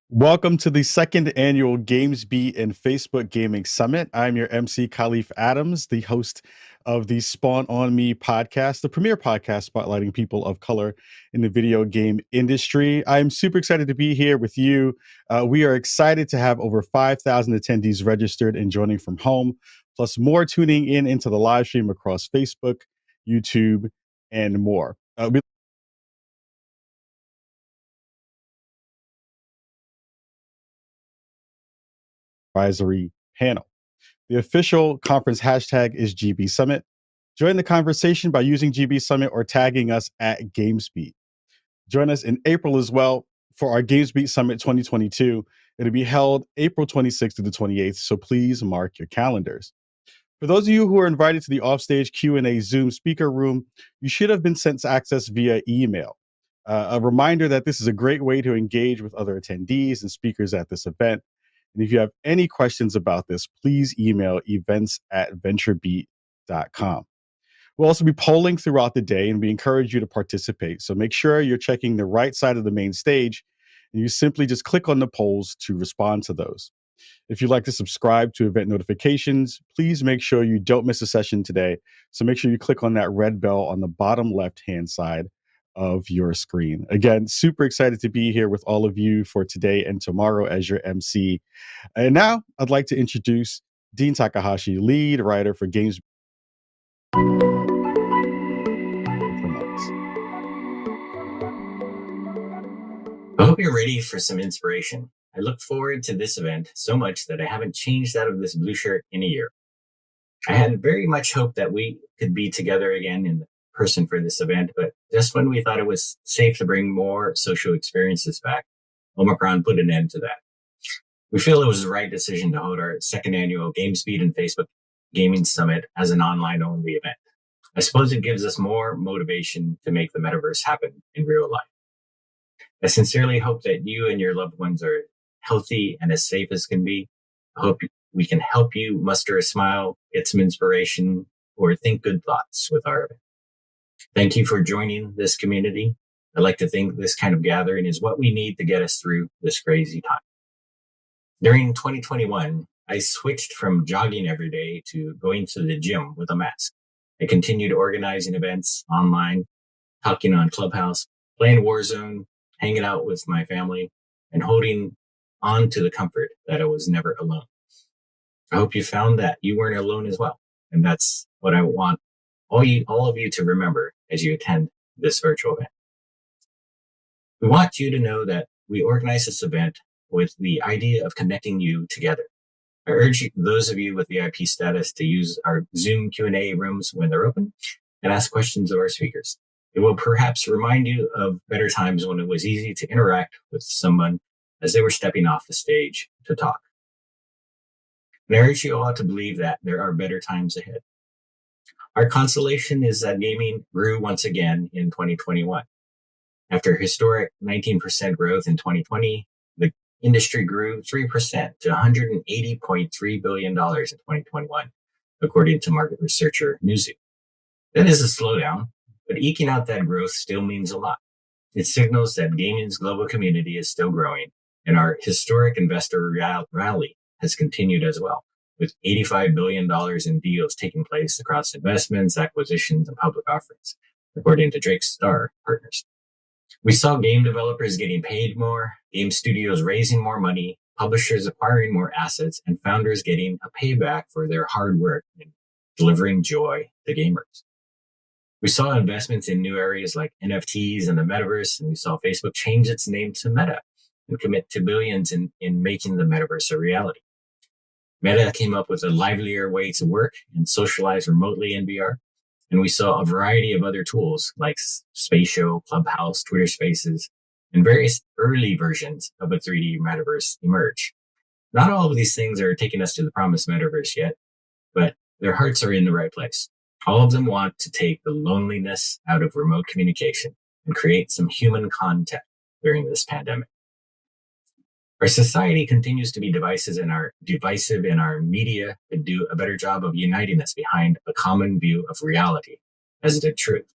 Welcome to the second annual GamesBeat and Facebook Gaming Summit. I'm your MC, Khalif Adams, the host of the Spawn on Me podcast, the premier podcast spotlighting people of color in the video game industry. I'm super excited to be here with you. We are excited to have over 5,000 attendees registered and joining from home, plus more tuning in into the live stream across Facebook, YouTube, and more. Advisory panel. The official conference hashtag is GB Summit. Join the conversation by using GB Summit or tagging us at GamesBeat. Join us in April as well for our GamesBeat Summit 2022. It'll be held April 26th to the 28th, so please mark your calendars. For those of you who are invited to the Offstage Q&A Zoom speaker room, you should have been sent access via email. A reminder that this is a great way to engage with other attendees and speakers at this event. And if you have any questions about this, please email events@venturebeat.com. We'll also be polling throughout the day, and we encourage you to participate. So make sure you're checking the right side of the main stage, and you simply just click on the polls to respond to those. If you'd like to subscribe to event notifications, please make sure you don't miss a session today. So make sure you click on that red bell on the bottom left-hand side of your screen. Again, super excited to be here with all of you for today and tomorrow as your MC. And now I'd like to introduce Dean Takahashi, lead writer for Games. I hope you're ready for some inspiration. I look forward to this event so much that I haven't changed out of this blue shirt in a year. I had very much hoped that we could be together again in person for this event, but just when we thought it was safe to bring more social experiences back, Omicron put an end to that. We feel it was the right decision to hold our second annual GamesBeat and Facebook Gaming Summit as an online-only event. I suppose it gives us more motivation to make the metaverse happen in real life. I sincerely hope that you and your loved ones are healthy and as safe as can be. I hope we can help you muster a smile, get some inspiration, or think good thoughts with our event. Thank you for joining this community. I'd like to think this kind of gathering is what we need to get us through this crazy time. During 2021, I switched from jogging every day to going to the gym with a mask. I continued organizing events online, talking on Clubhouse, playing Warzone, hanging out with my family, and holding on to the comfort that I was never alone. I hope you found that you weren't alone as well. And that's what I want all of you to remember as you attend this virtual event. We want you to know that we organize this event with the idea of connecting you together. I urge those of you with VIP status to use our Zoom Q&A rooms when they're open and ask questions of our speakers. It will perhaps remind you of better times when it was easy to interact with someone as they were stepping off the stage to talk. And I urge you all to believe that there are better times ahead. Our consolation is that gaming grew once again in 2021. After historic 19% growth in 2020, the industry grew 3% to $180.3 billion in 2021, according to market researcher Newzoo. That is a slowdown, but eking out that growth still means a lot. It signals that gaming's global community is still growing, and our historic investor rally has continued as well, with $85 billion in deals taking place across investments, acquisitions, and public offerings, according to Drake's Star Partners. We saw game developers getting paid more, game studios raising more money, publishers acquiring more assets, and founders getting a payback for their hard work in delivering joy to gamers. We saw investments in new areas like NFTs and the metaverse, and we saw Facebook change its name to Meta and commit to billions in making the metaverse a reality. Meta came up with a livelier way to work and socialize remotely in VR. And we saw a variety of other tools like Spatial, Clubhouse, Twitter Spaces, and various early versions of a 3D metaverse emerge. Not all of these things are taking us to the promised metaverse yet, but their hearts are in the right place. All of them want to take the loneliness out of remote communication and create some human contact during this pandemic. Our society continues to be divisive and our media could do a better job of uniting us behind a common view of reality as the truth.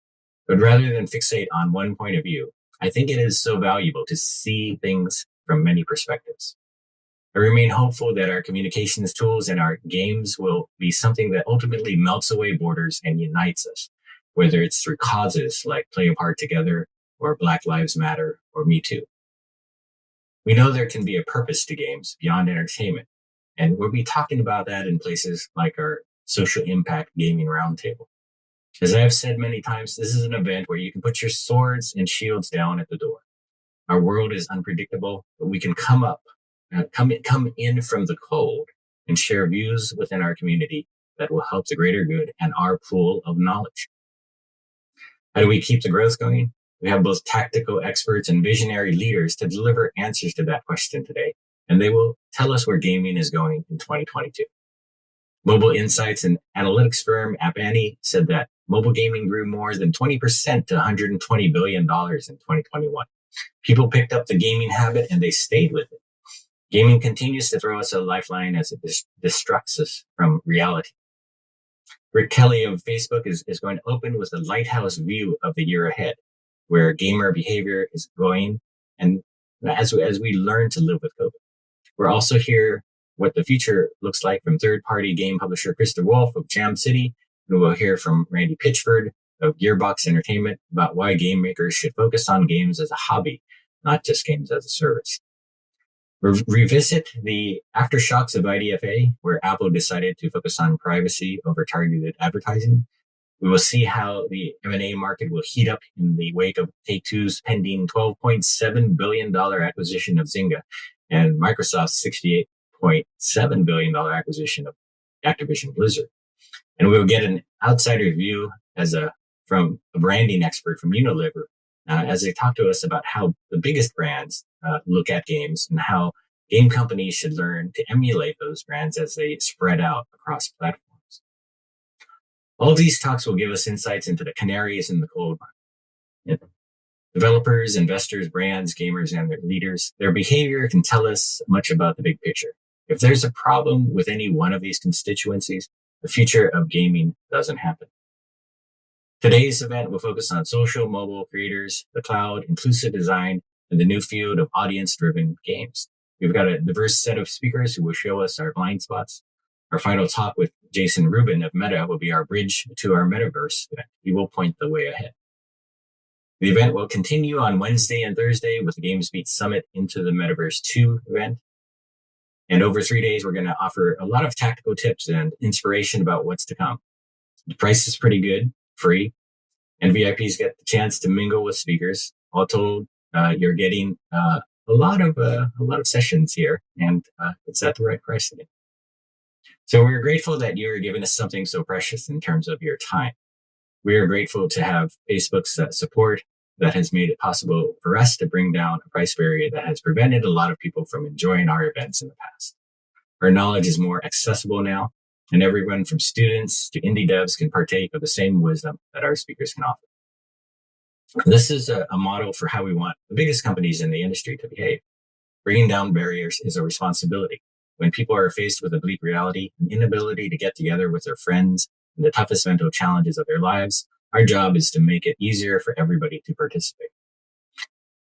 But rather than fixate on one point of view, I think it is so valuable to see things from many perspectives. I remain hopeful that our communications tools and our games will be something that ultimately melts away borders and unites us, whether it's through causes like Play a Part Together or Black Lives Matter or Me Too. We know there can be a purpose to games beyond entertainment, and we'll be talking about that in places like our Social Impact Gaming Roundtable. As I have said many times, this is an event where you can put your swords and shields down at the door. Our world is unpredictable, but we can come in from the cold and share views within our community that will help the greater good and our pool of knowledge. How do we keep the growth going? We have both tactical experts and visionary leaders to deliver answers to that question today, and they will tell us where gaming is going in 2022. Mobile insights and analytics firm App Annie said that mobile gaming grew more than 20% to $120 billion in 2021. People picked up the gaming habit and they stayed with it. Gaming continues to throw us a lifeline as it distracts us from reality. Rick Kelly of Facebook is going to open with a lighthouse view of the year ahead, where gamer behavior is going, and as we learn to live with COVID. We're also hear what the future looks like from third-party game publisher Krista Wolf of Jam City, and we'll hear from Randy Pitchford of Gearbox Entertainment about why game makers should focus on games as a hobby, not just games as a service. Revisit the aftershocks of IDFA, where Apple decided to focus on privacy over targeted advertising. We will see how the M&A market will heat up in the wake of Take-Two's pending $12.7 billion acquisition of Zynga and Microsoft's $68.7 billion acquisition of Activision Blizzard. And we will get an outsider view from a branding expert from Unilever as they talk to us about how the biggest brands look at games and how game companies should learn to emulate those brands as they spread out across platforms. All of these talks will give us insights into the canaries in the coal mine. Developers, investors, brands, gamers, and their leaders, their behavior can tell us much about the big picture. If there's a problem with any one of these constituencies, the future of gaming doesn't happen. Today's event will focus on social mobile creators, the cloud, inclusive design, and the new field of audience-driven games. We've got a diverse set of speakers who will show us our blind spots. Our final talk with Jason Rubin of Meta will be our bridge to our metaverse event. He will point the way ahead. The event will continue on Wednesday and Thursday with the GamesBeat Summit into the Metaverse 2 event. And over 3 days, we're going to offer a lot of tactical tips and inspiration about what's to come. The price is pretty good, free, and VIPs get the chance to mingle with speakers. All told, you're getting a lot of sessions here, and it's at the right price again. So we're grateful that you're giving us something so precious in terms of your time. We are grateful to have Facebook's support that has made it possible for us to bring down a price barrier that has prevented a lot of people from enjoying our events in the past. Our knowledge is more accessible now, and everyone from students to indie devs can partake of the same wisdom that our speakers can offer. This is a model for how we want the biggest companies in the industry to behave. Bringing down barriers is a responsibility. When people are faced with a bleak reality, an inability to get together with their friends, and the toughest mental challenges of their lives, our job is to make it easier for everybody to participate.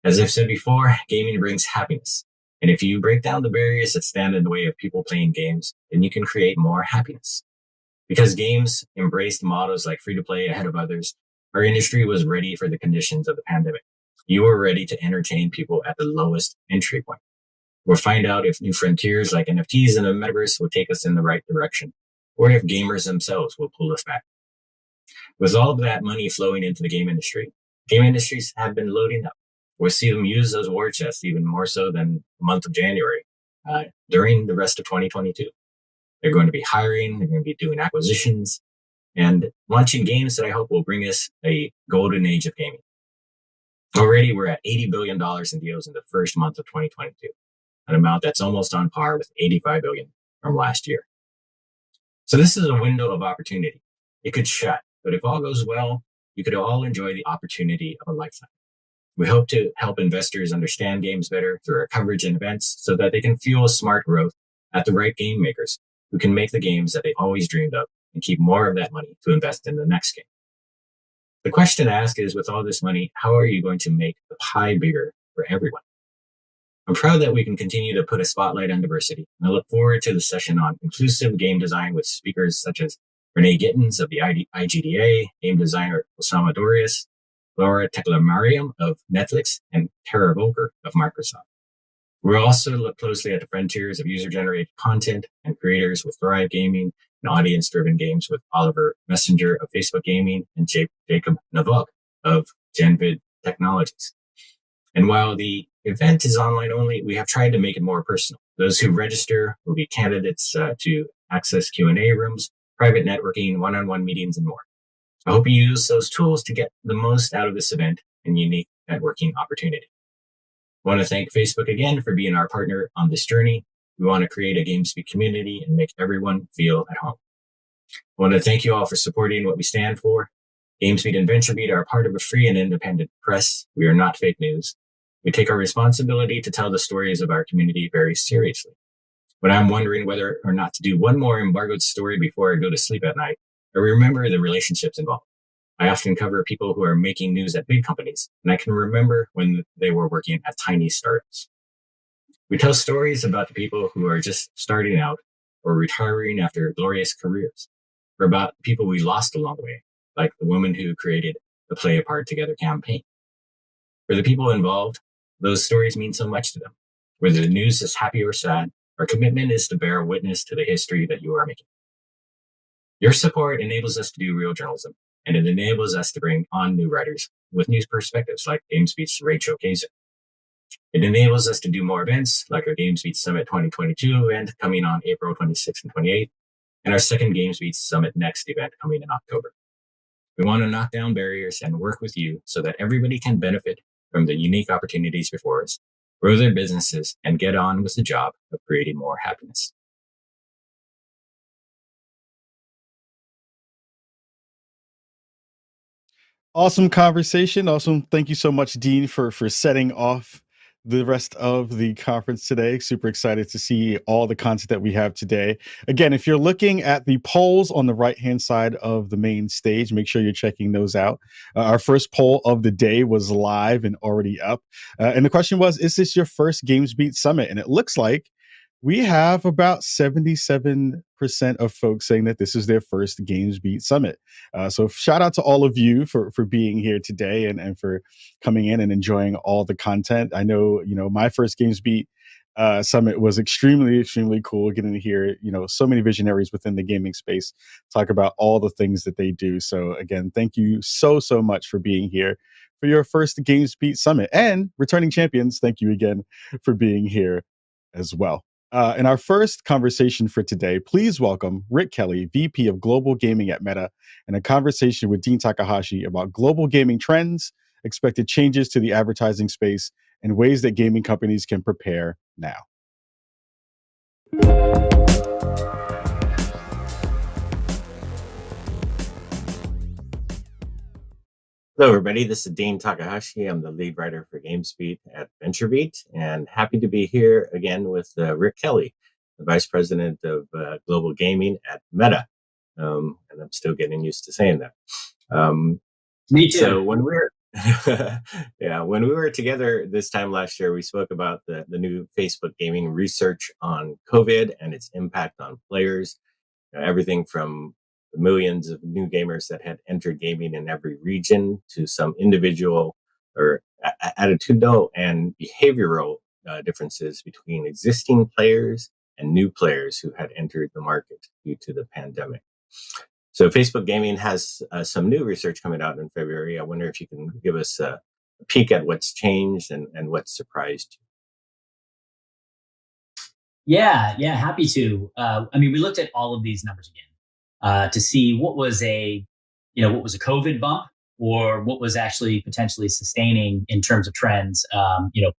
As I've said before, gaming brings happiness. And if you break down the barriers that stand in the way of people playing games, then you can create more happiness. Because games embraced models like free-to-play ahead of others, our industry was ready for the conditions of the pandemic. You were ready to entertain people at the lowest entry point. We'll find out if new frontiers like NFTs and the metaverse will take us in the right direction, or if gamers themselves will pull us back. With all of that money flowing into the game industries have been loading up. We'll see them use those war chests even more so than the month of January during the rest of 2022. They're going to be hiring, they're going to be doing acquisitions, and launching games that I hope will bring us a golden age of gaming. Already, we're at $80 billion in deals in the first month of 2022, an amount that's almost on par with $85 billion from last year. So this is a window of opportunity. It could shut, but if all goes well, you could all enjoy the opportunity of a lifetime. We hope to help investors understand games better through our coverage and events so that they can fuel smart growth at the right game makers who can make the games that they always dreamed of and keep more of that money to invest in the next game. The question to ask is, with all this money, how are you going to make the pie bigger for everyone? I'm proud that we can continue to put a spotlight on diversity, and I look forward to the session on inclusive game design with speakers such as Renee Gittins of the IGDA, game designer Osama Dorius, Laura Teclamariam of Netflix, and Tara Volker of Microsoft. We'll also look closely at the frontiers of user-generated content and creators with Thrive Gaming and audience-driven games with Oliver Messenger of Facebook Gaming and Jacob Navok of GenVid Technologies. And while the event is online only, we have tried to make it more personal. Those who register will be candidates to access Q&A rooms, private networking, one-on-one meetings, and more. I hope you use those tools to get the most out of this event and unique networking opportunity. I want to thank Facebook again for being our partner on this journey. We want to create a GamesBeat community and make everyone feel at home. I want to thank you all for supporting what we stand for. GamesBeat and VentureBeat are part of a free and independent press. We are not fake news. We take our responsibility to tell the stories of our community very seriously. When I'm wondering whether or not to do one more embargoed story before I go to sleep at night, I remember the relationships involved. I often cover people who are making news at big companies, and I can remember when they were working at tiny startups. We tell stories about the people who are just starting out or retiring after glorious careers, or about people we lost along the way, like the woman who created the Play a Part Together campaign. For the people involved, those stories mean so much to them. Whether the news is happy or sad, our commitment is to bear witness to the history that you are making. Your support enables us to do real journalism, and it enables us to bring on new writers with new perspectives like GamesBeat's Rachel Kaiser. It enables us to do more events like our GamesBeat Summit 2022 event coming on April 26th and 28th, and our second GamesBeat Summit Next event coming in October. We want to knock down barriers and work with you so that everybody can benefit from the unique opportunities before us, grow their businesses, and get on with the job of creating more happiness. Awesome conversation. Awesome. Thank you so much, Dean, for setting off the rest of the conference today. Super excited to see all the content that we have today. Again, if you're looking at the polls on the right-hand side of the main stage, make sure you're checking those out. Our first poll of the day was live and already up. And the question was, is this your first GamesBeat Summit? And it looks like we have about 77% of folks saying that this is their first GamesBeat Summit. So shout out to all of you for being here today and for coming in and enjoying all the content. I know, my first GamesBeat Summit was extremely, extremely cool getting to hear, so many visionaries within the gaming space talk about all the things that they do. So again, thank you so much for being here for your first GamesBeat Summit. And returning champions, thank you again for being here as well. In our first conversation for today, please welcome Rick Kelly, VP of Global Gaming at Meta, and a conversation with Dean Takahashi about global gaming trends, expected changes to the advertising space, and ways that gaming companies can prepare now. Hello, everybody. This is Dean Takahashi. I'm the lead writer for GamesBeat at VentureBeat, and happy to be here again with Rick Kelly, the Vice President of Global Gaming at Meta. And I'm still getting used to saying that. Me too. So when when we were together this time last year, we spoke about the new Facebook gaming research on COVID and its impact on players. Everything from the millions of new gamers that had entered gaming in every region to some individual or attitudinal and behavioral differences between existing players and new players who had entered the market due to the pandemic. So Facebook Gaming has some new research coming out in February. I wonder if you can give us a peek at what's changed and what surprised you. Yeah, happy to. We looked at all of these numbers again to see what was a COVID bump or what was actually potentially sustaining in terms of trends,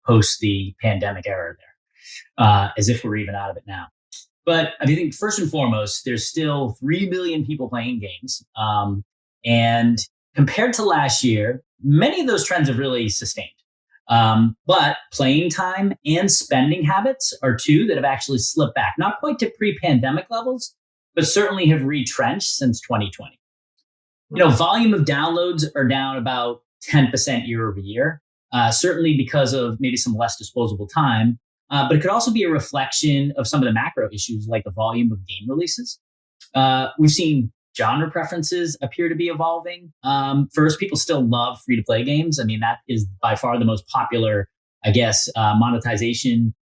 post the pandemic era there, as if we're even out of it now. But I think first and foremost, there's still 3 billion people playing games. And compared to last year, many of those trends have really sustained. But playing time and spending habits are two that have actually slipped back, not quite to pre-pandemic levels, but certainly have retrenched since 2020. Volume of downloads are down about 10% year over year. certainly because of maybe some less disposable time. But it could also be a reflection of some of the macro issues like the volume of game releases. We've seen genre preferences appear to be evolving. First, people still love free-to-play games. I mean, that is by far the most popular, I guess, monetization,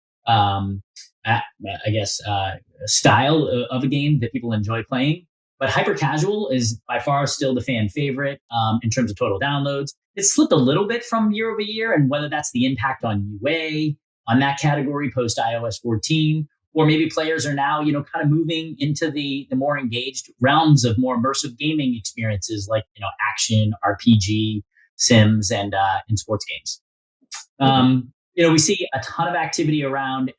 style of a game that people enjoy playing. But hyper-casual is by far still the fan favorite in terms of total downloads. It's slipped a little bit from year over year, and whether that's the impact on UA, on that category post iOS 14, or maybe players are now, kind of moving into the more engaged realms of more immersive gaming experiences like, action, RPG, Sims, and sports games. We see a ton of activity around,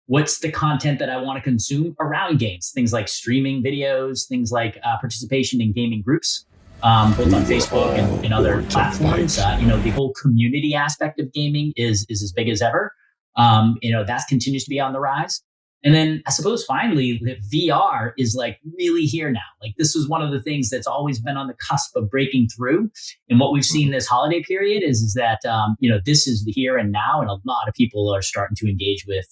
what's the content that I want to consume around games? Things like streaming videos, things like participation in gaming groups, both on Facebook and other platforms. The whole community aspect of gaming is as big as ever. That continues to be on the rise. And then I suppose finally the VR is like really here now. Like this is one of the things that's always been on the cusp of breaking through. And what we've seen this holiday period is that, this is the here and now. And a lot of people are starting to engage with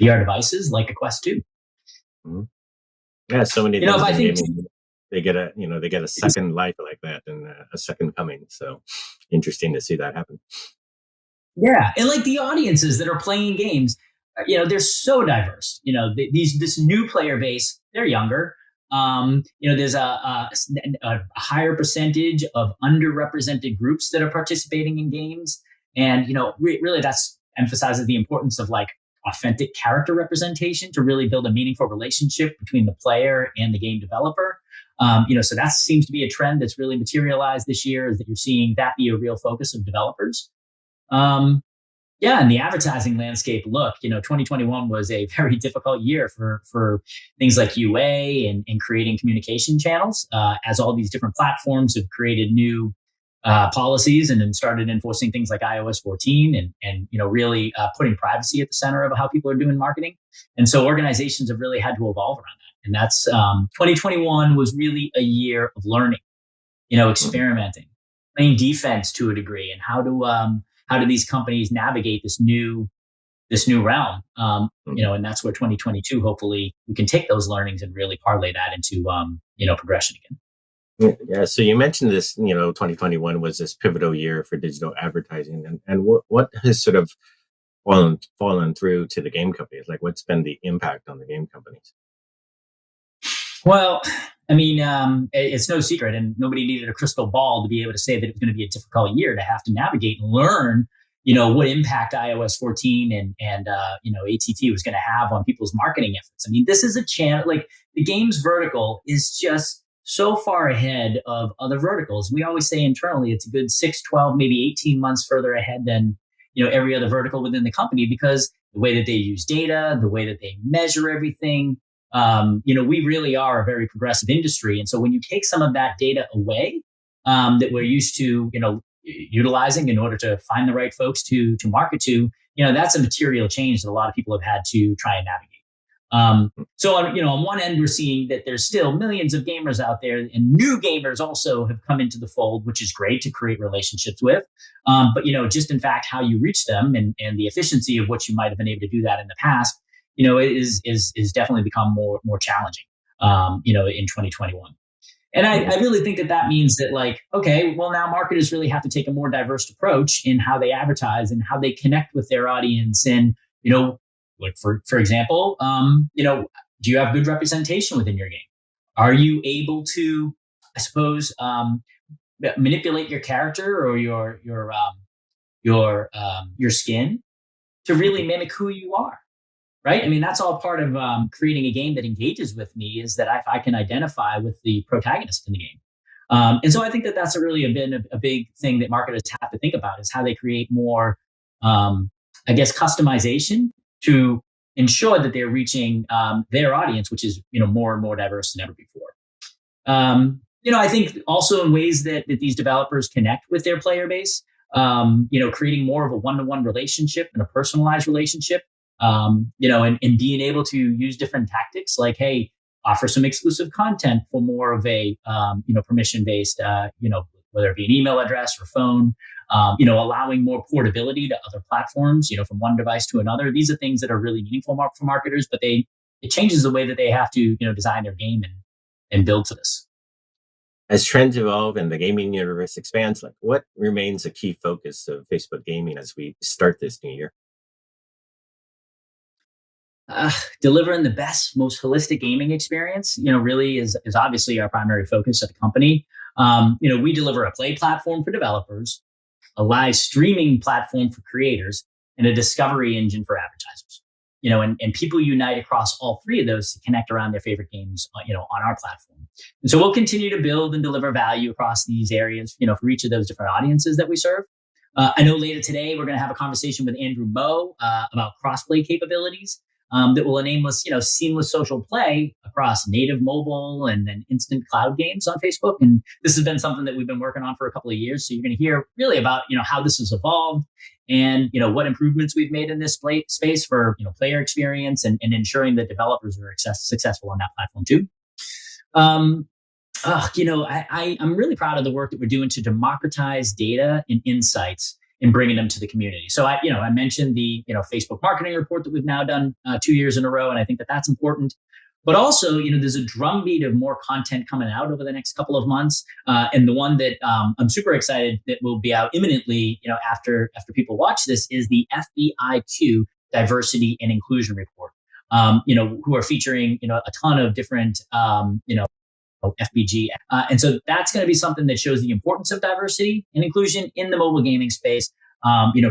VR devices like a Quest 2. Mm-hmm. Yeah, so many things in gaming, they get a second life like that and a second coming. So interesting to see that happen. Yeah, and like the audiences that are playing games, they're so diverse. This new player base, they're younger. There's a higher percentage of underrepresented groups that are participating in games, and really that's emphasizes the importance of like authentic character representation to really build a meaningful relationship between the player and the game developer. So that seems to be a trend that's really materialized this year, is that you're seeing that be a real focus of developers. And the advertising landscape, 2021 was a very difficult year for things like UA and creating communication channels, as all these different platforms have created new policies and then started enforcing things like iOS 14 and really putting privacy at the center of how people are doing marketing. And so organizations have really had to evolve around that. And that's 2021 was really a year of learning, experimenting, playing defense to a degree, and how do these companies navigate this new realm? And that's where 2022, hopefully we can take those learnings and really parlay that into, progression again. Yeah. So you mentioned this, 2021 was this pivotal year for digital advertising, and what has sort of fallen through to the game companies? Like, what's been the impact on the game companies? Well, I mean, it's no secret, and nobody needed a crystal ball to be able to say that it was going to be a difficult year to have to navigate and learn, what impact iOS 14 and ATT was going to have on people's marketing efforts. I mean, this is a channel, like the games vertical is just so far ahead of other verticals. We always say internally, it's a good 6, 12, maybe 18 months further ahead than, every other vertical within the company, because the way that they use data, the way that they measure everything, we really are a very progressive industry. And so when you take some of that data away, that we're used to, utilizing in order to find the right folks to market to, that's a material change that a lot of people have had to try and navigate. So on one end, we're seeing that there's still millions of gamers out there, and new gamers also have come into the fold, which is great to create relationships with. But just in fact, how you reach them and the efficiency of what you might have been able to do that in the past, is definitely become more challenging, in 2021. And I really think that means that now marketers really have to take a more diverse approach in how they advertise and how they connect with their audience. And, like for example, do you have good representation within your game? Are you able to, I suppose, manipulate your character or your skin to really mimic who you are? Right? I mean, that's all part of creating a game that engages with me, is that I can identify with the protagonist in the game. And so I think that's really been a big thing that marketers have to think about, is how they create more, customization to ensure that they're reaching their audience, which is, more and more diverse than ever before. I think also in ways that these developers connect with their player base, creating more of a one-to-one relationship and a personalized relationship. And being able to use different tactics, like, hey, offer some exclusive content for more of a, permission-based, whether it be an email address or phone, allowing more portability to other platforms, from one device to another. These are things that are really meaningful for marketers, but it changes the way that they have to, design their game and build for this. As trends evolve and the gaming universe expands, what remains a key focus of Facebook gaming as we start this new year? Delivering the best, most holistic gaming experience, really is obviously our primary focus at the company. We deliver a play platform for developers, a live streaming platform for creators, and a discovery engine for advertisers. And people unite across all three of those to connect around their favorite games, on our platform. And so we'll continue to build and deliver value across these areas, for each of those different audiences that we serve. I know later today, we're going to have a conversation with Andrew Moe about crossplay capabilities that will enable us, seamless social play across native mobile and then instant cloud games on Facebook. And this has been something that we've been working on for a couple of years. So you're going to hear really about, how this has evolved and, what improvements we've made in this space for, player experience and ensuring that developers are successful on that platform too. I'm really proud of the work that we're doing to democratize data and insights and bringing them to the community. So I mentioned the, Facebook marketing report that we've now done 2 years in a row. And I think that that's important. But also, there's a drumbeat of more content coming out over the next couple of months. And the one that I'm super excited that will be out imminently, after people watch this is the FBIQ Diversity and Inclusion Report, who are featuring, a ton of different, FBG. And so that's going to be something that shows the importance of diversity and inclusion in the mobile gaming space,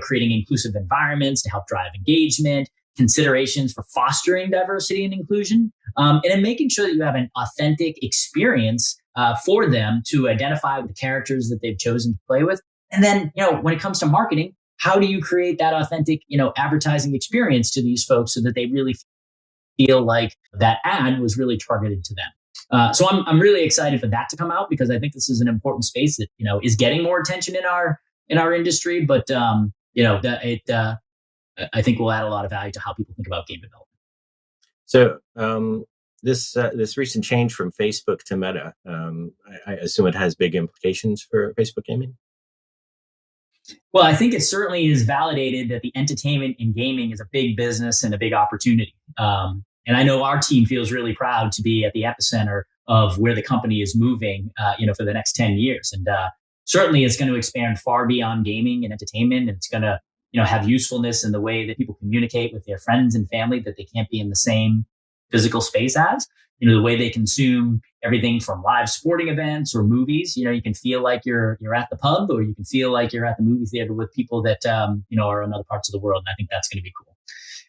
creating inclusive environments to help drive engagement, considerations for fostering diversity and inclusion, and then making sure that you have an authentic experience for them to identify with the characters that they've chosen to play with. And then, when it comes to marketing, how do you create that authentic, advertising experience to these folks so that they really feel like that ad was really targeted to them? So I'm really excited for that to come out because I think this is an important space that, is getting more attention in our industry, but, I think will add a lot of value to how people think about game development. So this recent change from Facebook to Meta, I assume it has big implications for Facebook gaming? Well, I think it certainly is validated that the entertainment in gaming is a big business and a big opportunity. And I know our team feels really proud to be at the epicenter of where the company is moving, for the next 10 years. And certainly it's going to expand far beyond gaming and entertainment. And it's going to, have usefulness in the way that people communicate with their friends and family that they can't be in the same physical space as, the way they consume everything from live sporting events or movies. You can feel like you're at the pub or you can feel like you're at the movie theater with people that, are in other parts of the world. And I think that's going to be cool.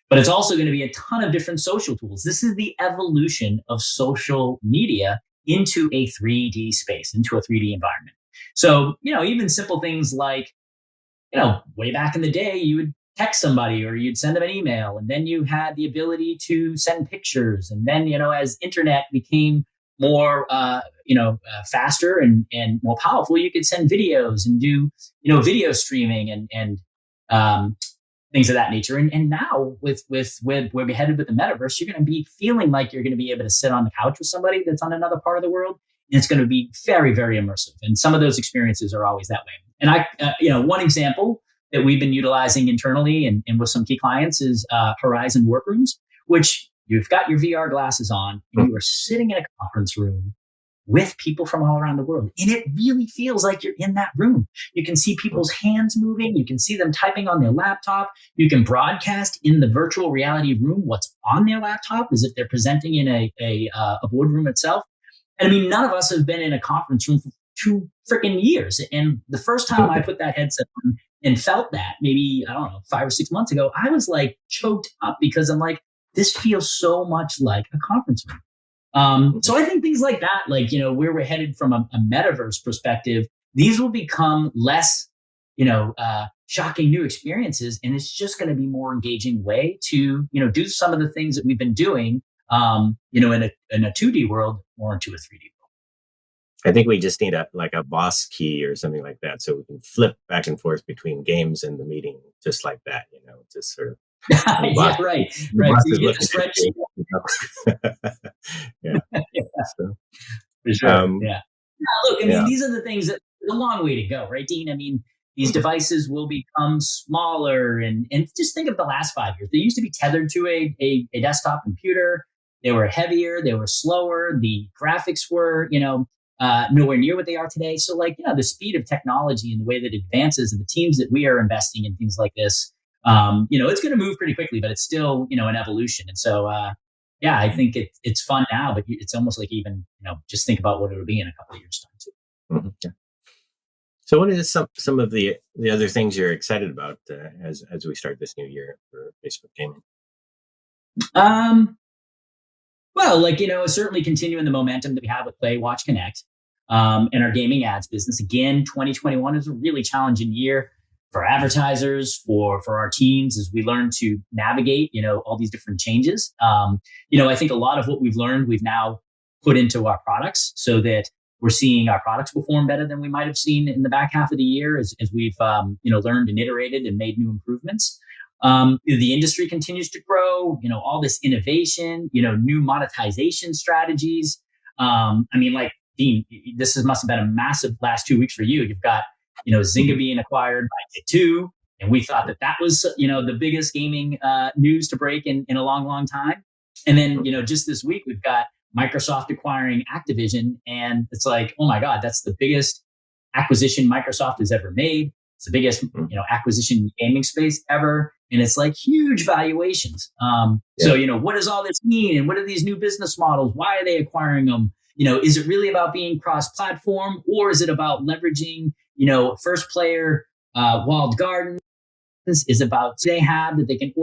But it's also going to be a ton of different social tools. This is the evolution of social media into a 3D space, into a 3D environment. So, even simple things like, way back in the day, you would text somebody or you'd send them an email, and then you had the ability to send pictures. And then, as internet became more, faster and more powerful, you could send videos and do, video streaming and things of that nature. And now with where we're headed with the metaverse, you're going to be feeling like you're going to be able to sit on the couch with somebody that's on another part of the world. And it's going to be very, very immersive. And some of those experiences are always that way. And one example that we've been utilizing internally and with some key clients is Horizon Workrooms, which you've got your VR glasses on and you are sitting in a conference room with people from all around the world. And it really feels like you're in that room. You can see people's hands moving. You can see them typing on their laptop. You can broadcast in the virtual reality room what's on their laptop as if they're presenting in a boardroom itself. And I mean, none of us have been in a conference room for 2 freaking years. And the first time I put that headset on and felt that, maybe, 5 or 6 months ago, I was like choked up because I'm like, this feels so much like a conference room. So I think things like that, like, where we're headed from a metaverse perspective, these will become less, shocking new experiences. And it's just going to be more engaging way to, do some of the things that we've been doing, in a 2D world more into a 3D world. I think we just need a boss key or something like that, so we can flip back and forth between games and the meeting just like that, just sort of. Yeah, right. So you get the spreadsheet. Yeah. For sure. Yeah. Look, I mean, these are the things that a long way to go, right, Dean? I mean, these devices will become smaller, and just think of the last 5 years. They used to be tethered to a desktop computer. They were heavier, they were slower, the graphics were, nowhere near what they are today. So the speed of technology and the way that it advances and the teams that we are investing in things like this, it's going to move pretty quickly, but it's still, an evolution. And so, I think it's fun now, but it's almost like even, just think about what it'll be in a couple of years' time too. Mm-hmm. Yeah. So what is some of the other things you're excited about as we start this new year for Facebook gaming? Well, certainly continuing the momentum that we have with Play, Watch, Connect, and our gaming ads business. Again, 2021 is a really challenging year for advertisers, for our teams as we learn to navigate, all these different changes. I think a lot of what we've learned, we've now put into our products so that we're seeing our products perform better than we might have seen in the back half of the year as we've, learned and iterated and made new improvements. The industry continues to grow, all this innovation, new monetization strategies. Dean, must have been a massive last 2 weeks for you. You've got, Zynga being acquired by Take-Two. And we thought that was, the biggest gaming news to break in a long, long time. And then, just this week, we've got Microsoft acquiring Activision. And it's like, oh my God, that's the biggest acquisition Microsoft has ever made. It's the biggest, acquisition in the gaming space ever. And it's like huge valuations. So, what does all this mean? And what are these new business models? Why are they acquiring them? Is it really about being cross-platform, or is it about leveraging, first player, walled gardens? Is about they have that they can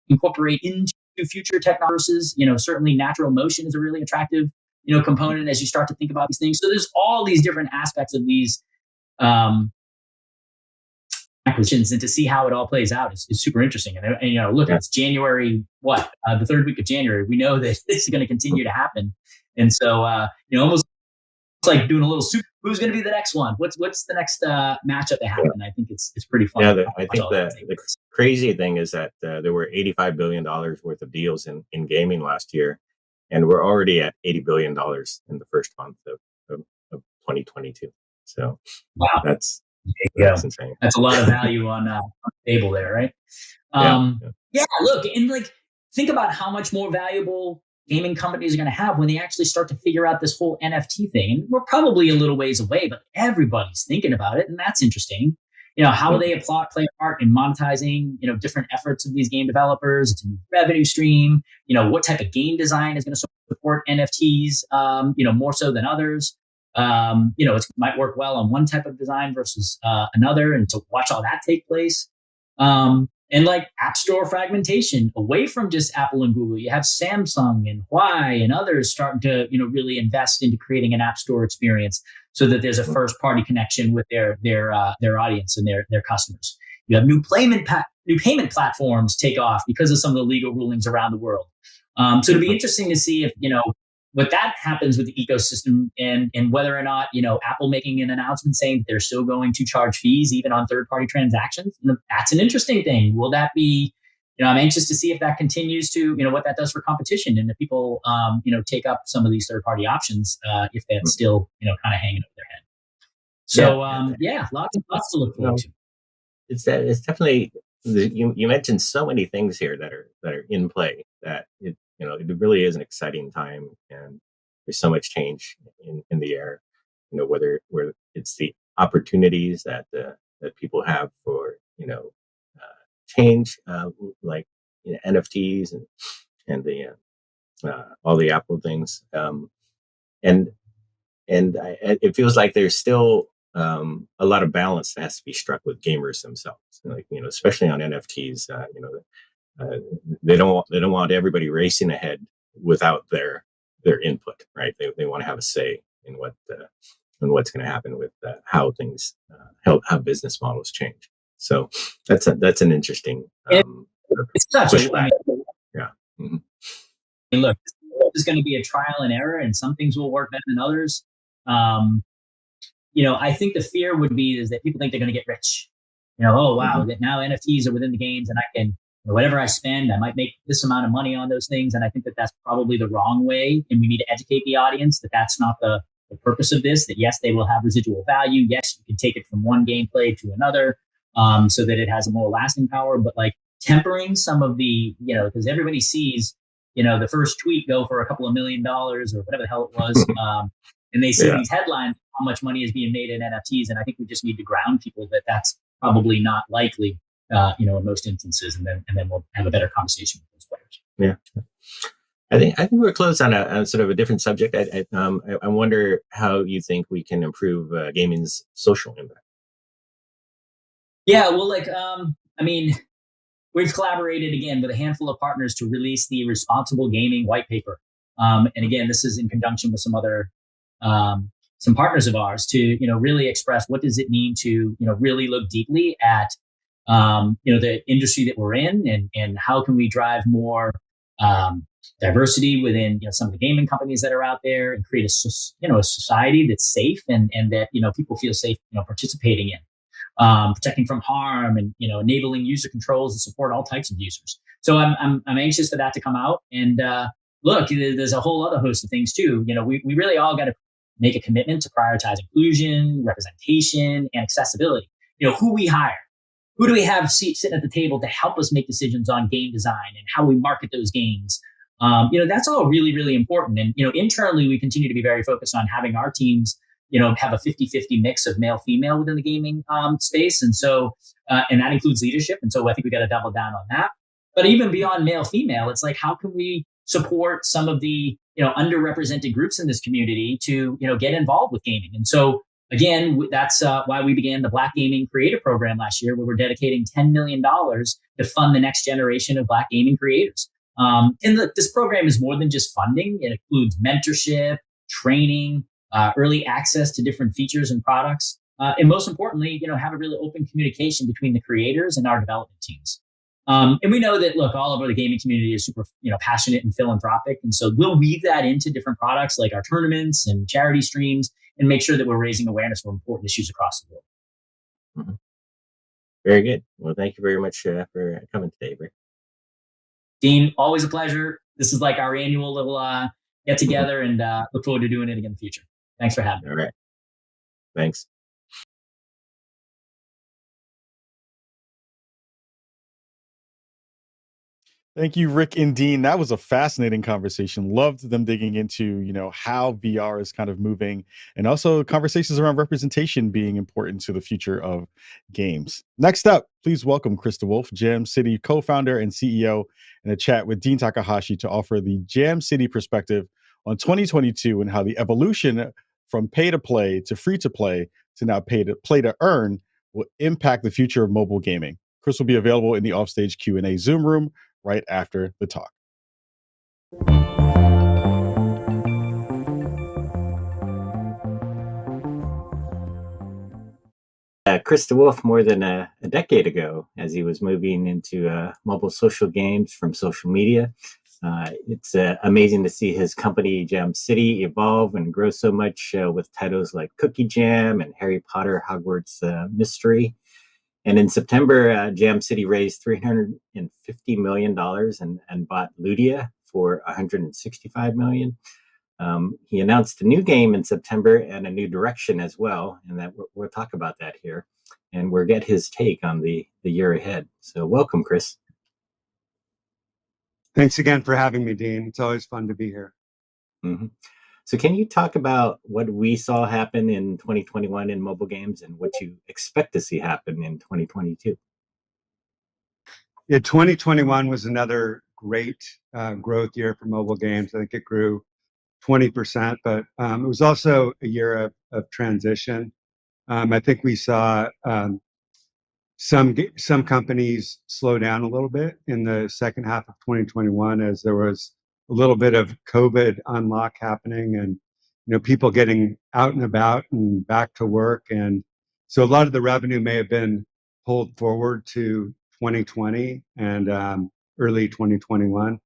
incorporate into future technologies. Certainly natural motion is a really attractive, component as you start to think about these things. So there's all these different aspects of these, acquisitions, and to see how it all plays out is super interesting. And look, it's January, the third week of January. We know that this is going to continue to happen. And so, almost like doing a little soup. Who's going to be the next one? What's the next matchup that happened? I think it's pretty fun. Yeah, I think the crazy thing is that there were $85 billion worth of deals in gaming last year, and we're already at $80 billion in the first month of 2022. So wow, that's insane. That's a lot of value on the table there, right? Look, and think about how much more valuable gaming companies are going to have when they actually start to figure out this whole NFT thing. And we're probably a little ways away, but everybody's thinking about it, and that's interesting. How will they play a part in monetizing, different efforts of these game developers? It's a new revenue stream. What type of game design is going to support NFTs, more so than others? It might work well on one type of design versus another, and to watch all that take place. And app store fragmentation away from just Apple and Google. You have Samsung and Huawei and others starting to, really invest into creating an app store experience so that there's a first party connection with their audience and their customers. You have new payment platforms take off because of some of the legal rulings around the world. So it'll be interesting to see if, what that happens with the ecosystem and whether or not, Apple making an announcement saying that they're still going to charge fees even on third-party transactions. That's an interesting thing. Will that be, I'm anxious to see if that continues to, what that does for competition and if people, take up some of these third-party options if that's still, kind of hanging over their head. So, lots to look forward to. It's definitely, you mentioned so many things here that are in play that it really is an exciting time, and there's so much change in the air. Whether it's the opportunities that people have for change, like NFTs and the all the Apple things, and it feels like there's still a lot of balance that has to be struck with gamers themselves. Especially on NFTs, they don't want everybody racing ahead without their input, right? They want to have a say in what's going to happen with how things how business models change. So that's an interesting. It's such a yeah. Mm-hmm. And look, this is going to be a trial and error, and some things will work better than others. I think the fear would be is that people think they're going to get rich. Oh wow, that now NFTs are within the games, and I can. Whatever I spend, I might make this amount of money on those things. And I think that that's probably the wrong way. And we need to educate the audience that that's not the the purpose of this, that yes, they will have residual value. Yes, you can take it from one gameplay to another, so that it has a more lasting power, but like tempering some of the, because everybody sees, the first tweet go for a couple of $1 million or whatever the hell it was. And they see these headlines, how much money is being made in NFTs. And I think we just need to ground people that that's probably not likely, in most instances. And then we'll have a better conversation with those players. Yeah. I think we're close on a sort of a different subject. I wonder how you think we can improve gaming's social impact. Yeah, well, we've collaborated again with a handful of partners to release the Responsible Gaming white paper. And again, this is in conjunction with some other some partners of ours to really express what does it mean to really look deeply at the industry that we're in, and how can we drive more diversity within some of the gaming companies that are out there, and create a society that's safe and that people feel safe participating in. Protecting from harm, and enabling user controls to support all types of users. So I'm anxious for that to come out. And look, there's a whole other host of things too. We really all got to make a commitment to prioritize inclusion, representation, and accessibility. Who we hire, who do we have sitting at the table to help us make decisions on game design and how we market those games. That's all really, really important. And internally, we continue to be very focused on having our teams have a 50-50 mix of male, female within the gaming space. And so, and that includes leadership. And so I think we got to double down on that. But even beyond male, female, it's like, how can we support some of the, underrepresented groups in this community to, get involved with gaming? And so again, that's why we began the Black Gaming Creator Program last year, where we're dedicating $10 million to fund the next generation of Black gaming creators. This program is more than just funding. It includes mentorship, training, early access to different features and products. And most importantly, have a really open communication between the creators and our development teams. And we know that, look, all over the gaming community is super, passionate and philanthropic. And so we'll weave that into different products like our tournaments and charity streams, and make sure that we're raising awareness for important issues across the world. Mm-hmm. Very good. Well, thank you very much for coming today, Rick. Dean, always a pleasure. This is like our annual little get together, and look forward to doing it again in the future. Thanks for having me. All right. Thanks. Thank you, Rick and Dean. That was a fascinating conversation. Loved them digging into, how VR is kind of moving, and also conversations around representation being important to the future of games. Next up, please welcome Chris DeWolf, Jam City co-founder and CEO, in a chat with Dean Takahashi to offer the Jam City perspective on 2022 and how the evolution from pay to play to free to play to now pay to play to earn will impact the future of mobile gaming. Chris will be available in the offstage Q&A Zoom room right after the talk. Chris DeWolf, more than a decade ago, as he was moving into mobile social games from social media. It's amazing to see his company, Jam City, evolve and grow so much with titles like Cookie Jam and Harry Potter Hogwarts Mystery. And in September, Jam City raised $350 million and bought Ludia for $165 million. He announced a new game in September and a new direction as well, and that we'll talk about that here. And we'll get his take on the year ahead. So welcome, Chris. Thanks again for having me, Dean. It's always fun to be here. Mm-hmm. So can you talk about what we saw happen in 2021 in mobile games and what you expect to see happen in 2022? Yeah, 2021 was another great growth year for mobile games. I think it grew 20%, but it was also a year of transition. I think we saw some companies slow down a little bit in the second half of 2021 as there was a little bit of COVID unlock happening, and people getting out and about and back to work, and so a lot of the revenue may have been pulled forward to 2020 and early 2021.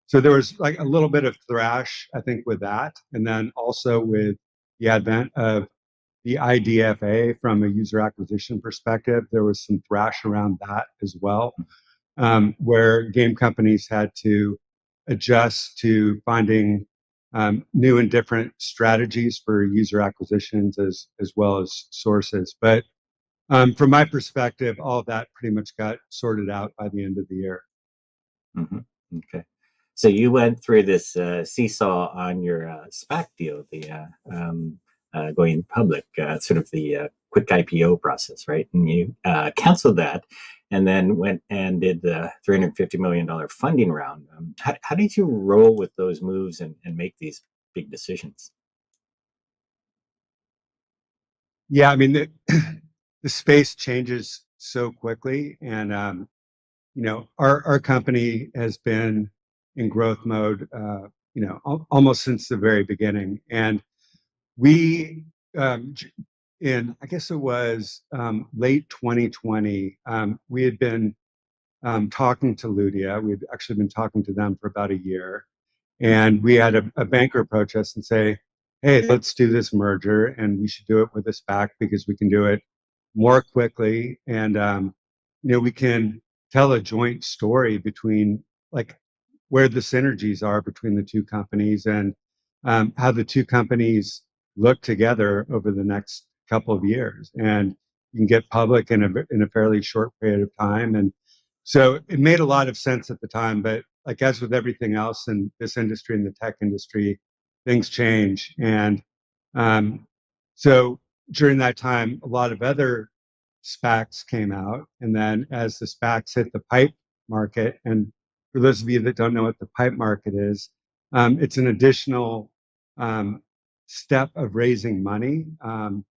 So there was like a little bit of thrash, I think, with that, and then also with the advent of the IDFA from a user acquisition perspective, there was some thrash around that as well, where game companies had to adjust to finding new and different strategies for user acquisitions as well as sources. But from my perspective, all of that pretty much got sorted out by the end of the year. Mm-hmm. Okay. So you went through this seesaw on your SPAC deal, the going public, sort of the quick IPO process, right? And you canceled that and then went and did the $350 million funding round. How did you roll with those moves and make these big decisions? Yeah, I mean, the space changes so quickly. And, our company has been in growth mode, almost since the very beginning. And we, I guess it was late 2020, we had been talking to Ludia. We'd actually been talking to them for about a year. And we had a banker approach us and say, hey, let's do this merger. And we should do it with a SPAC because we can do it more quickly. And, we can tell a joint story between like where the synergies are between the two companies and how the two companies look together over the next couple of years. And you can get public in a fairly short period of time. And so it made a lot of sense at the time, but like as with everything else in this industry, in the tech industry, things change. And so during that time, a lot of other SPACs came out. And then as the SPACs hit the pipe market, and for those of you that don't know what the pipe market is, it's an additional step of raising money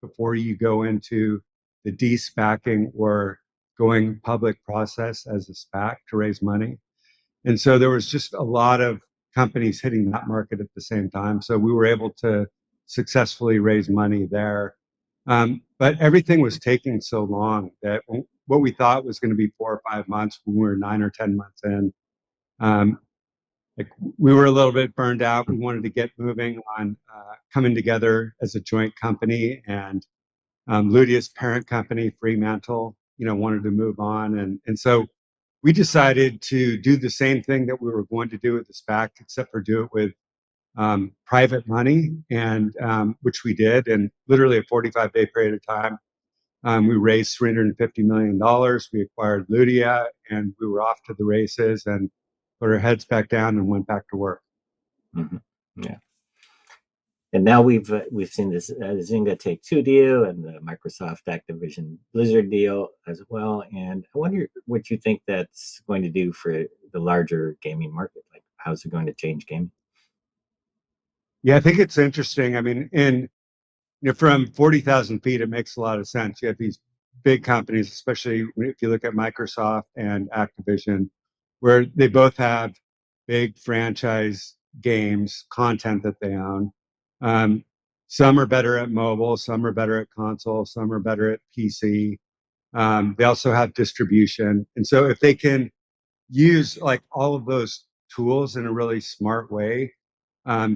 before you go into the de-SPACing or going public process as a SPAC to raise money. And so there was just a lot of companies hitting that market at the same time. So we were able to successfully raise money there. But everything was taking so long that what we thought was going to be 4 or 5 months, when we were 9 or 10 months in, like we were a little bit burned out. We wanted to get moving on coming together as a joint company, and Ludia's parent company, Fremantle, wanted to move on. And so we decided to do the same thing that we were going to do with the SPAC, except for do it with private money, and which we did in literally a 45-day period of time. We raised $350 million. We acquired Ludia, and we were off to the races and put our heads back down and went back to work. Mm-hmm. Yeah. And now we've seen this Zynga Take-Two deal and the Microsoft Activision Blizzard deal as well. And I wonder what you think that's going to do for the larger gaming market. Like, how's it going to change gaming? Yeah, I think it's interesting. I mean, from 40,000 feet, it makes a lot of sense. You have these big companies, especially if you look at Microsoft and Activision, where they both have big franchise games, content that they own. Some are better at mobile, some are better at console, some are better at PC. They also have distribution. And so if they can use like all of those tools in a really smart way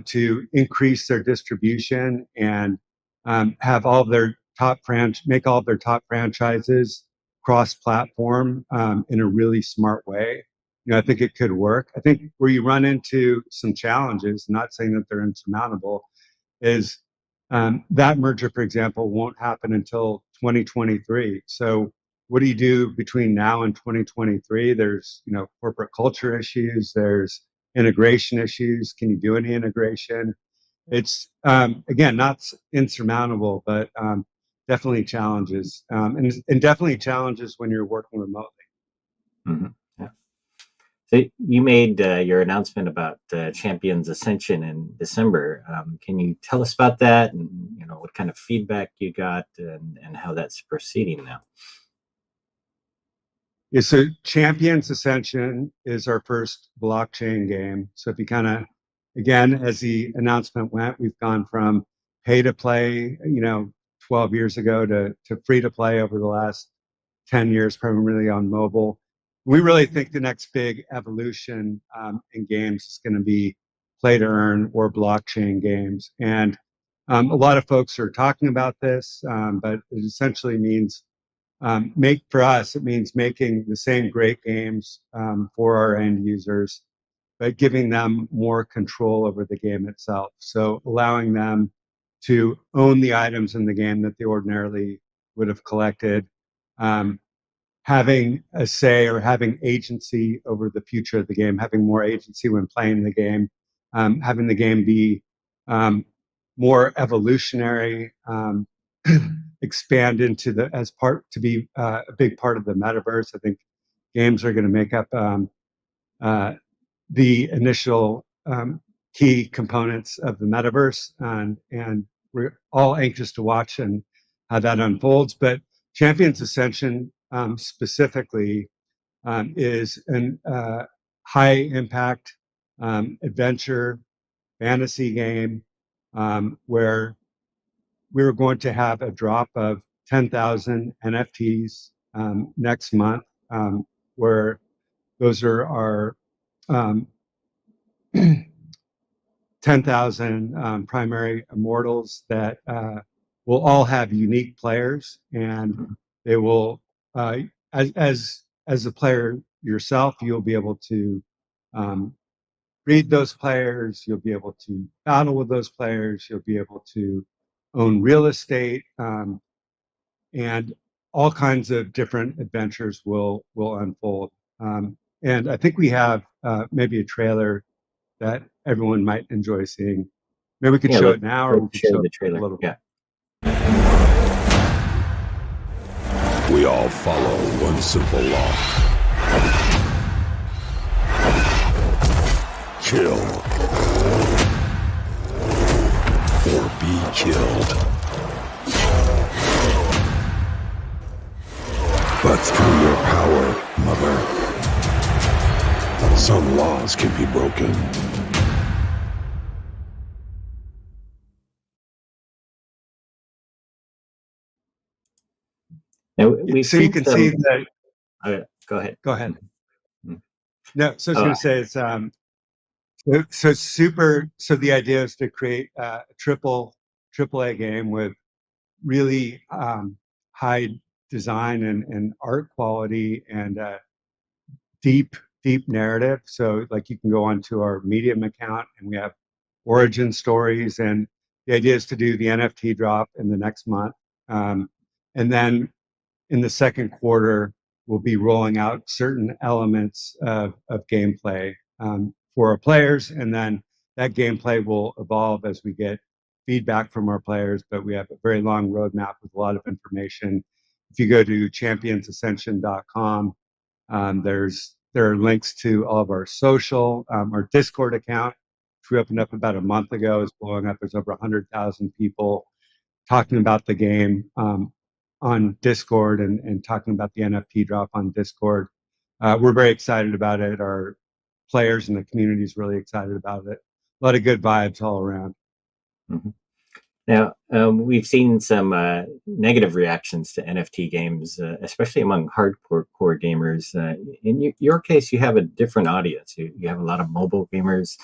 to increase their distribution and have all of their make all of their top franchises cross-platform in a really smart way, I think it could work. I think where you run into some challenges, not saying that they're insurmountable, is that merger, for example, won't happen until 2023. So what do you do between now and 2023? There's, corporate culture issues. There's integration issues. Can you do any integration? It's, again, not insurmountable, but definitely challenges. And definitely challenges when you're working remotely. Mm-hmm. Yeah. So you made your announcement about Champions Ascension in December. Can you tell us about that, and what kind of feedback you got, and how that's proceeding now? Yeah, so Champions Ascension is our first blockchain game. So if you again, as the announcement went, we've gone from pay to play, 12 years ago to free to play over the last 10 years, primarily on mobile. We really think the next big evolution in games is going to be play to earn or blockchain games. And a lot of folks are talking about this, but it essentially means for us, it means making the same great games for our end users but giving them more control over the game itself. So allowing them to own the items in the game that they ordinarily would have collected, having a say or having agency over the future of the game, having more agency when playing the game, having the game be more evolutionary, expand into to be a big part of the metaverse. I think games are going to make up the initial key components of the metaverse, and we're all anxious to watch and how that unfolds. But Champions Ascension specifically is an high impact adventure fantasy game where we're going to have a drop of 10,000 NFTs next month, where those are our 10,000 primary immortals that will all have unique players, and they will, as a player yourself, you'll be able to read those players, you'll be able to battle with those players, you'll be able to own real estate, and all kinds of different adventures will unfold. And I think we have maybe a trailer that everyone might enjoy seeing. Maybe we could show it now, or we could show the it trailer. a little bit. We all follow one simple law. Kill. Or be killed. But through your power, Mother, some laws can be broken. Now, So you can see that. Go ahead. Go ahead. Mm-hmm. No, so I was going to say it's So the idea is to create a AAA game with really high design and art quality and deep narrative. So like you can go onto our Medium account and we have origin stories, and the idea is to do the NFT drop in the next month. And then in the second quarter, we'll be rolling out certain elements of gameplay for our players. And then that gameplay will evolve as we get feedback from our players, but we have a very long roadmap with a lot of information. If you go to championsascension.com, there are links to all of our social. Our Discord account, which we opened up about a month ago, is blowing up. There's over 100,000 people talking about the game on Discord and talking about the NFT drop on Discord. We're very excited about it. Our players and the community is really excited about it. A lot of good vibes all around. Mm-hmm. Now, we've seen some negative reactions to NFT games, especially among hardcore gamers. In your case, you have a different audience. You have a lot of mobile gamers.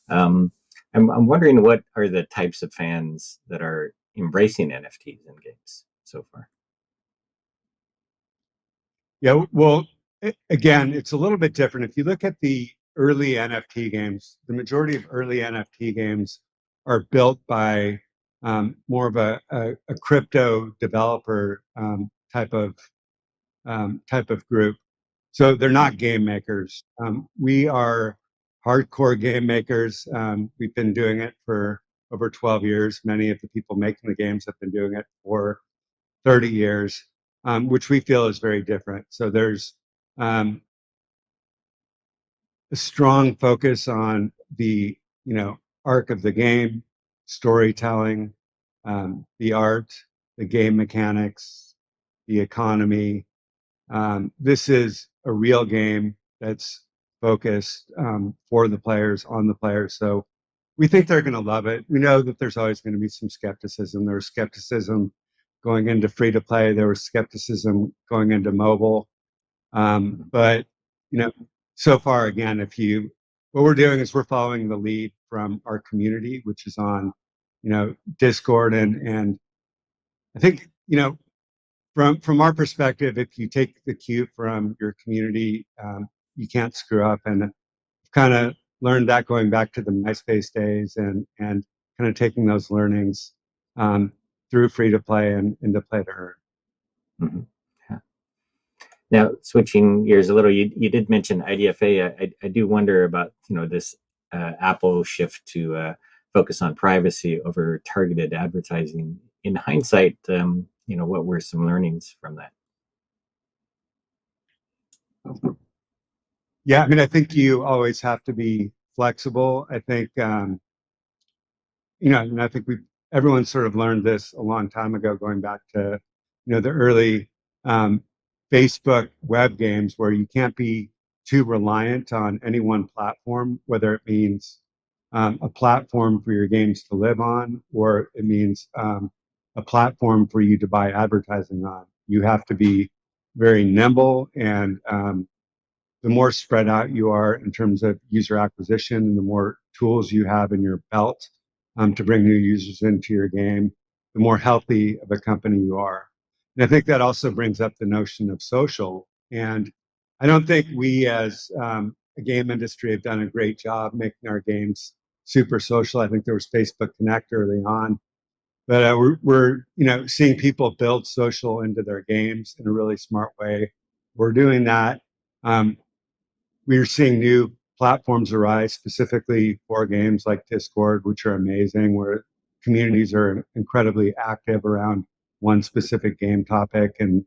I'm wondering, what are the types of fans that are embracing NFTs in games so far? Yeah, well, again, it's a little bit different. If you look at the early NFT games, the majority of early NFT games are built by more of a crypto developer type of group. So they're not game makers. We are hardcore game makers. We've been doing it for over 12 years. Many of the people making the games have been doing it for 30 years, which we feel is very different. So there's a strong focus on the arc of the game, storytelling, the art, the game mechanics, the economy. This is a real game that's focused for the players, on the players. So we think they're going to love it. We know that there's always going to be some skepticism. There was skepticism going into free to play. There was skepticism going into mobile. But so far, again, what we're doing is we're following the lead from our community, which is on Discord, and I think from our perspective, if you take the cue from your community, you can't screw up. And kind of learned that going back to the MySpace days and kind of taking those learnings through free to play and into play to earn. Mm-hmm. Yeah. Now, switching gears a little, you did mention IDFA. I do wonder about this Apple shift to focus on privacy over targeted advertising. In hindsight, what were some learnings from that? Yeah, I mean, I think you always have to be flexible. I think, and I think everyone sort of learned this a long time ago, going back to, the early Facebook web games, where you can't be too reliant on any one platform, whether it means a platform for your games to live on, or it means a platform for you to buy advertising on. You have to be very nimble, and the more spread out you are in terms of user acquisition and the more tools you have in your belt to bring new users into your game, the more healthy of a company you are. And I think that also brings up the notion of social. And I don't think we as a game industry have done a great job making our games super social. I think there was Facebook Connect early on. But we're seeing people build social into their games in a really smart way. We're doing that. We're seeing new platforms arise specifically for games like Discord, which are amazing, where communities are incredibly active around one specific game topic and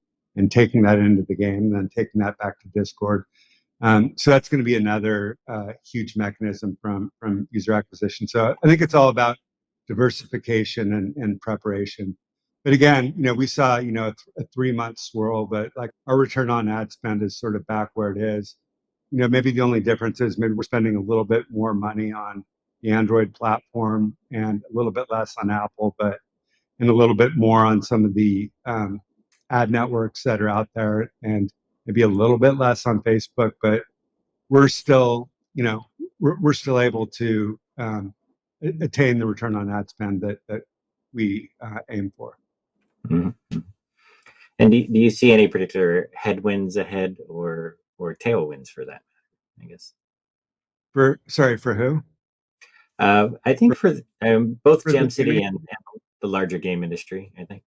taking that into the game and then taking that back to Discord. So that's going to be another huge mechanism from user acquisition. So I think it's all about diversification and preparation. But again, we saw, a 3-month swirl, but like our return on ad spend is sort of back where it is. Maybe the only difference is maybe we're spending a little bit more money on the Android platform and a little bit less on Apple, and a little bit more on some of the ad networks that are out there, and maybe a little bit less on Facebook. But we're still, we're still able to attain the return on ad spend that we aim for. Mm-hmm. And do you see any particular headwinds ahead or tailwinds for that, I guess? For who? I think for both Gem City and the larger game industry, I think.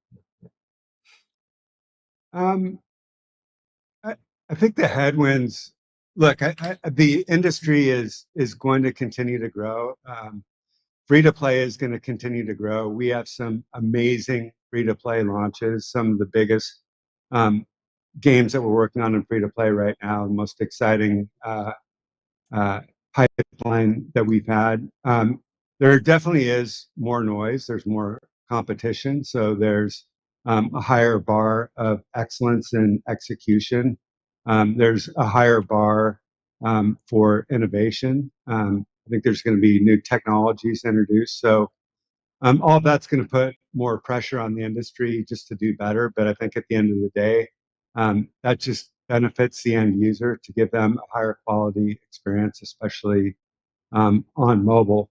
I think the headwinds. Look, the industry is going to continue to grow. Free to play is going to continue to grow. We have some amazing free to play launches. Some of the biggest games that we're working on in free to play right now. The most exciting pipeline that we've had. There definitely is more noise. There's more competition. So there's a higher bar of excellence in execution. There's a higher bar for innovation. I think there's going to be new technologies introduced. So all of that's going to put more pressure on the industry just to do better. But I think at the end of the day, that just benefits the end user to give them a higher quality experience, especially on mobile.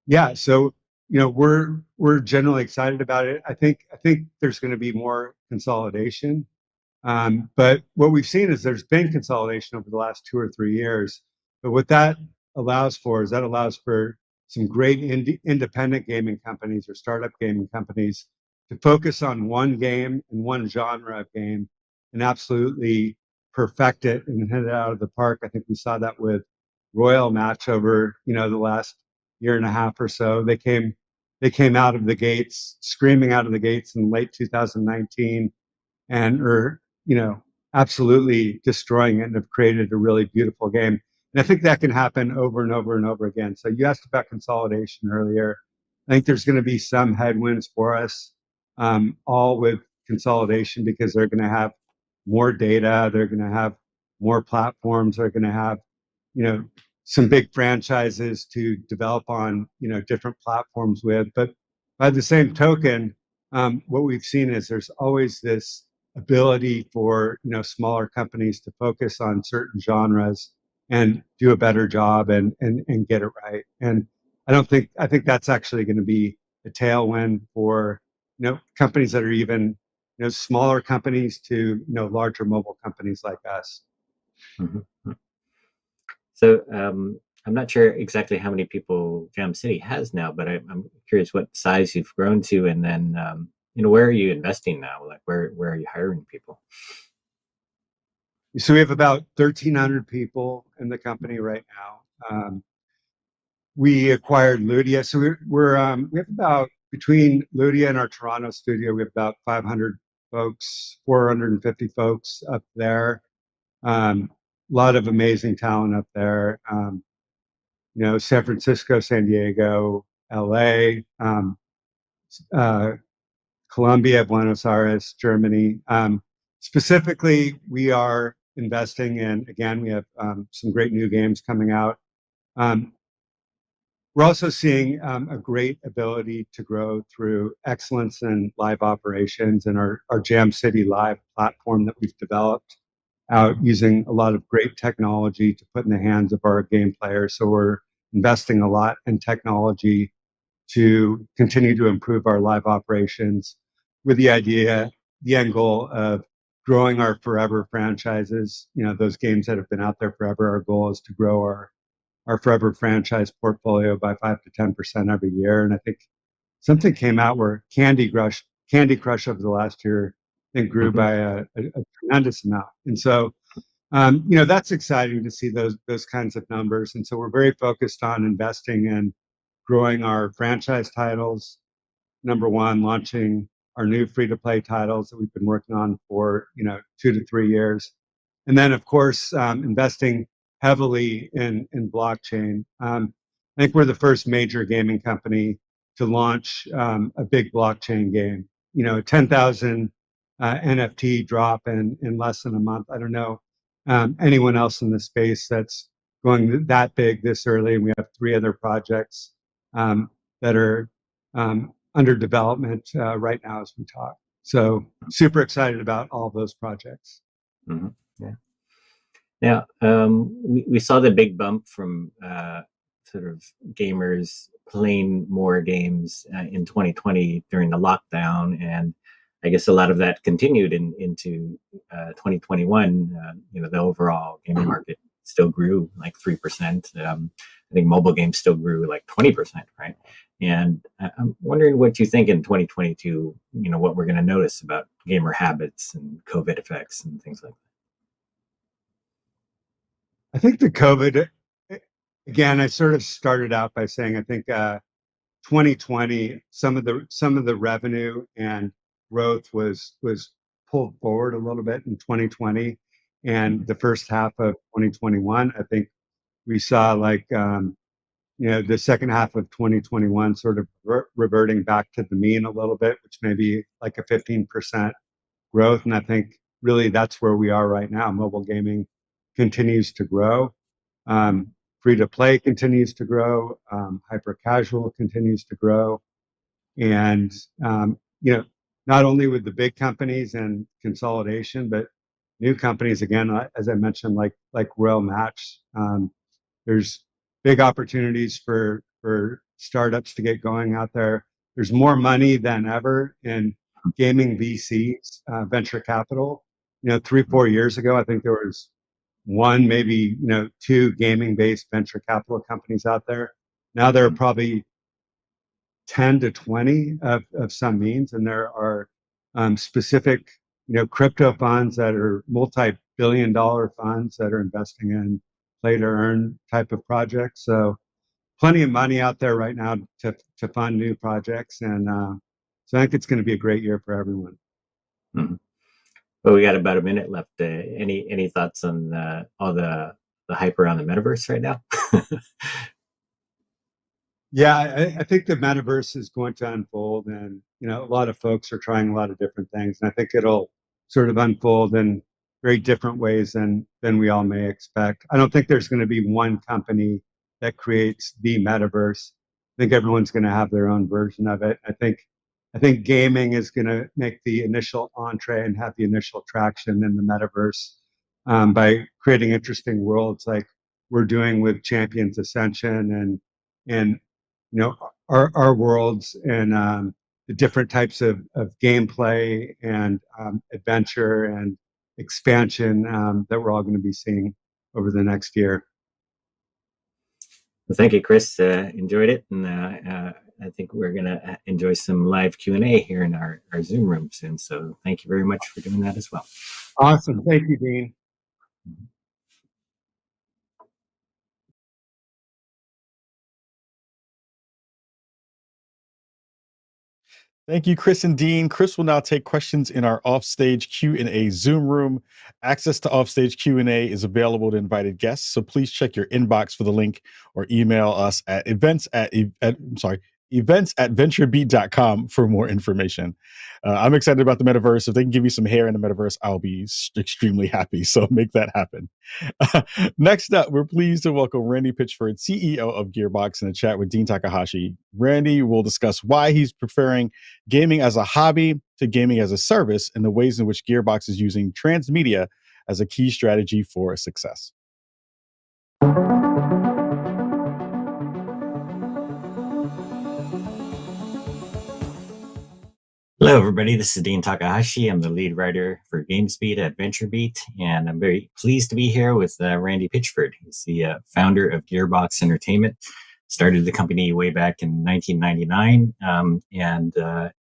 Yeah, so we're generally excited about it. I think there's going to be more consolidation, but what we've seen is there's been consolidation over the last 2 or 3 years. But what that allows for is some great independent gaming companies or startup gaming companies to focus on one game and one genre of game and absolutely perfect it and hit it out of the park. I think we saw that with Royal Match over the last year and a half or so. They came out of the gates, screaming out of the gates in late 2019, and are absolutely destroying it and have created a really beautiful game. And I think that can happen over and over and over again. So you asked about consolidation earlier. I think there's going to be some headwinds for us, all with consolidation, because they're going to have more data, they're going to have more platforms, they're going to have some big franchises to develop on different platforms with. But by the same token, what we've seen is there's always this ability for smaller companies to focus on certain genres and do a better job and get it right. And I think that's actually going to be a tailwind for companies that are even smaller companies to larger mobile companies like us. Mm-hmm. So I'm not sure exactly how many people Jam City has now, but I'm curious what size you've grown to, and then where are you investing now? Like where are you hiring people? So we have about 1,300 people in the company right now. We acquired Ludia, so we have about, between Ludia and our Toronto studio, we have about 500 folks, 450 folks up there. A lot of amazing talent up there. San Francisco, San Diego, LA, Colombia, Buenos Aires, Germany. Specifically, we are investing in, again, we have some great new games coming out. We're also seeing a great ability to grow through excellence in live operations and our Jam City Live platform that we've developed out using a lot of great technology to put in the hands of our game players. So we're investing a lot in technology to continue to improve our live operations with the end goal of growing our forever franchises, those games that have been out there forever. Our goal is to grow our forever franchise portfolio by 5 to 10% every year. And I think something came out where Candy Crush over the last year, I think, grew by a tremendous amount. And so, that's exciting to see those kinds of numbers. And so we're very focused on investing in growing our franchise titles. Number one, launching our new free-to-play titles that we've been working on for 2 to 3 years, and then of course investing heavily in blockchain. I think we're the first major gaming company to launch a big blockchain game. 10,000 NFT drop in less than a month. I don't know anyone else in the space that's going that big this early, and we have 3 other projects that are under development right now as we talk. So super excited about all those projects. Mm-hmm. Yeah. Now, we saw the big bump from sort of gamers playing more games in 2020 during the lockdown, and I guess a lot of that continued into 2021. The overall gaming market still grew like 3%. I think mobile games still grew like 20%, right? And I'm wondering what you think in 2022, what we're going to notice about gamer habits and COVID effects and things like that. I think the COVID, again, I sort of started out by saying I think 2020, some of the revenue and growth was pulled forward a little bit in 2020, and the first half of 2021, I think we saw like the second half of 2021 sort of reverting back to the mean a little bit, which may be like a 15% growth, and I think really that's where we are right now. Mobile gaming continues to grow. Free to play continues to grow. Hyper casual continues to grow. And, not only with the big companies and consolidation, but new companies, again, as I mentioned, like Royal Match, there's big opportunities for startups to get going out there. There's more money than ever in gaming VCs, venture capital. 3-4 years ago, I think there was one, maybe 2 gaming-based venture capital companies out there. Now there are probably 10 to 20 of some means, and there are specific crypto funds that are multi-billion-dollar funds that are investing in play-to-earn type of projects. So plenty of money out there right now to fund new projects, and so I think it's going to be a great year for everyone. Mm-hmm. Well, we got about a minute left. Any thoughts on all the hype around the metaverse right now? Yeah, I think the metaverse is going to unfold, and a lot of folks are trying a lot of different things, and I think it'll sort of unfold in very different ways than we all may expect. I don't think there's going to be one company that creates the metaverse. I think everyone's going to have their own version of it. I think gaming is going to make the initial entree and have the initial traction in the metaverse by creating interesting worlds like we're doing with Champions Ascension and our worlds and the different types of gameplay and adventure and expansion that we're all going to be seeing over the next year. Well, thank you, Chris. Enjoyed it, and I think we're going to enjoy some live Q&A here in our Zoom room soon. So thank you very much for doing that as well. Awesome. Thank you, Dean. Thank you, Chris and Dean. Chris will now take questions in our offstage Q&A Zoom room. Access to offstage Q&A is available to invited guests, so please check your inbox for the link or email us at events at VentureBeat.com for more information. I'm excited about the metaverse. If they can give me some hair in the metaverse, I'll be extremely happy. So make that happen. Next up, we're pleased to welcome Randy Pitchford, CEO of Gearbox, in a chat with Dean Takahashi. Randy will discuss why he's preferring gaming as a hobby to gaming as a service and the ways in which Gearbox is using transmedia as a key strategy for success. Hello, everybody. This is Dean Takahashi. I'm the lead writer for GamesBeat at VentureBeat, and I'm very pleased to be here with Randy Pitchford. He's the founder of Gearbox Entertainment. Started the company way back in 1999, and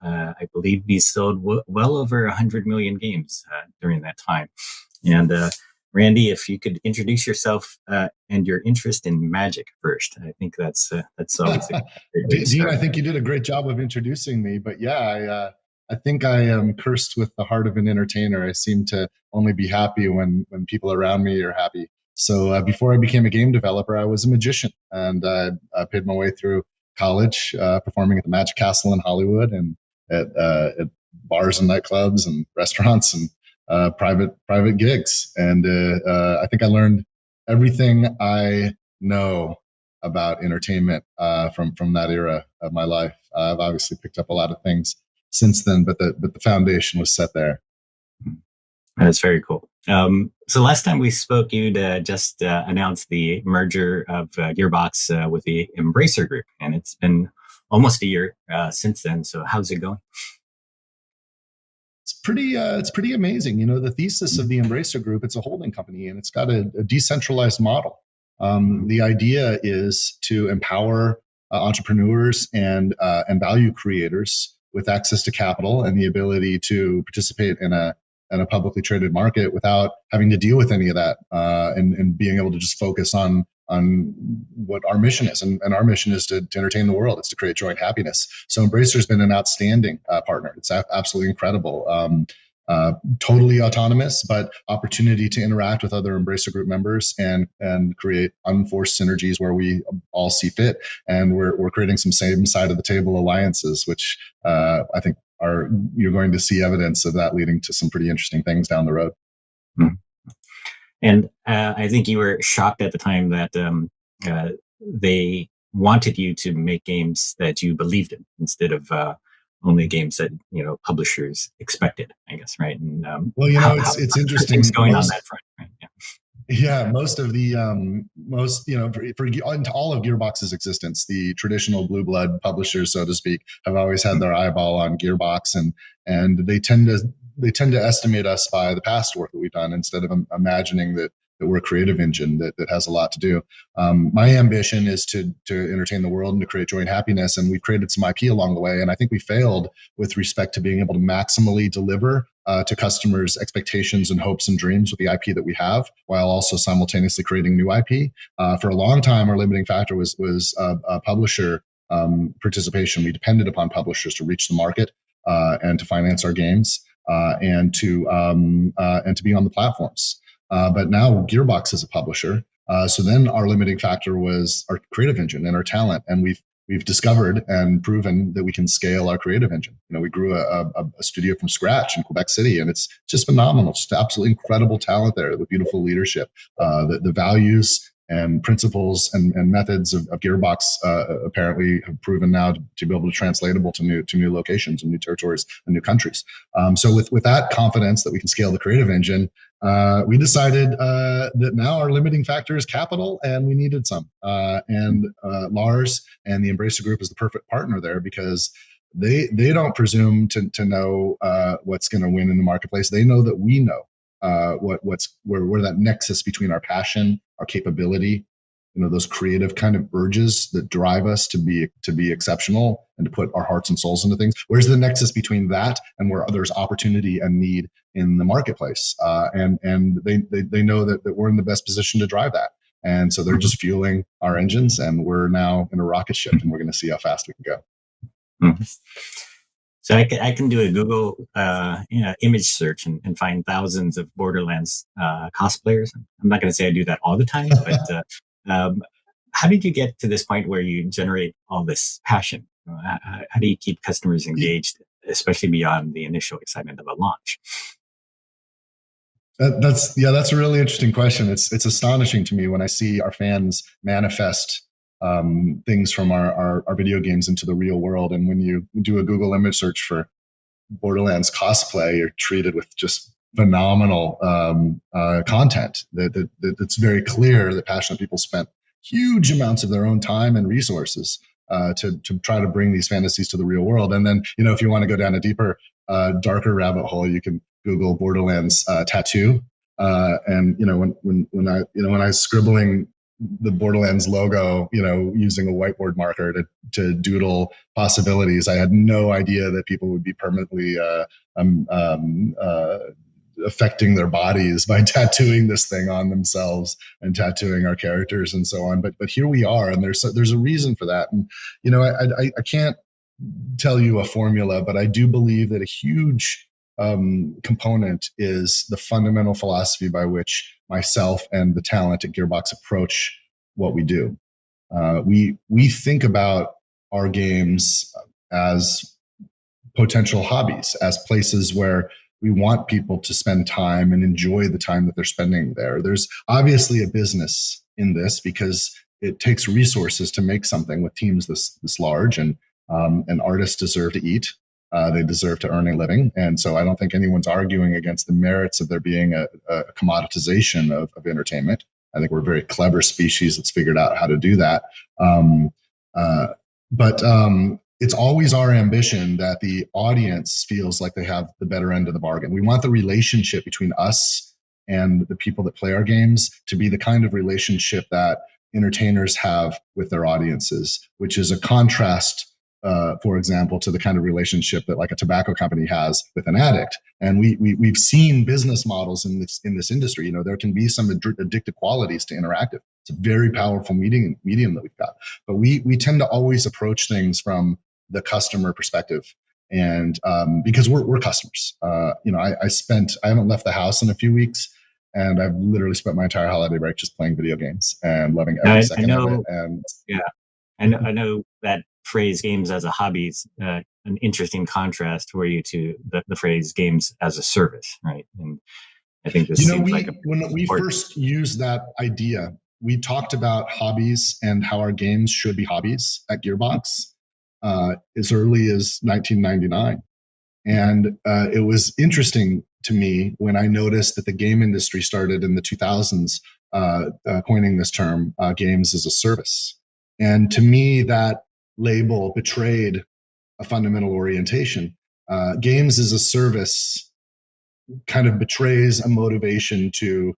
I believe he sold well over 100 million games during that time. And Randy, if you could introduce yourself and your interest in magic first. I think that's always a great way to Dean, start. I think you did a great job of introducing me, but yeah, I think I am cursed with the heart of an entertainer. I seem to only be happy when people around me are happy. So before I became a game developer, I was a magician, and I paid my way through college, performing at the Magic Castle in Hollywood and at bars and nightclubs and restaurants and private gigs. And I think I learned everything I know about entertainment from that era of my life. I've obviously picked up a lot of things since then, but the foundation was set there. That's very cool. So last time we spoke, you'd just announced the merger of Gearbox with the Embracer Group, and it's been almost a year since then. So how's it going? It's pretty amazing. You know, the thesis of the Embracer Group, it's a holding company, and it's got a decentralized model. The idea is to empower entrepreneurs and value creators with access to capital and the ability to participate in a publicly traded market without having to deal with any of that, and being able to just focus on what our mission is. And our mission is to entertain the world. It's to create joint happiness. So Embracer's been an outstanding partner. It's absolutely incredible. Totally autonomous, but opportunity to interact with other Embracer Group members and create unforced synergies where we all see fit. And we're creating some same side of the table alliances, which I think you're going to see evidence of that leading to some pretty interesting things down the road. Mm-hmm. And I think you were shocked at the time that they wanted you to make games that you believed in instead of only games that publishers expected, I guess, right? And well, it's interesting. Things going on that front, right? Yeah. Yeah, most of the for into all of Gearbox's existence, the traditional blue blood publishers, so to speak, have always had their eyeball on Gearbox, and they tend to estimate us by the past work that we've done instead of imagining that we're a creative engine that has a lot to do. My ambition is to entertain the world and to create joy and happiness, and we've created some IP along the way, and I think we failed with respect to being able to maximally deliver to customers' expectations and hopes and dreams with the IP that we have, while also simultaneously creating new IP. For a long time, our limiting factor was publisher participation. We depended upon publishers to reach the market and to finance our games and to be on the platforms. But now Gearbox is a publisher. So then our limiting factor was our creative engine and our talent, and we've discovered and proven that we can scale our creative engine. We grew a studio from scratch in Quebec City, and it's just phenomenal. Just absolutely incredible talent there, the beautiful leadership, the values and principles and methods of Gearbox apparently have proven now to be able to translatable to new locations and new territories and new countries. So with that confidence that we can scale the creative engine, we decided that now our limiting factor is capital, and we needed some. And Lars and the Embracer Group is the perfect partner there, because they don't presume to know what's going to win in the marketplace. They know that we know where that nexus between our passion, our capability, those creative kind of urges that drive us to be exceptional and to put our hearts and souls into things. Where's the nexus between that and where there's opportunity and need in the marketplace? And they know that we're in the best position to drive that. And so they're just fueling our engines, and we're now in a rocket ship, and we're going to see how fast we can go. Mm-hmm. So I can do a Google image search and find thousands of Borderlands cosplayers. I'm not going to say I do that all the time, but how did you get to this point where you generate all this passion? How do you keep customers engaged, especially beyond the initial excitement of a launch? That's a really interesting question. It's astonishing to me when I see our fans manifest things from our video games into the real world. And when you do a Google image search for Borderlands cosplay, you're treated with just phenomenal content. It's very clear that passionate people spent huge amounts of their own time and resources to try to bring these fantasies to the real world. And then, if you want to go down a deeper, darker rabbit hole, you can Google Borderlands tattoo. And when I was scribbling the Borderlands logo, using a whiteboard marker to doodle possibilities, I had no idea that people would be permanently affecting their bodies by tattooing this thing on themselves and tattooing our characters and so on. But here we are, and there's a reason for that. And I can't tell you a formula, but I do believe that a huge component is the fundamental philosophy by which myself and the talent at Gearbox approach what we do. We think about our games as potential hobbies, as places where we want people to spend time and enjoy the time that they're spending there. There's obviously a business in this because it takes resources to make something with teams this large, and artists deserve to eat. They deserve to earn a living. And so I don't think anyone's arguing against the merits of there being a commoditization of entertainment. I think we're a very clever species that's figured out how to do that. But it's always our ambition that the audience feels like they have the better end of the bargain. We want the relationship between us and the people that play our games to be the kind of relationship that entertainers have with their audiences, which is a contrast, for example, to the kind of relationship that like a tobacco company has with an addict. And we've seen business models in this industry. There can be some addictive qualities to interactive. It's a very powerful medium that we've got. But we tend to always approach things from the customer perspective, and because we're customers. I haven't left the house in a few weeks, and I've literally spent my entire holiday break just playing video games and loving every second of it. And I know that phrase "games as a hobby" is an interesting contrast for you to the phrase "games as a service," right? And I think this seems like when we first used that idea, we talked about hobbies and how our games should be hobbies at Gearbox as early as 1999. And it was interesting to me when I noticed that the game industry started in the 2000s coining this term, games as a service. And to me, that label betrayed a fundamental orientation. Games as a service kind of betrays a motivation to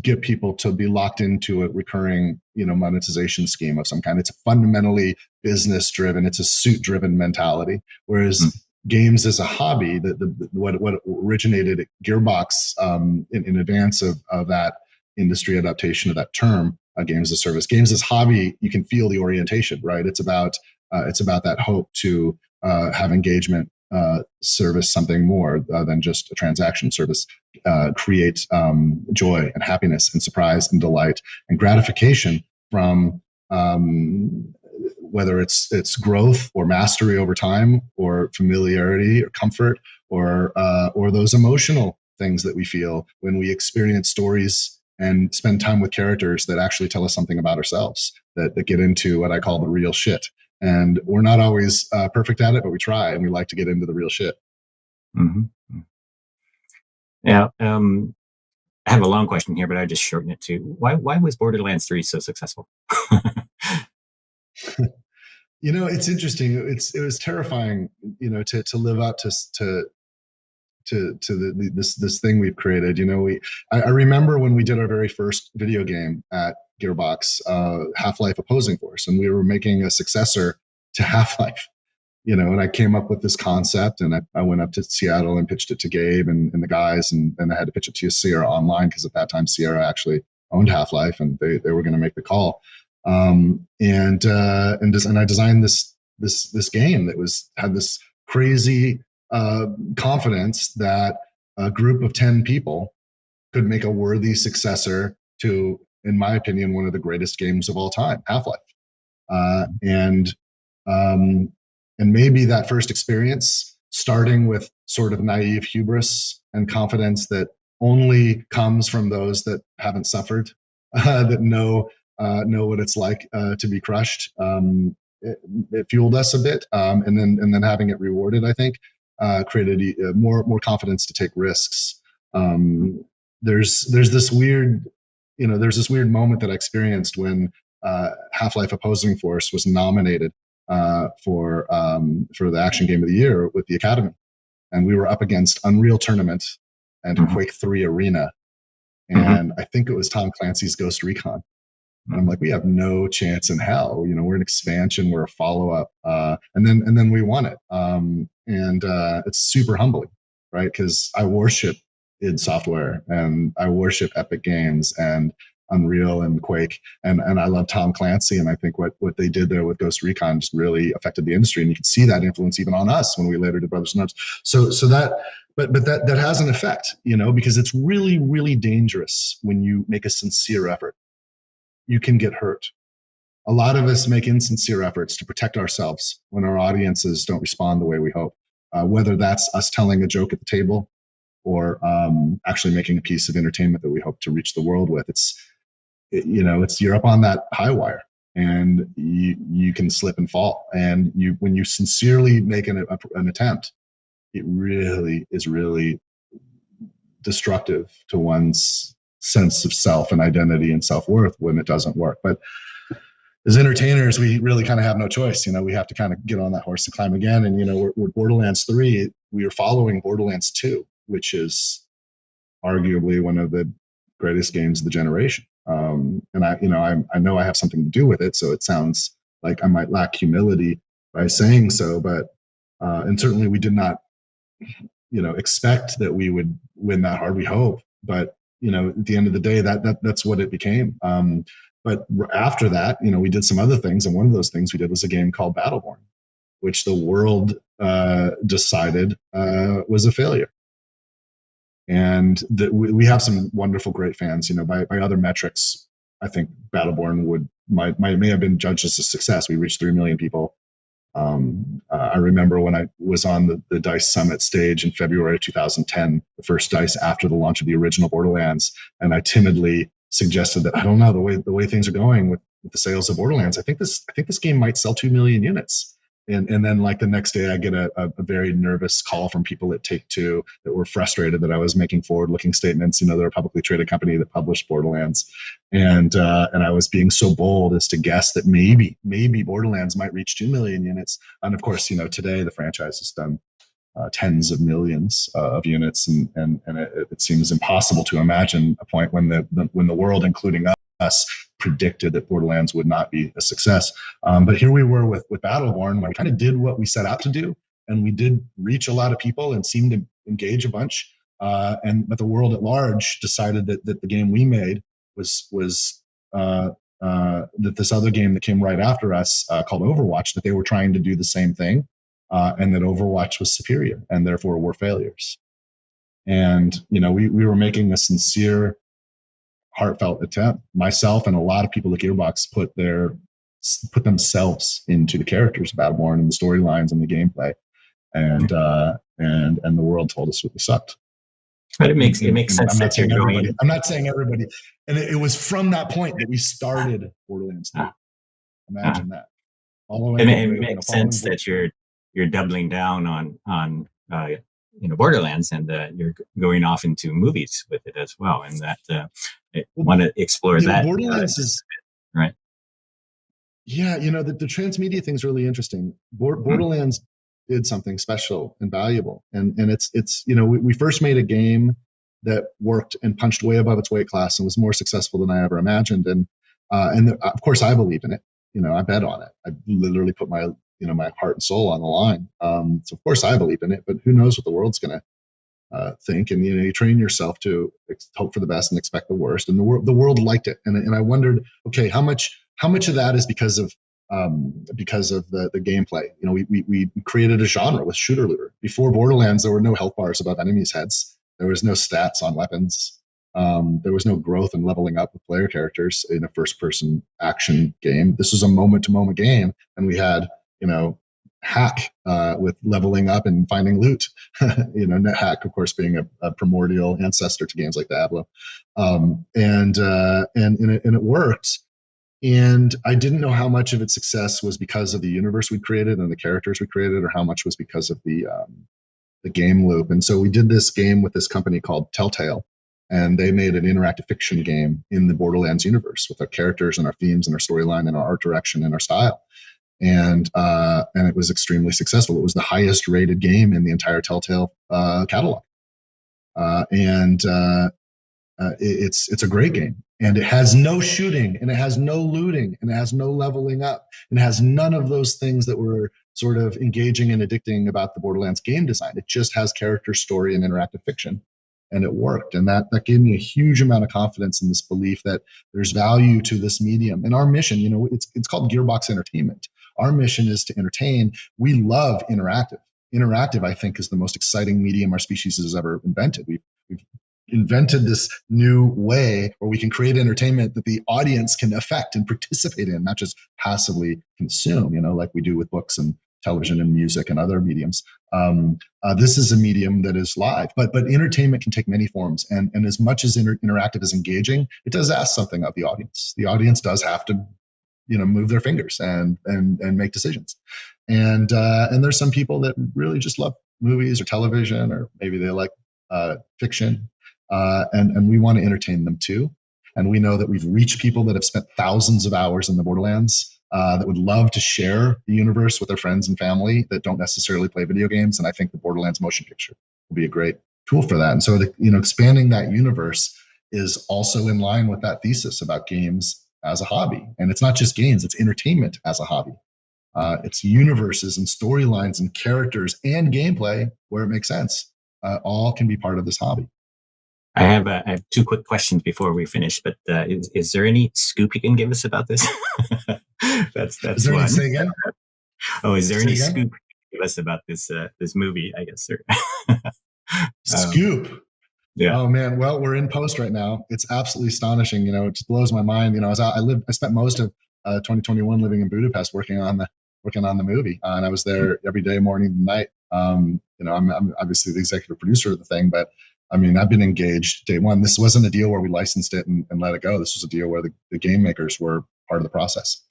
get people to be locked into a recurring, monetization scheme of some kind. It's fundamentally business driven. It's a suit driven mentality. Whereas games as a hobby, what originated at Gearbox in advance of that industry adaptation of that term, games as a service, games as hobby, you can feel the orientation, right? It's about that hope to have engagement, service something more than just a transaction service, create joy and happiness and surprise and delight and gratification from whether it's growth or mastery over time or familiarity or comfort or those emotional things that we feel when we experience stories and spend time with characters that actually tell us something about ourselves, that get into what I call the real shit. And we're not always perfect at it, but we try, and we like to get into the real shit. Mm-hmm. Now, I have a long question here, but I just shorten it to why was Borderlands 3 so successful? It's interesting. It was terrifying, to live up to this thing we've created. I remember when we did our very first video game at Gearbox, Half-Life Opposing Force, and we were making a successor to Half-Life. And I came up with this concept, and I went up to Seattle and pitched it to Gabe and the guys, and I had to pitch it to Sierra Online, because at that time Sierra actually owned Half-Life, and they were going to make the call. And I designed this game that had this crazy confidence that a group of 10 people could make a worthy successor to, in my opinion, one of the greatest games of all time, Half-Life. And maybe that first experience, starting with sort of naive hubris and confidence that only comes from those that haven't suffered, that know what it's like to be crushed. It fueled us a bit, and then having it rewarded, I think, created more confidence to take risks. There's this weird moment that I experienced when Half-Life Opposing Force was nominated for the Action Game of the Year with the Academy, and we were up against Unreal Tournament and Quake 3 Arena, and I think it was Tom Clancy's Ghost Recon. And I'm like, we have no chance in hell. We're an expansion, we're a follow-up, and then we won it. And it's super humbling, right? Because I worship id Software, and I worship Epic Games and Unreal and Quake, and I love Tom Clancy, and I think what they did there with Ghost Recon just really affected the industry, and you can see that influence even on us when we later did Brothers in Arms. So that, but that has an effect, because it's really, really dangerous when you make a sincere effort. You can get hurt. A lot of us make insincere efforts to protect ourselves when our audiences don't respond the way we hope, whether that's us telling a joke at the table or actually making a piece of entertainment that we hope to reach the world with. You're up on that high wire, and you can slip and fall. And when you sincerely make an attempt, it really is really destructive to one's sense of self and identity and self-worth when it doesn't work. But as entertainers, we really kind of have no choice. We have to kind of get on that horse and climb again. And we're Borderlands 3. We are following Borderlands 2, which is arguably one of the greatest games of the generation. And I know I have something to do with it, so it sounds like I might lack humility by saying so. But and certainly we did not, expect that we would win that hard. We hope, but at the end of the day, that's what it became. But after that, we did some other things, and one of those things we did was a game called Battleborn, which the world decided was a failure. And we have some wonderful, great fans. By other metrics, I think Battleborn may have been judged as a success. We reached 3 million people. I remember when I was on the DICE Summit stage in February 2010, the first DICE after the launch of the original Borderlands, and I timidly suggested that, I don't know, the way things are going with the sales of Borderlands, I think this game might sell 2 million units. And then like the next day I get a very nervous call from people at Take-Two that were frustrated that I was making forward-looking statements. They're a publicly traded company that published Borderlands. And I was being so bold as to guess that maybe Borderlands might reach 2 million units. And of course, today the franchise has done tens of millions of units. And it seems impossible to imagine a point when the world, including us, predicted that Borderlands would not be a success. But here we were with Battleborn, where we kind of did what we set out to do, and we did reach a lot of people and seemed to engage a bunch. But the world at large decided that the game we made was that this other game that came right after us, called Overwatch, that they were trying to do the same thing, and that Overwatch was superior, and therefore were failures. And we were making a sincere, heartfelt attempt. Myself and a lot of people at Gearbox put themselves into the characters of Battleborn and the storylines and the gameplay, and the world told us we sucked. But it makes sense that you're going. I'm not saying everybody, and it was from that point that we started Borderlands 3. Imagine that. It makes sense that you're doubling down on Borderlands, and you're going off into movies with it as well, and that want to explore that. Borderlands is right. Yeah, the transmedia thing's really interesting. Borderlands did something special and valuable. And it's we first made a game that worked and punched way above its weight class and was more successful than I ever imagined. And of course I believe in it. I bet on it. I literally put my my heart and soul on the line. So of course I believe in it, but who knows what the world's going to think. And you train yourself to hope for the best and expect the worst. And the world liked it. And I wondered, okay, how much of that is because of the gameplay? We created a genre with shooter looter. Before Borderlands, there were no health bars above enemies' heads. There was no stats on weapons. There was no growth and leveling up with player characters in a first-person action game. This was a moment-to-moment game, and we had hack with leveling up and finding loot. Net hack, of course, being a primordial ancestor to games like Diablo, and it worked. And I didn't know how much of its success was because of the universe we created and the characters we created, or how much was because of the game loop. And so we did this game with this company called Telltale, and they made an interactive fiction game in the Borderlands universe with our characters and our themes and our storyline and our art direction and our style. And it was extremely successful. It was the highest rated game in the entire Telltale catalog. It's a great game, and it has no shooting, and it has no looting, and it has no leveling up, and it has none of those things that were sort of engaging and addicting about the Borderlands game design. It just has character, story, and interactive fiction, and it worked. And that gave me a huge amount of confidence in this belief that there's value to this medium. And our mission, it's called Gearbox Entertainment. Our mission is to entertain. We love interactive. Interactive, I think, is the most exciting medium our species has ever invented. We've invented this new way where we can create entertainment that the audience can affect and participate in, not just passively consume, like we do with books and television and music and other mediums. This is a medium that is live, but entertainment can take many forms. And as much as interactive is engaging, it does ask something of the audience. The audience does have to move their fingers and make decisions. And there's some people that really just love movies or television, or maybe they like fiction. And we want to entertain them too. And we know that we've reached people that have spent thousands of hours in the Borderlands, that would love to share the universe with their friends and family that don't necessarily play video games. And I think the Borderlands motion picture will be a great tool for that. And so, expanding that universe is also in line with that thesis about games as a hobby. And it's not just games, it's entertainment as a hobby. It's universes and storylines and characters and gameplay where it makes sense. All can be part of this hobby. I have two quick questions before we finish, but is there any scoop you can give us about this? That's is there one. Say again? Oh, is there any again? scoop you can give us about this movie, I guess, sir? Scoop. Yeah. Oh man. Well, we're in post right now. It's absolutely astonishing. It just blows my mind. I spent most of 2021 living in Budapest working on the movie, and I was there every day, morning and night. I'm obviously the executive producer of the thing, but I mean, I've been engaged day one. This wasn't a deal where we licensed it and let it go. This was a deal where the game makers were part of the process.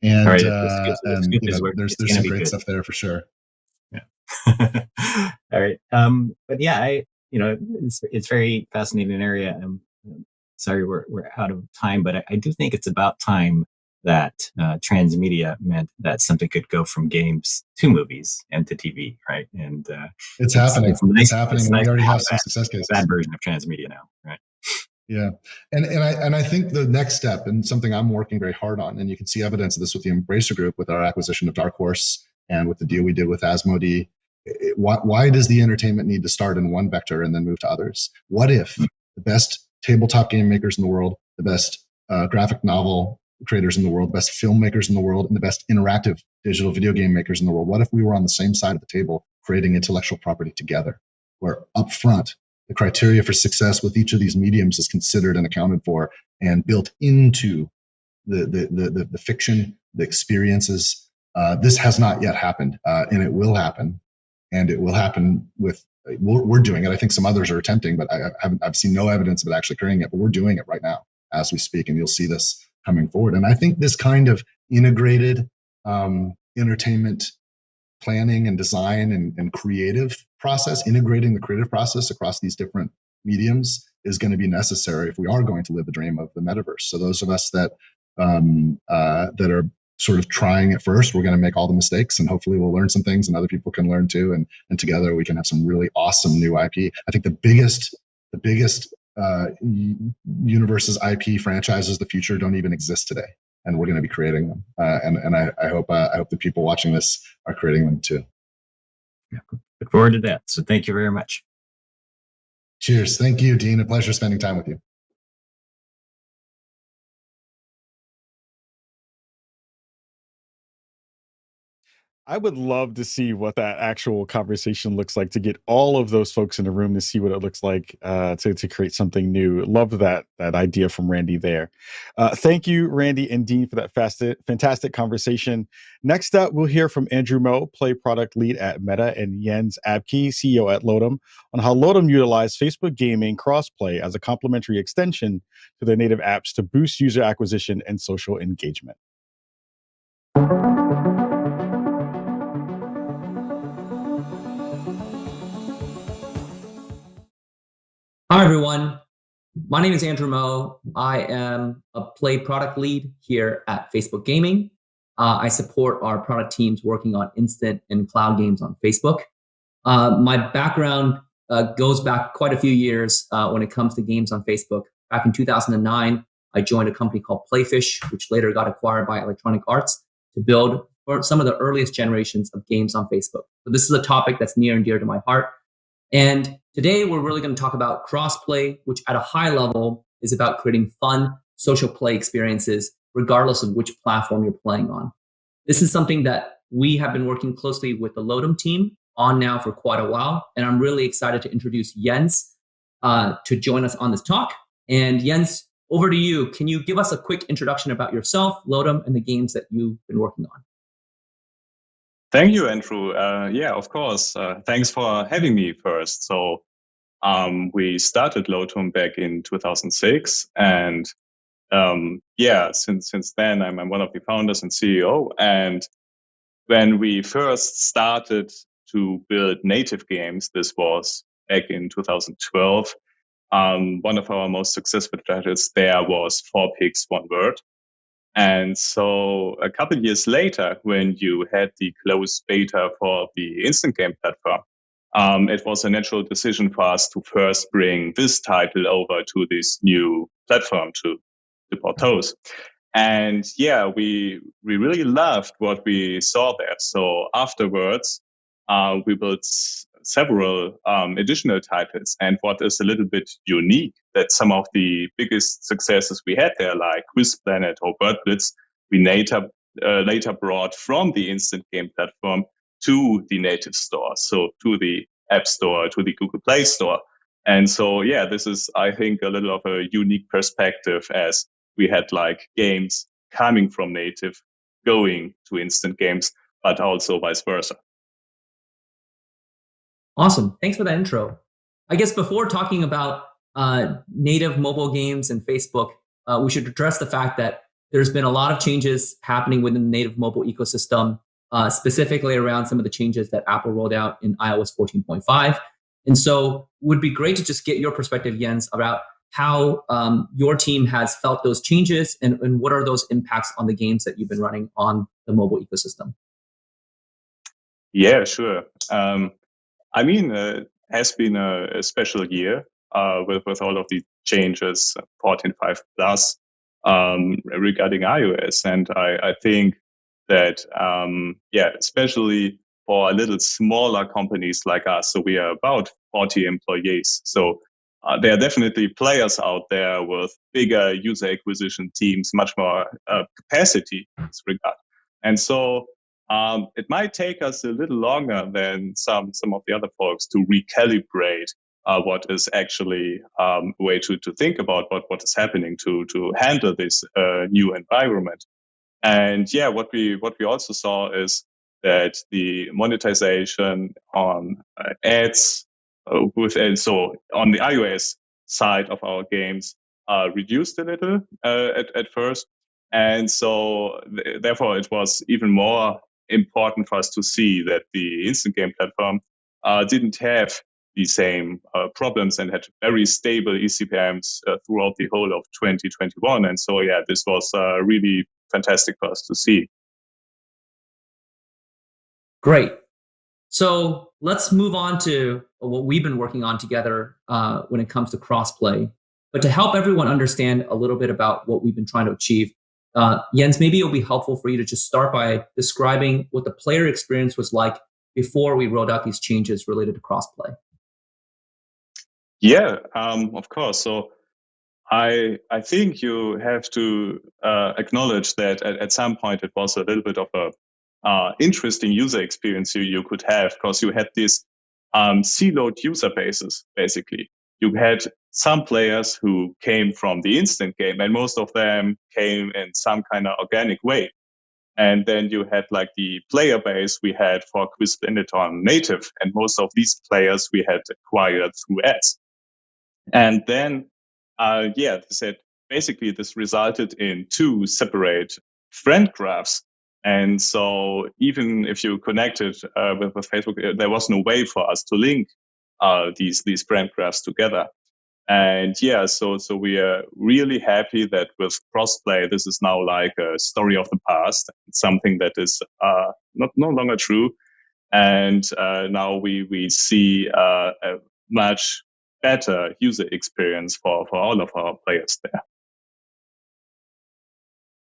And, right, there's some great stuff there for sure. Yeah. All right. But yeah, it's very fascinating area. Sorry, we're out of time, but I do think it's about time that transmedia meant that something could go from games to movies and to TV, right? And it's happening. It's happening. Nice we already have some success cases. That version of transmedia now, right? Yeah, and I think the next step, and something I'm working very hard on, and you can see evidence of this with the Embracer Group, with our acquisition of Dark Horse, and with the deal we did with Asmodee. Why does the entertainment need to start in one vector and then move to others? What if the best tabletop game makers in the world, the best graphic novel creators in the world, the best filmmakers in the world, and the best interactive digital video game makers in the world, what if we were on the same side of the table creating intellectual property together, where upfront the criteria for success with each of these mediums is considered and accounted for and built into the fiction, the experiences? This has not yet happened, and it will happen. And it will happen with, we're doing it. I think some others are attempting, but I've seen no evidence of it actually occurring yet, but we're doing it right now as we speak, and you'll see this coming forward. And I think this kind of integrated entertainment planning and design and creative process, integrating the creative process across these different mediums, is going to be necessary if we are going to live the dream of the metaverse. So those of us that are sort of trying it first. We're going to make all the mistakes, and hopefully we'll learn some things, and other people can learn too. And together we can have some really awesome new IP. I think the biggest universe's IP franchises of the future don't even exist today, and we're going to be creating them. And I hope the people watching this are creating them too. Yeah, look forward to that. So thank you very much. Cheers. Thank you, Dean. A pleasure spending time with you. I would love to see what that actual conversation looks like, to get all of those folks in the room to see what it looks like, to create something new. Love that idea from Randy there. Thank you, Randy and Dean, for that fantastic conversation. Next up, we'll hear from Andrew Mo, Play Product Lead at Meta, and Jens Abke, CEO at Lodem, on how Lodem utilized Facebook Gaming Crossplay as a complementary extension to their native apps to boost user acquisition and social engagement. Hi, everyone. My name is Andrew Mo. I am a Play Product Lead here at Facebook Gaming. I support our product teams working on instant and cloud games on Facebook. My background goes back quite a few years when it comes to games on Facebook. Back in 2009, I joined a company called Playfish, which later got acquired by Electronic Arts, to build some of the earliest generations of games on Facebook. So this is a topic that's near and dear to my heart. And today we're really going to talk about crossplay, which at a high level is about creating fun social play experiences, regardless of which platform you're playing on. This is something that we have been working closely with the Lodem team on now for quite a while. And I'm really excited to introduce Jens to join us on this talk. And Jens, over to you. Can you give us a quick introduction about yourself, Lodem, and the games that you've been working on? Thank you, Andrew. Yeah, of course. Thanks for having me first. So we started Lodem back in 2006. And since then, I'm one of the founders and CEO. And when we first started to build native games, this was back in 2012, one of our most successful titles there was 4 Pigs, 1 Word. And so a couple of years later, when you had the closed beta for the instant game platform, it was a natural decision for us to first bring this title over to this new platform to port those. And yeah, we really loved what we saw there. So afterwards, we built several additional titles. And what is a little bit unique, that some of the biggest successes we had there, like Quiz Planet or Bird Blitz, we later brought from the instant game platform to the native store, so to the App Store, to the Google Play Store. And so, yeah, this is, I think, a little of a unique perspective, as we had like games coming from native going to instant games, but also vice versa. Awesome. Thanks for that intro. I guess before talking about native mobile games and Facebook, we should address the fact that there's been a lot of changes happening within the native mobile ecosystem, specifically around some of the changes that Apple rolled out in iOS 14.5. And so it would be great to just get your perspective, Jens, about how your team has felt those changes and what are those impacts on the games that you've been running on the mobile ecosystem. Yeah, sure. It has been a special year with all of the changes, 14.5 plus, regarding iOS. And I think that, especially for a little smaller companies like us, so we are about 40 employees. So there are definitely players out there with bigger user acquisition teams, much more capacity in this regard. And so it might take us a little longer than some of the other folks to recalibrate what is actually a way to think about what is happening to handle this new environment. And yeah, what we also saw is that the monetization on ads so on the iOS side of our games reduced a little at first. And so therefore it was even more important for us to see that the instant game platform didn't have the same problems and had very stable eCPMs throughout the whole of 2021. And so, yeah, this was really fantastic for us to see. Great. So let's move on to what we've been working on together when it comes to crossplay. But to help everyone understand a little bit about what we've been trying to achieve, Jens, maybe it'll be helpful for you to just start by describing what the player experience was like before we rolled out these changes related to crossplay. Yeah, of course. So I think you have to acknowledge that at some point it was a little bit of a interesting user experience you could have, because you had these siloed user bases, basically. You had some players who came from the instant game, and most of them came in some kind of organic way. And then you had like the player base we had for Quizlet on native, and most of these players we had acquired through ads. And then, basically this resulted in two separate friend graphs. And so even if you connected with Facebook, there was no way for us to link these friend graphs together. And so we are really happy that with crossplay, this is now like a story of the past. It's something that is no longer true. And now we see a much better user experience for all of our players there.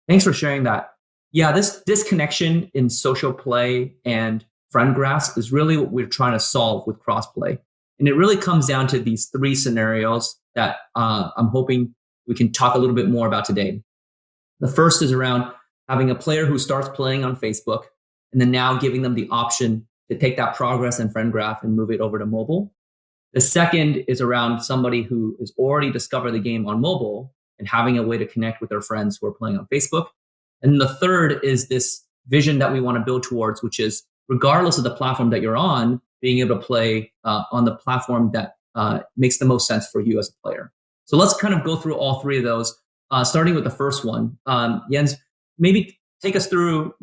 Thanks for sharing that. Yeah, this disconnection in social play and friend graphs is really what we're trying to solve with crossplay. And it really comes down to these three scenarios that I'm hoping we can talk a little bit more about today. The first is around having a player who starts playing on Facebook and then now giving them the option to take that progress and friend graph and move it over to mobile. The second is around somebody who has already discovered the game on mobile and having a way to connect with their friends who are playing on Facebook. And the third is this vision that we want to build towards, which is regardless of the platform that you're on, being able to play on the platform that makes the most sense for you as a player. So let's kind of go through all three of those, starting with the first one. Jens, maybe take us through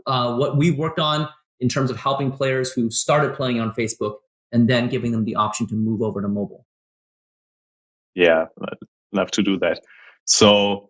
what we've worked on in terms of helping players who started playing on Facebook and then giving them the option to move over to mobile. Yeah, I'd love to do that. So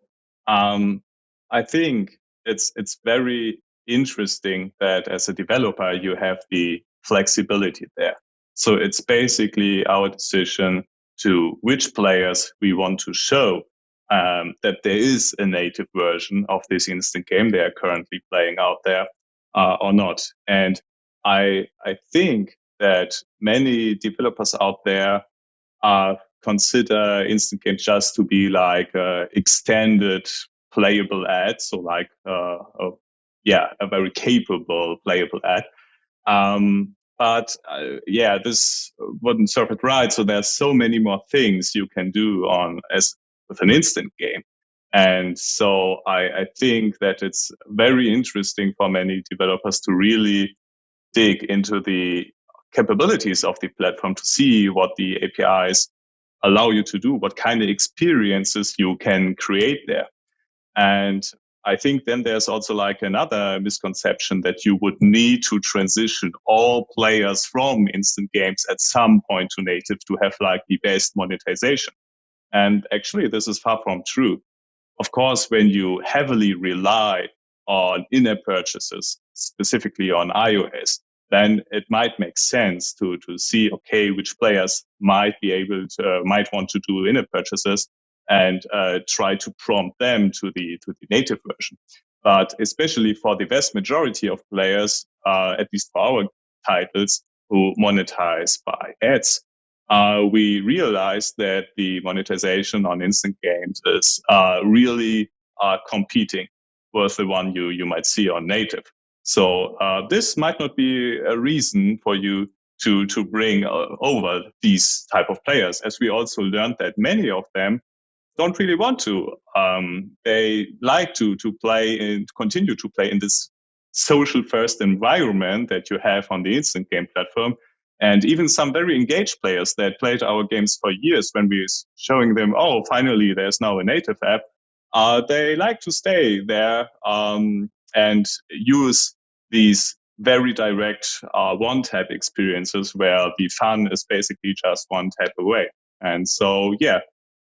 I think it's very interesting that as a developer, you have the flexibility there. So it's basically our decision to which players we want to show that there is a native version of this instant game they are currently playing out there or not. And I think that many developers out there consider instant games just to be like extended playable ad, so like a very capable playable ad. But this wouldn't serve it right. So there's so many more things you can do with an instant game. And so I think that it's very interesting for many developers to really dig into the capabilities of the platform to see what the APIs allow you to do, what kind of experiences you can create there. And I think then there's also like another misconception that you would need to transition all players from instant games at some point to native to have like the best monetization. And actually, this is far from true. Of course, when you heavily rely on in-app purchases, specifically on iOS, then it might make sense to see, okay, which players might want to do in-app purchases and try to prompt them to the native version. But especially for the vast majority of players, at least for our titles who monetize by ads, we realized that the monetization on instant games is really competing with the one you might see on native. So this might not be a reason for you to bring over these type of players, as we also learned that many of them don't really want to. They like to play and continue to play in this social first environment that you have on the instant game platform. And even some very engaged players that played our games for years, when we were showing them, oh, finally, there's now a native app, they like to stay there and use these very direct one-tap experiences where the fun is basically just one tap away. And so,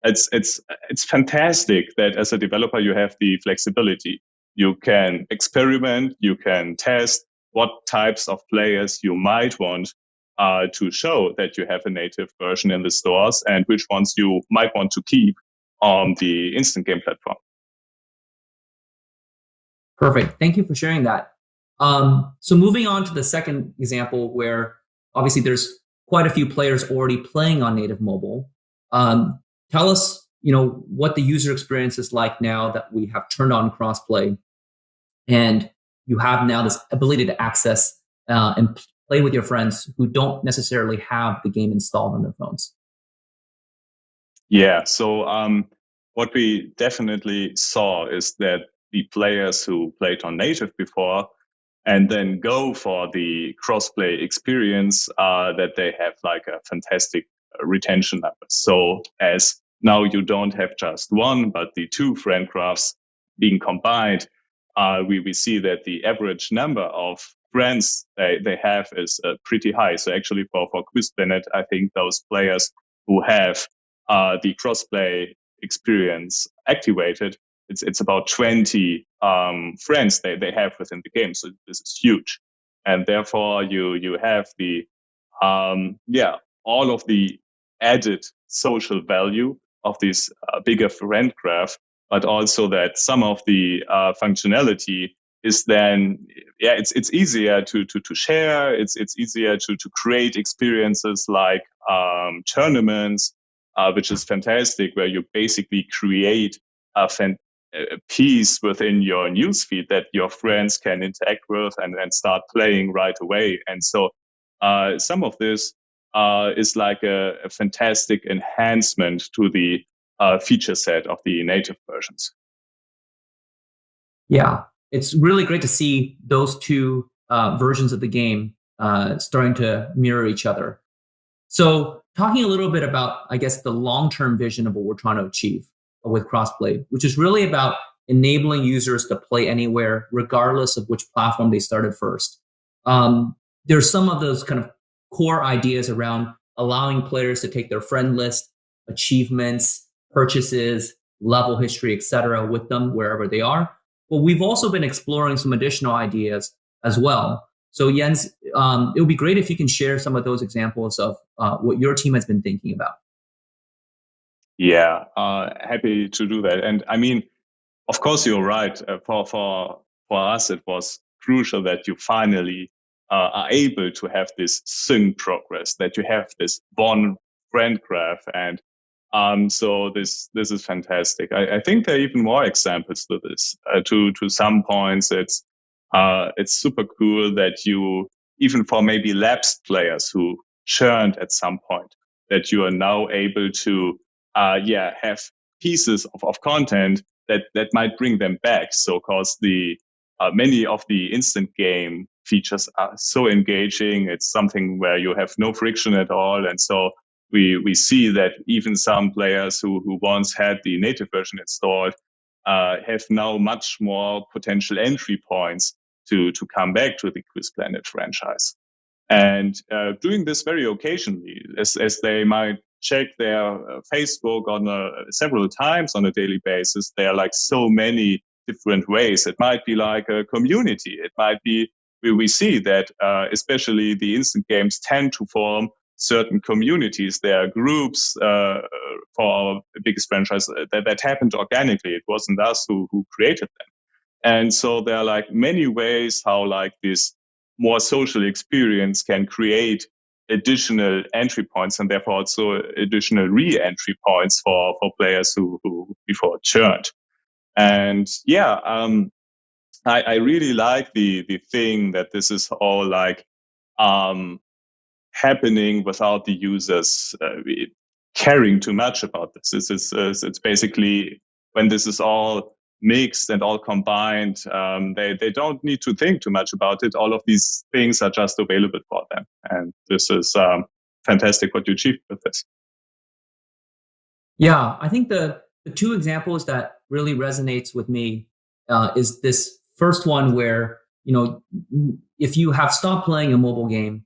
it's fantastic that as a developer, you have the flexibility. You can experiment, you can test, what types of players you might want to show that you have a native version in the stores, and which ones you might want to keep on the instant game platform. Perfect. Thank you for sharing that. So moving on to the second example, where obviously there's quite a few players already playing on native mobile. Tell us, what the user experience is like now that we have turned on crossplay, and you have now this ability to access and play with your friends who don't necessarily have the game installed on their phones. Yeah. So what we definitely saw is that the players who played on native before and then go for the crossplay experience, that they have like a fantastic retention number. So as now you don't have just one, but the two friend graphs being combined, we see that the average number of friends they have is pretty high. So actually for Quiz Planet, I think those players who have the crossplay experience activated, it's about 20 friends they have within the game. So this is huge. And therefore you have the, all of the added social value of this bigger friend graph, but also that some of the functionality is then, it's easier to share. It's easier to create experiences like tournaments, which is fantastic, where you basically create a piece within your newsfeed that your friends can interact with and start playing right away. And so some of this is like a fantastic enhancement to the feature set of the native versions. Yeah, it's really great to see those two versions of the game starting to mirror each other. So talking a little bit about, I guess, the long-term vision of what we're trying to achieve with crossplay, which is really about enabling users to play anywhere, regardless of which platform they started first. There's some of those kind of core ideas around allowing players to take their friend list, achievements, purchases, level history, etc., with them wherever they are. But we've also been exploring some additional ideas as well. So Jens, it would be great if you can share some of those examples of what your team has been thinking about. Yeah, happy to do that. And I mean, of course, you're right. For us, it was crucial that you finally are able to have this sync progress, that you have this one friend graph. And so this is fantastic. I think there are even more examples to this. To some points, it's super cool that you, even for maybe lapsed players who churned at some point, that you are now able to have pieces of content that might bring them back. So, cause the many of the instant game features are so engaging. It's something where you have no friction at all, and so we see that even some players who once had the native version installed have now much more potential entry points to come back to the Quiz Planet franchise. And doing this very occasionally, as they might check their Facebook on several times on a daily basis, there are like so many different ways. It might be like a community. It might be, we see that especially the instant games tend to form certain communities. There are groups for our biggest franchise that happened organically. It wasn't us who created them. And so there are like many ways how like this more social experience can create additional entry points and therefore also additional re-entry points for players who before churned. And I really like the thing that this is all like happening without the users caring too much about this. It's basically when this is all mixed and all combined, they don't need to think too much about it. All of these things are just available for them. And this is fantastic what you achieved with this. Yeah, I think the two examples that really resonates with me is this first one where, if you have stopped playing a mobile game,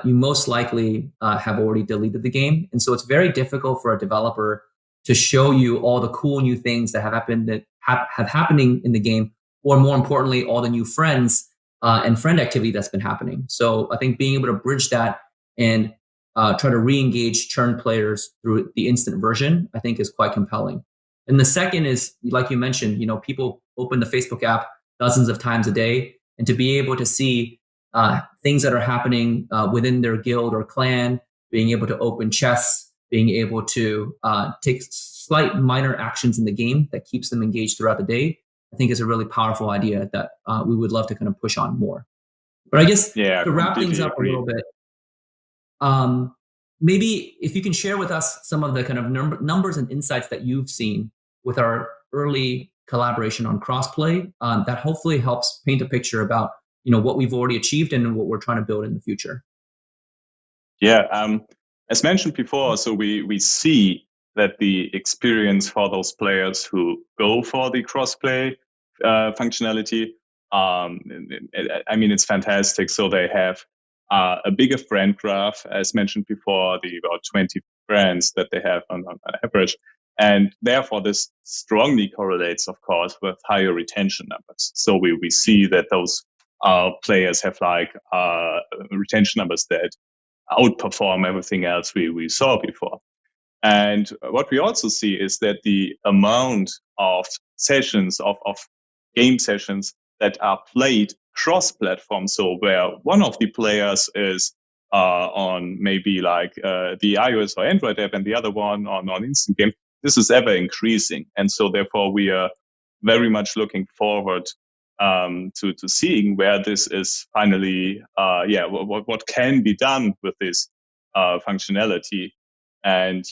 you most likely have already deleted the game. And so it's very difficult for a developer to show you all the cool new things that have happened, that have happening in the game, or more importantly, all the new friends and friend activity that's been happening. So I think being able to bridge that and try to re-engage churn players through the instant version, I think is quite compelling. And the second is, like you mentioned, people open the Facebook app dozens of times a day, and to be able to see things that are happening within their guild or clan, being able to open chests, being able to take slight minor actions in the game that keeps them engaged throughout the day, I think is a really powerful idea that we would love to kind of push on more. But I guess to wrap things up a little bit, maybe if you can share with us some of the kind of numbers and insights that you've seen with our early collaboration on crossplay, that hopefully helps paint a picture about what we've already achieved and what we're trying to build in the future. Yeah, as mentioned before, so we see that the experience for those players who go for the crossplay functionality, it's fantastic. So they have a bigger friend graph, as mentioned before, the about 20 friends that they have on average. And therefore, this strongly correlates, of course, with higher retention numbers. So we see that those players have retention numbers that outperform everything else we saw before. And what we also see is that the amount of sessions, of game sessions that are played cross-platform, so where one of the players is on maybe the iOS or Android app and the other one on instant game, this is ever increasing. And so therefore we are very much looking forward to seeing where this is finally, what can be done with this functionality. And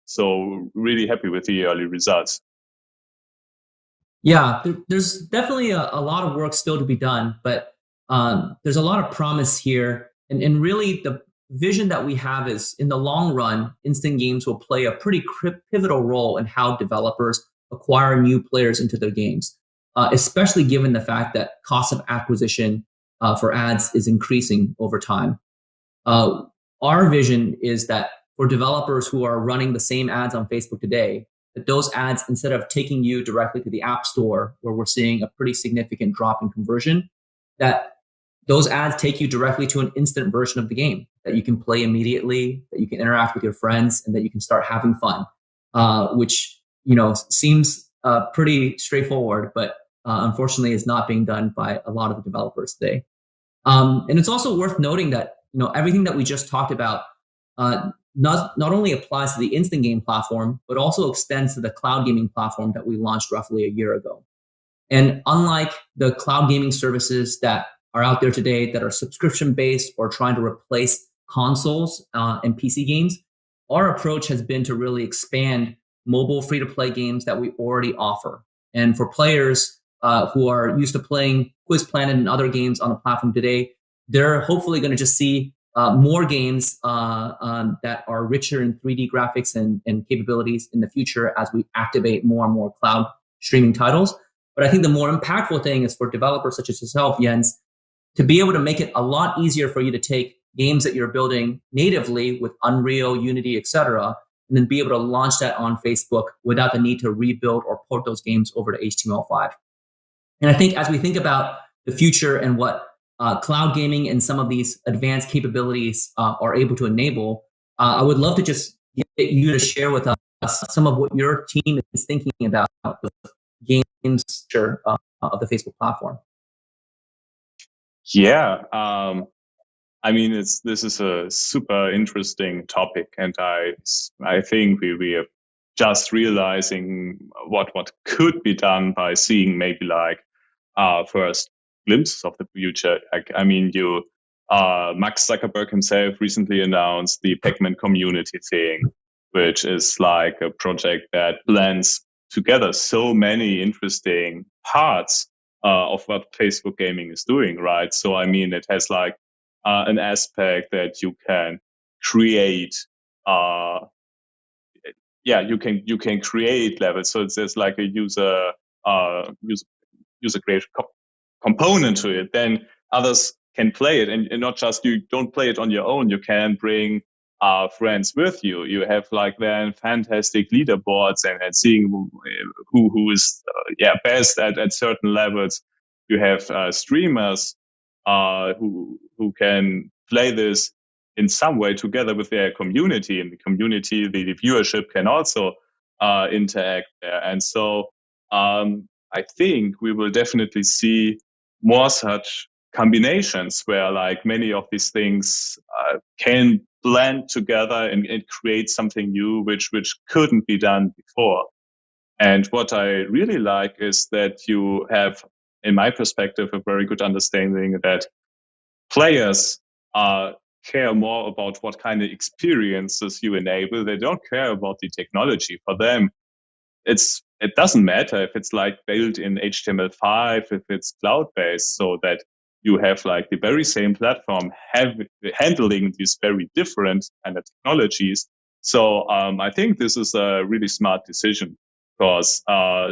so really happy with the early results. Yeah, there's definitely a lot of work still to be done, but there's a lot of promise here. And really the vision that we have is, in the long run, instant games will play a pretty pivotal role in how developers acquire new players into their games, especially given the fact that cost of acquisition for ads is increasing over time. Our vision is that for developers who are running the same ads on Facebook today, that those ads, instead of taking you directly to the App Store, where we're seeing a pretty significant drop in conversion, that those ads take you directly to an instant version of the game that you can play immediately, that you can interact with your friends, and that you can start having fun, which seems pretty straightforward, but unfortunately is not being done by a lot of the developers today. And it's also worth noting that everything that we just talked about not only applies to the instant game platform, but also extends to the cloud gaming platform that we launched roughly a year ago. And unlike the cloud gaming services that are out there today that are subscription-based or trying to replace consoles and PC games, our approach has been to really expand mobile free-to-play games that we already offer. And for players who are used to playing Quiz Planet and other games on the platform today, they're hopefully going to just see more games that are richer in 3D graphics and capabilities in the future as we activate more and more cloud streaming titles. But I think the more impactful thing is for developers such as yourself, Jens, to be able to make it a lot easier for you to take games that you're building natively with Unreal, Unity, etc., and then be able to launch that on Facebook without the need to rebuild or port those games over to HTML5. And I think as we think about the future and what cloud gaming and some of these advanced capabilities are able to enable, I would love to just get you to share with us some of what your team is thinking about the games of the Facebook platform. Yeah, this is a super interesting topic, and I think we are just realizing what could be done by seeing maybe first glimpses of the future. Max Zuckerberg himself recently announced the Pac-Man community thing, which is like a project that blends together so many interesting parts of what Facebook gaming is doing, right? So it has an aspect that you can create. You can create levels. So there's like a user created component to it. Then others can play it, and not just you don't play it on your own. You can bring friends with you. You have then fantastic leaderboards and seeing who is best at certain levels. You have streamers who can play this in some way together with their community, and the community, the viewership can also interact there. And so I think we will definitely see more such combinations where like many of these things can blend together and create something new, which couldn't be done before. And what I really like is that you have, in my perspective, a very good understanding that players care more about what kind of experiences you enable. They don't care about the technology. For them, it doesn't matter if it's like built in HTML5, if it's cloud-based, so that you have like the very same platform handling these very different kind of technologies. So I think this is a really smart decision, because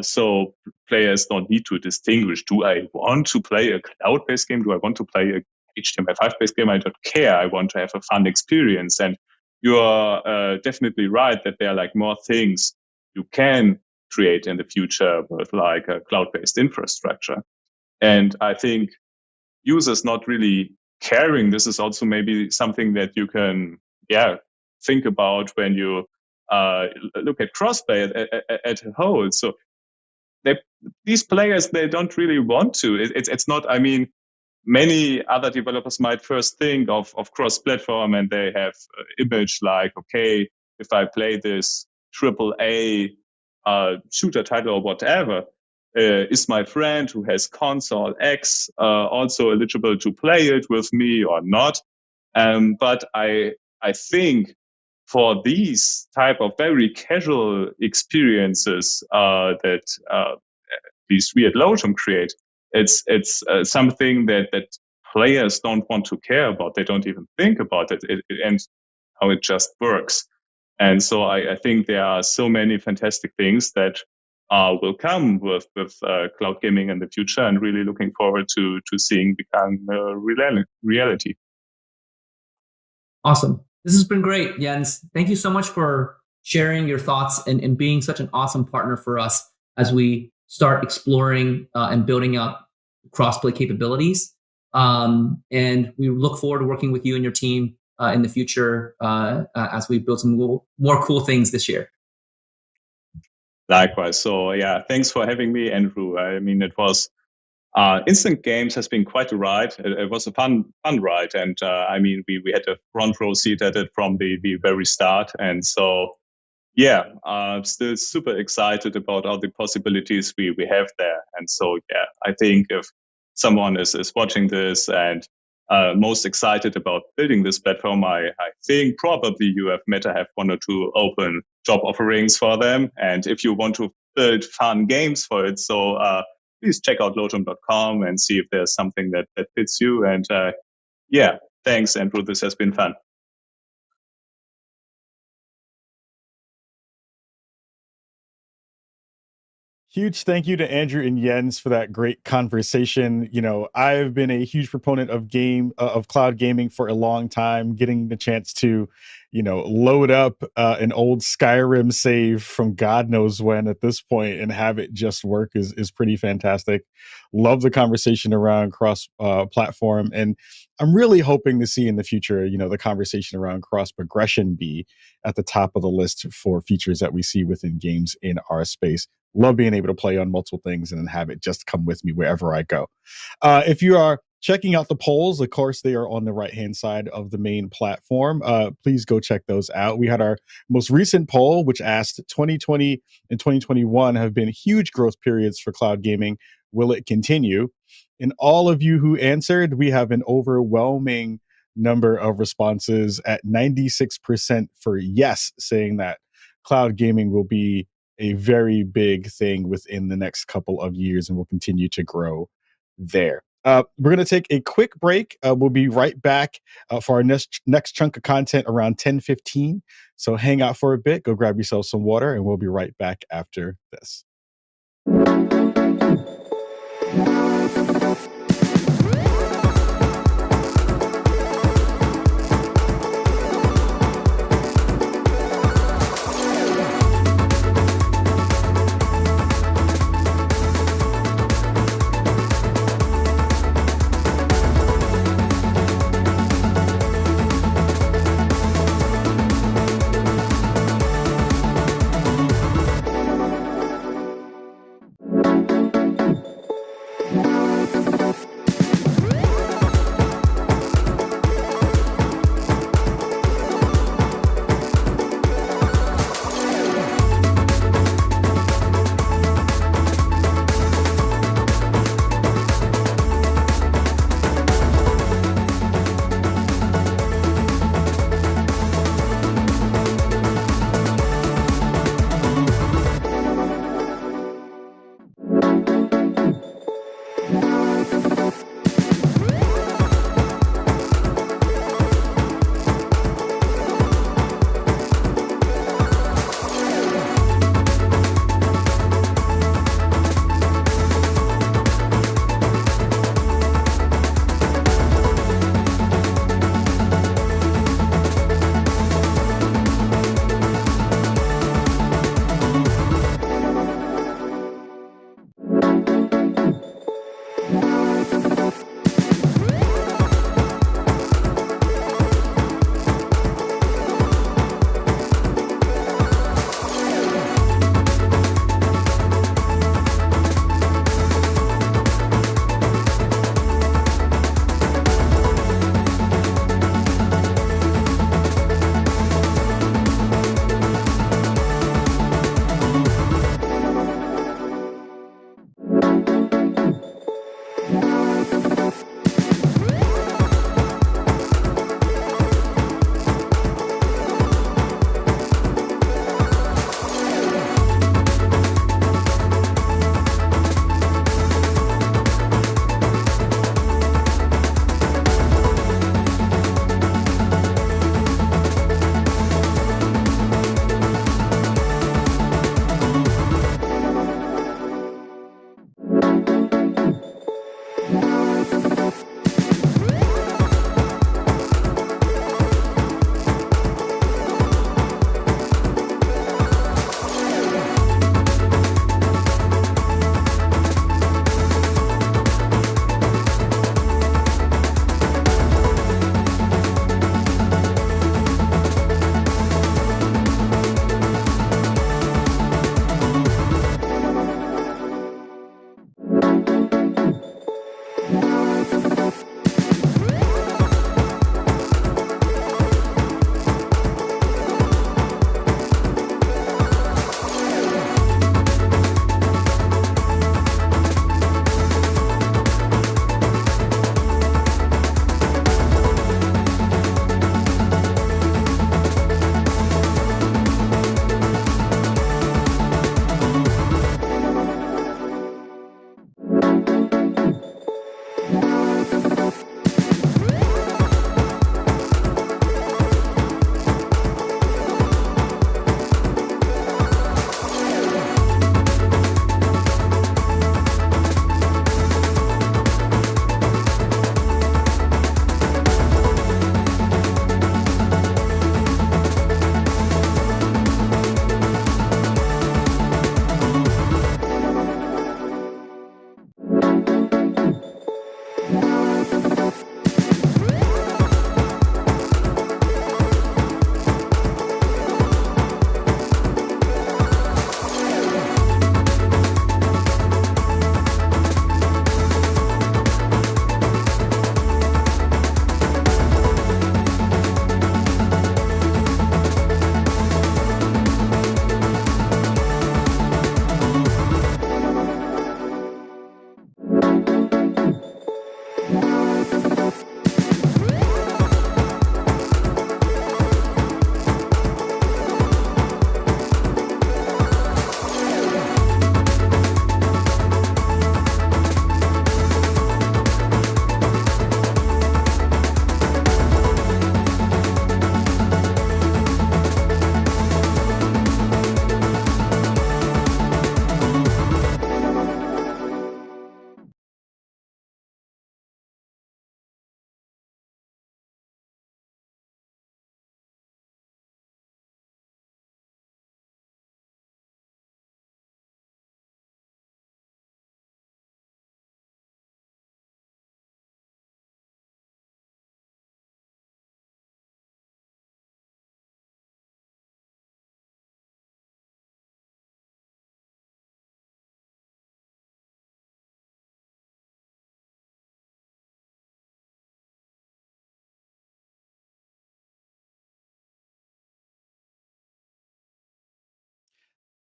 so players don't need to distinguish, do I want to play a cloud-based game? Do I want to play a HTML5-based game? I don't care. I want to have a fun experience. And you are definitely right that there are like more things you can create in the future with like a cloud-based infrastructure. And I think users not really caring, this is also maybe something that you can think about when you look at crossplay at a whole. So these players, they don't really want to. It's not, I mean, many other developers might first think of cross-platform, and they have image like, okay, if I play this AAA shooter title or whatever, is my friend who has console X also eligible to play it with me or not? But I think for these type of very casual experiences that these weird Lotum create, it's something that players don't want to care about. They don't even think about it, and how it just works. And so I think there are so many fantastic things that will come with cloud gaming in the future, and really looking forward to seeing become reality. Awesome. This has been great, Jens. Thank you so much for sharing your thoughts and being such an awesome partner for us as we start exploring and building up crossplay capabilities. And we look forward to working with you and your team in the future as we build some more cool things this year. Likewise. So yeah, thanks for having me, Andrew. I mean, it was Instant Games has been quite a ride. It was a fun ride, and I mean, we had a front row seat at it from the very start, and so yeah, I'm still super excited about all the possibilities we have there. And so yeah, I think if someone is watching this and most excited about building this platform, I think probably you have one or two open job offerings for them. And if you want to build fun games for it, so please check out lotum.com and see if there's something that fits you. And yeah, thanks, Andrew. This has been fun. Huge thank you to Andrew and Jens for that great conversation. You know, I've been a huge proponent of cloud gaming for a long time. Getting the chance to, you know, load up an old Skyrim save from God knows when at this point and have it just work is pretty fantastic. Love the conversation around cross platform, and I'm really hoping to see in the future, you know, the conversation around cross progression be at the top of the list for features that we see within games in our space. Love being able to play on multiple things and then have it just come with me wherever I go. If you are checking out the polls, of course, they are on the right-hand side of the main platform. Please go check those out. We had our most recent poll, which asked 2020 and 2021 have been huge growth periods for cloud gaming. Will it continue? And all of you who answered, we have an overwhelming number of responses at 96% for yes, saying that cloud gaming will be a very big thing within the next couple of years and will continue to grow there. We're going to take a quick break. We'll be right back for our next chunk of content around 10:15. So hang out for a bit, go grab yourself some water, and we'll be right back after this.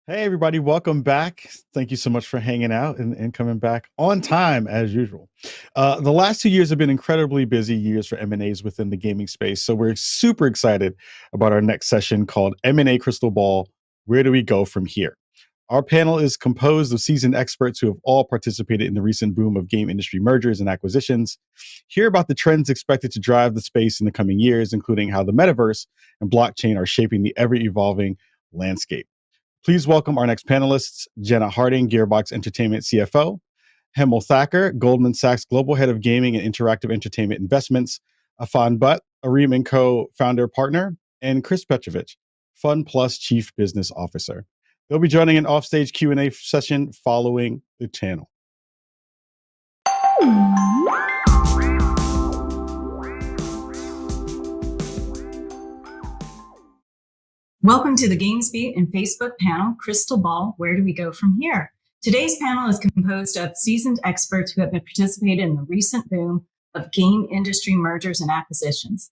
Hey, everybody, welcome back. Thank you so much for hanging out and coming back on time as usual. The last 2 years have been incredibly busy years for M&As within the gaming space. So we're super excited about our next session called M&A Crystal Ball. Where do we go from here? Our panel is composed of seasoned experts who have all participated in the recent boom of game industry mergers and acquisitions. Hear about the trends expected to drive the space in the coming years, including how the metaverse and blockchain are shaping the ever-evolving landscape. Please welcome our next panelists, Jenna Harding, Gearbox Entertainment CFO, Hemel Thacker, Goldman Sachs Global Head of Gaming and Interactive Entertainment Investments, Afan Butt, Areem & Co. Founder Partner, and Chris Petrovich, Fun Plus Chief Business Officer. They'll be joining an offstage Q&A session following the channel. Welcome to the GamesBeat and Facebook panel, Crystal Ball, Where Do We Go From Here? Today's panel is composed of seasoned experts who have participated in the recent boom of game industry mergers and acquisitions.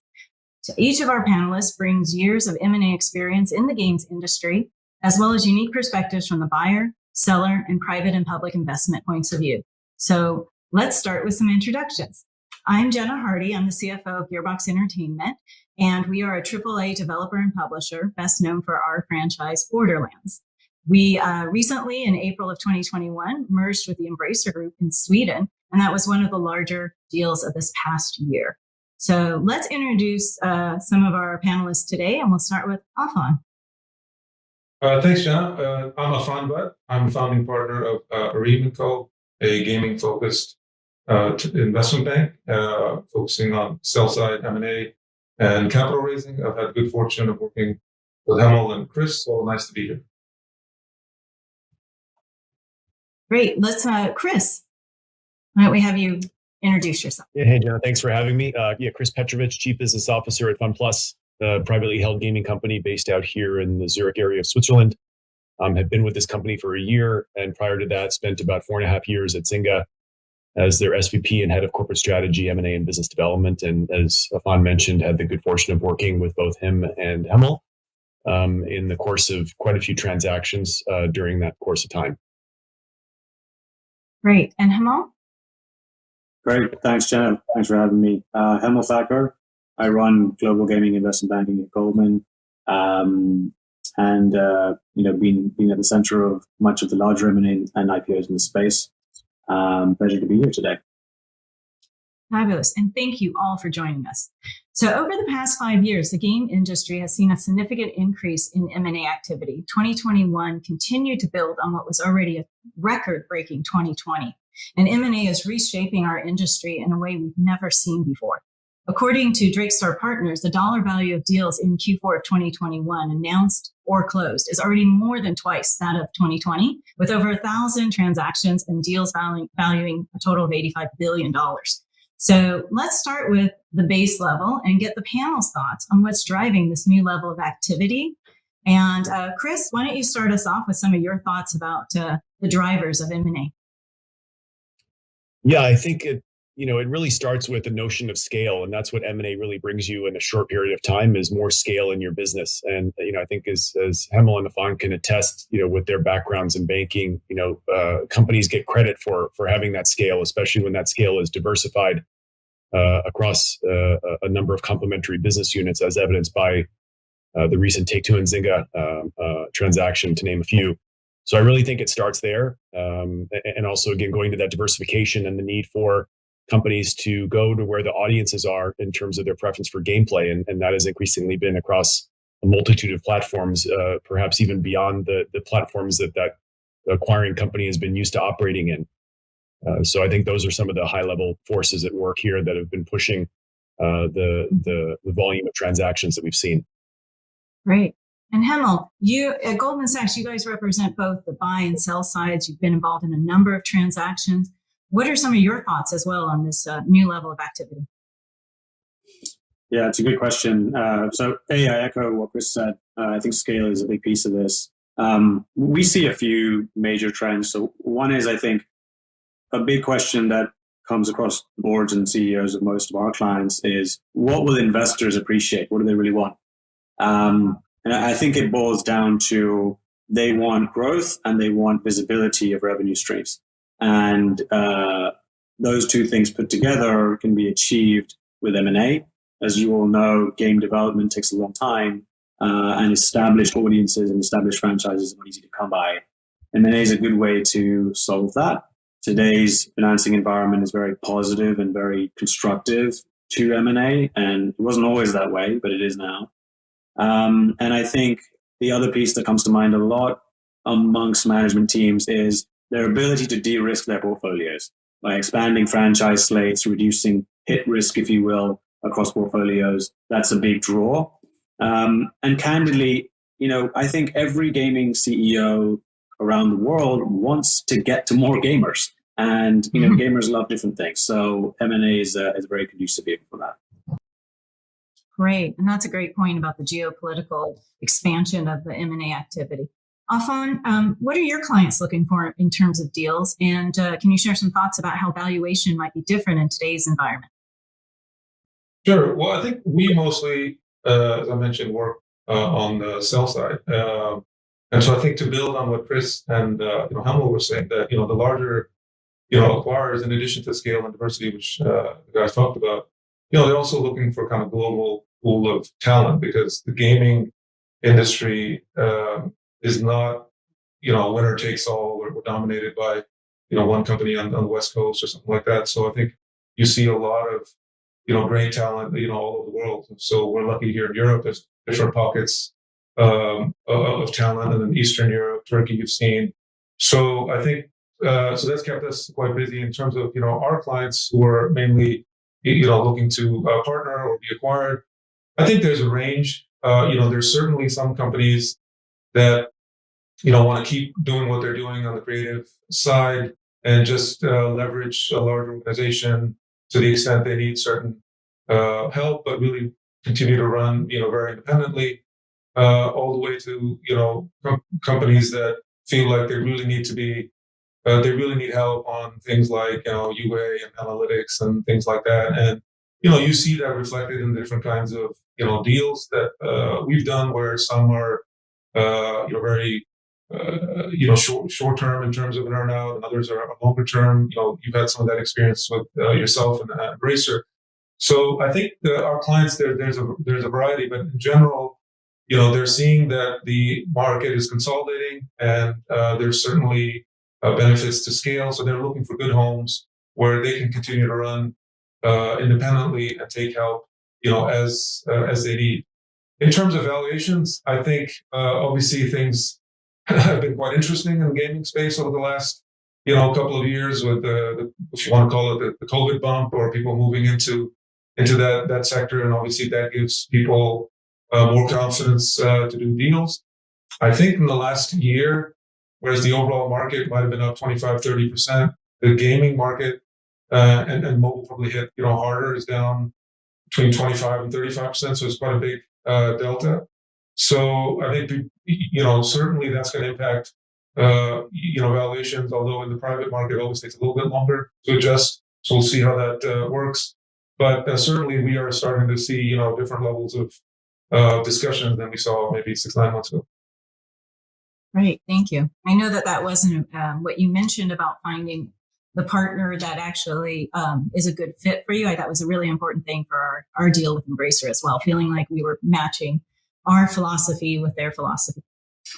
So each of our panelists brings years of M&A experience in the games industry, as well as unique perspectives from the buyer, seller, and private and public investment points of view. So let's start with some introductions. I'm Jenna Hardy. I'm the CFO of Gearbox Entertainment, and we are a AAA developer and publisher, best known for our franchise, Borderlands. We recently, in April of 2021, merged with the Embracer Group in Sweden, and that was one of the larger deals of this past year. So let's introduce some of our panelists today, and we'll start with Afan. Thanks, Jenna. I'm Afan Butt. I'm founding partner of Areem & Co., a gaming-focused investment bank focusing on sell-side M&A and capital raising. I've had good fortune of working with Hemel and Chris, so nice to be here. Great. Let's, Chris, why don't we have you introduce yourself? Yeah, hey, Jenna, thanks for having me. Chris Petrovich, Chief Business Officer at FunPlus, a privately held gaming company based out here in the Zurich area of Switzerland. Have been with this company for a year, and prior to that, spent about 4.5 years at Zynga as their SVP and head of corporate strategy, M&A, and business development. And as Afan mentioned, had the good fortune of working with both him and Hemel in the course of quite a few transactions during that course of time. Great. And Hemel? Great. Thanks, Jenna. Thanks for having me. Hemel Thacker. I run global gaming investment banking at Goldman. Been at the center of much of the larger M&A and IPOs in the space. Pleasure to be here today. Fabulous. And thank you all for joining us. So over the past 5 years, the game industry has seen a significant increase in M&A activity. 2021 continued to build on what was already a record-breaking 2020. And M&A is reshaping our industry in a way we've never seen before. According to Drakestar Partners, the dollar value of deals in Q4 of 2021 announced or closed is already more than twice that of 2020, with over 1,000 transactions and deals valuing a total of $85 billion. So let's start with the base level and get the panel's thoughts on what's driving this new level of activity. And Chris, why don't you start us off with some of your thoughts about the drivers of M&A? Yeah, I think it really starts with the notion of scale, and that's what M&A really brings you in a short period of time is more scale in your business. And I think as Hemel and Afan can attest, with their backgrounds in banking, companies get credit for having that scale, especially when that scale is diversified across a number of complementary business units, as evidenced by the recent Take-Two and Zynga transaction, to name a few. So I really think it starts there, and also again going to that diversification and the need for companies to go to where the audiences are in terms of their preference for gameplay. And that has increasingly been across a multitude of platforms, perhaps even beyond the platforms that acquiring company has been used to operating in. So I think those are some of the high level forces at work here that have been pushing the volume of transactions that we've seen. Great. And Hemel, you at Goldman Sachs, you guys represent both the buy and sell sides. You've been involved in a number of transactions. What are some of your thoughts as well on this new level of activity? Yeah, it's a good question. I echo what Chris said. I think scale is a big piece of this. We see a few major trends. So one is, I think, a big question that comes across the boards and CEOs of most of our clients is, what will investors appreciate? What do they really want? And I think it boils down to they want growth and they want visibility of revenue streams. And those two things put together can be achieved with M&A. As you all know, game development takes a long time, and established audiences and established franchises are not easy to come by. M&A is a good way to solve that. Today's financing environment is very positive and very constructive to M&A, and it wasn't always that way, but it is now. And I think the other piece that comes to mind a lot amongst management teams is their ability to de-risk their portfolios by expanding franchise slates, reducing hit risk, if you will, across portfolios. That's a big draw. And candidly, I think every gaming CEO around the world wants to get to more gamers, and gamers love different things. So M&A is a very conducive vehicle for that. Great, and that's a great point about the geopolitical expansion of the M&A activity. Afan, what are your clients looking for in terms of deals? And can you share some thoughts about how valuation might be different in today's environment? Sure. Well, I think we mostly, as I mentioned, work on the sell side. And so I think to build on what Chris and Hamel were saying, that the larger acquirers, in addition to scale and diversity, which the guys talked about, they're also looking for kind of global pool of talent, because the gaming industry is not winner takes all. We're dominated by one company on the West Coast or something like that. So I think you see a lot of great talent all over the world. So we're lucky here in Europe. There's different pockets of talent, and in Eastern Europe, Turkey, you've seen. So I think so that's kept us quite busy in terms of our clients who are mainly looking to partner or be acquired. I think there's a range. There's certainly some companies that want to keep doing what they're doing on the creative side and just leverage a large organization to the extent they need certain help, but really continue to run very independently, all the way to companies that feel like they really need to be they really need help on things like UA and analytics and things like that. And you see that reflected in different kinds of deals that we've done, where some are very short term in terms of an earnout, and others are longer term. You've had some of that experience with yourself and Embracer. So I think our clients there's a variety, but in general, they're seeing that the market is consolidating, and there's certainly benefits to scale. So they're looking for good homes where they can continue to run independently and take help, as they need. In terms of valuations, I think obviously things have been quite interesting in the gaming space over the last couple of years, with the if you want to call it the COVID bump, or people moving into that sector, and obviously that gives people more confidence to do deals. I think in the last year, whereas the overall market might have been up 25-30%, the gaming market and mobile probably hit harder, is down between 25 and 35%. So it's quite a big delta. So I think certainly that's going to impact valuations. Although in the private market, it always takes a little bit longer to adjust. So we'll see how that works. But certainly we are starting to see different levels of discussion than we saw maybe 6-9 months ago. Great, thank you. I know that wasn't what you mentioned about finding the partner that actually is a good fit for you. I thought was a really important thing for our deal with Embracer as well, feeling like we were matching our philosophy with their philosophy.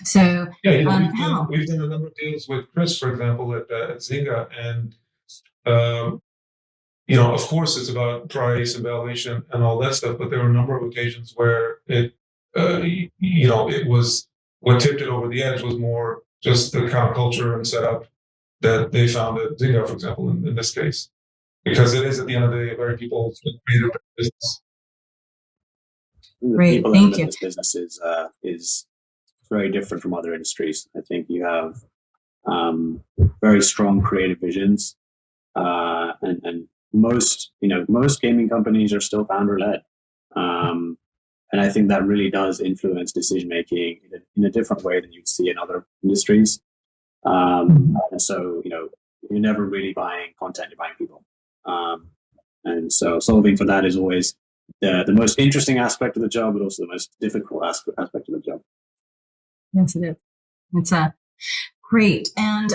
So we've done a number of deals with Chris, for example, at Zynga, and of course it's about price and valuation and all that stuff, but there were a number of occasions where it was, what tipped it over the edge was more just the kind of culture and setup that they found at Zynga, for example, in this case, because it is at the end of the day a very people-creative business. Great, people thank you. This business is very different from other industries. I think you have very strong creative visions, and most gaming companies are still founder-led. And I think that really does influence decision making in a different way than you'd see in other industries. And so, you're never really buying content, you're buying people. And so solving for that is always the most interesting aspect of the job, but also the most difficult aspect of the job. Yes, it is. It's great. And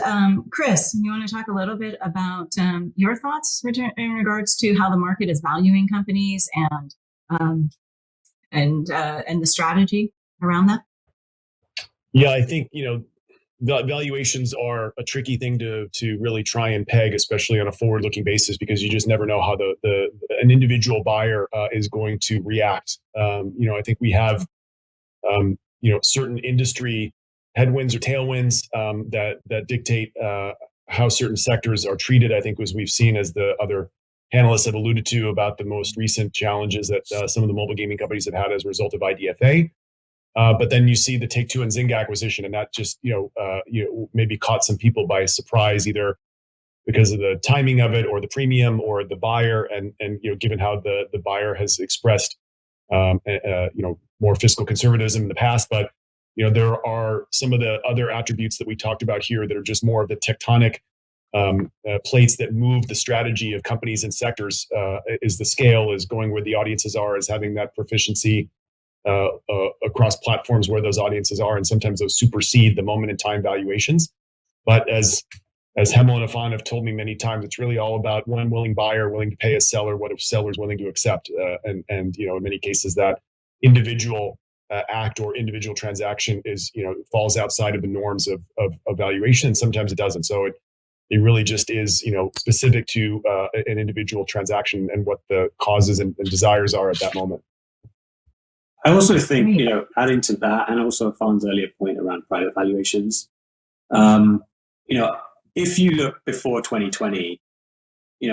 Chris, you want to talk a little bit about your thoughts in regards to how the market is valuing companies and the strategy around that? Yeah, I think, valuations are a tricky thing to really try and peg, especially on a forward-looking basis, because you just never know how an individual buyer is going to react. I think we have certain industry headwinds or tailwinds that dictate how certain sectors are treated. I think, as we've seen, as the other panelists have alluded to, about the most recent challenges that some of the mobile gaming companies have had as a result of IDFA. But then you see the Take-Two and Zynga acquisition, and that just maybe caught some people by surprise, either because of the timing of it, or the premium, or the buyer, and given how the buyer has expressed more fiscal conservatism in the past. But there are some of the other attributes that we talked about here that are just more of the tectonic plates that move the strategy of companies and sectors. Is the scale, is going where the audiences are, is having that proficiency across platforms where those audiences are, and sometimes those supersede the moment in time valuations. But as Hemel and Afan have told me many times, it's really all about one willing buyer willing to pay a seller what a seller's willing to accept, and in many cases that individual act or individual transaction is falls outside of the norms of valuation, and sometimes it doesn't. So it really just is specific to an individual transaction and what the causes and desires are at that moment. I also think, adding to that, and also Afan's earlier point around private valuations, if you look before 2020,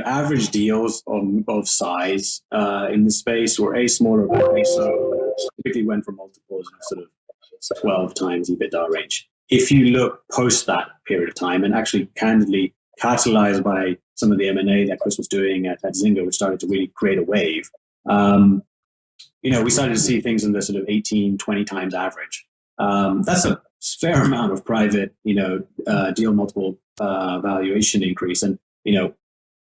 average deals of size in the space were smaller companies, so typically went for multiples in sort of 12 times EBITDA range. If you look post that period of time, and actually candidly catalyzed by some of the M&A that Chris was doing at Zynga, which started to really create a wave, we started to see things in the sort of 18, 20 times average. That's a fair amount of private, deal multiple valuation increase. And,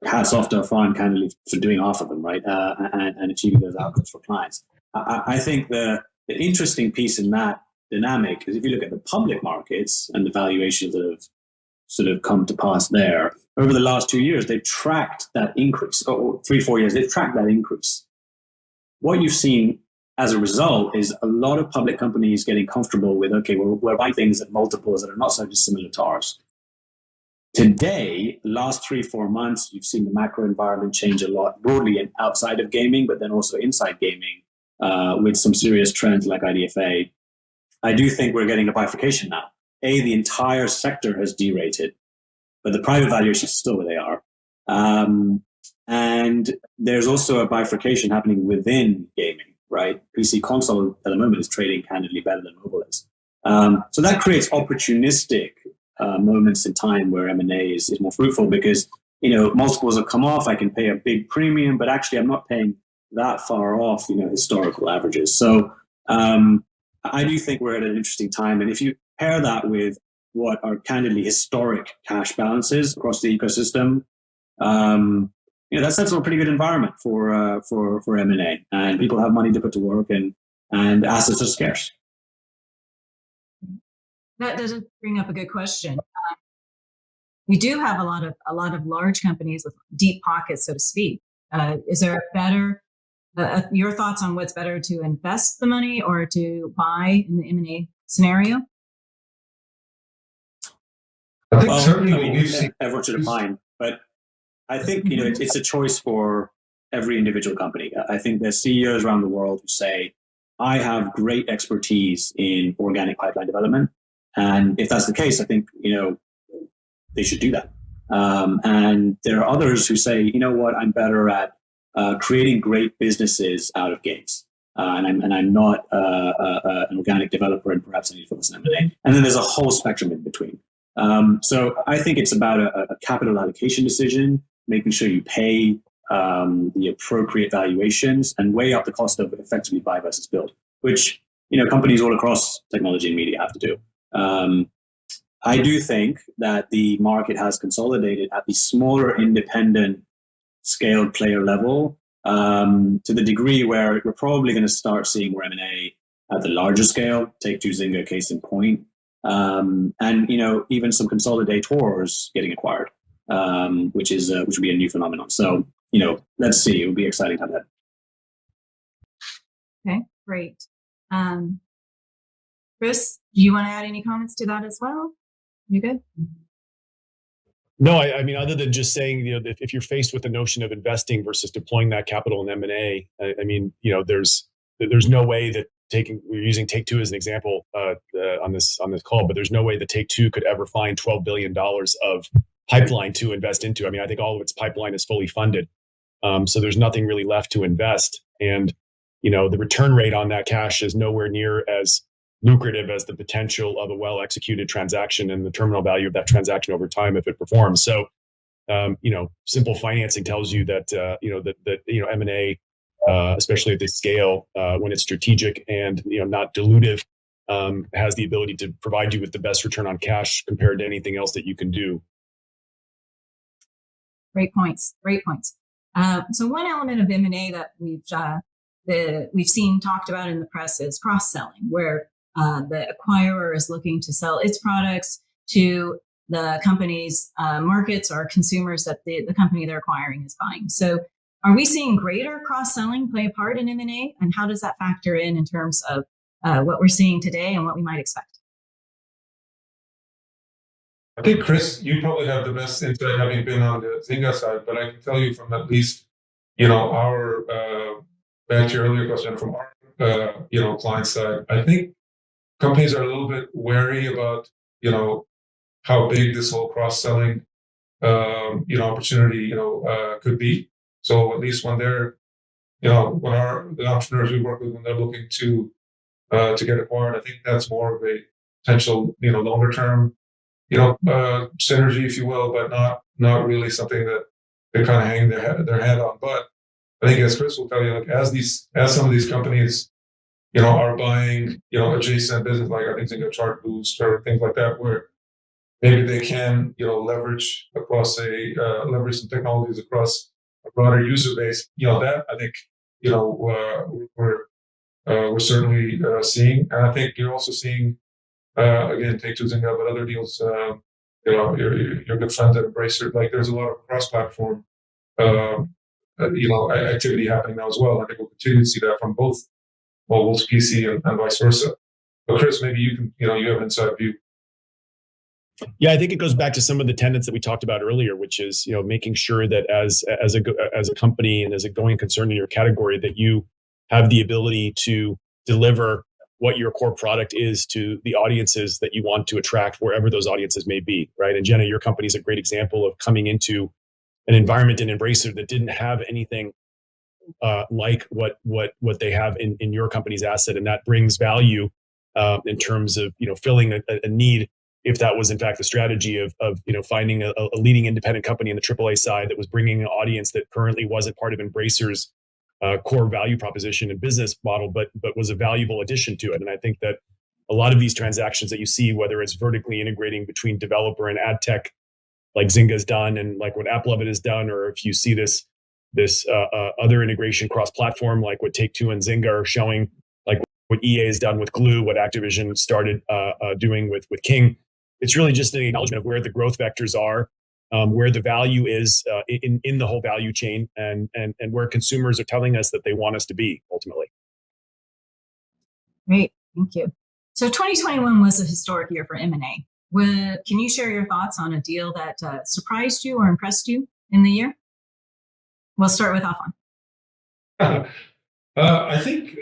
hats off to Afan candidly for doing half of them, right? And achieving those outcomes for clients. I think the interesting piece in that dynamic is if you look at the public markets and the valuations that have sort of come to pass there, over the last 2 years, they've tracked that increase, or 3-4 years, they've tracked that increase. What you've seen as a result is a lot of public companies getting comfortable with, okay, we're buying things at multiples that are not so dissimilar to ours. Today, the last 3-4 months, you've seen the macro environment change a lot, broadly and outside of gaming, but then also inside gaming, with some serious trends like IDFA. I do think we're getting a bifurcation now. The entire sector has derated, but the private valuations are still where they are. And there's also a bifurcation happening within gaming, right? PC console at the moment is trading candidly better than mobile is. So that creates opportunistic moments in time where M&A is more fruitful because, multiples have come off. I can pay a big premium, but actually I'm not paying that far off, historical averages. So I do think we're at an interesting time. And if you pair that with what are candidly historic cash balances across the ecosystem, that sets up a pretty good environment for M&A, and people have money to put to work, and assets are scarce. That does bring up a good question. We do have a lot of large companies with deep pockets, so to speak. Is there a better your thoughts on what's better to invest the money or to buy in the M&A scenario? I think certainly what we've seen. Everyone should define, but I think it's a choice for every individual company. I think there's CEOs around the world who say, I have great expertise in organic pipeline development. And if that's the case, I think, they should do that. And there are others who say, I'm better at creating great businesses out of games. And I'm not an organic developer, and perhaps I need to focus on M&A. And then there's a whole spectrum in between. So I think it's about a capital allocation decision, making sure you pay the appropriate valuations and weigh up the cost of effectively buy versus build, which companies all across technology and media have to do. I do think that the market has consolidated at the smaller independent scaled player level to the degree where we're probably going to start seeing more M&A at the larger scale. Take-Two, Zynga, case in point. and even some consolidators getting acquired, which would be a new phenomenon. So let's see. It would be exciting to have that. Okay, great. Chris, do you want to add any comments to that as well? You good? No, I mean, other than just saying, if you're faced with the notion of investing versus deploying that capital in M&A, I mean, there's no way that we're using Take-Two as an example on this call, but there's no way that Take-Two could ever find $12 billion of pipeline to invest into. I mean, I think all of its pipeline is fully funded. So there's nothing really left to invest. And, the return rate on that cash is nowhere near as lucrative as the potential of a well-executed transaction and the terminal value of that transaction over time if it performs. So, simple financing tells you that, M&A, especially at this scale, when it's strategic and, not dilutive, has the ability to provide you with the best return on cash compared to anything else that you can do. Great points. So one element of M&A that we've seen talked about in the press is cross-selling, where the acquirer is looking to sell its products to the company's markets or consumers that the company they're acquiring is buying. So are we seeing greater cross-selling play a part in M&A? And how does that factor in terms of what we're seeing today and what we might expect? I think, Chris, you probably have the best insight having been on the Zynga side, but I can tell you from at least, our, back to your earlier question, from our, client side, I think companies are a little bit wary about, how big this whole cross-selling, opportunity, could be. So at least when they're, when the entrepreneurs we work with, when they're looking to get acquired, I think that's more of a potential, longer term, synergy, if you will, but not really something that they kind of hang their head on. But I think, as Chris will tell you, like as some of these companies, are buying, adjacent business, like I think Zynga Chart Boost or things like that, where maybe they can, leverage some technologies across a broader user base. That I think, we're certainly seeing, and I think you're also seeing, again, Take-Two, Zynga, but other deals, your good friends at Embracer, like there's a lot of cross-platform, activity happening now as well. I think we'll continue to see that from both mobile to PC and vice versa. But Chris, maybe you can, you have an inside view. Yeah, I think it goes back to some of the tenets that we talked about earlier, which is, making sure that as a company and as a going concern in your category, that you have the ability to deliver what your core product is to the audiences that you want to attract, wherever those audiences may be, right? And Jenna, your company is a great example of coming into an environment in Embracer that didn't have anything like what they have in your company's asset, and that brings value in terms of filling a need. If that was in fact the strategy of finding a leading independent company in the AAA side that was bringing an audience that currently wasn't part of Embracer's core value proposition and business model, but was a valuable addition to it. And I think that a lot of these transactions that you see, whether it's vertically integrating between developer and ad tech, like Zynga's done, and like what AppLovin has done, or if you see this other integration cross-platform, like what Take-Two and Zynga are showing, like what EA has done with Glue, what Activision started doing with King. It's really just an acknowledgement of where the growth vectors are, where the value is in the whole value chain, and where consumers are telling us that they want us to be ultimately. Great, thank you. So 2021 was a historic year for M&A. Can you share your thoughts on a deal that surprised you or impressed you in the year? We'll start with Afan. I think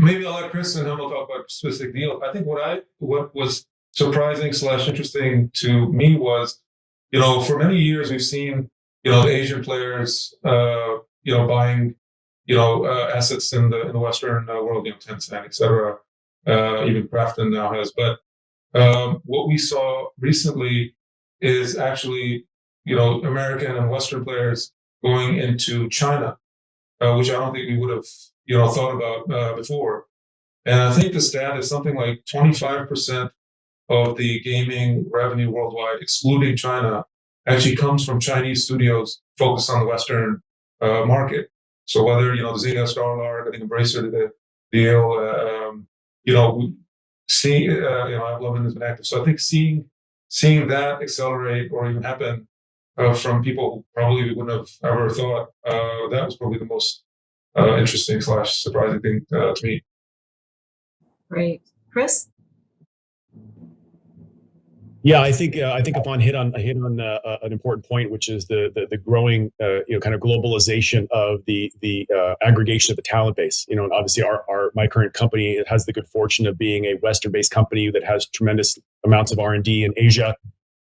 maybe I'll let Chris and Hemel talk about specific deals. I think what was surprising / interesting to me was, for many years we've seen, the Asian players, buying, assets in the Western world, Tencent, et cetera, even Krafton now has. But what we saw recently is actually, American and Western players going into China, which I don't think we would have, thought about before. And I think the stat is something like 25% of the gaming revenue worldwide, excluding China, actually comes from Chinese studios focused on the Western market. So whether, the Zynga, Starlark, I think Embracer did a deal, seeing, AppLovin has been active. So I think seeing that accelerate or even happen from people who probably wouldn't have ever thought, that was probably the most interesting / surprising thing to me. Great. Chris? Yeah, I think Afan hit on an important point, which is the growing kind of globalization of the aggregation of the talent base. And obviously my current company has the good fortune of being a Western-based company that has tremendous amounts of R&D in Asia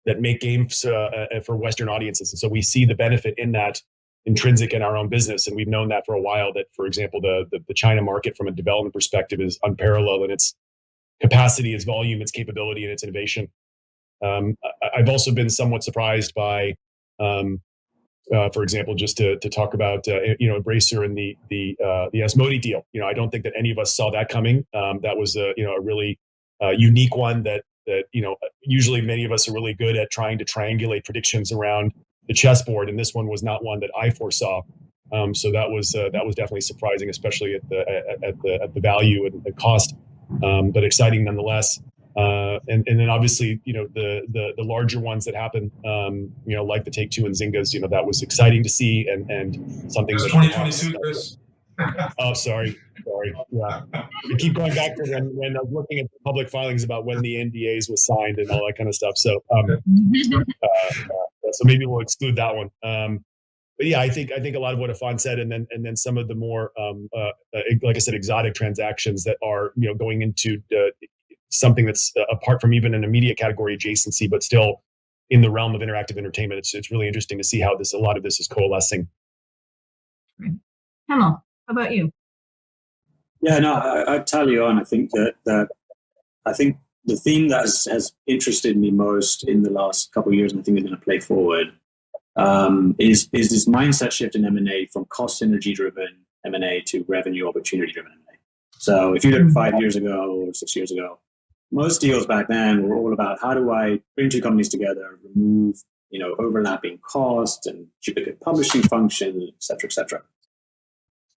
that make games for Western audiences, and so we see the benefit in that intrinsic in our own business, and we've known that for a while. That, for example, the China market from a development perspective is unparalleled in its capacity, its volume, its capability, and its innovation. I've also been somewhat surprised by, for example, just to talk about Embracer and the Asmodee deal. I don't think that any of us saw that coming. That was a really unique one that usually many of us are really good at trying to triangulate predictions around the chessboard, and this one was not one that I foresaw. So that was definitely surprising, especially at the value and cost, but exciting nonetheless. And then obviously, the larger ones that happen, like the Take-Two and Zynga's, that was exciting to see, and something that's that 2022, Chris. Oh, sorry. Yeah, we keep going back to when I was looking at the public filings about when the NDAs was signed and all that kind of stuff. So, so maybe we'll exclude that one. But yeah, I think a lot of what Afan said, and then some of the more, like I said, exotic transactions that are going into something that's apart from even an immediate category adjacency, but still in the realm of interactive entertainment. It's really interesting to see how a lot of this is coalescing. Hemel, how about you? Yeah, no, I tally on. I think that I think the theme that has interested me most in the last couple of years, and I think is going to play forward, is this mindset shift in M&A from cost synergy driven M&A to revenue opportunity driven M&A. So if you look 5 years ago or 6 years ago, most deals back then were all about how do I bring two companies together, remove overlapping costs and duplicate publishing functions, et cetera, et cetera.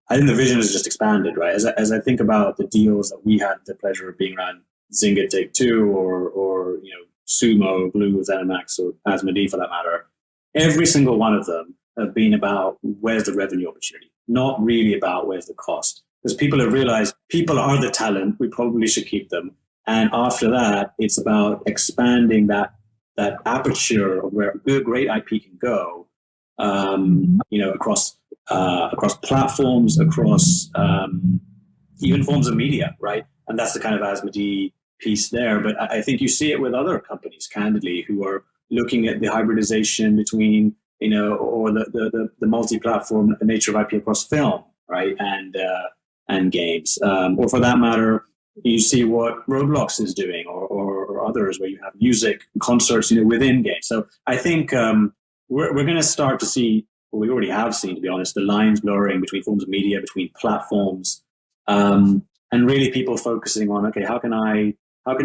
I think the vision has just expanded, right? As I think about the deals that we had the pleasure of being around, Zynga, Take-Two, or Sumo, Blue, ZeniMax, or Asmodee for that matter, every single one of them have been about where's the revenue opportunity, not really about where's the cost. Because people have realized people are the talent, we probably should keep them. And after that, it's about expanding that aperture of where great IP can go, across platforms, across even forms of media, right? And that's the kind of Asmodee piece there. But I think you see it with other companies, candidly, who are looking at the hybridization between, or the multi-platform nature of IP across film, right, and games, or for that matter, you see what Roblox is doing, or others where you have music, concerts, within games. So I think we're going to start to see, well, we already have seen, to be honest, the lines blurring between forms of media, between platforms, and really people focusing on, okay, how can I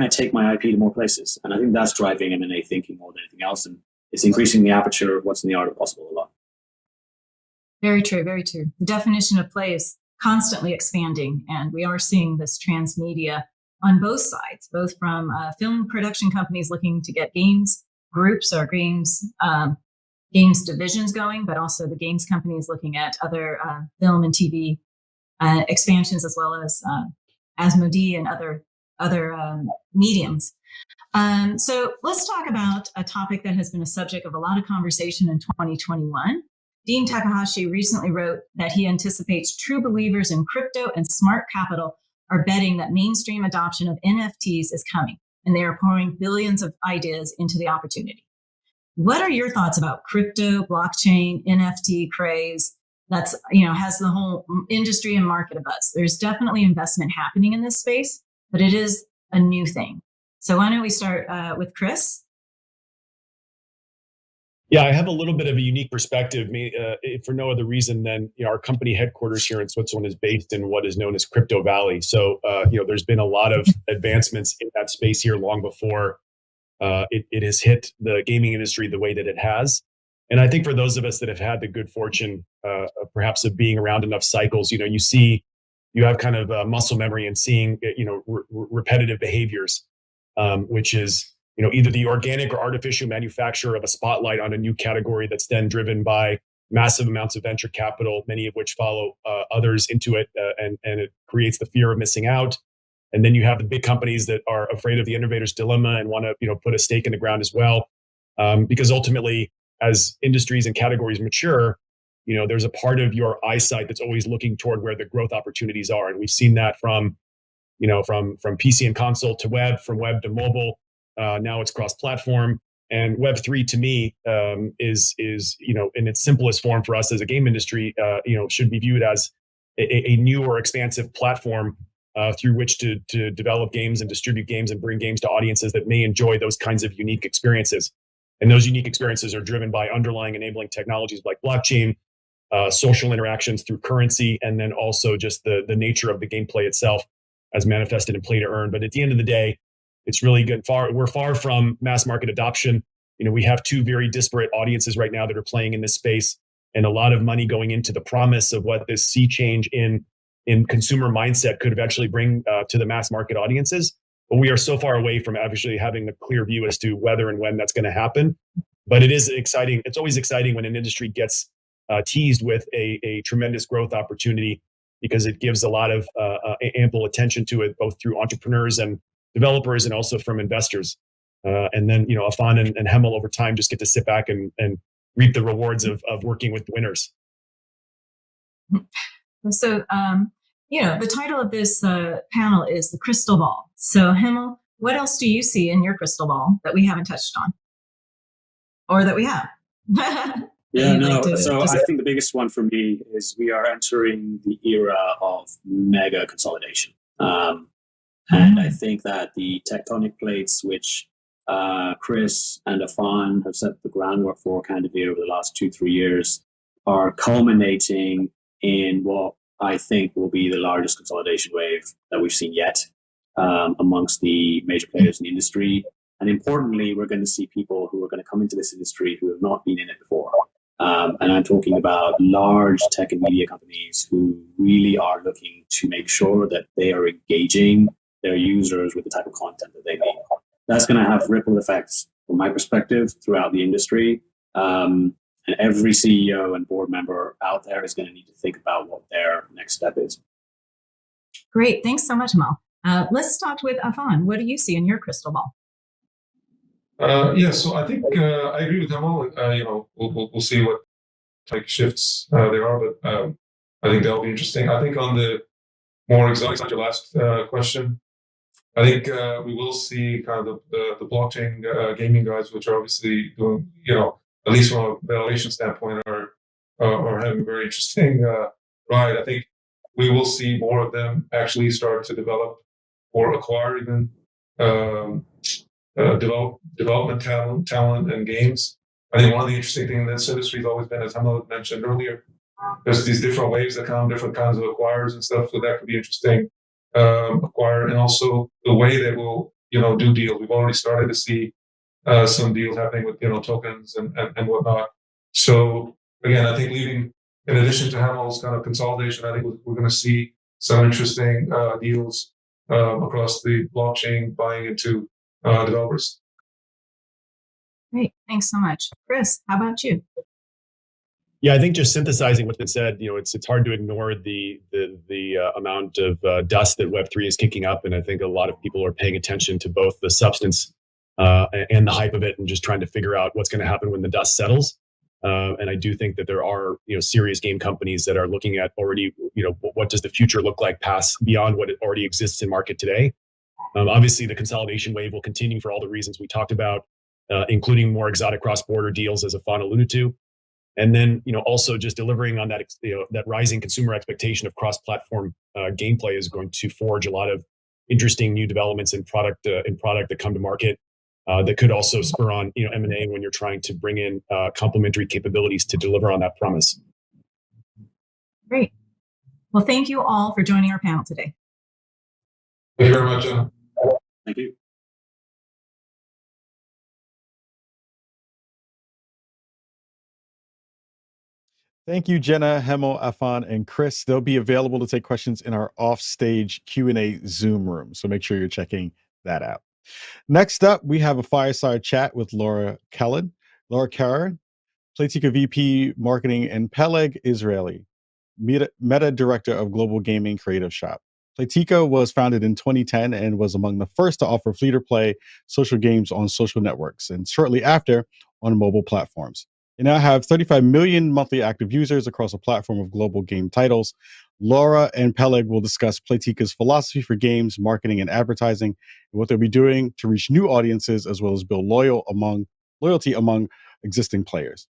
take my IP to more places? And I think that's driving M&A thinking more than anything else, and it's increasing the aperture of what's in the art of possible a lot. Very true, very true. The definition of play is constantly expanding, and we are seeing this transmedia on both sides, both from film production companies looking to get games groups or games divisions going, but also the games companies looking at other film and TV expansions, as well as Asmodee and other mediums. So let's talk about a topic that has been a subject of a lot of conversation in 2021. Dean Takahashi recently wrote that he anticipates true believers in crypto and smart capital are betting that mainstream adoption of NFTs is coming, and they are pouring billions of ideas into the opportunity. What are your thoughts about crypto, blockchain, NFT craze that's, has the whole industry and market abuzz? There's definitely investment happening in this space, but it is a new thing. So why don't we start with Chris? Yeah, I have a little bit of a unique perspective, for no other reason than our company headquarters here in Switzerland is based in what is known as Crypto Valley. So there's been a lot of advancements in that space here long before it has hit the gaming industry the way that it has. And I think for those of us that have had the good fortune, perhaps of being around enough cycles, you see you have kind of muscle memory and seeing, repetitive behaviors, which is, either the organic or artificial manufacture of a spotlight on a new category that's then driven by massive amounts of venture capital, many of which follow others into it, and it creates the fear of missing out. And then you have the big companies that are afraid of the innovator's dilemma and want to, put a stake in the ground as well, because ultimately, as industries and categories mature, there's a part of your eyesight that's always looking toward where the growth opportunities are, and we've seen that from PC and console to web, from web to mobile. Now it's cross-platform, and Web3 to me is in its simplest form for us as a game industry, should be viewed as a new or expansive platform through which to develop games and distribute games and bring games to audiences that may enjoy those kinds of unique experiences. And those unique experiences are driven by underlying enabling technologies like blockchain, social interactions through currency, and then also just the nature of the gameplay itself as manifested in play to earn. But at the end of the day, it's really good. We're far from mass market adoption. We have two very disparate audiences right now that are playing in this space, and a lot of money going into the promise of what this sea change in consumer mindset could eventually bring to the mass market audiences. But we are so far away from actually having a clear view as to whether and when that's going to happen. But it is exciting. It's always exciting when an industry gets teased with a tremendous growth opportunity, because it gives a lot of ample attention to it, both through entrepreneurs and developers and also from investors. And then, Afan and Hemel over time just get to sit back and reap the rewards of working with winners. So, the title of this panel is The Crystal Ball. So, Hemel, what else do you see in your crystal ball that we haven't touched on? Or that we have? I think the biggest one for me is we are entering the era of mega consolidation. And I think that the tectonic plates, which Chris and Afan have set the groundwork for kind of over the last 2-3 years, are culminating in what I think will be the largest consolidation wave that we've seen yet amongst the major players in the industry. And importantly, we're going to see people who are going to come into this industry who have not been in it before. And I'm talking about large tech and media companies who really are looking to make sure that they are engaging their users with the type of content that they make. That's going to have ripple effects, from my perspective, throughout the industry. And every CEO and board member out there is going to need to think about what their next step is. Great. Thanks so much, Mal. Let's start with Afan. What do you see in your crystal ball? So I think I agree with Hemel. We'll see what like shifts there are, but I think that'll be interesting. I think on the more exotic, your last question, I think we will see kind of the blockchain gaming guys, which are obviously doing, at least from a valuation standpoint, are having a very interesting ride. I think we will see more of them actually start to develop or acquire even development talent and games. I think one of the interesting things in this industry has always been, as Hemel mentioned earlier, there's these different waves that come, different kinds of acquirers and stuff. So that could be interesting. Acquire, and also the way they will, do deals. We've already started to see some deals happening with, tokens and whatnot. So again, I think in addition to Hamel's kind of consolidation, I think we're going to see some interesting deals across the blockchain buying into developers. Great. Thanks so much. Chris, how about you? Yeah, I think just synthesizing what's been said, it's hard to ignore the amount of dust that Web3 is kicking up, and I think a lot of people are paying attention to both the substance and the hype of it, and just trying to figure out what's going to happen when the dust settles. And I do think that there are serious game companies that are looking at already what does the future look like beyond what it already exists in market today. Obviously, the consolidation wave will continue for all the reasons we talked about, including more exotic cross-border deals, as Afan alluded to. And then, also just delivering on that, that rising consumer expectation of cross-platform gameplay is going to forge a lot of interesting new developments in product that come to market that could also spur on, M&A when you're trying to bring in complementary capabilities to deliver on that promise. Great. Well, thank you all for joining our panel today. Thank you very much, Jenna. Thank you. Thank you, Jenna, Hemel, Afan, and Chris. They'll be available to take questions in our offstage Q&A Zoom room, so make sure you're checking that out. Next up, we have a fireside chat with Laura Kellen. Laura Karen, Playtika VP Marketing, and Peleg Israeli, Meta Director of Global Gaming Creative Shop. Playtika was founded in 2010 and was among the first to offer free-to-play social games on social networks, and shortly after on mobile platforms. They now have 35 million monthly active users across a platform of global game titles. Laura and Peleg will discuss Playtika's philosophy for games, marketing, and advertising, and what they'll be doing to reach new audiences as well as build loyalty among existing players.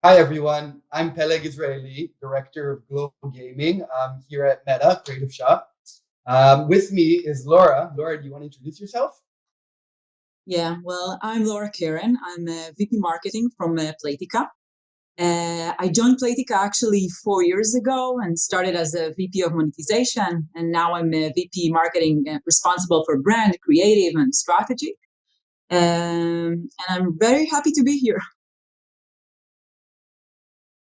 Hi, everyone. I'm Peleg Israeli, Director of Global Gaming here at Meta Creative Shop. With me is Laura. Laura, do you want to introduce yourself? Yeah, well, I'm Laura Karen. I'm VP Marketing from Playtika. I joined Playtika actually 4 years ago and started as a VP of Monetization. And now I'm a VP Marketing responsible for brand, creative, and strategy. And I'm very happy to be here.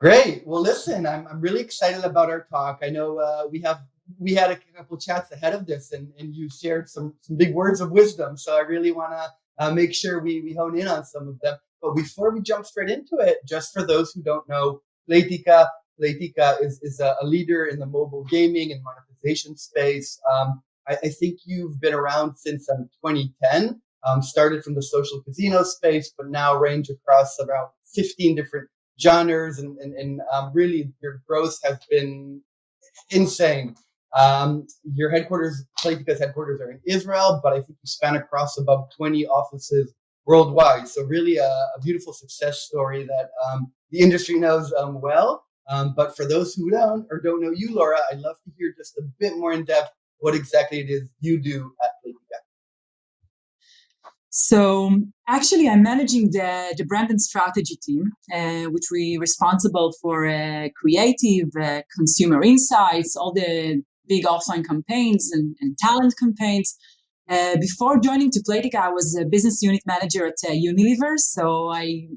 Great. Well, listen, I'm really excited about our talk. I know we had a couple chats ahead of this, and you shared some big words of wisdom. So I really want to make sure we hone in on some of them. But before we jump straight into it, just for those who don't know, Playtika is a leader in the mobile gaming and monetization space. I think you've been around since 2010. Started from the social casino space, but now range across about 15 different genres, and really your growth has been insane. Your Playtika's headquarters are in Israel, but I think you span across above 20 offices worldwide. So really a beautiful success story that the industry knows well. But for those who don't know you, Laura, I'd love to hear just a bit more in depth what exactly it is you do at Playtika. So actually, I'm managing the brand and strategy team, which we're responsible for creative, consumer insights, all the big offline campaigns and talent campaigns. Before joining to Playtika, I was a business unit manager at Unilever. So I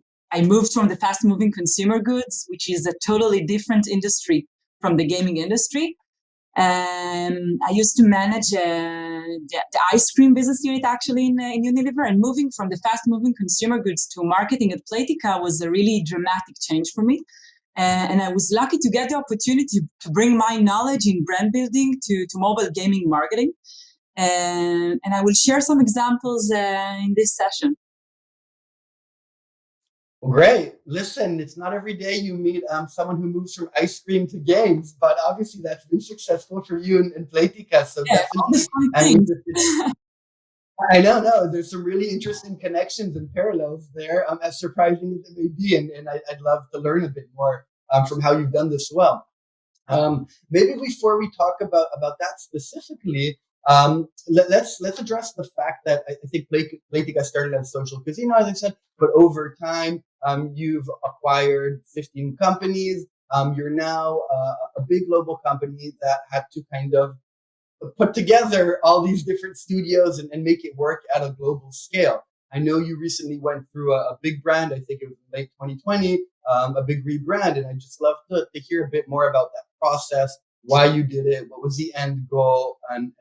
moved from the fast-moving consumer goods, which is a totally different industry from the gaming industry. I used to manage the ice cream business unit actually in Unilever, and moving from the fast-moving consumer goods to marketing at Playtika was a really dramatic change for me. And I was lucky to get the opportunity to bring my knowledge in brand building to mobile gaming marketing. And I will share some examples in this session. Great. Listen, it's not every day you meet someone who moves from ice cream to games, but obviously that's been successful for you in Playtika. So yeah, definitely. I know, there's some really interesting connections and parallels there, as surprising as it may be, and I'd love to learn a bit more from how you've done this well. Maybe before we talk about that specifically, let's address the fact that I think Playtika started as social casino, as I said, but over time you've acquired 15 companies. You're now a big global company that had to kind of put together all these different studios and make it work at a global scale. I know you recently went through a big brand, I think it was late 2020, a big rebrand, and I'd just love to hear a bit more about that process, why you did it, what was the end goal, and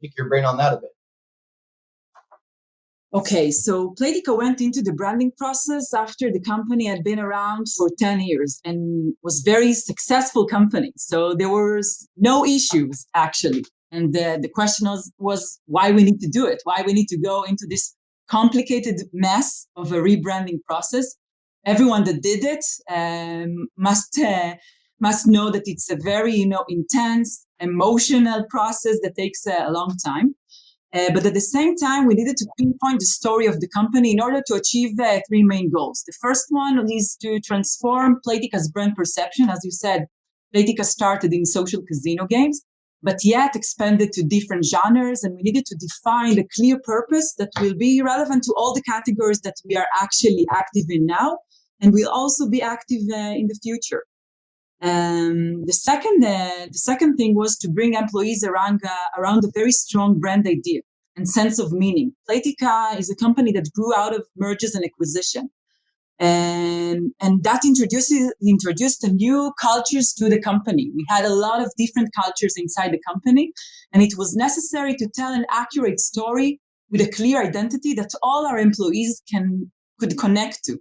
pick your brain on that a bit. Okay, so Playtika went into the branding process after the company had been around for 10 years and was very successful company. So there was no issues, actually. And the question was why we need to do it, why we need to go into this complicated mess of a rebranding process. Everyone that did it must know that it's a very intense, emotional process that takes a long time. But at the same time, we needed to pinpoint the story of the company in order to achieve three main goals. The first one is to transform Playtika's brand perception. As you said, Playtika started in social casino games, but yet expanded to different genres, and we needed to define a clear purpose that will be relevant to all the categories that we are actually active in now, and will also be active in the future. The second thing was to bring employees around a very strong brand idea. and sense of meaning. Playtika is a company that grew out of mergers and acquisition. And that introduced new cultures to the company. We had a lot of different cultures inside the company, and it was necessary to tell an accurate story with a clear identity that all our employees could connect to.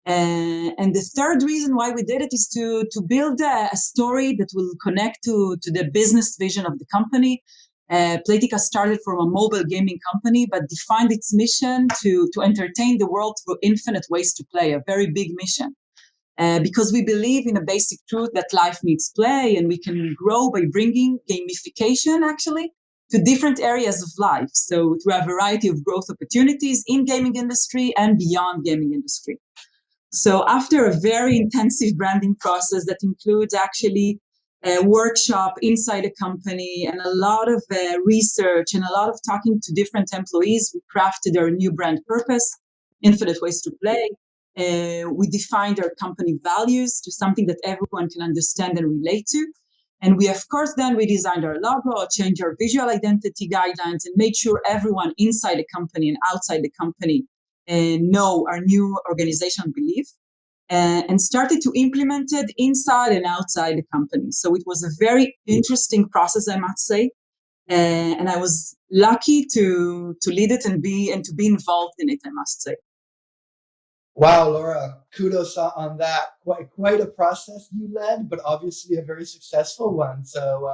And the third reason why we did it is to build a story that will connect to the business vision of the company. Playtika started from a mobile gaming company, but defined its mission to entertain the world through infinite ways to play, a very big mission. Because we believe in a basic truth that life needs play, and we can grow by bringing gamification, actually, to different areas of life. So through a variety of growth opportunities in gaming industry and beyond gaming industry. So after a very intensive branding process that includes actually a workshop inside a company and a lot of research and a lot of talking to different employees, we crafted our new brand purpose, Infinite Ways to Play. We defined our company values to something that everyone can understand and relate to. And we, of course, then redesigned our logo, changed our visual identity guidelines, and made sure everyone inside the company and outside the company know our new organizational belief, and started to implement it inside and outside the company. So it was a very interesting process, I must say. And I was lucky to lead it and to be involved in it, I must say. Wow, Laura, kudos on that. Quite a process you led, but obviously a very successful one. So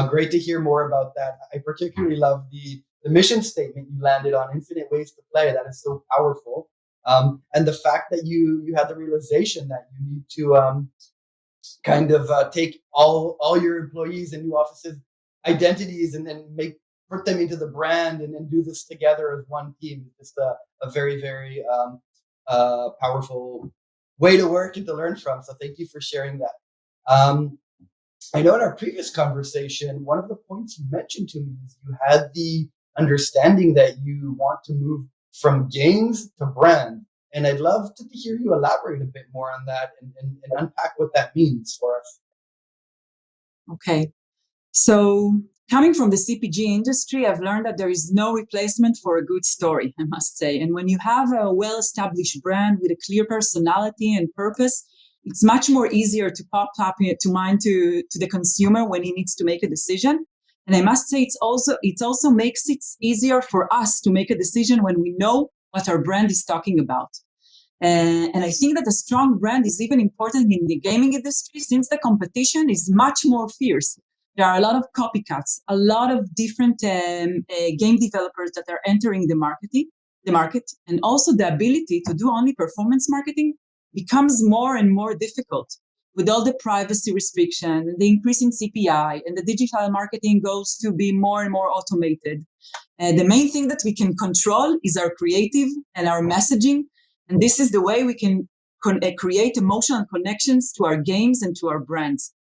great to hear more about that. I particularly love the mission statement you landed on, Infinite Ways to Play. That is so powerful. And the fact that you had the realization that you need to take all your employees and new offices' identities and then put them into the brand and then do this together as one team. It's a very, very powerful way to work and to learn from. So thank you for sharing that. I know in our previous conversation, one of the points you mentioned to me is you had the understanding that you want to move from games to brand. And I'd love to hear you elaborate a bit more on that and unpack what that means for us. Okay. So coming from the CPG industry, I've learned that there is no replacement for a good story, I must say. And when you have a well-established brand with a clear personality and purpose, it's much more easier to pop up to mind to the consumer when he needs to make a decision. And I must say, it also makes it easier for us to make a decision when we know what our brand is talking about. And I think that a strong brand is even important in the gaming industry since the competition is much more fierce. There are a lot of copycats, a lot of different game developers that are entering the market, and also the ability to do only performance marketing becomes more and more difficult. With all the privacy restriction and the increasing CPI, and the digital marketing goes to be more and more automated. The main thing that we can control is our creative and our messaging. And this is the way we can create emotional connections to our games and to our brands.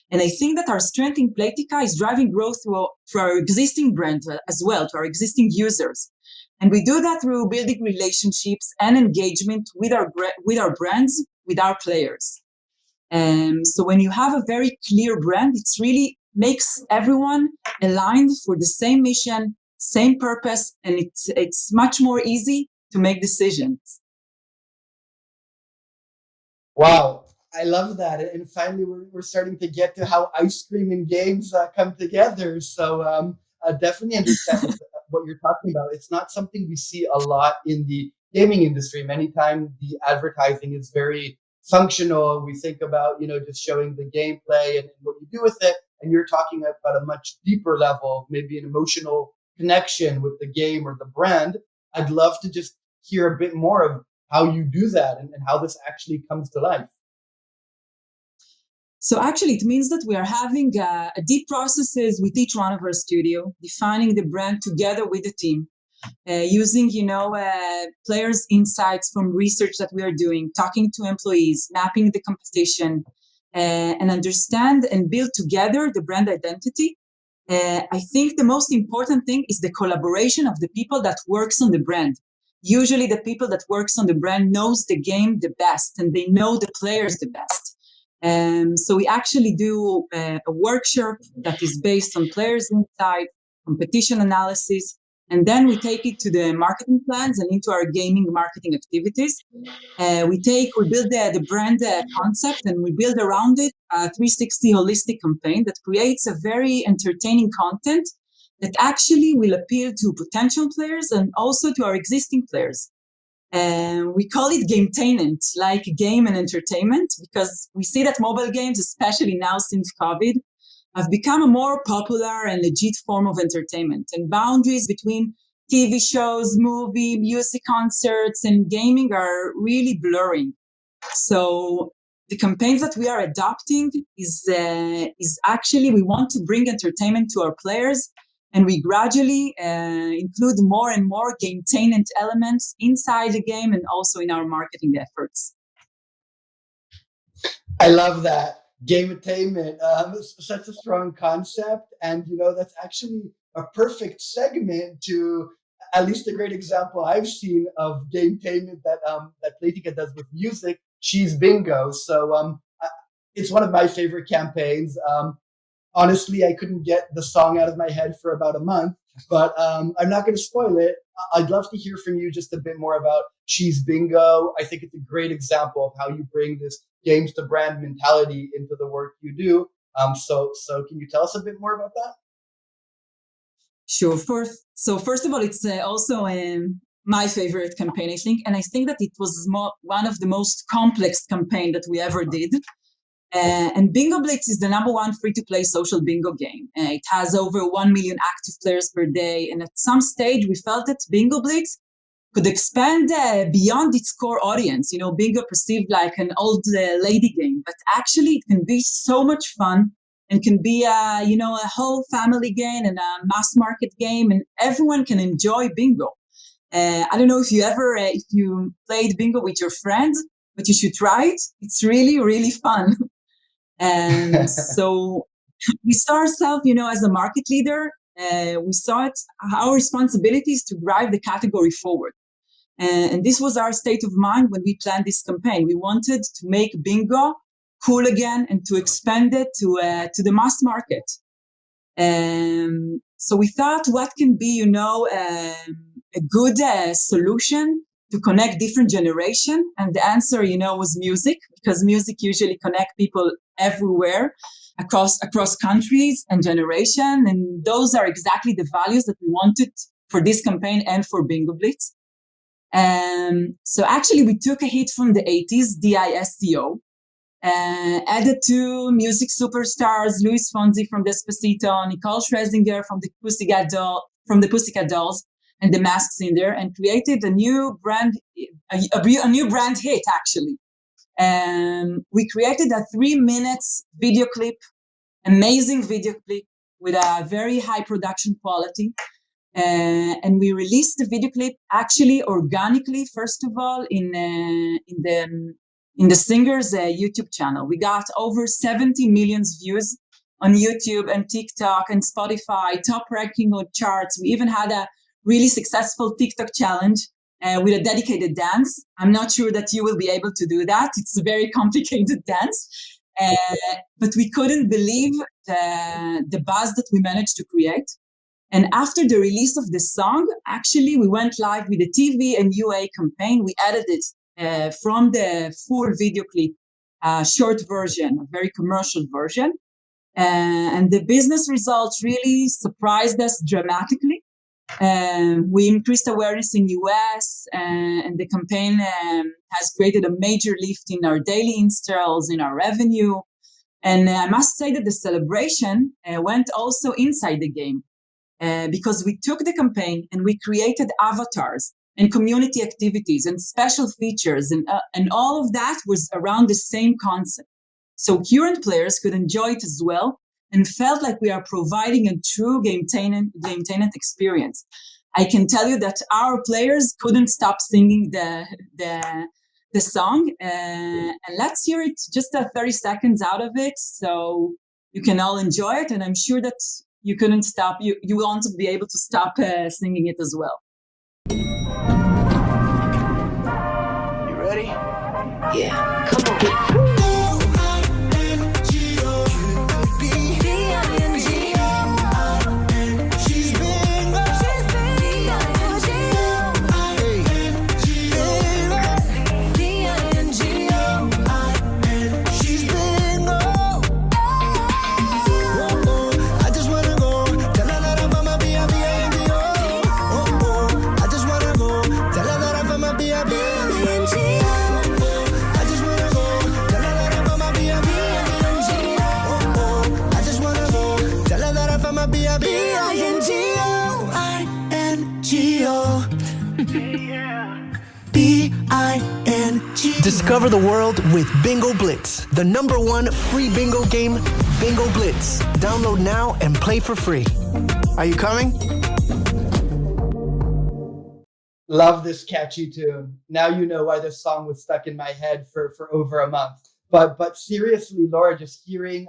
And I think that our strength in Playtika is driving growth through our existing brand as well, to our existing users. And we do that through building relationships and engagement with our brands, with our players. So when you have a very clear brand, it really makes everyone aligned for the same mission, same purpose, and it's much more easy to make decisions. Wow, I love that. And finally, we're starting to get to how ice cream and games come together. So I definitely understand what you're talking about. It's not something we see a lot in the gaming industry. Many times the advertising is very functional. We think about, just showing the gameplay and what you do with it. And you're talking about a much deeper level, maybe an emotional connection with the game or the brand. I'd love to just hear a bit more of how you do that and how this actually comes to life. So actually, it means that we are having deep processes with each one of our studio, defining the brand together with the team, using, players' insights from research that we are doing, talking to employees, mapping the competition, and understand and build together the brand identity. I think the most important thing is the collaboration of the people that works on the brand. Usually the people that works on the brand knows the game the best and they know the players the best. So we actually do a workshop that is based on players' insight, competition analysis, And then we take it to the marketing plans and into our gaming marketing activities. We build the brand concept, and we build around it a 360 holistic campaign that creates a very entertaining content that actually will appeal to potential players and also to our existing players. We call it gametainment, like game and entertainment, because we see that mobile games, especially now since COVID, have become a more popular and legit form of entertainment, and boundaries between TV shows, movie, music concerts, and gaming are really blurring. So the campaigns that we are adopting is actually, we want to bring entertainment to our players, and we gradually include more and more gametainment elements inside the game and also in our marketing efforts. I love that. Gametainment, such a strong concept. And, that's actually a perfect segment to at least a great example I've seen of gametainment that Playtika does with music, She's Bingo. So it's one of my favorite campaigns. Honestly, I couldn't get the song out of my head for about a month, but I'm not going to spoil it. I'd love to hear from you just a bit more about She's Bingo. I think it's a great example of how you bring this games to brand mentality into the work you do. So can you tell us a bit more about that? Sure. So first of all, it's also my favorite campaign, I think. And I think that it was one of the most complex campaign that we ever did. And Bingo Blitz is the #1 free-to-play social bingo game. It has over 1 million active players per day. And at some stage, we felt that Bingo Blitz could expand beyond its core audience. Bingo perceived like an old lady game, but actually it can be so much fun and can be a whole family game and a mass market game, and everyone can enjoy bingo. I don't know if you played bingo with your friends, but you should try it. It's really, really fun. And so we saw ourselves, as a market leader, we saw it, our responsibility is to drive the category forward. And this was our state of mind when we planned this campaign. We wanted to make bingo cool again and to expand it to the mass market. So we thought, what can be, a good solution to connect different generation? And the answer, was music, because music usually connect people everywhere across countries and generation. And those are exactly the values that we wanted for this campaign and for Bingo Blitz. So actually we took a hit from the 80s, DISCO, added to music superstars, Luis Fonsi from Despacito, Nicole Scherzinger from the Pussycat Dolls, and The Masked Singer, and created a new brand hit, actually. We created a 3 minutes video clip, amazing video clip with a very high production quality. And we released the video clip actually organically, first of all, in the singer's YouTube channel. We got over 70 million views on YouTube and TikTok and Spotify, top ranking on charts. We even had a really successful TikTok challenge with a dedicated dance. I'm not sure that you will be able to do that. It's a very complicated dance. But we couldn't believe the buzz that we managed to create. And after the release of the song, actually, we went live with a TV and UA campaign. We added it from the full video clip, short version, a very commercial version. And the business results really surprised us dramatically. We increased awareness in US, and the campaign has created a major lift in our daily installs, in our revenue. And I must say that the celebration went also inside the game. Because we took the campaign and we created avatars and community activities and special features, and all of that was around the same concept. So current players could enjoy it as well and felt like we are providing a true gametainment experience. I can tell you that our players couldn't stop singing the song, and let's hear it, just 30 seconds out of it, so you can all enjoy it, and I'm sure that you couldn't stop. You want to be able to stop singing it as well. You ready? Yeah, come on. B-I-N-G. Discover the world with Bingo Blitz, the #1 free bingo game, Bingo Blitz. Download now and play for free. Are you coming? Love this catchy tune. Now you know why this song was stuck in my head for over a month. But seriously, Laura, just hearing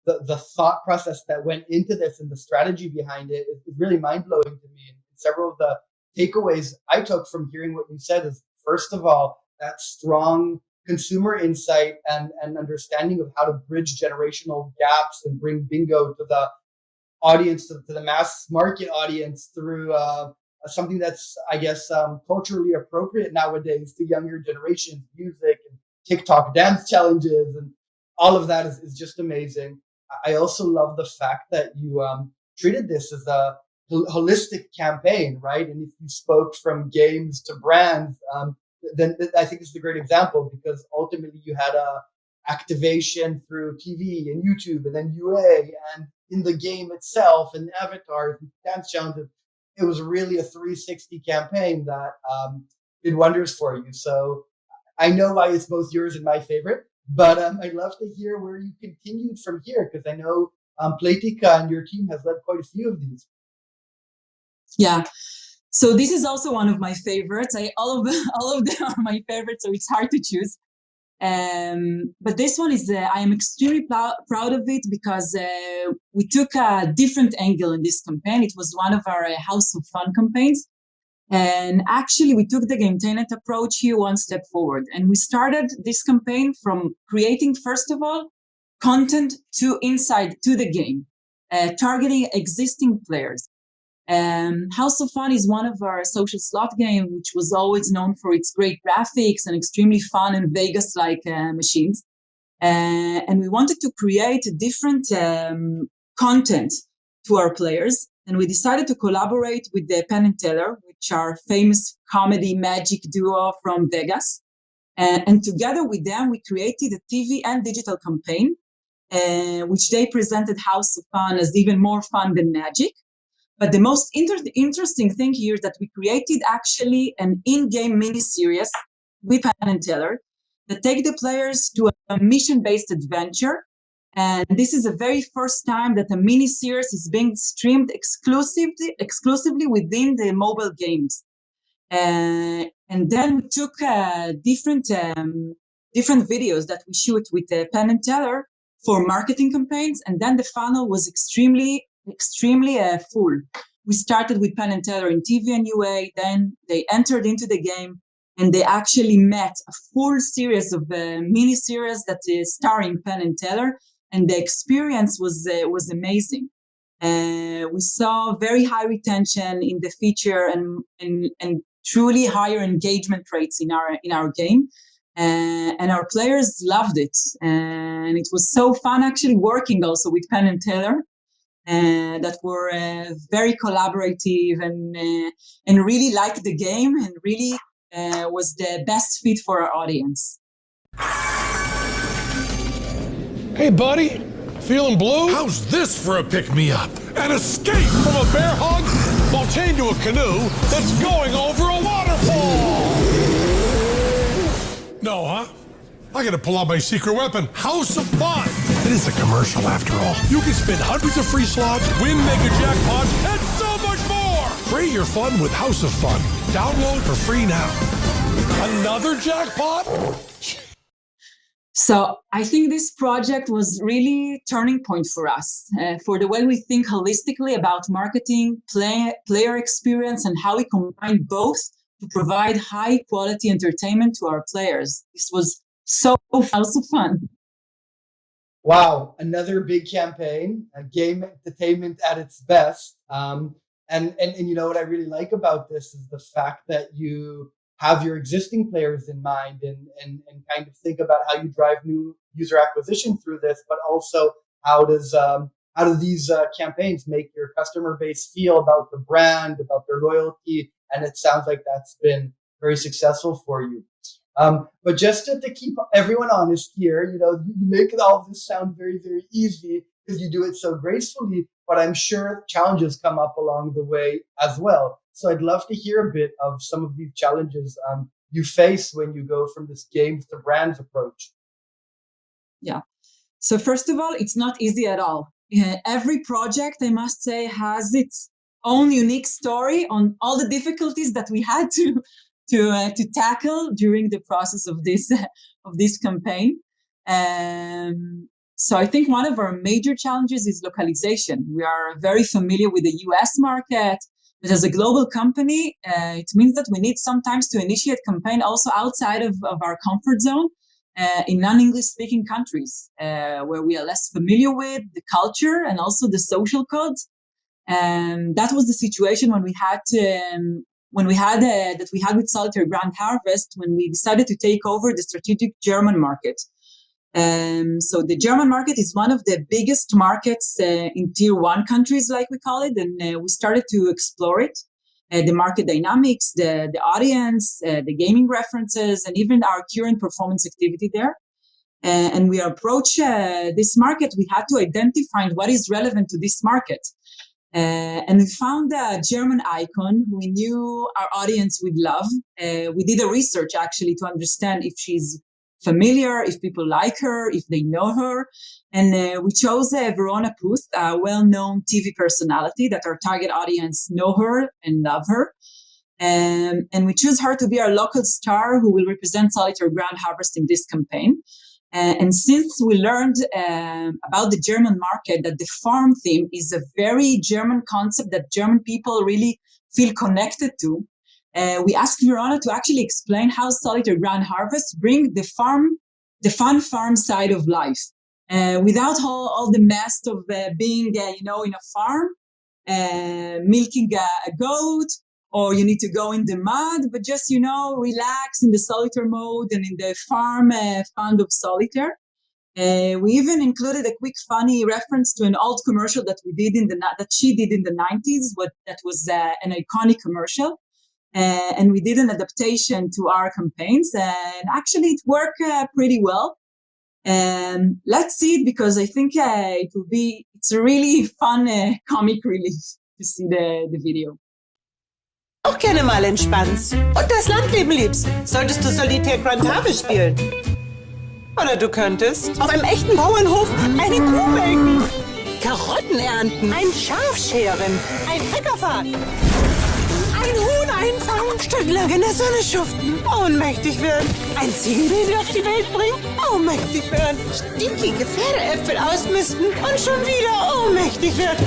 the thought process that went into this and the strategy behind it is really mind-blowing to me. And several of the takeaways I took from hearing what you said is, first of all, that strong consumer insight and understanding of how to bridge generational gaps and bring bingo to the audience, to the mass market audience through something that's, I guess, culturally appropriate nowadays to younger generations, music and TikTok dance challenges, and all of that is just amazing. I also love the fact that you treated this as a holistic campaign, right? And if you spoke from games to brands, then I think it's a great example, because ultimately you had a activation through TV and YouTube, and then UA, and in the game itself, and avatars and dance challenges. It was really a 360 campaign that did wonders for you. So I know why it's both yours and my favorite, but I'd love to hear where you continued from here, because I know Playtika and your team has led quite a few of these. Yeah. So this is also one of my favorites. All of them are my favorites, so it's hard to choose. But this one is, I am extremely proud of it, because we took a different angle in this campaign. It was one of our House of Fun campaigns. And actually, we took the Gametainment approach here one step forward. And we started this campaign from creating, first of all, content inside the game, targeting existing players. House of Fun is one of our social slot games, which was always known for its great graphics and extremely fun and Vegas-like machines. And we wanted to create different content to our players. And we decided to collaborate with the Penn and Teller, which are famous comedy magic duo from Vegas. And together with them, we created a TV and digital campaign, which they presented House of Fun as even more fun than magic. But the most interesting thing here is that we created actually an in-game mini-series with Penn and Teller that take the players to a mission-based adventure. And this is the very first time that a mini-series is being streamed exclusively within the mobile games. And then we took different videos that we shoot with Penn and Teller for marketing campaigns. And then the funnel was extremely full. We started with Penn and Teller in TV and UA, then they entered into the game, and they actually met a full series of mini-series that is starring Penn and Teller, and the experience was amazing. We saw very high retention in the feature and truly higher engagement rates in our game, and our players loved it. And it was so fun actually working also with Penn and Teller. That were very collaborative and really liked the game, and really was the best fit for our audience. Hey, buddy, feeling blue? How's this for a pick-me-up? An escape from a bear hug while chained to a canoe that's going over a waterfall! No, huh? I gotta pull out my secret weapon, House of Fun! It is a commercial after all. You can spin hundreds of free slots, win mega jackpots, and so much more! Create your fun with House of Fun. Download for free now. Another jackpot? So I think this project was really turning point for us, for the way we think holistically about marketing, player experience, and how we combine both to provide high quality entertainment to our players. This was so House of Fun. Wow, another big campaign, a game entertainment at its best. And you know what I really like about this is the fact that you have your existing players in mind and kind of think about how you drive new user acquisition through this, but also how do these campaigns make your customer base feel about the brand, about their loyalty, and it sounds like that's been very successful for you. But just to keep everyone honest here, you know, you make all of this sound very, very easy. because you do it so gracefully, but I'm sure challenges come up along the way as well. So I'd love to hear a bit of some of these challenges you face when you go from this games to brands approach. Yeah. So first of all, it's not easy at all. Every project, I must say, has its own unique story on all the difficulties that we had to tackle during the process of this campaign. So I think one of our major challenges is localization. We are very familiar with the US market, but as a global company, it means that we need sometimes to initiate campaign also outside of our comfort zone in non-English speaking countries where we are less familiar with the culture and also the social codes. That was the situation when we had with Solitaire Grand Harvest when we decided to take over the strategic German market. So the German market is one of the biggest markets in tier 1 countries, like we call it, and we started to explore it, the market dynamics, the audience, the gaming references, and even our current performance activity there. And we approach this market, we had to identify what is relevant to this market. And we found a German icon we knew our audience would love. We did a research actually to understand if she's familiar, if people like her, if they know her. And we chose Verona Puth, a well-known TV personality that our target audience know her and love her. And we choose her to be our local star who will represent Solitaire Grand Harvest in this campaign. And since we learned about the German market, that the farm theme is a very German concept that German people really feel connected to, we asked Verona to actually explain how Solitaire Grand Harvest bring the fun farm side of life, without all the mess of being, in a farm, milking a goat, or you need to go in the mud, but just, relax in the solitaire mode and in the farm fun of solitaire. We even included a quick funny reference to an old commercial that she did in the 90s, that was an iconic commercial. And we did an adaptation to our campaigns, and actually it worked pretty well. Let's see it, because I think it's a really fun comic relief to see the video. Auch gerne mal entspannst und das Landleben liebst, solltest du Solitaire Grand Harvest spielen. Oder du könntest auf einem echten Bauernhof eine Kuh melken, Karotten ernten, ein Schaf scheren, ein Trecker fahren, ein Huhn einfangen, stundenlang in der Sonne schuften, ohnmächtig werden, ein Ziegenbaby auf die Welt bringen, ohnmächtig werden, stinkige Pferdeäpfel ausmisten und schon wieder ohnmächtig werden.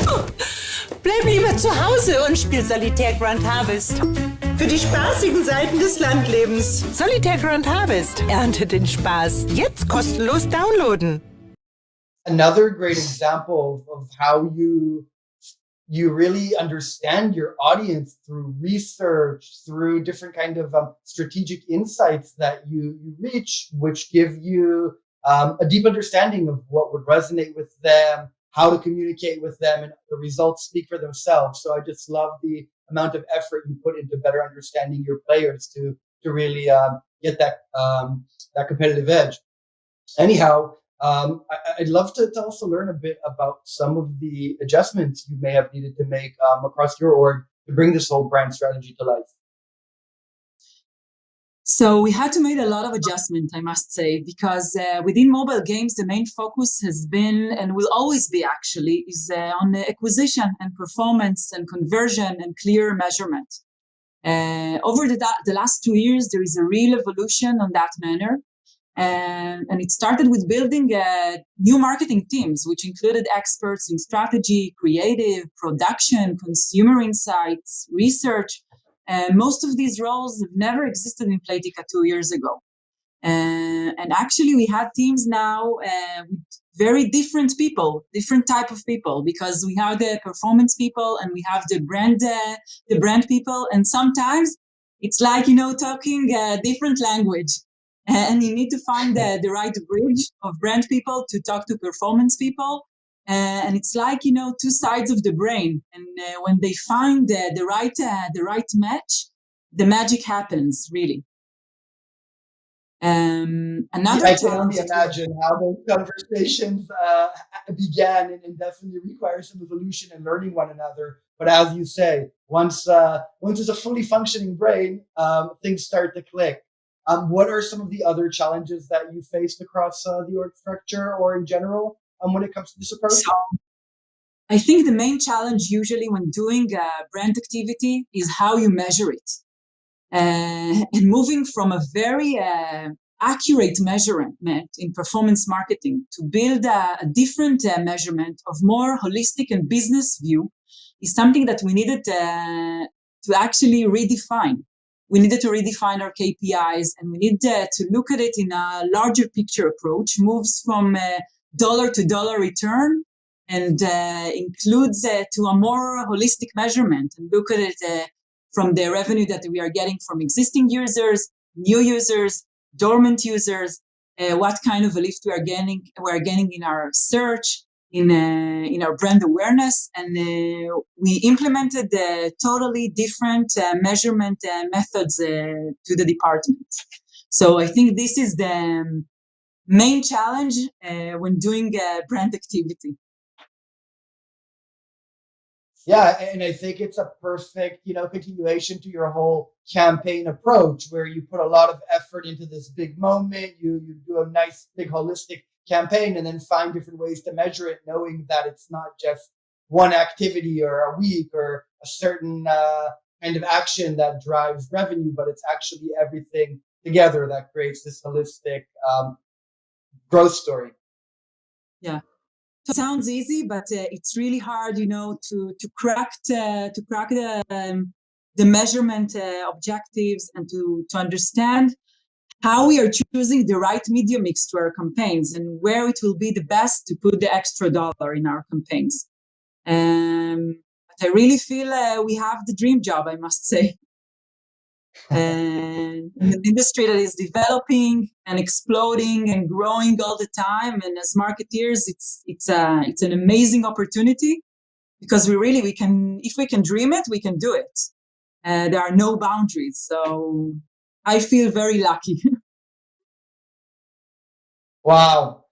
Bleib lieber zu Hause und spiel Solitaire Grand Harvest. Für die spaßigen Seiten des Landlebens. Solitaire Grand Harvest. Ernte den Spaß. Jetzt kostenlos downloaden. Another great example of how you really understand your audience through research, through different kind of strategic insights that you reach, which give you a deep understanding of what would resonate with them, how to communicate with them, and the results speak for themselves. So I just love the amount of effort you put into better understanding your players to really get that competitive edge. Anyhow, I'd love to also learn a bit about some of the adjustments you may have needed to make across your org to bring this whole brand strategy to life. So we had to make a lot of adjustment, I must say, because within mobile games, the main focus has been, and will always be actually, is on acquisition and performance and conversion and clear measurement. Over the last 2 years, there is a real evolution on that manner. And it started with building new marketing teams, which included experts in strategy, creative, production, consumer insights, research. Most of these roles have never existed in Playtika 2 years ago. And actually, we have teams now with very different people, different type of people, because we have the performance people and we have the brand people. And sometimes it's like, talking a different language. And you need to find the right bridge of brand people to talk to performance people. And it's like, two sides of the brain. And when they find the right match, the magic happens, really. Another I can challenge only imagine how those conversations began, and definitely require some evolution and learning one another. But as you say, once it's a fully functioning brain, things start to click. What are some of the other challenges that you faced across the org structure or in general when it comes to this approach? So, I think the main challenge usually when doing brand activity is how you measure it. And moving from a very accurate measurement in performance marketing to build a different measurement of more holistic and business view is something that we needed to actually redefine. We needed to redefine our KPIs, and we need to look at it in a larger picture approach, moves from dollar to dollar return, and includes to a more holistic measurement, and look at it from the revenue that we are getting from existing users, new users, dormant users, what kind of a lift we are getting in our search, in our brand awareness, and we implemented totally different measurement methods to the department. So I think this is the main challenge when doing brand activity. Yeah, and I think it's a perfect, continuation to your whole campaign approach, where you put a lot of effort into this big moment. You do a nice, big, holistic campaign, and then find different ways to measure it, knowing that it's not just one activity or a week or a certain kind of action that drives revenue, but it's actually everything together that creates this holistic growth story. Yeah. It sounds easy, but it's really hard, to crack the measurement objectives, and to understand how we are choosing the right media mix to our campaigns, and where it will be the best to put the extra dollar in our campaigns. But I really feel we have the dream job, I must say. And in an industry that is developing and exploding and growing all the time, and as marketeers, it's an amazing opportunity, because we can, if we can dream it, we can do it. There are no boundaries, so I feel very lucky. Wow.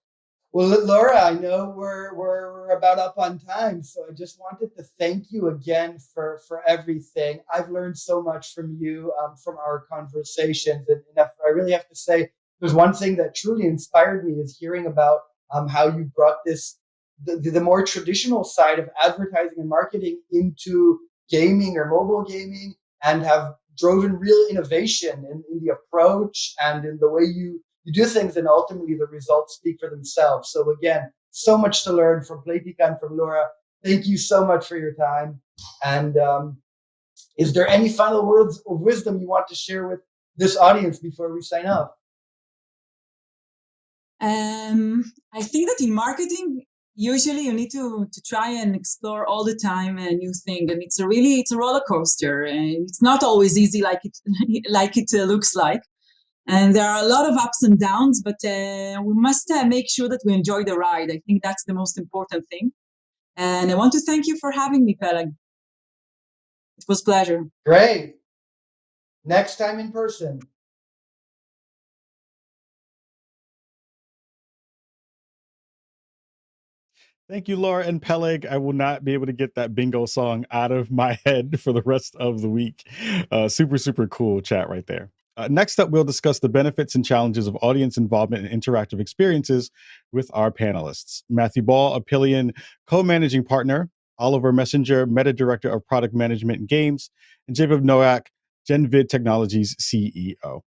Well, Laura, I know we're about up on time, so I just wanted to thank you again for everything. I've learned so much from you, from our conversations, and I really have to say, there's one thing that truly inspired me is hearing about how you brought the more traditional side of advertising and marketing into gaming or mobile gaming, and have driven real innovation in the approach and in the way you do things, and ultimately the results speak for themselves. So again, so much to learn from Playtika and from Laura. Thank you so much for your time. And is there any final words of wisdom you want to share with this audience before we sign off? I think that in marketing, usually you need to try and explore all the time a new thing, and it's a roller coaster, and it's not always easy like it looks like. And there are a lot of ups and downs, but we must make sure that we enjoy the ride. I think that's the most important thing. And I want to thank you for having me, Peleg. It was a pleasure. Great. Next time in person. Thank you, Laura and Peleg. I will not be able to get that bingo song out of my head for the rest of the week. Super, super cool chat right there. Next up, we'll discuss the benefits and challenges of audience involvement and interactive experiences with our panelists. Matthew Ball, Apillion co-managing partner, Oliver Messenger, Meta Director of Product Management and Games, and Jacob Noack, GenVid Technologies CEO.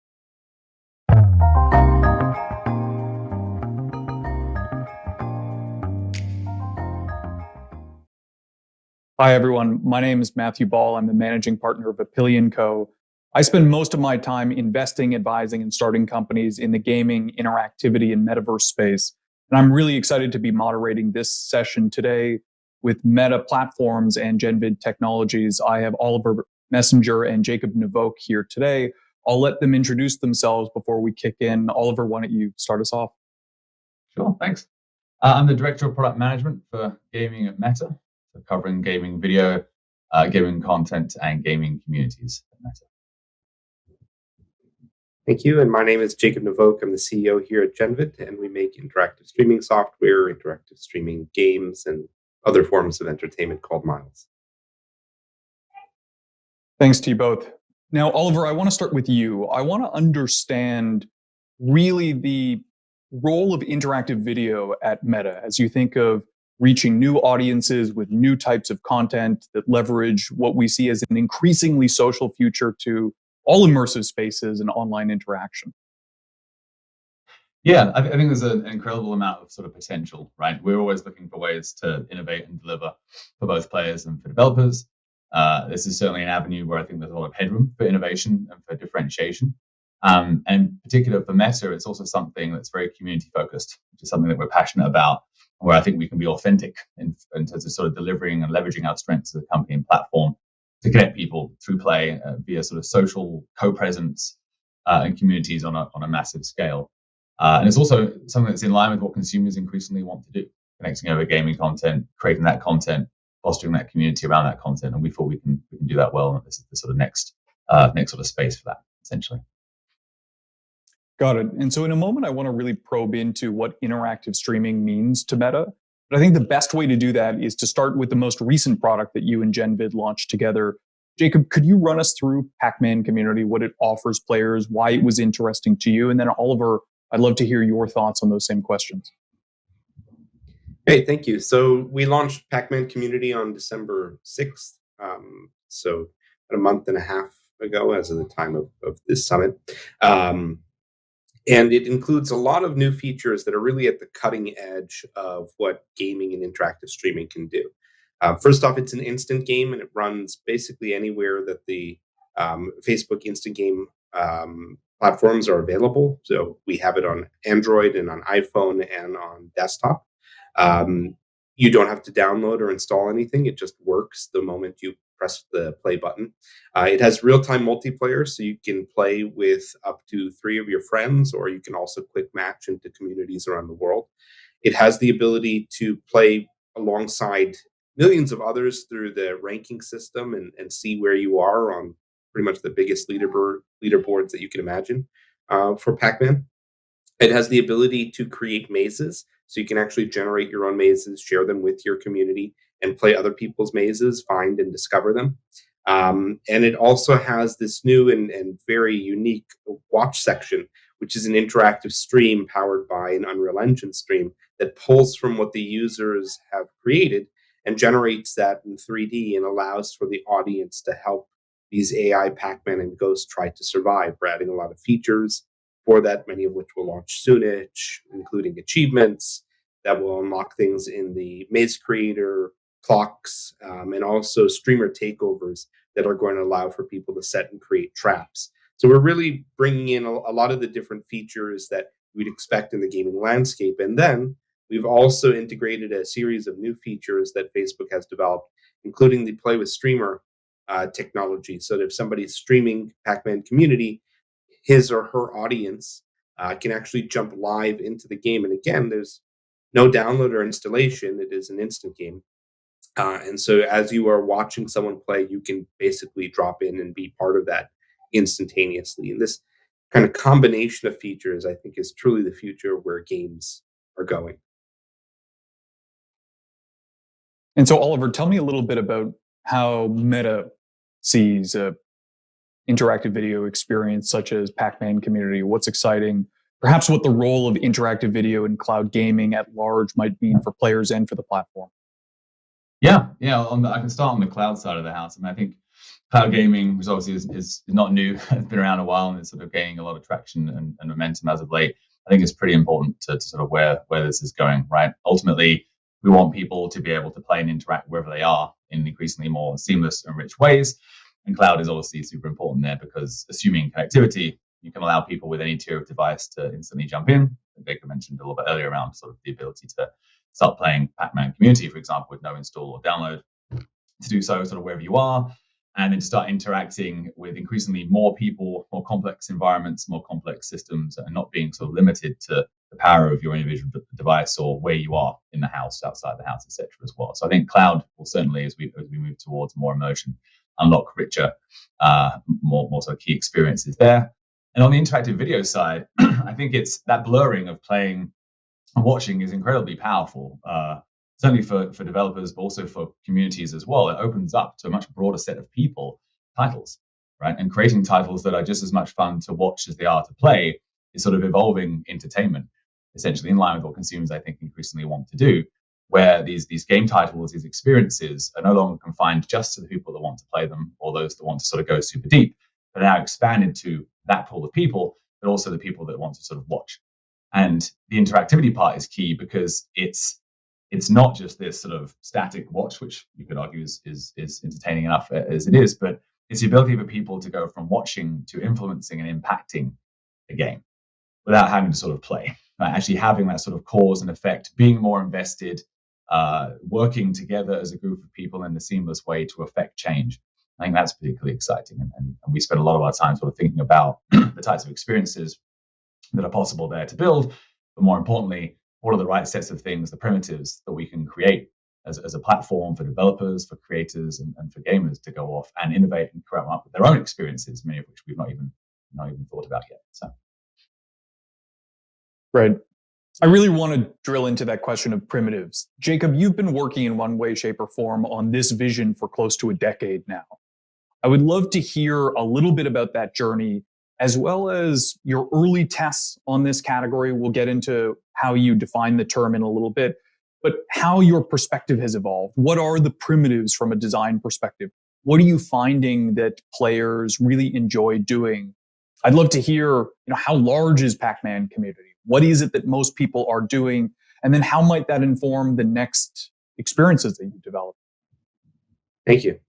Hi, everyone. My name is Matthew Ball. I'm the managing partner of Apillion Co. I spend most of my time investing, advising, and starting companies in the gaming, interactivity, and metaverse space. And I'm really excited to be moderating this session today with Meta Platforms and GenVid Technologies. I have Oliver Messenger and Jacob Noack here today. I'll let them introduce themselves before we kick in. Oliver, why don't you start us off? Sure, thanks. I'm the Director of Product Management for Gaming at Meta, so covering gaming video, gaming content, and gaming communities at Meta. Thank you. And my name is Jacob Navoke. I'm the CEO here at GenVid, and we make interactive streaming software, interactive streaming games, and other forms of entertainment called Miles. Thanks to you both. Now, Oliver, I want to start with you. I want to understand really the role of interactive video at Meta as you think of reaching new audiences with new types of content that leverage what we see as an increasingly social future to all immersive spaces and online interaction. Yeah, I think there's an incredible amount of sort of potential, right? We're always looking for ways to innovate and deliver for both players and for developers. This is certainly an avenue where I think there's a lot of headroom for innovation and for differentiation. And in particular for Meta, it's also something that's very community focused, which is something that we're passionate about, where I think we can be authentic in terms of sort of delivering and leveraging our strengths as a company and platform to connect people through play via sort of social co-presence and communities on a massive scale. And it's also something that's in line with what consumers increasingly want to do, connecting over gaming content, creating that content, fostering that community around that content. And we thought we can do that well. And this is the sort of next sort of space for that, essentially. Got it. And so in a moment, I want to really probe into what interactive streaming means to Meta. But I think the best way to do that is to start with the most recent product that you and GenVid launched together. Jacob, could you run us through Pac-Man Community, what it offers players, why it was interesting to you? And then Oliver, I'd love to hear your thoughts on those same questions. Hey, thank you. So we launched Pac-Man Community on December 6th. So about a month and a half ago as of the time of this summit. And it includes a lot of new features that are really at the cutting edge of what gaming and interactive streaming can do. First off, it's an instant game, and it runs basically anywhere that the Facebook instant game platforms are available. So we have it on Android and on iPhone and on desktop. You don't have to download or install anything. It just works the moment you press the play button. It has real-time multiplayer, so you can play with up to 3 of your friends, or you can also quick match into communities around the world. It has the ability to play alongside millions of others through the ranking system and see where you are on pretty much the biggest leaderboards that you can imagine for Pac-Man. It has the ability to create mazes, so you can actually generate your own mazes, share them with your community, and play other people's mazes, find and discover them. And it also has this new and very unique watch section, which is an interactive stream powered by an Unreal Engine stream that pulls from what the users have created and generates that in 3D and allows for the audience to help these AI Pac-Man and Ghost try to survive. We're adding a lot of features for that, many of which will launch soonish, including achievements that will unlock things in the Maze Creator, clocks, and also streamer takeovers that are going to allow for people to set and create traps. So we're really bringing in a lot of the different features that we'd expect in the gaming landscape. And then we've also integrated a series of new features that Facebook has developed, including the Play with Streamer technology. So that if somebody's streaming Pac-Man Community, his or her audience can actually jump live into the game. And again, there's no download or installation. It is an instant game. And so as you are watching someone play, you can basically drop in and be part of that instantaneously. And this kind of combination of features, I think, is truly the future where games are going. And so, Oliver, tell me a little bit about how Meta sees a interactive video experience such as Pac-Man Community. What's exciting? Perhaps what the role of interactive video in cloud gaming at large might mean for players and for the platform. Yeah. I can start on the cloud side of the house. I mean, I think cloud gaming, which obviously is not new, it's been around a while and it's sort of gaining a lot of traction and momentum as of late. I think it's pretty important to sort of where this is going, right? Ultimately, we want people to be able to play and interact wherever they are in increasingly more seamless and rich ways. And cloud is obviously super important there because assuming connectivity, you can allow people with any tier of device to instantly jump in. Baker mentioned a little bit earlier around sort of the ability to start playing Pac-Man Community, for example, with no install or download, to do so sort of wherever you are, and then to start interacting with increasingly more people, more complex environments, more complex systems, and not being sort of limited to the power of your individual device or where you are in the house, outside the house, etc. as well. So I think cloud will certainly, as we move towards more immersion, unlock richer, more sort of key experiences there. And on the interactive video side, I think it's that blurring of playing and watching is incredibly powerful. Certainly for developers, but also for communities as well. It opens up to a much broader set of people, titles, right? And creating titles that are just as much fun to watch as they are to play is sort of evolving entertainment, essentially in line with what consumers, I think, increasingly want to do, where these game titles, these experiences are no longer confined just to the people that want to play them or those that want to sort of go super deep, but are now expanded to that pool of people, but also the people that want to sort of watch. And the interactivity part is key because it's not just this sort of static watch, which you could argue is entertaining enough as it is, but it's the ability for people to go from watching to influencing and impacting the game without having to sort of play, right? Actually having that sort of cause and effect, being more invested, working together as a group of people in a seamless way to affect change. I think that's particularly exciting. And we spend a lot of our time sort of thinking about the types of experiences that are possible there to build, but more importantly, what are the right sets of things, the primitives that we can create as a platform for developers, for creators, and for gamers to go off and innovate and come up with their own experiences, many of which we've not even thought about yet. So, right. I really want to drill into that question of primitives. Jacob, you've been working in one way, shape, or form on this vision for close to a decade now. I would love to hear a little bit about that journey, as well as your early tests on this category. We'll get into how you define the term in a little bit, but how your perspective has evolved. What are the primitives from a design perspective? What are you finding that players really enjoy doing? I'd love to hear, how large is Pac-Man community? What is it that most people are doing? And then how might that inform the next experiences that you develop? Thank you.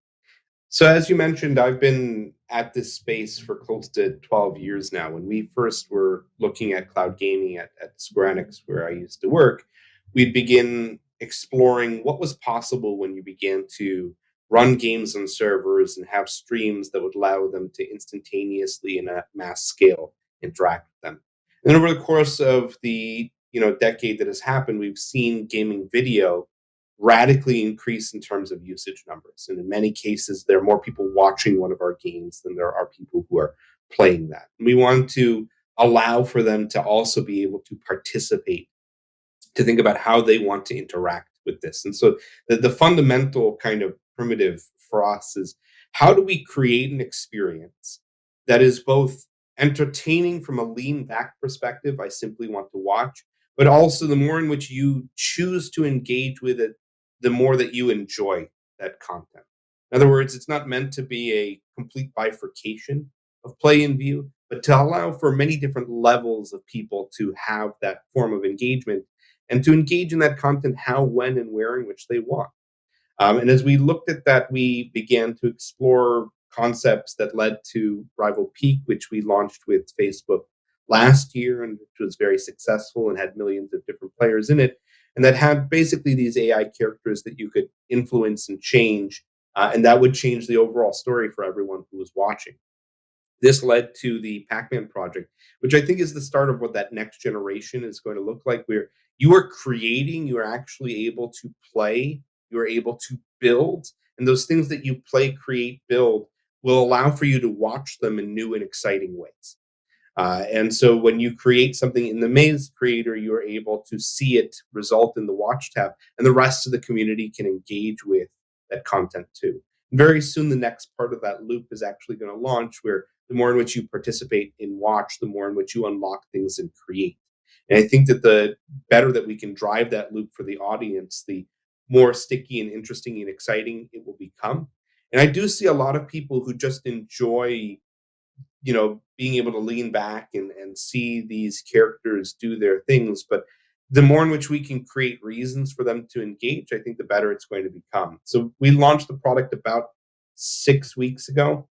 So as you mentioned, I've been at this space for close to 12 years now. When we first were looking at cloud gaming at Square Enix, where I used to work, we'd begin exploring what was possible when you began to run games on servers and have streams that would allow them to instantaneously and at mass scale interact with them. And over the course of the decade that has happened, we've seen gaming video radically increase in terms of usage numbers. And in many cases, there are more people watching one of our games than there are people who are playing that. And we want to allow for them to also be able to participate, to think about how they want to interact with this. And so the fundamental kind of primitive for us is, how do we create an experience that is both entertaining from a lean back perspective, I simply want to watch, but also the more in which you choose to engage with it, the more that you enjoy that content. In other words, it's not meant to be a complete bifurcation of play and view, but to allow for many different levels of people to have that form of engagement and to engage in that content how, when, and where in which they want. And as we looked at that, we began to explore concepts that led to Rival Peak, which we launched with Facebook last year, and which was very successful and had millions of different players in it, and that had basically these AI characters that you could influence and change, and that would change the overall story for everyone who was watching. This led to the Pac-Man project, which I think is the start of what that next generation is going to look like, where you are creating, you are actually able to play, you are able to build, and those things that you play, create, build will allow for you to watch them in new and exciting ways. And so when you create something in the Maze Creator, you're able to see it result in the Watch tab, and the rest of the community can engage with that content too. And very soon, the next part of that loop is actually going to launch, where the more in which you participate in Watch, the more in which you unlock things and create. And I think that the better that we can drive that loop for the audience, the more sticky and interesting and exciting it will become. And I do see a lot of people who just enjoy, being able to lean back and see these characters do their things. But the more in which we can create reasons for them to engage, I think the better it's going to become. So we launched the product about 6 weeks ago.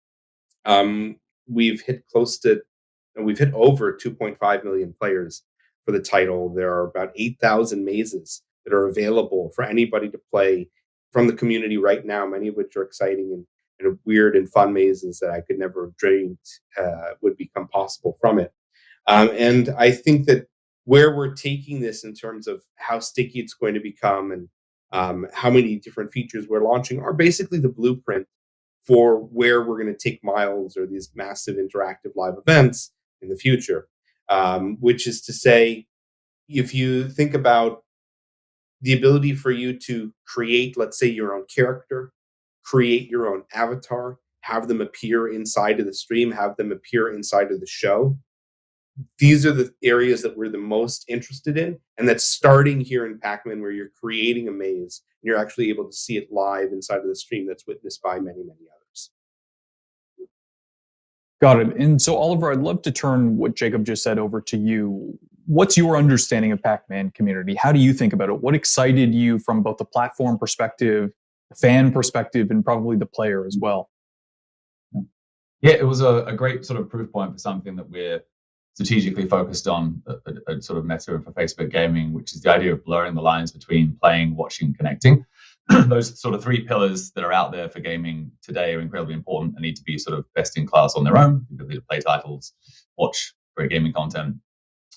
We've hit over 2.5 million players for the title. There are about 8,000 mazes that are available for anybody to play from the community right now, many of which are exciting and weird and fun mazes that I could never have dreamed would become possible from it. And I think that where we're taking this in terms of how sticky it's going to become and how many different features we're launching are basically the blueprint for where we're going to take Miles or these massive interactive live events in the future, which is to say, if you think about the ability for you to create, let's say, your own character, create your own avatar, have them appear inside of the stream, have them appear inside of the show. These are the areas that we're the most interested in. And that's starting here in Pac-Man, where you're creating a maze and you're actually able to see it live inside of the stream that's witnessed by many, many others. Got it. And so, Oliver, I'd love to turn what Jacob just said over to you. What's your understanding of Pac-Man community? How do you think about it? What excited you from both the platform perspective, the fan perspective, and probably the player as well? Yeah, it was a great sort of proof point for something that we're strategically focused on, a sort of meta for Facebook gaming, which is the idea of blurring the lines between playing, watching, connecting. Those sort of three pillars that are out there for gaming today are incredibly important and need to be sort of best in class on their own. The ability to play titles, watch great gaming content,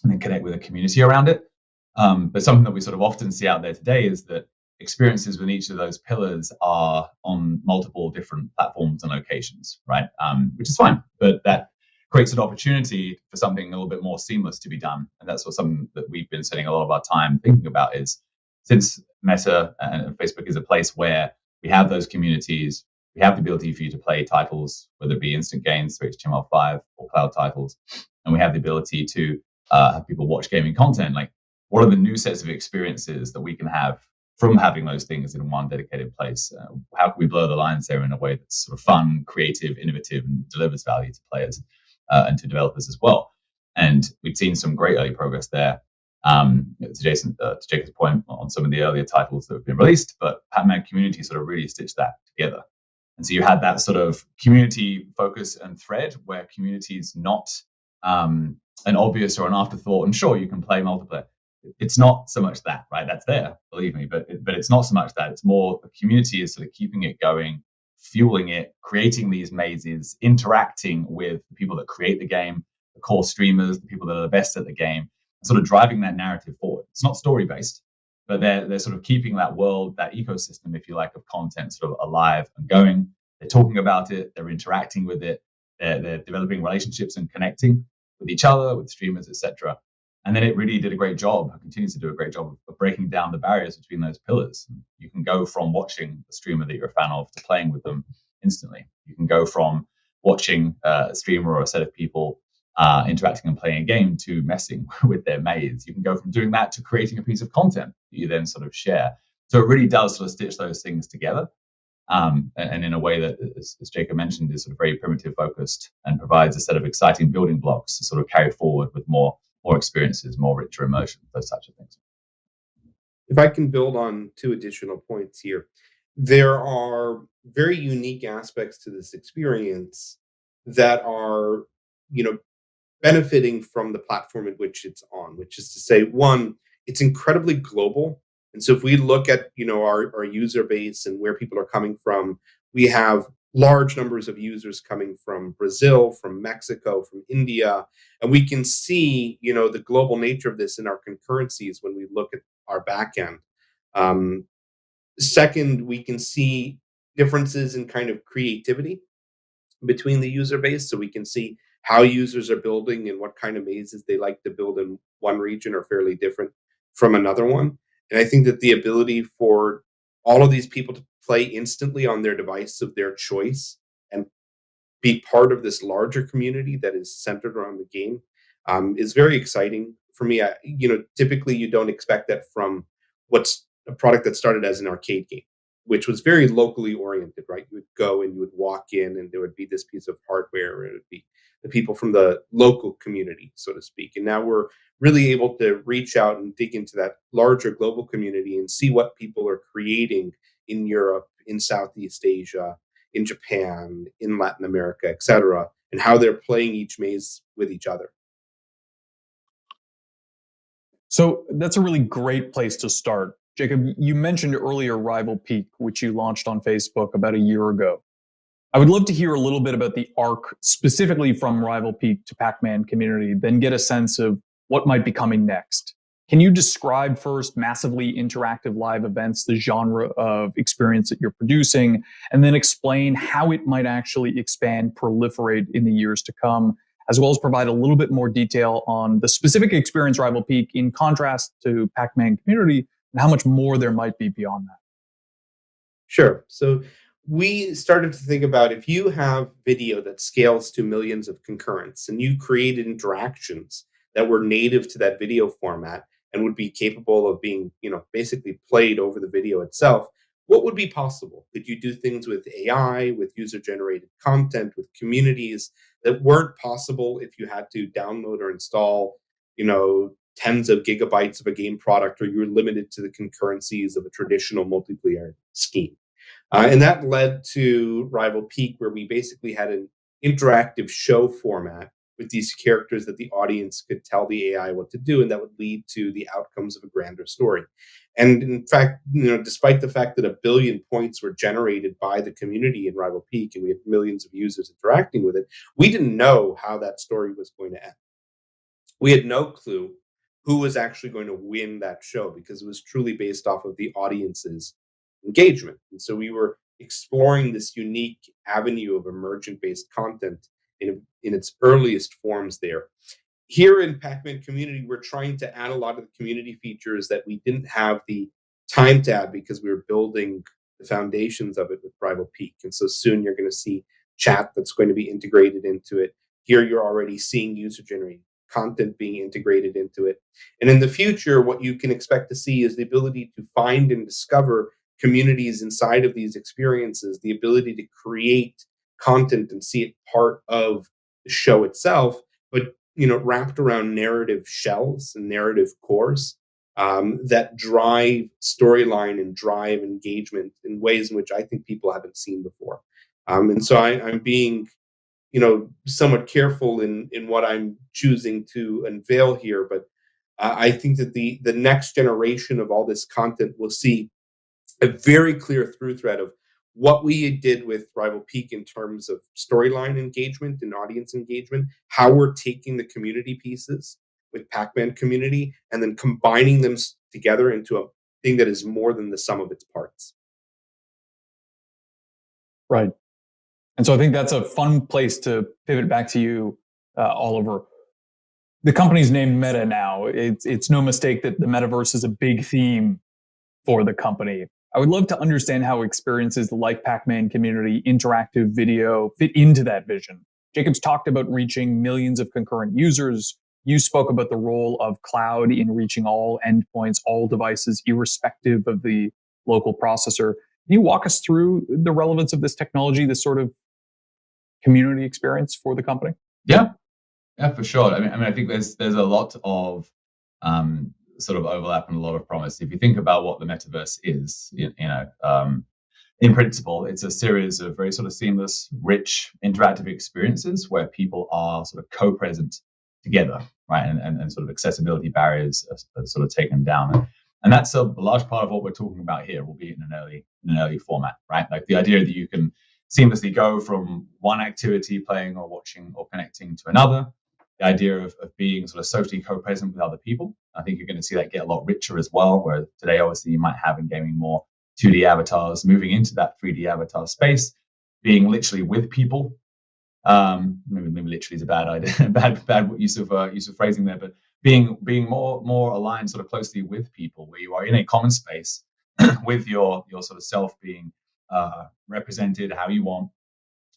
and then connect with a community around it. But something that we sort of often see out there today is that experiences with each of those pillars are on multiple different platforms and locations, right? Which is fine, but that creates an opportunity for something a little bit more seamless to be done. And that's something that we've been spending a lot of our time thinking about is, since Meta and Facebook is a place where we have those communities, we have the ability for you to play titles, whether it be instant games through HTML5 or cloud titles, and we have the ability to have people watch gaming content. Like, what are the new sets of experiences that we can have from having those things in one dedicated place? How can we blur the lines there in a way that's sort of fun, creative, innovative, and delivers value to players and to developers as well? And we've seen some great early progress there. To Jacob's point on some of the earlier titles that have been released, but Pac-Man community sort of really stitched that together. And so you had that sort of community focus and thread where community is not an obvious or an afterthought. And sure, you can play multiplayer. It's not so much that, right? That's there, believe me, but it's not so much that. It's more the community is sort of keeping it going, fueling it, creating these mazes, interacting with the people that create the game, the core streamers, the people that are the best at the game, sort of driving that narrative forward. It's not story-based, but they're sort of keeping that world, that ecosystem, if you like, of content sort of alive and going. They're talking about it, they're interacting with it, they're developing relationships and connecting with each other, with streamers, etc. And then it really did a great job, continues to do a great job of breaking down the barriers between those pillars. You can go from watching a streamer that you're a fan of to playing with them instantly. You can go from watching a streamer or a set of people interacting and playing a game to messing with their maze. You can go from doing that to creating a piece of content that you then sort of share. So it really does sort of stitch those things together. And in a way that, as Jacob mentioned, is sort of very primitive focused and provides a set of exciting building blocks to sort of carry forward with more experiences, more richer emotion, those types of things. If I can build on two additional points here, there are very unique aspects to this experience that are, benefiting from the platform in which it's on, which is to say, one, it's incredibly global. And so if we look at, our user base and where people are coming from, we have large numbers of users coming from Brazil, from Mexico, from India. And we can see, the global nature of this in our concurrencies when we look at our backend. Second, we can see differences in kind of creativity between the user base. So we can see how users are building and what kind of mazes they like to build in one region are fairly different from another one. And I think that the ability for all of these people to play instantly on their device of their choice and be part of this larger community that is centered around the game is very exciting for me. Typically you don't expect that from what's a product that started as an arcade game, which was very locally oriented, right? You would go and you would walk in and there would be this piece of hardware, and it would be the people from the local community, so to speak. And now we're really able to reach out and dig into that larger global community and see what people are creating in Europe, in Southeast Asia, in Japan, in Latin America, etc., and how they're playing each maze with each other. So that's a really great place to start. Jacob, you mentioned earlier Rival Peak, which you launched on Facebook about a year ago. I would love to hear a little bit about the arc specifically from Rival Peak to Pac-Man community, then get a sense of what might be coming next. Can you describe first massively interactive live events, the genre of experience that you're producing, and then explain how it might actually expand, proliferate in the years to come as well as provide a little bit more detail on the specific experience Rival Peak in contrast to Pac-Man Community and how much more there might be beyond that. Sure. So we started to think about, if you have video that scales to millions of concurrents and you created interactions that were native to that video format and would be capable of being, basically played over the video itself, what would be possible? Could you do things with AI, with user-generated content, with communities that weren't possible if you had to download or install, tens of gigabytes of a game product, or you were limited to the concurrencies of a traditional multiplayer scheme? And that led to Rival Peak, where we basically had an interactive show format with these characters that the audience could tell the AI what to do, and that would lead to the outcomes of a grander story. And in fact, despite the fact that 1 billion points were generated by the community in Rival Peak, and we had millions of users interacting with it, we didn't know how that story was going to end. We had no clue who was actually going to win that show, because it was truly based off of the audience's engagement. And so we were exploring this unique avenue of emergent-based content in its earliest forms there. Here in Pac-Man Community, we're trying to add a lot of the community features that we didn't have the time to add because we were building the foundations of it with Rival Peak. And so soon you're going to see chat that's going to be integrated into it. Here you're already seeing user-generated content being integrated into it. And in the future, what you can expect to see is the ability to find and discover communities inside of these experiences, the ability to create content and see it part of the show itself, but wrapped around narrative shells and narrative cores that drive storyline and drive engagement in ways in which I think people haven't seen before. And so I'm being somewhat careful in what I'm choosing to unveil here, but I think that the next generation of all this content will see a very clear through thread of what we did with Rival Peak in terms of storyline engagement and audience engagement, how we're taking the community pieces with Pac-Man Community and then combining them together into a thing that is more than the sum of its parts. Right. And so I think that's a fun place to pivot back to you, Oliver. The company's named Meta now. It's no mistake that the metaverse is a big theme for the company. I would love to understand how experiences like Pac-Man Community, interactive video fit into that vision. Jacob's talked about reaching millions of concurrent users. You spoke about the role of cloud in reaching all endpoints, all devices, irrespective of the local processor. Can you walk us through the relevance of this technology, this sort of community experience for the company? Yeah, for sure. I mean, I think there's a lot of sort of overlap and a lot of promise. If you think about what the metaverse is, in principle, it's a series of very sort of seamless, rich, interactive experiences where people are sort of co-present together, right? And sort of accessibility barriers are sort of taken down. And that's a large part of what we're talking about here, will be in an early format, right? Like the idea that you can seamlessly go from one activity, playing or watching or connecting, to another. The idea of being sort of socially co-present with other people. I think you're going to see that get a lot richer as well, where today, obviously, you might have in gaming more 2D avatars moving into that 3D avatar space, being literally with people. Maybe literally is a bad idea, bad use of phrasing there, but being more aligned sort of closely with people, where you are in a common space with your sort of self being represented how you want,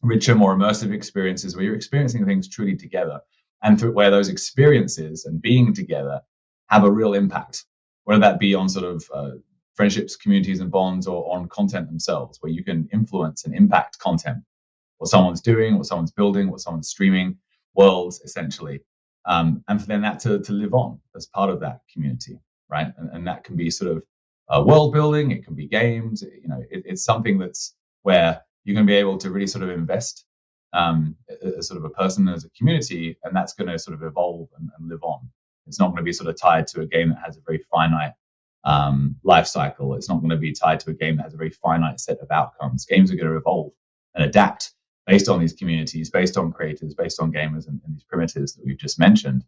richer, more immersive experiences where you're experiencing things truly together, and where those experiences and being together have a real impact, whether that be on sort of friendships, communities, and bonds, or on content themselves, where you can influence and impact content, what someone's doing, what someone's building, what someone's streaming, worlds essentially, and for then that to live on as part of that community, right? And that can be sort of world building, it can be games, it's something that's where you're going to be able to really sort of invest as sort of a person, as a community, and that's going to sort of evolve and live on. It's not going to be sort of tied to a game that has a very finite life cycle. It's not going to be tied to a game that has a very finite set of outcomes. Games are going to evolve and adapt based on these communities, based on creators, based on gamers, and these primitives that we've just mentioned,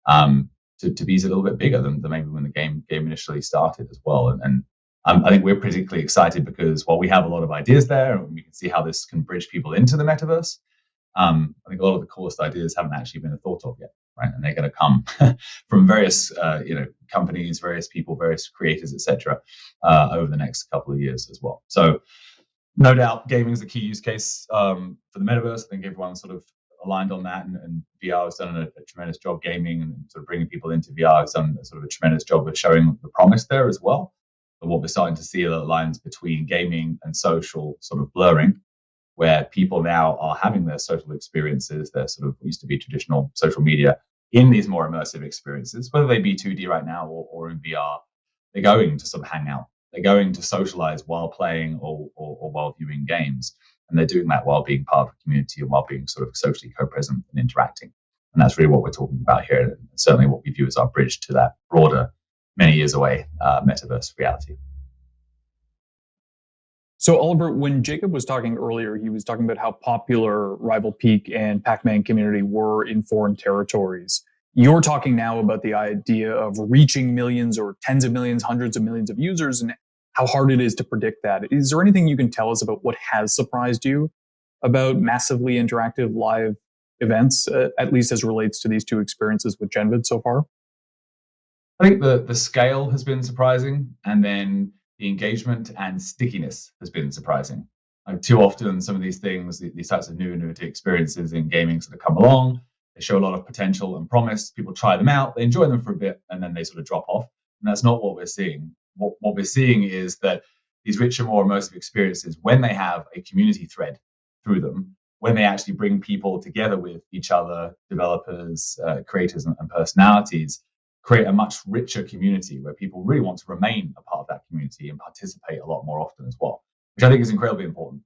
to be a little bit bigger than maybe when the game initially started as well. And I think we're particularly excited because while we have a lot of ideas there, and we can see how this can bridge people into the metaverse, I think a lot of the coolest ideas haven't actually been thought of yet, right? And they're going to come from various, companies, various people, various creators, etc., over the next couple of years as well. So, no doubt, gaming is a key use case for the metaverse. I think everyone's sort of aligned on that, and VR has done a tremendous job. Gaming and sort of bringing people into VR has done sort of a tremendous job of showing the promise there as well. But what we're starting to see are the lines between gaming and social sort of blurring, where people now are having their social experiences, their sort of used to be traditional social media, in these more immersive experiences, whether they be 2D right now or in VR. They're going to sort of hang out. They're going to socialize while playing or while viewing games. And they're doing that while being part of a community and while being sort of socially co-present and interacting. And that's really what we're talking about here. And certainly what we view as our bridge to that broader, many years away metaverse reality. So, Oliver, when Jacob was talking earlier, he was talking about how popular Rival Peak and Pac-Man community were in foreign territories. You're talking now about the idea of reaching millions or tens of millions, hundreds of millions of users, and how hard it is to predict that. Is there anything you can tell us about what has surprised you about massively interactive live events, at least as relates to these two experiences with GenVid so far? I think the scale has been surprising, and then the engagement and stickiness has been surprising. Like, too often, some of these things, these types of new innovative experiences in gaming sort of come along. They show a lot of potential and promise. People try them out, they enjoy them for a bit, and then they sort of drop off. And that's not what we're seeing. What we're seeing is that these richer, more immersive experiences, when they have a community thread through them, when they actually bring people together with each other, developers, creators, and personalities, create a much richer community where people really want to remain a part of that community and participate a lot more often as well, which I think is incredibly important.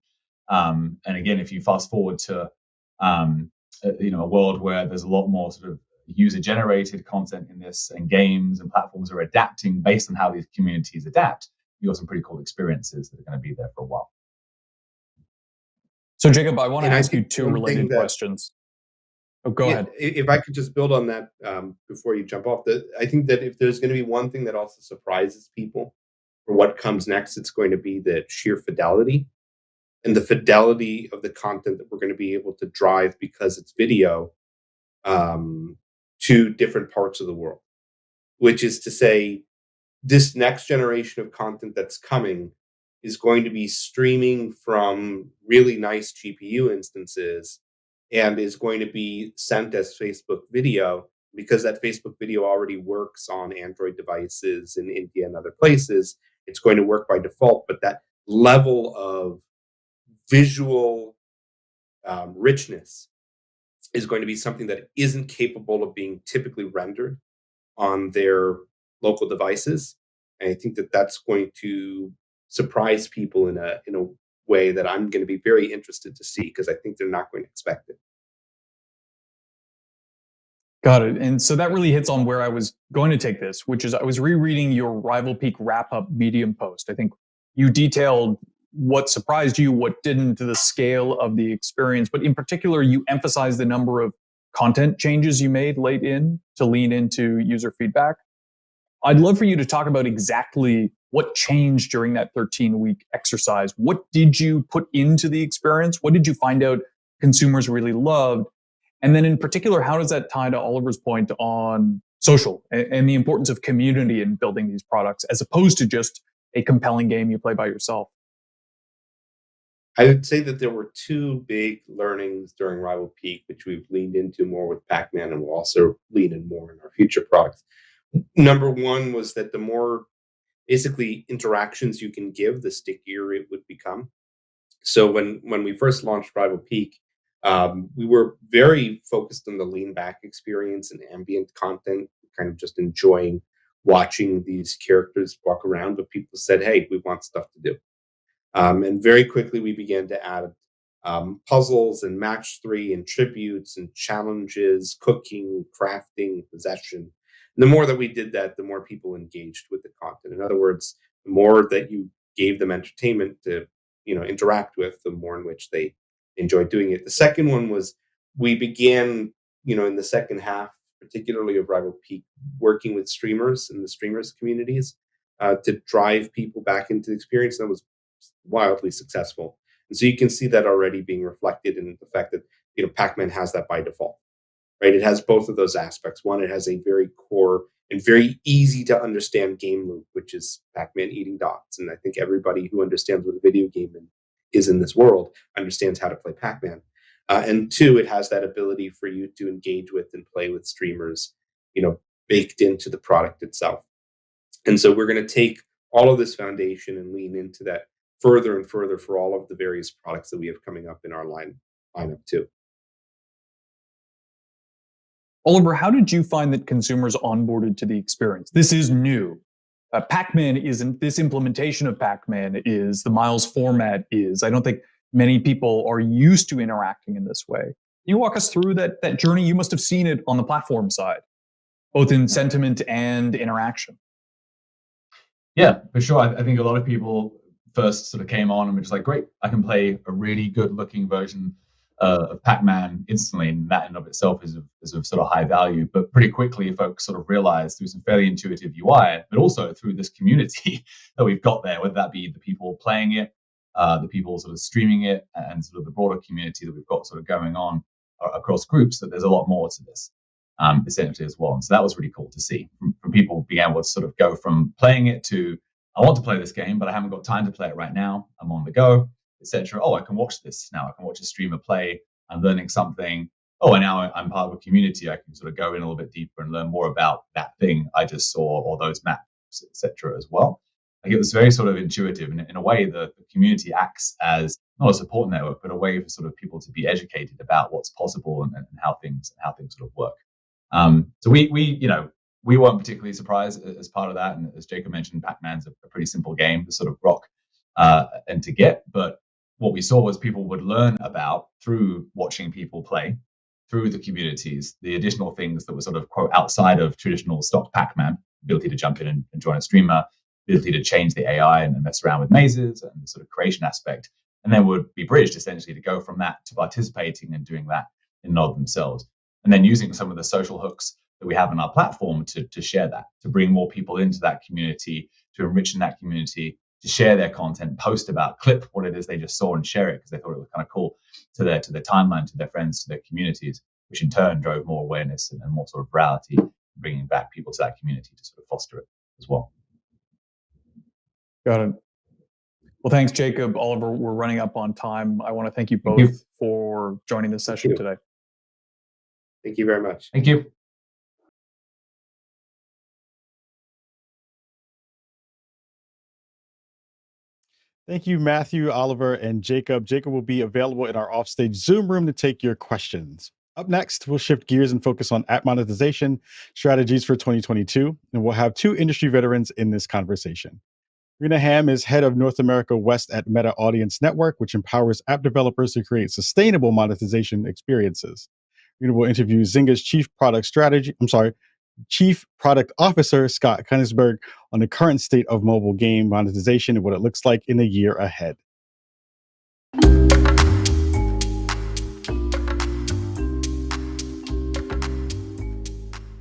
And again, if you fast forward to a world where there's a lot more sort of user-generated content in this, and games and platforms are adapting based on how these communities adapt, you've got some pretty cool experiences that are going to be there for a while. So, Jacob, I want to ask you two related questions. Oh, go ahead. If I could just build on that before you jump off, I think that if there's going to be one thing that also surprises people for what comes next, it's going to be the sheer fidelity and the fidelity of the content that we're going to be able to drive because it's video to different parts of the world, which is to say, this next generation of content that's coming is going to be streaming from really nice GPU instances and is going to be sent as Facebook video, because that Facebook video already works on Android devices in India and other places. It's going to work by default, but that level of visual richness is going to be something that isn't capable of being typically rendered on their local devices. And I think that that's going to surprise people in a way that I'm going to be very interested to see, because I think they're not going to expect it. Got it. And so that really hits on where I was going to take this, which is I was rereading your Rival Peak wrap-up Medium post. I think you detailed what surprised you, what didn't, the scale of the experience. But in particular, you emphasized the number of content changes you made late in to lean into user feedback. I'd love for you to talk about exactly what changed during that 13-week exercise. What did you put into the experience? What did you find out consumers really loved? And then in particular, how does that tie to Oliver's point on social and the importance of community in building these products, as opposed to just a compelling game you play by yourself? I would say that there were two big learnings during Rival Peak, which we've leaned into more with Pac-Man, and we'll also lean in more in our future products. Number one was that the more basically interactions you can give, the stickier it would become. So when we first launched Rival Peak, we were very focused on the lean back experience and ambient content, kind of just enjoying watching these characters walk around. But people said, hey, we want stuff to do. And very quickly, we began to add puzzles and match 3 and tributes and challenges, cooking, crafting, possession. And the more that we did that, the more people engaged with the content. In other words, the more that you gave them entertainment to interact with, the more in which they enjoyed doing it. The second one was we began, in the second half, particularly of Rival Peak, working with streamers and the streamers communities to drive people back into the experience. That was wildly successful. And so you can see that already being reflected in the fact that Pac-Man has that by default, right? It has both of those aspects. One, it has a very core and very easy to understand game loop, which is Pac-Man eating dots. And I think everybody who understands what a video game is in this world understands how to play Pac-Man. And two, it has that ability for you to engage with and play with streamers, baked into the product itself. And so we're going to take all of this foundation and lean into that further and further for all of the various products that we have coming up in our lineup too. Oliver, how did you find that consumers onboarded to the experience? This is new. Pac-Man isn't, this implementation of Pac-Man is, the Miles format is. I don't think many people are used to interacting in this way. Can you walk us through that journey? You must have seen it on the platform side, both in sentiment and interaction. Yeah, for sure. I think a lot of people first sort of came on and were just like, great, I can play a really good looking version of Pac-Man instantly, and that in and of itself is of sort of high value. But pretty quickly, folks sort of realized through some fairly intuitive UI, but also through this community that we've got there, whether that be the people playing it, the people sort of streaming it, and sort of the broader community that we've got sort of going on across groups, that there's a lot more to this essentially as well. And so that was really cool to see from people being able to sort of go from playing it to, I want to play this game, but I haven't got time to play it right now. I'm on the go, etc. Oh, I can watch this now. I can watch a streamer play. I'm learning something. Oh, and now I'm part of a community. I can sort of go in a little bit deeper and learn more about that thing I just saw, or those maps, etc. as well. Like, it was very sort of intuitive, and in a way, the community acts as not a support network, but a way for sort of people to be educated about what's possible and how things sort of work. So we weren't particularly surprised as part of that. And as Jacob mentioned, Pac-Man's a pretty simple game to sort of rock and to get. But what we saw was people would learn about, through watching people play, through the communities, the additional things that were sort of, quote, outside of traditional stock Pac-Man, ability to jump in and join a streamer, ability to change the AI and mess around with mazes and the sort of creation aspect, and then would be bridged essentially to go from that to participating and doing that in and of themselves. And then using some of the social hooks that we have on our platform to share that, to bring more people into that community, to enrich in that community, to share their content, post about, clip what it is they just saw and share it because they thought it was kind of cool to their timeline, to their friends, to their communities, which in turn drove more awareness and more sort of virality, bringing back people to that community to sort of foster it as well. Got it. Well, thanks, Jacob. Oliver, we're running up on time. I want to thank you both for joining this session today. Thank you very much. Thank you. Thank you, Matthew, Oliver, and Jacob. Jacob will be available in our offstage Zoom room to take your questions. Up next, we'll shift gears and focus on app monetization strategies for 2022, and we'll have two industry veterans in this conversation. Rena Ham is head of North America West at Meta Audience Network, which empowers app developers to create sustainable monetization experiences. Rena will interview Zynga's Chief Product Officer, Scott Koenigsberg, on the current state of mobile game monetization and what it looks like in the year ahead.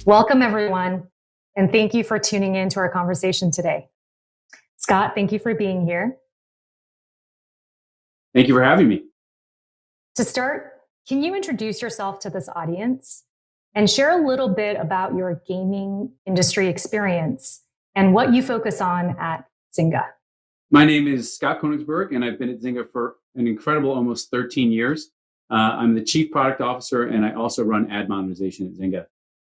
Welcome, everyone, and thank you for tuning in to our conversation today. Scott, thank you for being here. Thank you for having me. To start, can you introduce yourself to this audience and share a little bit about your gaming industry experience and what you focus on at Zynga? My name is Scott Koenigsberg, and I've been at Zynga for an incredible almost 13 years. I'm the Chief Product Officer, and I also run ad monetization at Zynga.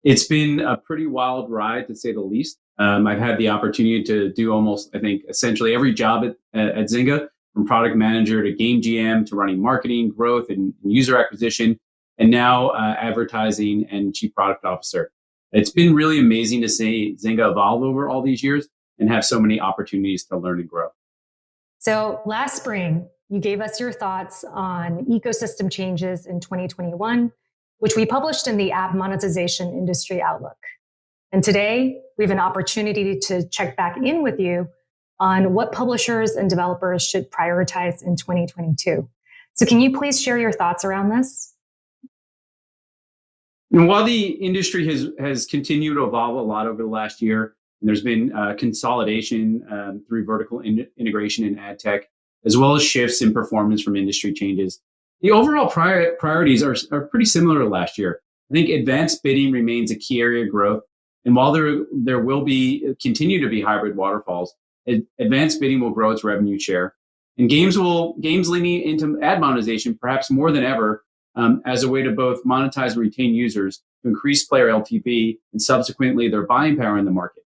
It's been a pretty wild ride, to say the least. I've had the opportunity to do almost, I think, essentially every job at Zynga, from product manager to game GM to running marketing, growth, and user acquisition, and now advertising and Chief Product Officer. It's been really amazing to see Zynga evolve over all these years and have so many opportunities to learn and grow. So last spring, you gave us your thoughts on ecosystem changes in 2021, which we published in the App Monetization Industry Outlook. And today, we have an opportunity to check back in with you on what publishers and developers should prioritize in 2022. So can you please share your thoughts around this? And while the industry has continued to evolve a lot over the last year, and there's been consolidation through vertical integration in ad tech, as well as shifts in performance from industry changes, The overall priorities are pretty similar to last year. I think advanced bidding remains a key area of growth. And while there will continue to be hybrid waterfalls, advanced bidding will grow its revenue share. And games leaning into ad monetization perhaps more than ever as a way to both monetize and retain users, to increase player LTV and subsequently their buying power in the market.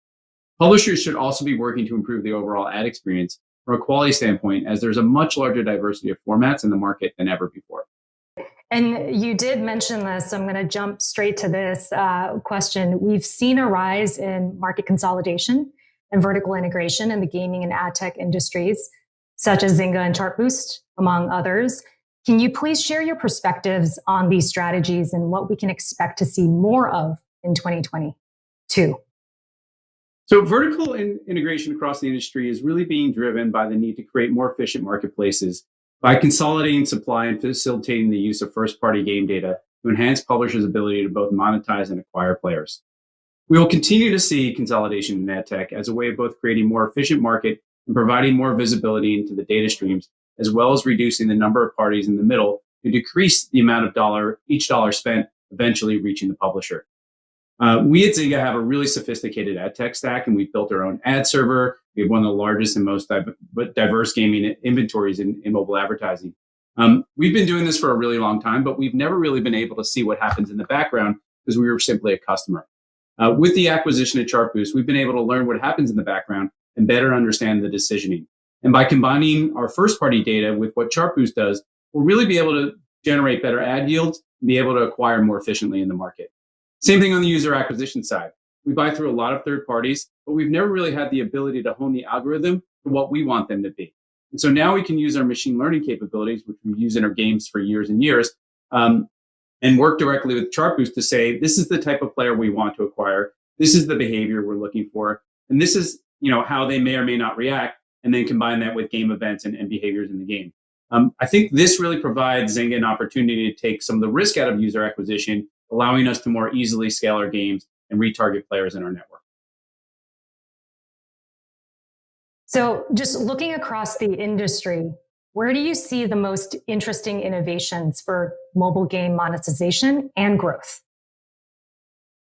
Publishers should also be working to improve the overall ad experience from a quality standpoint, as there's a much larger diversity of formats in the market than ever before. And you did mention this, so I'm going to jump straight to this question. We've seen a rise in market consolidation and vertical integration in the gaming and ad tech industries, such as Zynga and Chartboost, among others. Can you please share your perspectives on these strategies and what we can expect to see more of in 2022? So vertical integration across the industry is really being driven by the need to create more efficient marketplaces by consolidating supply and facilitating the use of first-party game data to enhance publishers' ability to both monetize and acquire players. We will continue to see consolidation in ad tech as a way of both creating more efficient market and providing more visibility into the data streams, as well as reducing the number of parties in the middle to decrease the amount of each dollar spent, eventually reaching the publisher. We at Zynga have a really sophisticated ad tech stack, and we've built our own ad server. We have one of the largest and most diverse gaming inventories in mobile advertising. We've been doing this for a really long time, but we've never really been able to see what happens in the background because we were simply a customer. With the acquisition of Chartboost, we've been able to learn what happens in the background and better understand the decisioning. And by combining our first-party data with what Chartboost does, we'll really be able to generate better ad yields and be able to acquire more efficiently in the market. Same thing on the user acquisition side. We buy through a lot of third parties, but we've never really had the ability to hone the algorithm to what we want them to be. And so now we can use our machine learning capabilities, which we've used in our games for years and years, and work directly with Chartboost to say, this is the type of player we want to acquire. This is the behavior we're looking for. And this is, how they may or may not react, and then combine that with game events and behaviors in the game. I think this really provides Zynga an opportunity to take some of the risk out of user acquisition, allowing us to more easily scale our games and retarget players in our network. So just looking across the industry, where do you see the most interesting innovations for mobile game monetization and growth?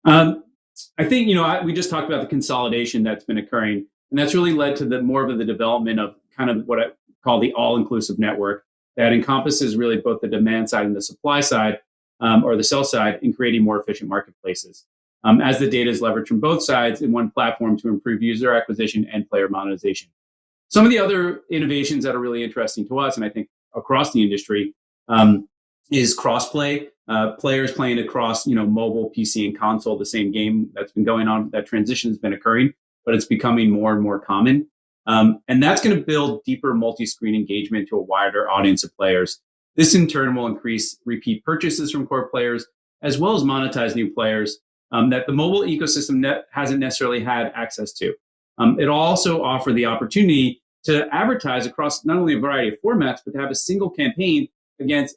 I think, we just talked about the consolidation that's been occurring, and that's really led to more of the development of kind of what I call the all-inclusive network that encompasses really both the demand side and the supply side, or the sell side, in creating more efficient marketplaces. As the data is leveraged from both sides in one platform to improve user acquisition and player monetization. Some of the other innovations that are really interesting to us, and I think across the industry, is crossplay. Players playing across, mobile, PC, and console, the same game. That's been going on. That transition has been occurring, but it's becoming more and more common. And that's going to build deeper multi-screen engagement to a wider audience of players. This in turn will increase repeat purchases from core players, as well as monetize new players that the mobile ecosystem hasn't necessarily had access to. It'll also offer the opportunity to advertise across not only a variety of formats, but to have a single campaign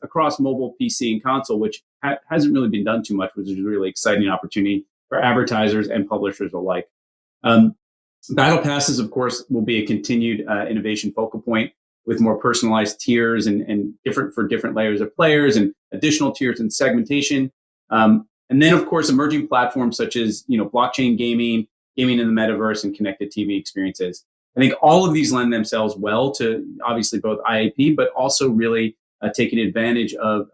across mobile, PC, and console, which hasn't really been done too much, which is a really exciting opportunity for advertisers and publishers alike. Battle passes, of course, will be a continued innovation focal point with more personalized tiers and different layers of players and additional tiers and segmentation. And then, of course, emerging platforms such as blockchain gaming in the metaverse, and connected TV experiences. I think all of these lend themselves well to obviously both IAP, but also really taking advantage of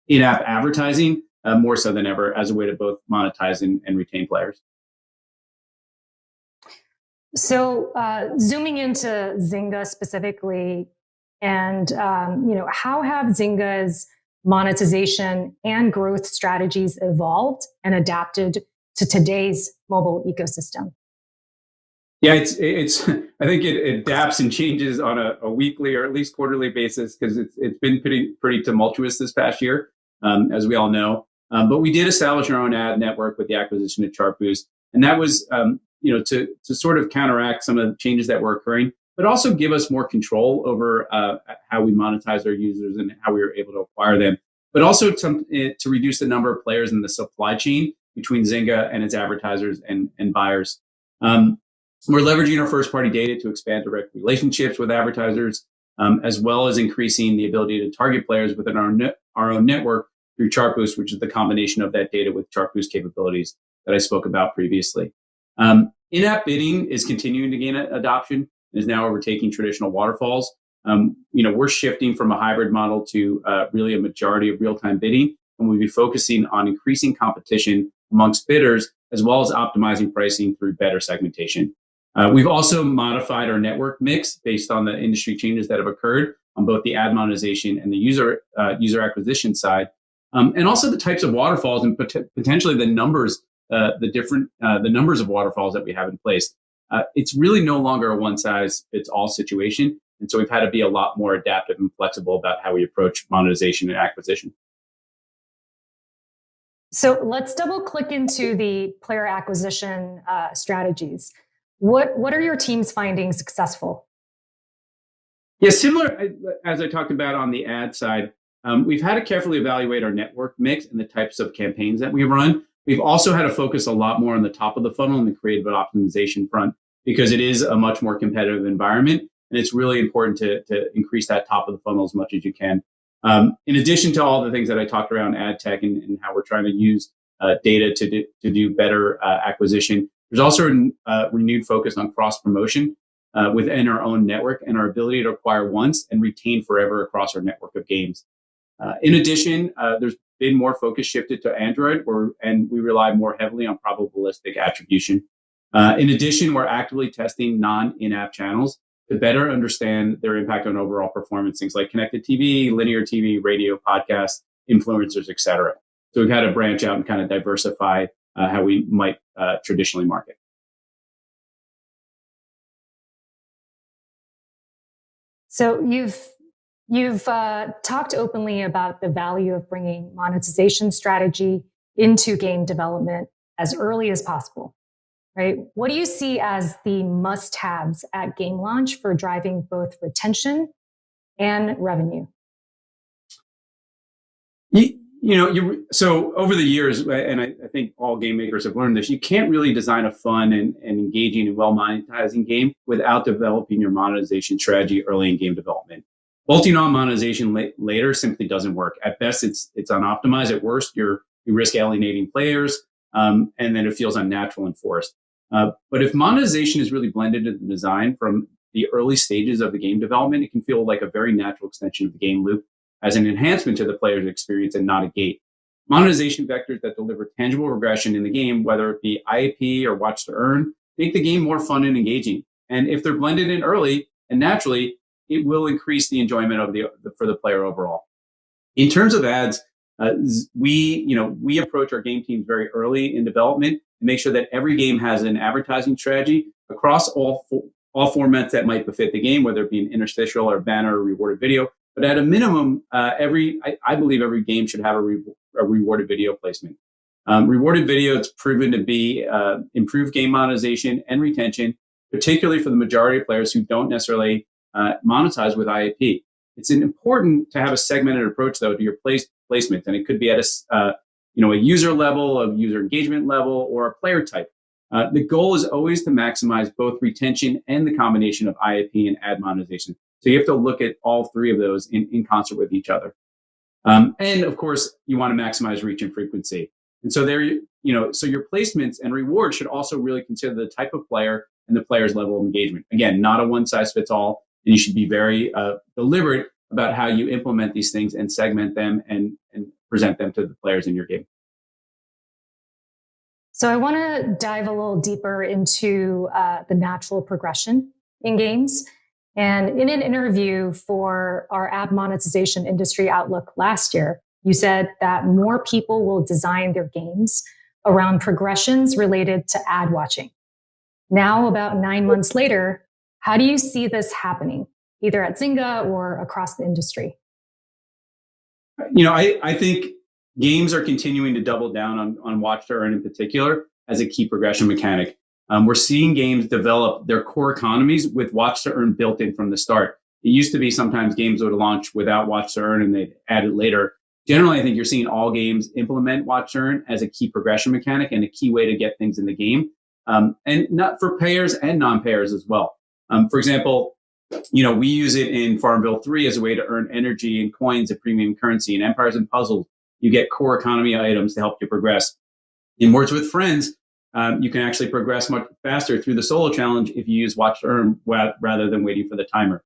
in-app advertising more so than ever as a way to both monetize and retain players. So zooming into Zynga specifically, and how have Zynga's monetization and growth strategies evolved and adapted to today's mobile ecosystem? Yeah, it's. I think it adapts and changes on a weekly or at least quarterly basis because it's been pretty tumultuous this past year, as we all know. But we did establish our own ad network with the acquisition of Chartboost, and that was to sort of counteract some of the changes that were occurring, but also give us more control over how we monetize our users and how we were able to acquire them, but also to reduce the number of players in the supply chain between Zynga and its advertisers and buyers. We're leveraging our first-party data to expand direct relationships with advertisers, as well as increasing the ability to target players within our own network through Chartboost, which is the combination of that data with Chartboost capabilities that I spoke about previously. In-app bidding is continuing to gain adoption and is now overtaking traditional waterfalls. We're shifting from a hybrid model to really a majority of real-time bidding, and we'll be focusing on increasing competition amongst bidders, as well as optimizing pricing through better segmentation. We've also modified our network mix based on the industry changes that have occurred on both the ad monetization and the user acquisition side, and also the types of waterfalls and potentially the numbers, the numbers of waterfalls that we have in place. It's really no longer a one-size-fits-all situation, and so we've had to be a lot more adaptive and flexible about how we approach monetization and acquisition. So let's double click into the player acquisition strategies. What are your teams finding successful? Yeah, similar as I talked about on the ad side, we've had to carefully evaluate our network mix and the types of campaigns that we run. We've also had to focus a lot more on the top of the funnel and the creative optimization front, because it is a much more competitive environment, and it's really important to increase that top of the funnel as much as you can. In addition to all the things that I talked around ad tech and how we're trying to use data to do better acquisition, there's also a renewed focus on cross promotion within our own network and our ability to acquire once and retain forever across our network of games. In addition, there's been more focus shifted to Android, and we rely more heavily on probabilistic attribution. In addition, we're actively testing non-in-app channels to better understand their impact on overall performance, things like connected TV, linear TV, radio, podcasts, influencers, et cetera. So we've had to branch out and kind of diversify how we might traditionally market. So you've talked openly about the value of bringing monetization strategy into game development as early as possible, right? What do you see as the must-haves at game launch for driving both retention and revenue? So over the years, and I think all game makers have learned this, you can't really design a fun and engaging and well monetizing game without developing your monetization strategy early in game development. Bolting on monetization later simply doesn't work. At best, it's unoptimized. At worst, you risk alienating players, and then it feels unnatural and forced. But if monetization is really blended into the design from the early stages of the game development, it can feel like a very natural extension of the game loop as an enhancement to the player's experience and not a gate. Monetization vectors that deliver tangible regression in the game, whether it be IAP or watch to earn, make the game more fun and engaging. And if they're blended in early and naturally, it will increase the enjoyment of for the player overall. In terms of ads, we approach our game teams very early in development and make sure that every game has an advertising strategy across all formats that might befit the game, whether it be an interstitial or banner or rewarded video. But at a minimum, I believe every game should have a rewarded video placement. Rewarded video, it's proven to be improved game monetization and retention, particularly for the majority of players who don't necessarily monetize with IAP. It's important to have a segmented approach, though, to your placement, and it could be at a user level, a user engagement level, or a player type. The goal is always to maximize both retention and the combination of IAP and ad monetization. So you have to look at all three of those in concert with each other. And of course, you want to maximize reach and frequency. And so so your placements and rewards should also really consider the type of player and the player's level of engagement. Again, not a one size fits all. And you should be very deliberate about how you implement these things and segment them and present them to the players in your game. So I want to dive a little deeper into the natural progression in games. And in an interview for our Ad Monetization Industry Outlook last year, you said that more people will design their games around progressions related to ad watching. Now, about 9 months later, how do you see this happening, either at Zynga or across the industry? I think games are continuing to double down on watch to earn in particular as a key progression mechanic. We're seeing games develop their core economies with watch to earn built in from the start. It used to be sometimes games would launch without watch to earn and they'd add it later. Generally, I think you're seeing all games implement watch to earn as a key progression mechanic and a key way to get things in the game. And not for payers and non-payers as well. For example, We use it in Farmville 3 as a way to earn energy and coins and premium currency. In Empires and Puzzles, you get core economy items to help you progress. In Words with Friends, you can actually progress much faster through the solo challenge if you use Watch to Earn rather than waiting for the timer.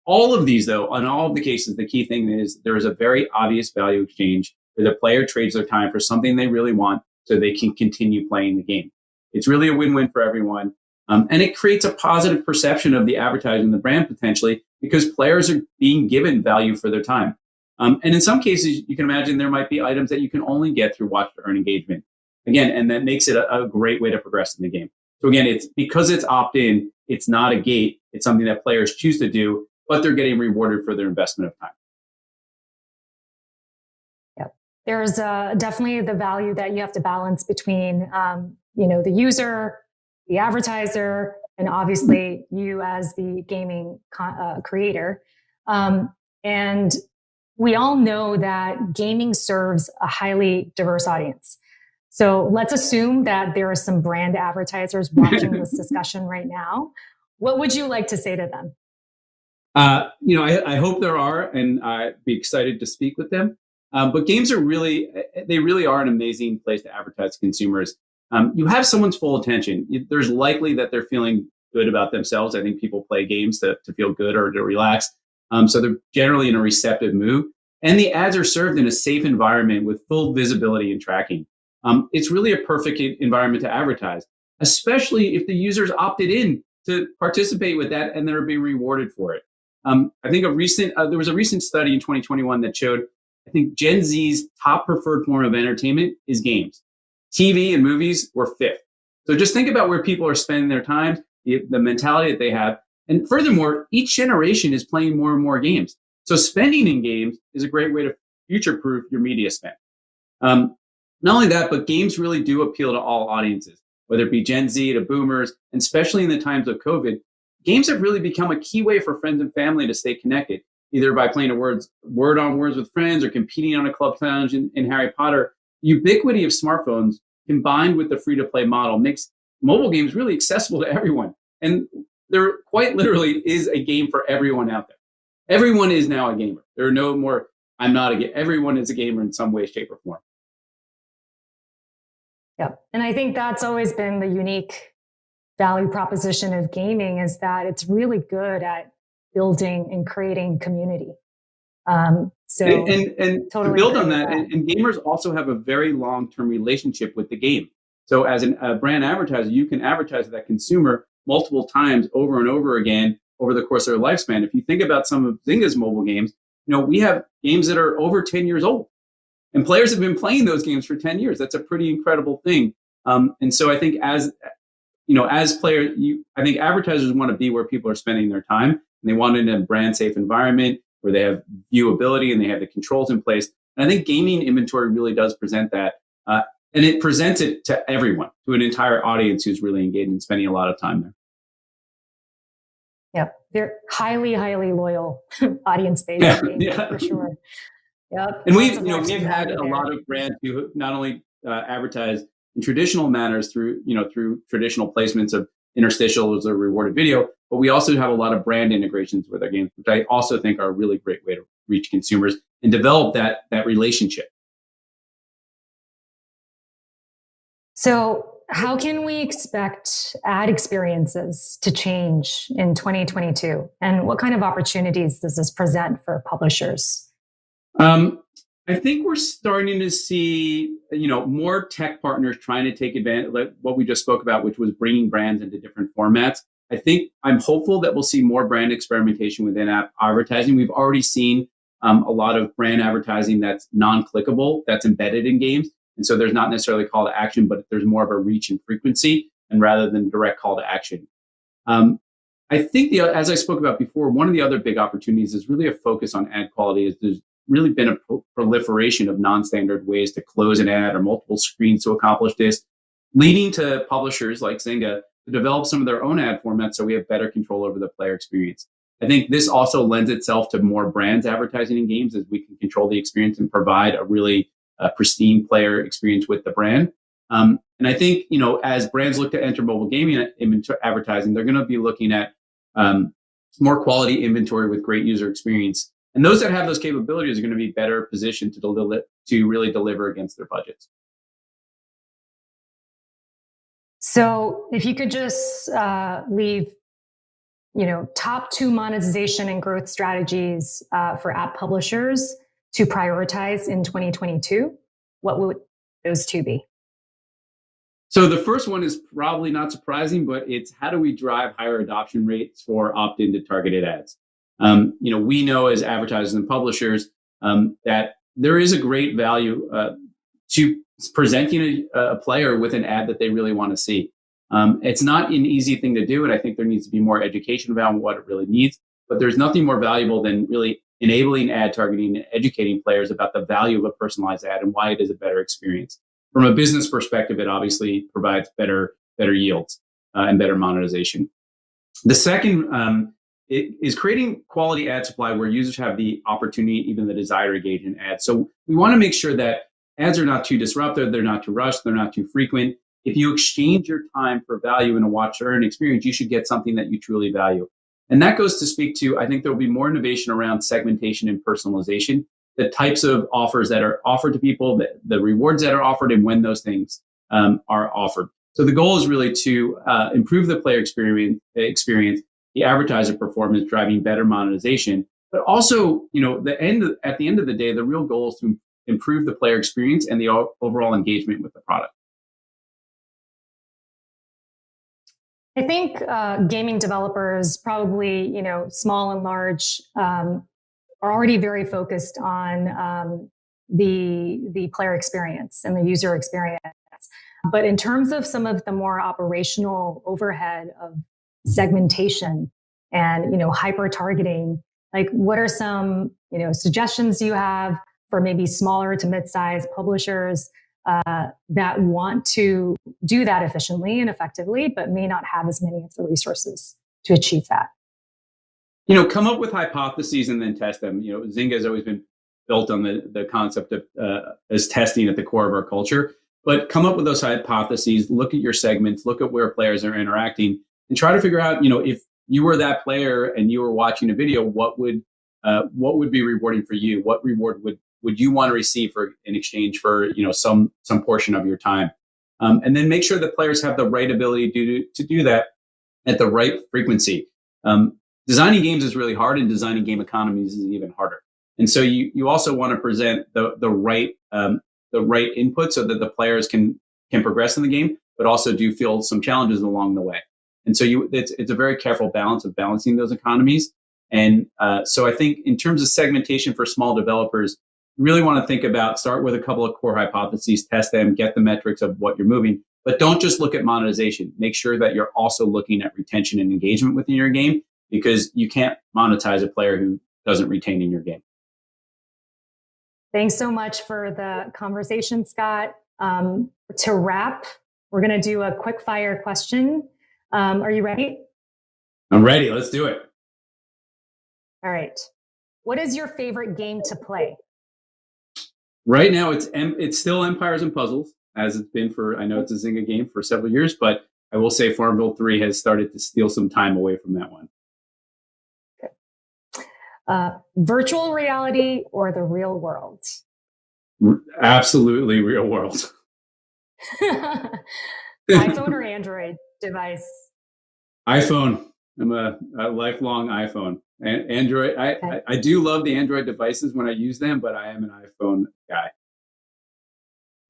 All of these, though, on all of the cases, the key thing is there is a very obvious value exchange where the player trades their time for something they really want so they can continue playing the game. It's really a win-win for everyone. And it creates a positive perception of the advertising and the brand potentially because players are being given value for their time. And in some cases, you can imagine there might be items that you can only get through Watch to Earn engagement. Again, and that makes it a great way to progress in the game. So again, it's because it's opt-in, it's not a gate. It's something that players choose to do, but they're getting rewarded for their investment of time. Yep. There's definitely the value that you have to balance between, the user, the advertiser, and obviously you as the gaming creator. And we all know that gaming serves a highly diverse audience. So let's assume that there are some brand advertisers watching this discussion right now. What would you like to say to them? I hope there are, and I'd be excited to speak with them. But games are really are an amazing place to advertise to consumers. You have someone's full attention. There's likely that they're feeling good about themselves. I think people play games to feel good or to relax. So they're generally in a receptive mood. And the ads are served in a safe environment with full visibility and tracking. It's really a perfect environment to advertise, especially if the users opted in to participate with that and they're being rewarded for it. I think there was a recent study in 2021 that showed, I think Gen Z's top preferred form of entertainment is games. TV and movies were fifth. So just think about where people are spending their time, the mentality that they have. And furthermore, each generation is playing more and more games. So spending in games is a great way to future-proof your media spend. Not only that, but games really do appeal to all audiences, whether it be Gen Z to boomers, and especially in the times of COVID. Games have really become a key way for friends and family to stay connected, either by playing word on words with friends or competing on a club challenge in Harry Potter. The ubiquity of smartphones combined with the free-to-play model makes mobile games really accessible to everyone. And there quite literally is a game for everyone out there. Everyone is now a gamer. There are no more, I'm not a gamer. Everyone is a gamer in some way, shape, or form. Yep. And I think that's always been the unique value proposition of gaming is that it's really good at building and creating community. And totally to build on that, and gamers also have a very long-term relationship with the game. So as a brand advertiser, you can advertise to that consumer multiple times over and over again over the course of their lifespan. If you think about some of Zynga's mobile games, we have games that are over 10 years old. And players have been playing those games for 10 years. That's a pretty incredible thing. And so I think as players, I think advertisers want to be where people are spending their time. And they want it in a brand safe environment where they have viewability and they have the controls in place. And I think gaming inventory really does present that. And it presents it to everyone, to an entire audience who's really engaged and spending a lot of time there. Yep. They're highly, highly loyal audience base for sure. Yep. And we've had a lot of brands who not only advertise in traditional manners through traditional placements of interstitials or rewarded video, but we also have a lot of brand integrations with our games, which I also think are a really great way to reach consumers and develop that relationship. So how can we expect ad experiences to change in 2022? And what kind of opportunities does this present for publishers? I think we're starting to see, more tech partners trying to take advantage, like what we just spoke about, which was bringing brands into different formats. I'm hopeful that we'll see more brand experimentation within app advertising. We've already seen a lot of brand advertising that's non-clickable, that's embedded in games. And so there's not necessarily a call to action, but there's more of a reach and frequency, and rather than direct call to action. I think as I spoke about before, one of the other big opportunities is really a focus on ad quality. There's really been a proliferation of non-standard ways to close an ad or multiple screens to accomplish this, leading to publishers like Zynga to develop some of their own ad formats so we have better control over the player experience. I think this also lends itself to more brands advertising in games as we can control the experience and provide a really pristine player experience with the brand. And I think, as brands look to enter mobile gaming advertising, they're going to be looking at more quality inventory with great user experience. And those that have those capabilities are going to be better positioned to really deliver against their budgets. So if you could just leave, top 2 monetization and growth strategies for app publishers to prioritize in 2022, what would those 2 be? So the first one is probably not surprising, but it's how do we drive higher adoption rates for opt-in to targeted ads? We know as advertisers and publishers that there is a great value to presenting a player with an ad that they really want to see. It's not an easy thing to do, and I think there needs to be more education about what it really needs. But there's nothing more valuable than really enabling ad targeting and educating players about the value of a personalized ad and why it is a better experience. From a business perspective, it obviously provides better yields and better monetization. The second is creating quality ad supply where users have the opportunity, even the desire to engage in ads. So we want to make sure that ads are not too disruptive, they're not too rushed, they're not too frequent. If you exchange your time for value in a watch or earn experience, you should get something that you truly value. And that goes to speak to, I think there will be more innovation around segmentation and personalization, the types of offers that are offered to people, the rewards that are offered, and when those things are offered. So the goal is really to improve the player experience, the advertiser performance, driving better monetization. But also, at the end of the day, the real goal is to improve the player experience and the overall engagement with the product. I think gaming developers, probably small and large, are already very focused on the player experience and the user experience. But in terms of some of the more operational overhead of segmentation and hyper targeting, like what are some suggestions you have for maybe smaller to mid-sized publishers that want to do that efficiently and effectively, but may not have as many of the resources to achieve that? Come up with hypotheses and then test them. Zynga has always been built on the concept of as testing at the core of our culture. But come up with those hypotheses, look at your segments, look at where players are interacting, and try to figure out, if you were that player and you were watching a video, what would be rewarding for you? What reward would you want to receive in exchange for some portion of your time? And then make sure that players have the right ability to do that at the right frequency. Designing games is really hard, and designing game economies is even harder. And so you also want to present the right input so that the players can progress in the game, but also do feel some challenges along the way. And so it's a very careful balance of balancing those economies. And so I think in terms of segmentation for small developers, you really want to start with a couple of core hypotheses, test them, get the metrics of what you're moving, but don't just look at monetization. Make sure that you're also looking at retention and engagement within your game, because you can't monetize a player who doesn't retain in your game. Thanks so much for the conversation, Scott. To wrap, we're going to do a quick fire question. Are you ready? I'm ready. Let's do it. All right. What is your favorite game to play? Right now, it's still Empires and Puzzles, as it's been I know it's a Zynga game for several years, but I will say Farmville 3 has started to steal some time away from that one. Virtual reality or the real world? Absolutely real world. iPhone or Android device? iPhone. I'm a lifelong iPhone. And Android, I do love the Android devices when I use them, but I am an iPhone guy.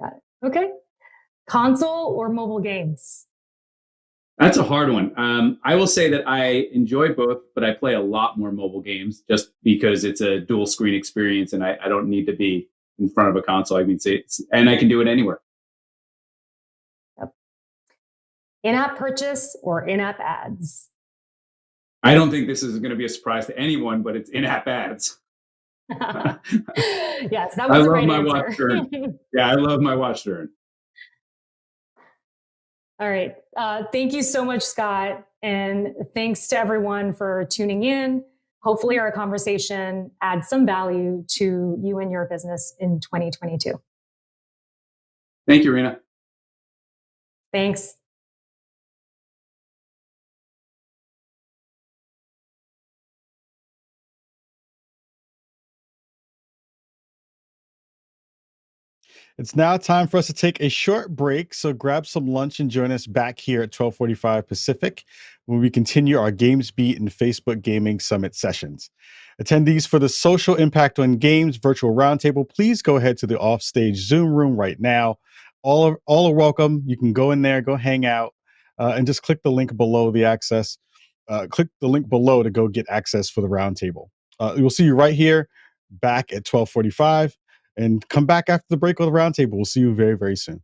Got it. Okay. Console or mobile games? That's a hard one. I will say that I enjoy both, but I play a lot more mobile games just because it's a dual screen experience and I don't need to be in front of a console. And I can do it anywhere. Yep. In-app purchase or in-app ads? I don't think this is going to be a surprise to anyone, but it's in-app ads. Yes, that was the right answer. Watch to earn. Yeah, I love my watch to earn. All right. Thank you so much, Scott. And thanks to everyone for tuning in. Hopefully our conversation adds some value to you and your business in 2022. Thank you, Rena. Thanks. It's now time for us to take a short break, so grab some lunch and join us back here at 12:45 Pacific when we continue our GamesBeat and Facebook Gaming Summit sessions. Attendees for the Social Impact on Games virtual roundtable, please go ahead to the offstage Zoom room right now. All are welcome. You can go in there, go hang out, and just click the link below the access. Click the link below to go get access for the roundtable. We'll see you right here back at 12:45. And come back after the break with the roundtable. We'll see you very, very soon.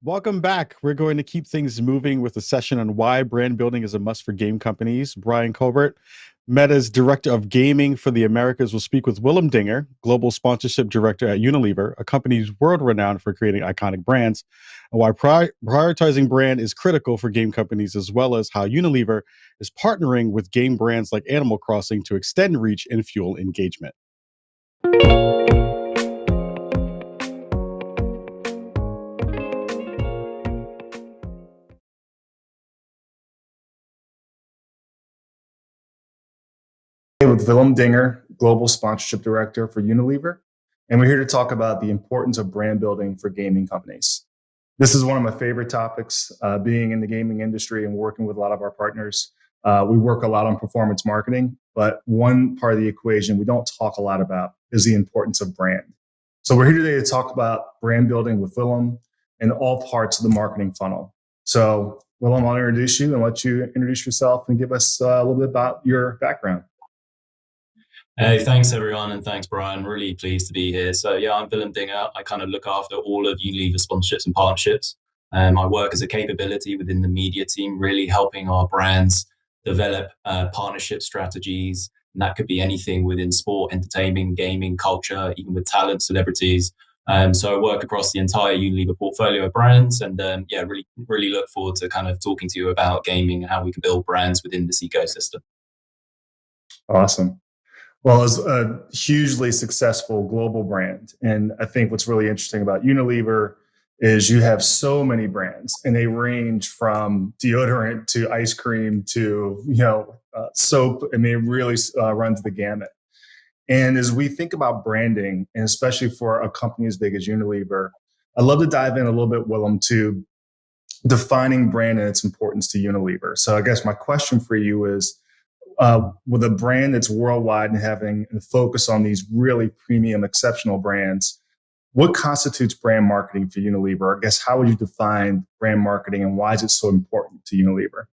Welcome back. We're going to keep things moving with a session on why brand building is a must for game companies. Brian Colbert, Meta's Director of Gaming for the Americas, will speak with Willem Dinger, Global Sponsorship Director at Unilever, a company world-renowned for creating iconic brands, and why prioritizing brand is critical for game companies, as well as how Unilever is partnering with game brands like Animal Crossing to extend reach and fuel engagement. With Willem Dinger, Global Sponsorship Director for Unilever, and we're here to talk about the importance of brand building for gaming companies. This is one of my favorite topics, being in the gaming industry and working with a lot of our partners. We work a lot on performance marketing, but one part of the equation we don't talk a lot about is the importance of brand. So we're here today to talk about brand building with Willem and all parts of the marketing funnel. So Willem, I'll introduce you and let you introduce yourself and give us a little bit about your background. Hey, thanks everyone, and thanks Brian. Really pleased to be here. So yeah, I'm Willem Dinger. I kind of look after all of Unilever sponsorships and partnerships. I work as a capability within the media team, really helping our brands develop partnership strategies. And that could be anything within sport, entertainment, gaming, culture, even with talent, celebrities. So I work across the entire Unilever portfolio of brands, and really look forward to kind of talking to you about gaming and how we can build brands within this ecosystem. Awesome. Well, it's a hugely successful global brand. And I think what's really interesting about Unilever is you have so many brands, and they range from deodorant to ice cream to, soap. I mean, it really runs the gamut. And as we think about branding, and especially for a company as big as Unilever, I'd love to dive in a little bit, Willem, to defining brand and its importance to Unilever. So I guess my question for you is, with a brand that's worldwide and having a focus on these really premium, exceptional brands, what constitutes brand marketing for Unilever? I guess, how would you define brand marketing, and why is it so important to Unilever?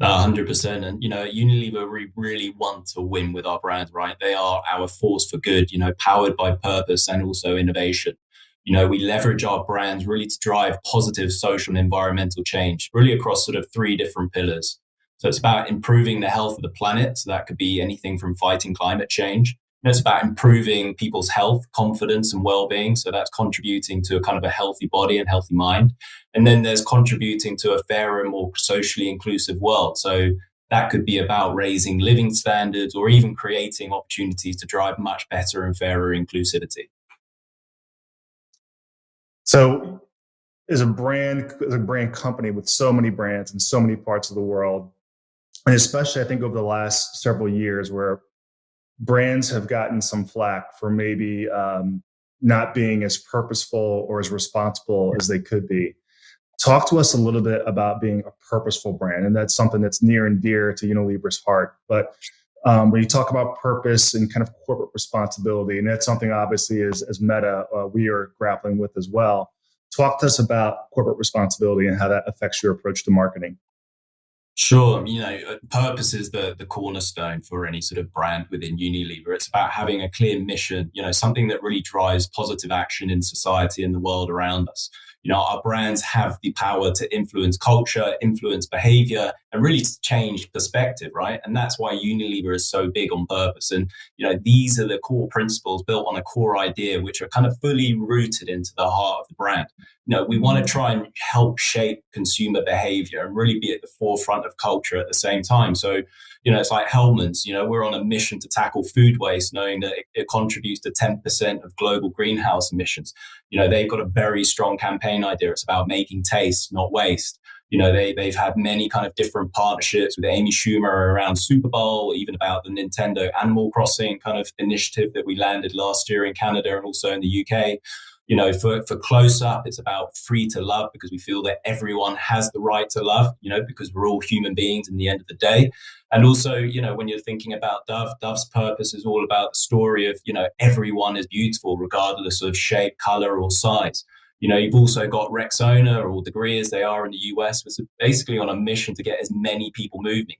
100%. And, at Unilever, we really want to win with our brand, right? They are our force for good, powered by purpose and also innovation. We leverage our brands really to drive positive social and environmental change, really across sort of 3 different pillars. So it's about improving the health of the planet. So that could be anything from fighting climate change. It's about improving people's health, confidence, and well-being. So that's contributing to a kind of a healthy body and healthy mind. And then there's contributing to a fairer and more socially inclusive world. So that could be about raising living standards or even creating opportunities to drive much better and fairer inclusivity. So as a brand company with so many brands in so many parts of the world, and especially, I think, over the last several years, where brands have gotten some flack for maybe not being as purposeful or as responsible as they could be. Talk to us a little bit about being a purposeful brand. And that's something that's near and dear to Unilever's heart. But when you talk about purpose and kind of corporate responsibility, and that's something obviously as Meta, we are grappling with as well. Talk to us about corporate responsibility and how that affects your approach to marketing. Sure. Purpose is the cornerstone for any sort of brand within Unilever. It's about having a clear mission, something that really drives positive action in society and the world around us. Our brands have the power to influence culture, influence behavior, and really change perspective, right? And that's why Unilever is so big on purpose. And, these are the core principles built on a core idea, which are kind of fully rooted into the heart of the brand. We want to try and help shape consumer behavior and really be at the forefront of culture at the same time. So, it's like Hellmann's, we're on a mission to tackle food waste, knowing that it contributes to 10% of global greenhouse emissions. They've got a very strong campaign idea. It's about making taste, not waste. They've had many kind of different partnerships with Amy Schumer around Super Bowl, even about the Nintendo Animal Crossing kind of initiative that we landed last year in Canada and also in the UK. For Close Up, it's about free to love, because we feel that everyone has the right to love, because we're all human beings in the end of the day. And also, when you're thinking about Dove's purpose is all about the story of, everyone is beautiful regardless of shape, color, or size. You've also got Rexona, or Degree as they are in the US, was basically on a mission to get as many people moving.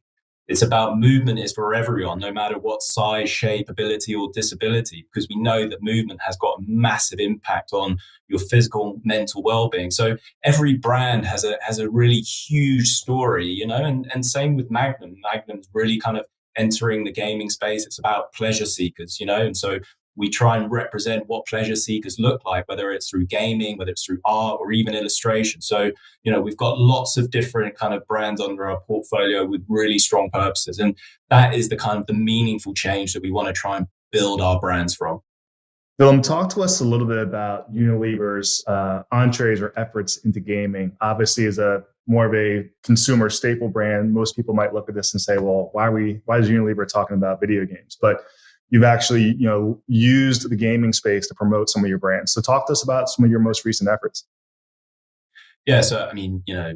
it's about movement is for everyone, no matter what size, shape, ability, or disability, because we know that movement has got a massive impact on your physical, mental well-being. So every brand has a really huge story, you know, and same with Magnum. Magnum's really kind of entering the gaming space. It's about pleasure seekers, you know, and so we try and represent what pleasure seekers look like, whether it's through gaming, whether it's through art or even illustration. So, you know, we've got lots of different kind of brands under our portfolio with really strong purposes. And that is the kind of the meaningful change that we want to try and build our brands from. Willem, talk to us a little bit about Unilever's entrees or efforts into gaming. Obviously, as a more of a consumer staple brand, most people might look at this and say, well, why is Unilever talking about video games? But you've actually, you know, used the gaming space to promote some of your brands. So talk to us about some of your most recent efforts. Yeah, so I mean, you know,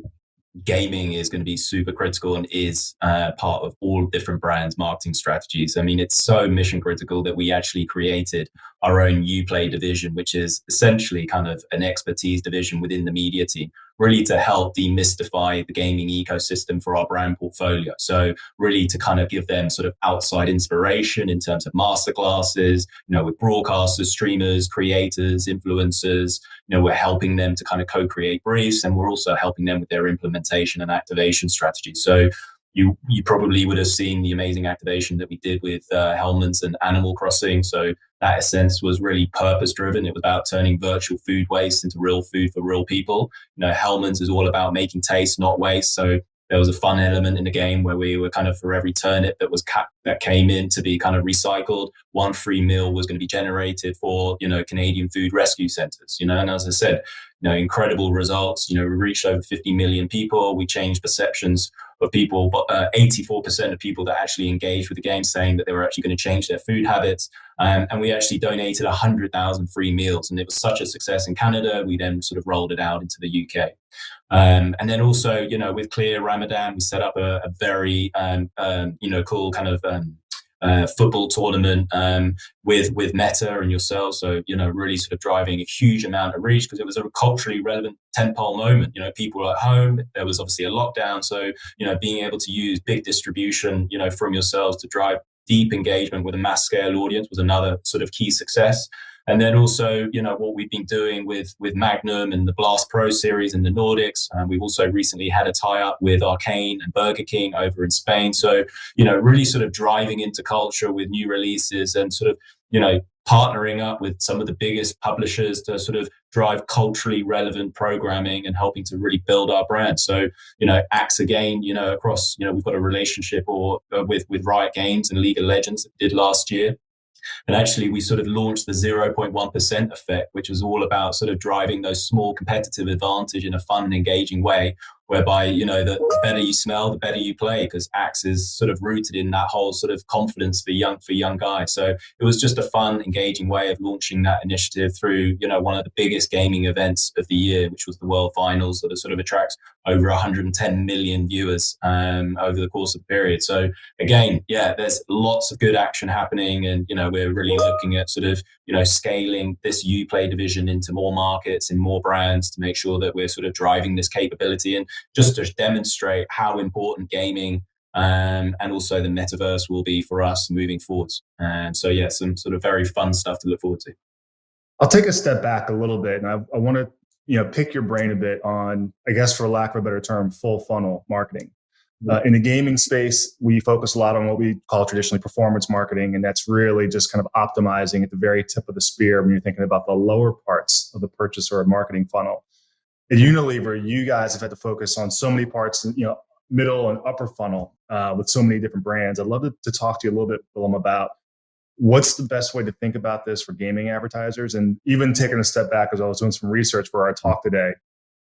gaming is going to be super critical and is part of all different brands' marketing strategies. I mean, it's so mission critical that we actually created our own Uplay division, which is essentially kind of an expertise division within the media team, really to help demystify the gaming ecosystem for our brand portfolio. So really to kind of give them sort of outside inspiration in terms of masterclasses, you know, with broadcasters, streamers, creators, influencers. You know, we're helping them to kind of co-create briefs, and we're also helping them with their implementation and activation strategy. So you probably would have seen the amazing activation that we did with Hellmann's and Animal Crossing. So that essence was really purpose driven. It was about turning virtual food waste into real food for real people. You know, Hellmann's is all about making taste, not waste. So there was a fun element in the game where we were kind of, for every turnip that came in to be kind of recycled, one free meal was going to be generated for, you know, Canadian food rescue centers, you know. And as I said, you know, incredible results. You know, we reached over 50 million people. We changed perceptions of people, but 84% of people that actually engaged with the game saying that they were actually going to change their food habits. And we actually donated 100,000 free meals. And it was such a success in Canada, we then sort of rolled it out into the UK. And then also, you know, with Clear Ramadan, we set up a very, you know, cool kind of football tournament with Meta and yourselves. So, you know, really sort of driving a huge amount of reach because it was a culturally relevant tentpole moment. You know, people were at home. There was obviously a lockdown. So, you know, being able to use big distribution, you know, from yourselves to drive deep engagement with a mass scale audience was another sort of key success. And then also, you know, what we've been doing with Magnum and the Blast Pro series in the Nordics. We've also recently had a tie-up with Arcane and Burger King over in Spain. So, you know, really sort of driving into culture with new releases and sort of, you know, partnering up with some of the biggest publishers to sort of drive culturally relevant programming and helping to really build our brand. So, you know, Axe again, you know, across, you know, we've got a relationship with Riot Games and League of Legends that did last year. And actually, we sort of launched the 0.1% effect, which was all about sort of driving those small competitive advantage in a fun and engaging way, whereby, you know, the better you smell, the better you play, because Axe is sort of rooted in that whole sort of confidence for young guys. So it was just a fun, engaging way of launching that initiative through, you know, one of the biggest gaming events of the year, which was the World Finals, that sort of attracts over 110 million viewers over the course of the period. So again, yeah, there's lots of good action happening, and, you know, we're really looking at sort of, you know, scaling this Uplay division into more markets and more brands to make sure that we're sort of driving this capability and just to demonstrate how important gaming and also the metaverse will be for us moving forwards. And so, yeah, some sort of very fun stuff to look forward to. I'll take a step back a little bit, and I want to, you know, pick your brain a bit on, I guess, for lack of a better term, full funnel marketing. In the gaming space, we focus a lot on what we call traditionally performance marketing, and that's really just kind of optimizing at the very tip of the spear when you're thinking about the lower parts of the purchase or marketing funnel. At Unilever, you guys have had to focus on so many parts, you know, middle and upper funnel with so many different brands. I'd love to talk to you a little bit, Willem, about what's the best way to think about this for gaming advertisers, and even taking a step back, as I was doing some research for our talk today.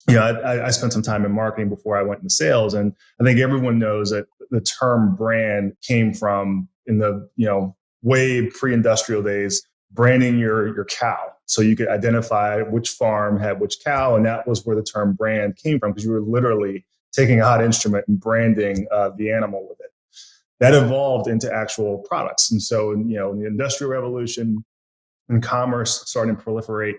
You know, I spent some time in marketing before I went into sales, and I think everyone knows that the term brand came from, in the, you know, way pre-industrial days, branding your cow. So you could identify which farm had which cow, and that was where the term brand came from, because you were literally taking a hot instrument and branding the animal with it. That evolved into actual products. And so, you know, in the Industrial Revolution and commerce starting to proliferate,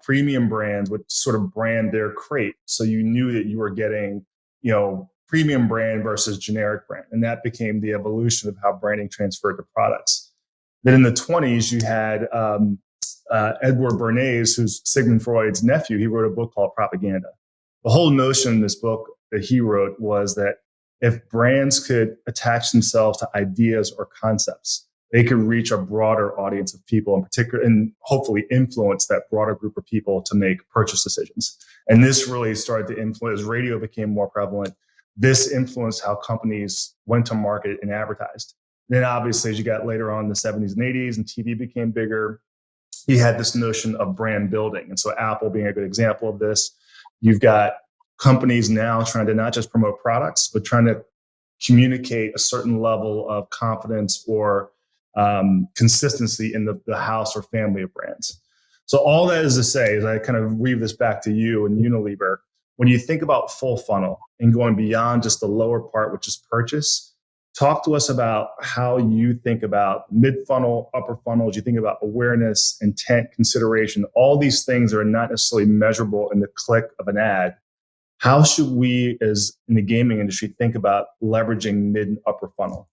premium brands would sort of brand their crate. So you knew that you were getting, you know, premium brand versus generic brand. And that became the evolution of how branding transferred to products. Then in the 1920s, you had Edward Bernays, who's Sigmund Freud's nephew. He wrote a book called Propaganda. The whole notion in this book that he wrote was that if brands could attach themselves to ideas or concepts, they could reach a broader audience of people, in particular, and hopefully influence that broader group of people to make purchase decisions. And this really started to influence, as radio became more prevalent, this influenced how companies went to market and advertised. Then obviously, as you got later on in the 70s and 80s and TV became bigger, you had this notion of brand building. And so Apple being a good example of this, you've got companies now trying to not just promote products, but trying to communicate a certain level of confidence or consistency in the house or family of brands. So all that is to say, as I kind of weave this back to you and Unilever, when you think about full funnel and going beyond just the lower part, which is purchase, talk to us about how you think about mid-funnel, upper funnels. You think about awareness, intent, consideration, all these things are not necessarily measurable in the click of an ad. How should we, as in the gaming industry, think about leveraging mid and upper funnel?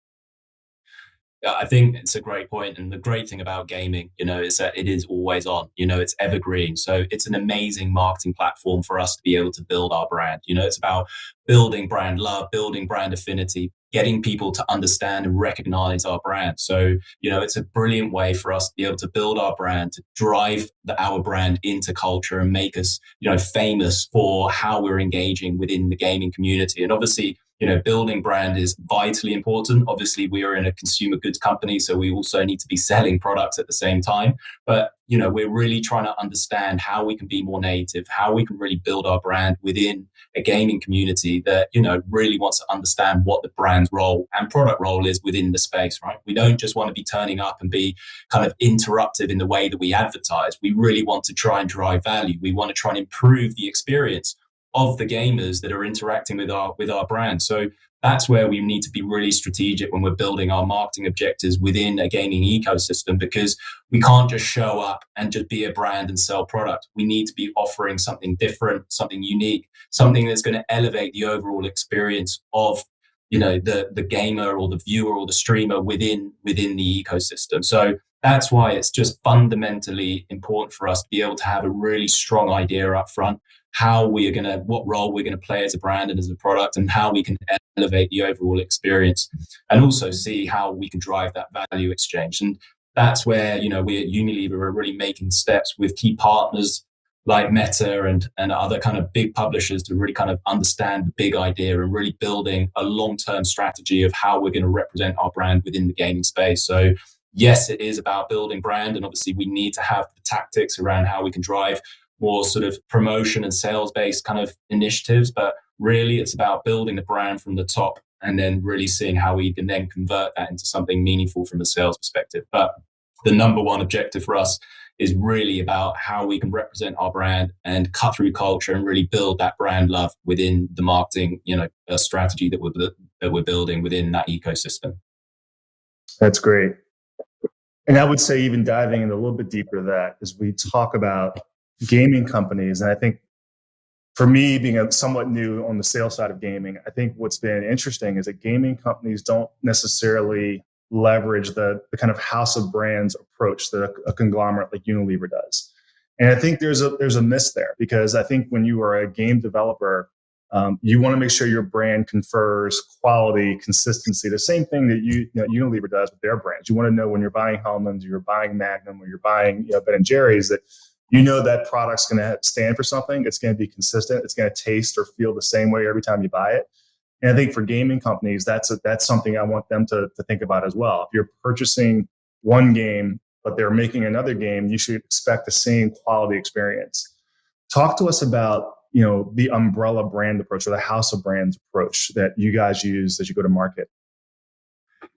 Yeah, I think it's a great point. And the great thing about gaming, is that it is always on, it's evergreen. So it's an amazing marketing platform for us to be able to build our brand. It's about building brand love, building brand affinity, getting people to understand and recognize our brand. So, it's a brilliant way for us to be able to build our brand, to drive our brand into culture and make us, famous for how we're engaging within the gaming community. And obviously, building brand is vitally important. Obviously, we are in a consumer goods company, so we also need to be selling products at the same time. But, we're really trying to understand how we can be more native, how we can really build our brand within a gaming community that, really wants to understand what the brand role and product role is within the space, right? We don't just want to be turning up and be kind of interruptive in the way that we advertise. We really want to try and drive value. We want to try and improve the experience of the gamers that are interacting with our brand. So that's where we need to be really strategic when we're building our marketing objectives within a gaming ecosystem, because we can't just show up and just be a brand and sell product. We need to be offering something different, something unique, something that's going to elevate the overall experience of the gamer or the viewer or the streamer within the ecosystem. So that's why it's just fundamentally important for us to be able to have a really strong idea up front, what role we're going to play as a brand and as a product, and how we can elevate the overall experience, and also see how we can drive that value exchange. And that's where, we at Unilever are really making steps with key partners like Meta and other kind of big publishers to really kind of understand the big idea and really building a long-term strategy of how we're going to represent our brand within the gaming space. So yes, it is about building brand, and obviously we need to have the tactics around how we can drive more sort of promotion and sales-based kind of initiatives, but really it's about building the brand from the top and then really seeing how we can then convert that into something meaningful from a sales perspective. But the number one objective for us is really about how we can represent our brand and cut through culture and really build that brand love within the marketing, strategy that we're building within that ecosystem. That's great. And I would say, even diving in a little bit deeper to that, as we talk about gaming companies, and I think for me, being somewhat new on the sales side of gaming, I think what's been interesting is that gaming companies don't necessarily leverage the kind of house of brands approach that a conglomerate like Unilever does. And I think there's a miss there, because I think when you are a game developer, you want to make sure your brand confers quality, consistency, the same thing that Unilever does with their brands. You want to know when you're buying Hellmann's, or you're buying Magnum, or you're buying Ben & Jerry's, that that product's going to stand for something. It's going to be consistent. It's going to taste or feel the same way every time you buy it. And I think for gaming companies, that's something I want them to think about as well. If you're purchasing one game, but they're making another game, you should expect the same quality experience. Talk to us about, the umbrella brand approach, or the house of brands approach that you guys use as you go to market.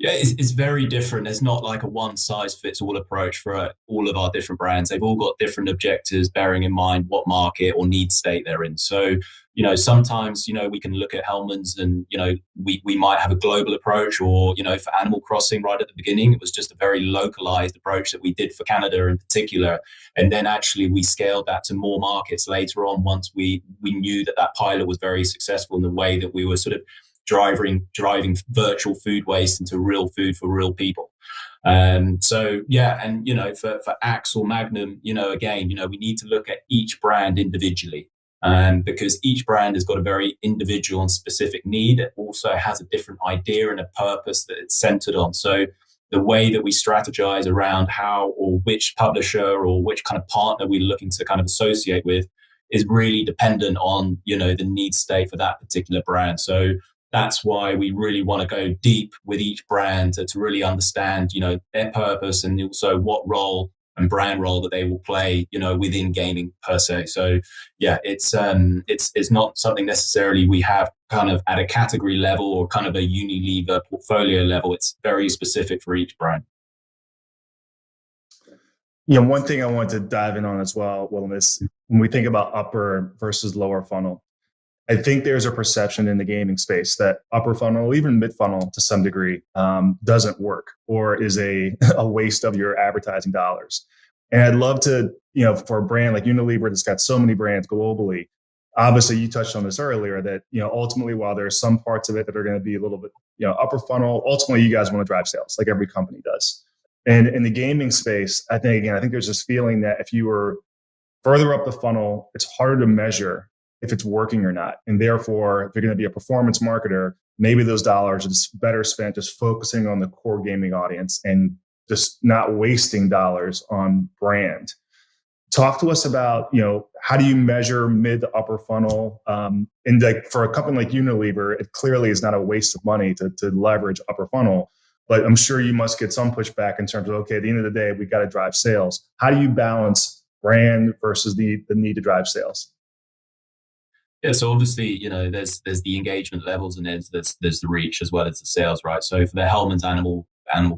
Yeah, it's very different. There's not like a one size fits all approach for all of our different brands. They've all got different objectives, bearing in mind what market or need state they're in. So, sometimes, we can look at Hellman's and, we might have a global approach, or, for Animal Crossing right at the beginning, it was just a very localized approach that we did for Canada in particular. And then actually we scaled that to more markets later on once we knew that pilot was very successful in the way that we were sort of driving virtual food waste into real food for real people. So yeah, and for Axe or Magnum, again, we need to look at each brand individually, because each brand has got a very individual and specific need. It also has a different idea and a purpose that it's centered on. So the way that we strategize around how or which publisher or which kind of partner we're looking to kind of associate with is really dependent on, the need state for that particular brand. So that's why we really want to go deep with each brand to really understand, their purpose and also what role and brand role that they will play, within gaming per se. So yeah, it's not something necessarily we have kind of at a category level or kind of a Unilever portfolio level. It's very specific for each brand. One thing I wanted to dive in on as well, is when we think about upper versus lower funnel, I think there's a perception in the gaming space that upper funnel, even mid funnel to some degree, doesn't work or is a waste of your advertising dollars. And I'd love to, for a brand like Unilever that's got so many brands globally, obviously you touched on this earlier that, ultimately, while there are some parts of it that are going to be a little bit, upper funnel, ultimately you guys want to drive sales like every company does. And in the gaming space, I think there's this feeling that if you were further up the funnel, it's harder to measure if it's working or not. And therefore, if you're going to be a performance marketer, maybe those dollars are just better spent just focusing on the core gaming audience and just not wasting dollars on brand. Talk to us about, how do you measure mid to upper funnel? And like for a company like Unilever, it clearly is not a waste of money to leverage upper funnel. But I'm sure you must get some pushback in terms of, okay, at the end of the day, we got to drive sales. How do you balance brand versus the need to drive sales? Yeah, so obviously, there's the engagement levels and there's the reach as well as the sales, right? So for the Hellman's Animal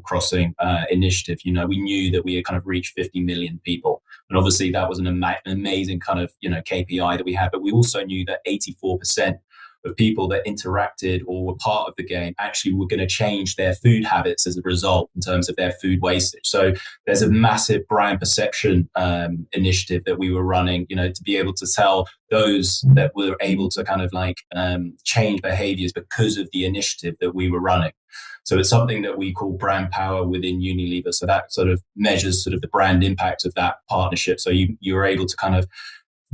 Crossing initiative, we knew that we had kind of reached 50 million people. And obviously that was an amazing kind of, KPI that we had. But we also knew that 84% of people that interacted or were part of the game actually were going to change their food habits as a result in terms of their food wastage. So there's a massive brand perception initiative that we were running, to be able to tell those that were able to kind of like change behaviors because of the initiative that we were running. So it's something that we call brand power within Unilever. So that sort of measures sort of the brand impact of that partnership. So you're able to kind of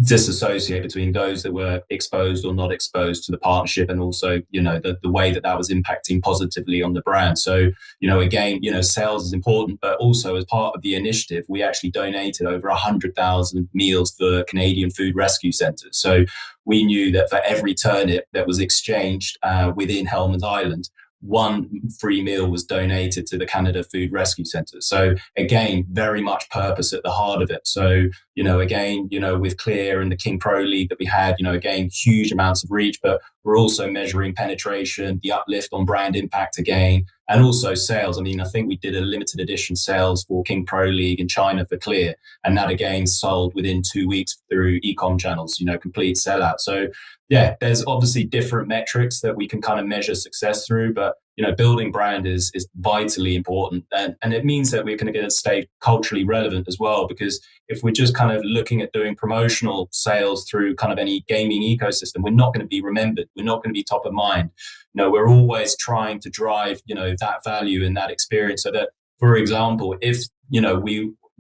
disassociate between those that were exposed or not exposed to the partnership, and also the way that was impacting positively on the brand. So again, sales is important, but also as part of the initiative we actually donated over 100,000 meals for Canadian food rescue centers. So we knew that for every turnip that was exchanged within Hellman's Island, one free meal was donated to the Canada Food Rescue Centre. So again, very much purpose at the heart of it. So, again, with Clear and the King Pro League that we had, again, huge amounts of reach, but we're also measuring penetration, the uplift on brand impact again, and also sales. I mean, I think we did a limited edition sales for King Pro League in China for Clear, and that again sold within 2 weeks through e-com channels, complete sellout. So yeah, there's obviously different metrics that we can kind of measure success through, but building brand is vitally important, and it means that we're going to stay culturally relevant as well. Because if we're just kind of looking at doing promotional sales through kind of any gaming ecosystem, we're not going to be remembered. We're not going to be top of mind. We're always trying to drive that value and that experience. So that, for example, if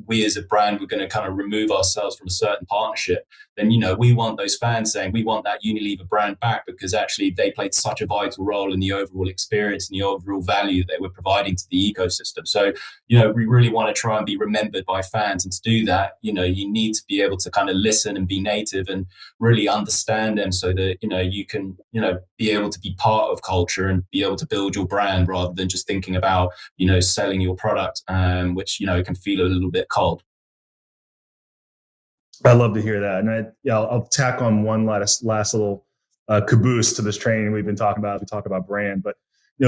we as a brand we're going to kind of remove ourselves from a certain partnership, then we want those fans saying we want that Unilever brand back, because actually they played such a vital role in the overall experience and the overall value that they were providing to the ecosystem. So we really want to try and be remembered by fans, and to do that you need to be able to kind of listen and be native and really understand them, so that you can be able to be part of culture and be able to build your brand, rather than just thinking about selling your product, which can feel a little bit cold. I love to hear that. And I'll tack on one last little caboose to this training we've been talking about. We talk about brand, but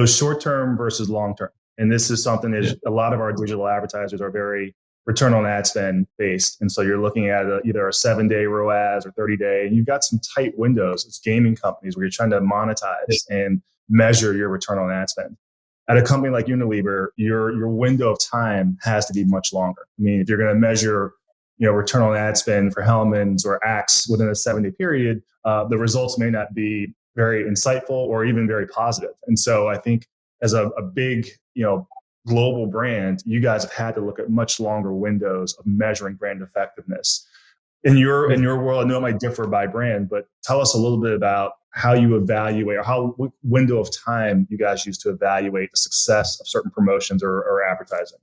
short term versus long term. And this is something that a lot of our digital advertisers are very return on ad spend based. And so you're looking at either a 7-day ROAS or 30-day, and you've got some tight windows as gaming companies where you're trying to monetize and measure your return on ad spend. At a company like Unilever, your window of time has to be much longer. I mean, if you're going to measure, return on ad spend for Hellmann's or Axe within a 7-day period, the results may not be very insightful or even very positive. And so I think as a big, global brand, you guys have had to look at much longer windows of measuring brand effectiveness. In your world, I know it might differ by brand, but tell us a little bit about how you evaluate, or what window of time you guys use to evaluate the success of certain promotions or advertising.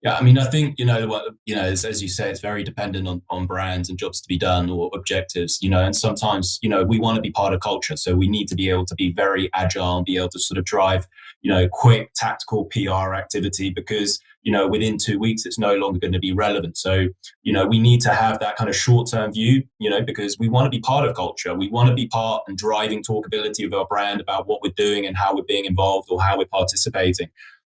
Yeah, I mean, I think, as you say, it's very dependent on brands and jobs to be done or objectives, and sometimes, we want to be part of culture. So we need to be able to be very agile and be able to sort of drive, quick tactical PR activity because, within 2 weeks, it's no longer going to be relevant. So, we need to have that kind of short-term view, because we want to be part of culture. We want to be part and driving talkability of our brand about what we're doing and how we're being involved or how we're participating.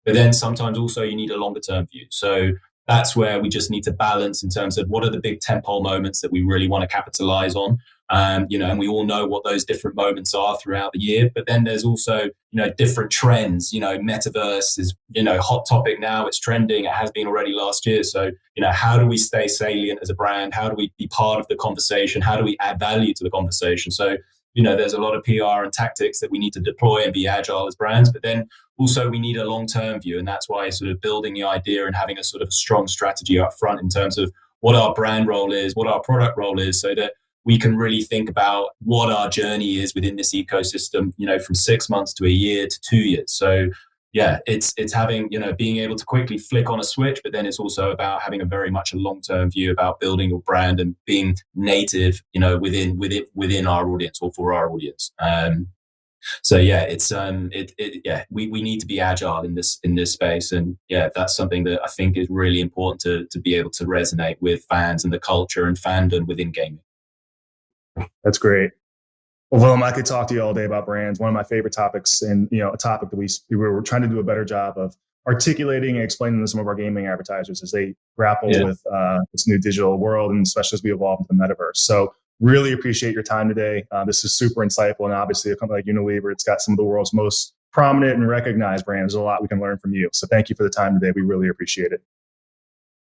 But then sometimes also you need a longer term view. So that's where we just need to balance in terms of what are the big tentpole moments that we really want to capitalize on. And we all know what those different moments are throughout the year. But then there's also, different trends. Metaverse is, hot topic now. It's trending. It has been already last year. So, how do we stay salient as a brand? How do we be part of the conversation? How do we add value to the conversation? So, there's a lot of PR and tactics that we need to deploy and be agile as brands. But then also we need a long-term view. And that's why sort of building the idea and having a sort of strong strategy up front in terms of what our brand role is, what our product role is, so that we can really think about what our journey is within this ecosystem, from 6 months to a year to 2 years. So yeah, it's having, being able to quickly flick on a switch, but then it's also about having a very much a long-term view about building your brand and being native, within our audience or for our audience. So yeah, it's we need to be agile in this space, and yeah, that's something that I think is really important to be able to resonate with fans and the culture and fandom within gaming. That's great. Well, Willem, I could talk to you all day about brands. One of my favorite topics, and a topic that we were trying to do a better job of articulating and explaining to some of our gaming advertisers as they grapple with this new digital world, and especially as we evolve into the metaverse. So really appreciate your time today. This is super insightful, and obviously a company like Unilever, it's got some of the world's most prominent and recognized brands. There's a lot we can learn from you. So thank you for the time today. We really appreciate it.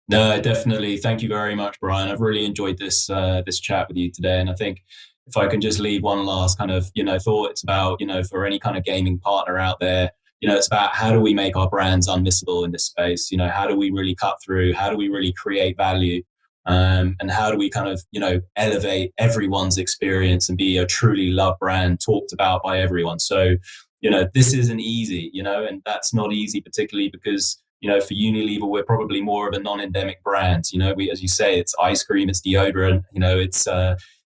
No, definitely. Thank you very much, Brian. I've really enjoyed this chat with you today. And I think if I can just leave one last kind of, thought, it's about, for any kind of gaming partner out there, it's about how do we make our brands unmissable in this space? How do we really cut through? How do we really create value? And how do we kind of, elevate everyone's experience and be a truly loved brand talked about by everyone? So, this isn't easy, and that's not easy, particularly because, for Unilever, we're probably more of a non-endemic brand. We, as you say, it's ice cream, it's deodorant,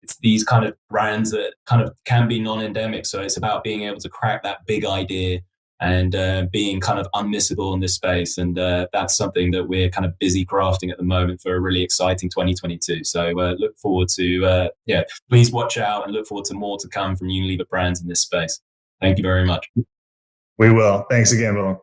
it's these kind of brands that kind of can be non-endemic. So it's about being able to crack that big idea and being kind of unmissable in this space. And that's something that we're kind of busy crafting at the moment for a really exciting 2022. So look forward to, please watch out and look forward to more to come from Unilever brands in this space. Thank you very much. We will. Thanks again, Willem.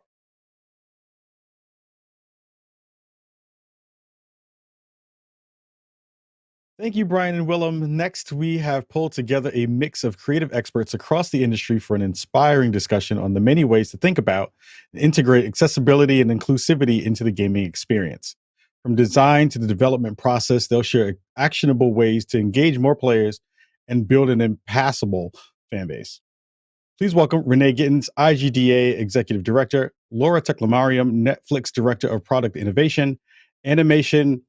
Thank you, Brian and Willem. Next, we have pulled together a mix of creative experts across the industry for an inspiring discussion on the many ways to think about and integrate accessibility and inclusivity into the gaming experience. From design to the development process, they'll share actionable ways to engage more players and build an impassable fan base. Please welcome Renee Gittins, IGDA Executive Director, Laura Teklemariam, Netflix Director of Product Innovation, Animation,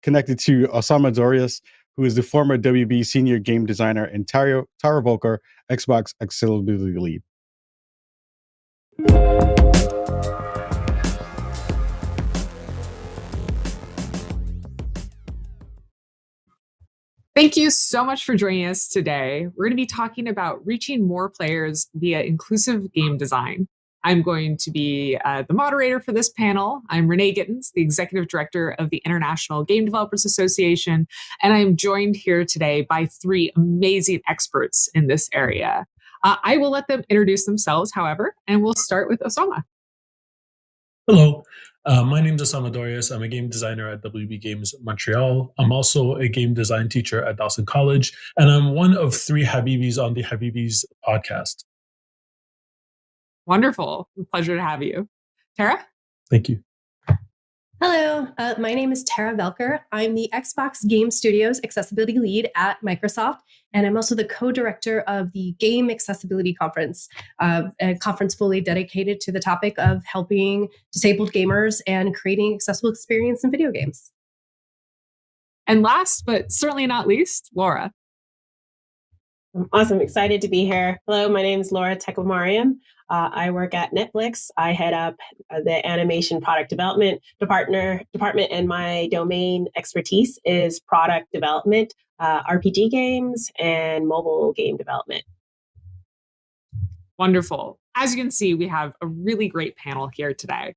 connected to Osama Dorias, who is the former WB Senior Game Designer, and Tara Volker, Xbox Accessibility Lead. Thank you so much for joining us today. We're going to be talking about reaching more players via inclusive game design. I'm going to be the moderator for this panel. I'm Renee Gittins, the Executive Director of the International Game Developers Association, and I'm joined here today by 3 amazing experts in this area. I will let them introduce themselves, however, and we'll start with Osama. Hello, my name is Osama Dorias. I'm a game designer at WB Games Montreal. I'm also a game design teacher at Dawson College, and I'm one of 3 Habibis on the Habibis podcast. Wonderful. Pleasure to have you. Tara? Thank you. Hello, my name is Tara Velker. I'm the Xbox Game Studios Accessibility Lead at Microsoft, and I'm also the co-director of the Game Accessibility Conference, a conference fully dedicated to the topic of helping disabled gamers and creating accessible experience in video games. And last, but certainly not least, Laura. Awesome. Excited to be here. Hello, my name is Laura Teklemariam. I work at Netflix. I head up the animation product development department, and my domain expertise is product development, RPG games, and mobile game development. Wonderful. As you can see, we have a really great panel here today.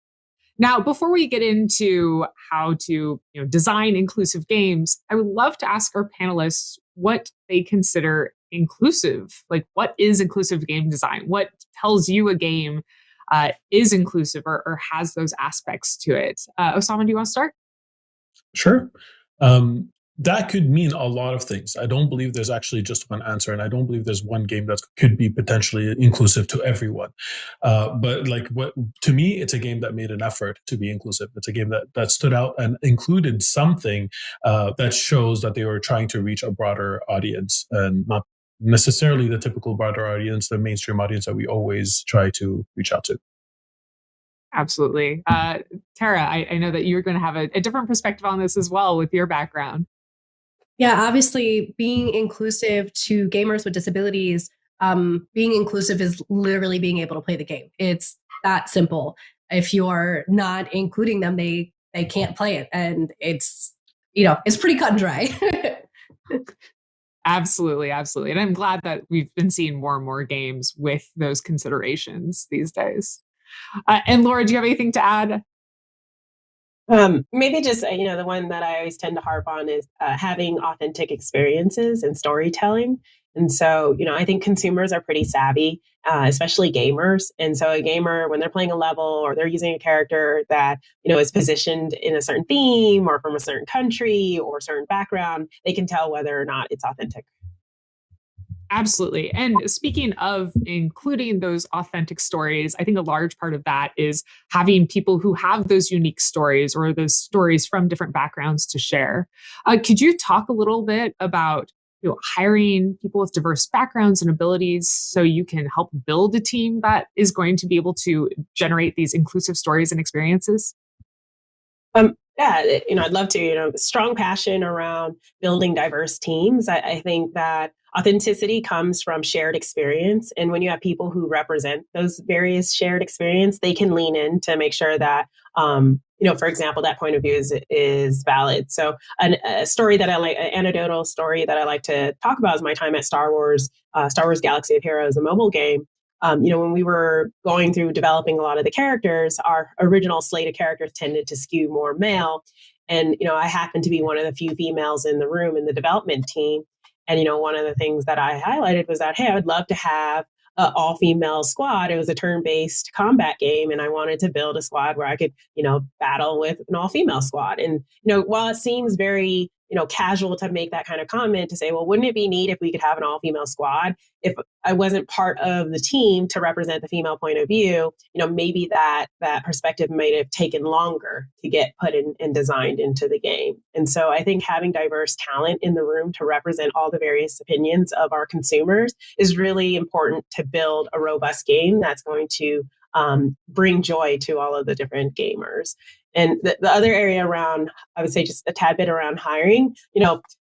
Now, before we get into how to design inclusive games, I would love to ask our panelists what they consider inclusive. Like, what is inclusive game design? What tells you a game is inclusive or has those aspects to it? Osama, do you want to start? Sure. That could mean a lot of things. I don't believe there's actually just one answer, and I don't believe there's one game that could be potentially inclusive to everyone. But to me, it's a game that made an effort to be inclusive. It's a game that stood out and included something that shows that they were trying to reach a broader audience, and not necessarily the typical broader audience, the mainstream audience that we always try to reach out to. Absolutely. Tara, I know that you're going to have a different perspective on this as well with your background. Yeah, obviously being inclusive to gamers with disabilities, being inclusive is literally being able to play the game. It's that simple. If you're not including them, they can't play it. And it's pretty cut and dry. Absolutely. Absolutely. And I'm glad that we've been seeing more and more games with those considerations these days. And Laura, do you have anything to add? Maybe just, the one that I always tend to harp on is having authentic experiences and storytelling. And so, I think consumers are pretty savvy, especially gamers. And so a gamer, when they're playing a level or they're using a character that, is positioned in a certain theme or from a certain country or certain background, they can tell whether or not it's authentic. Absolutely. And speaking of including those authentic stories, I think a large part of that is having people who have those unique stories or those stories from different backgrounds to share. Could you talk a little bit about hiring people with diverse backgrounds and abilities so you can help build a team that is going to be able to generate these inclusive stories and experiences? Yeah, I'd love to, strong passion around building diverse teams. I think that authenticity comes from shared experience. And when you have people who represent those various shared experience, they can lean in to make sure that, for example, that point of view is valid. So a story that I like, an anecdotal story that I like to talk about is my time at Star Wars Galaxy of Heroes, a mobile game. When we were going through developing a lot of the characters, our original slate of characters tended to skew more male. And, I happened to be one of the few females in the room in the development team. And, one of the things that I highlighted was that, hey, I would love to have an all-female squad. It was a turn-based combat game, and I wanted to build a squad where I could, battle with an all-female squad. And, while it seems very, casual to make that kind of comment, to say, well, wouldn't it be neat if we could have an all-female squad? If I wasn't part of the team to represent the female point of view, maybe that perspective might have taken longer to get put in and designed into the game. And so I think having diverse talent in the room to represent all the various opinions of our consumers is really important to build a robust game that's going to bring joy to all of the different gamers. And the other area around, I would say just a tad bit around hiring,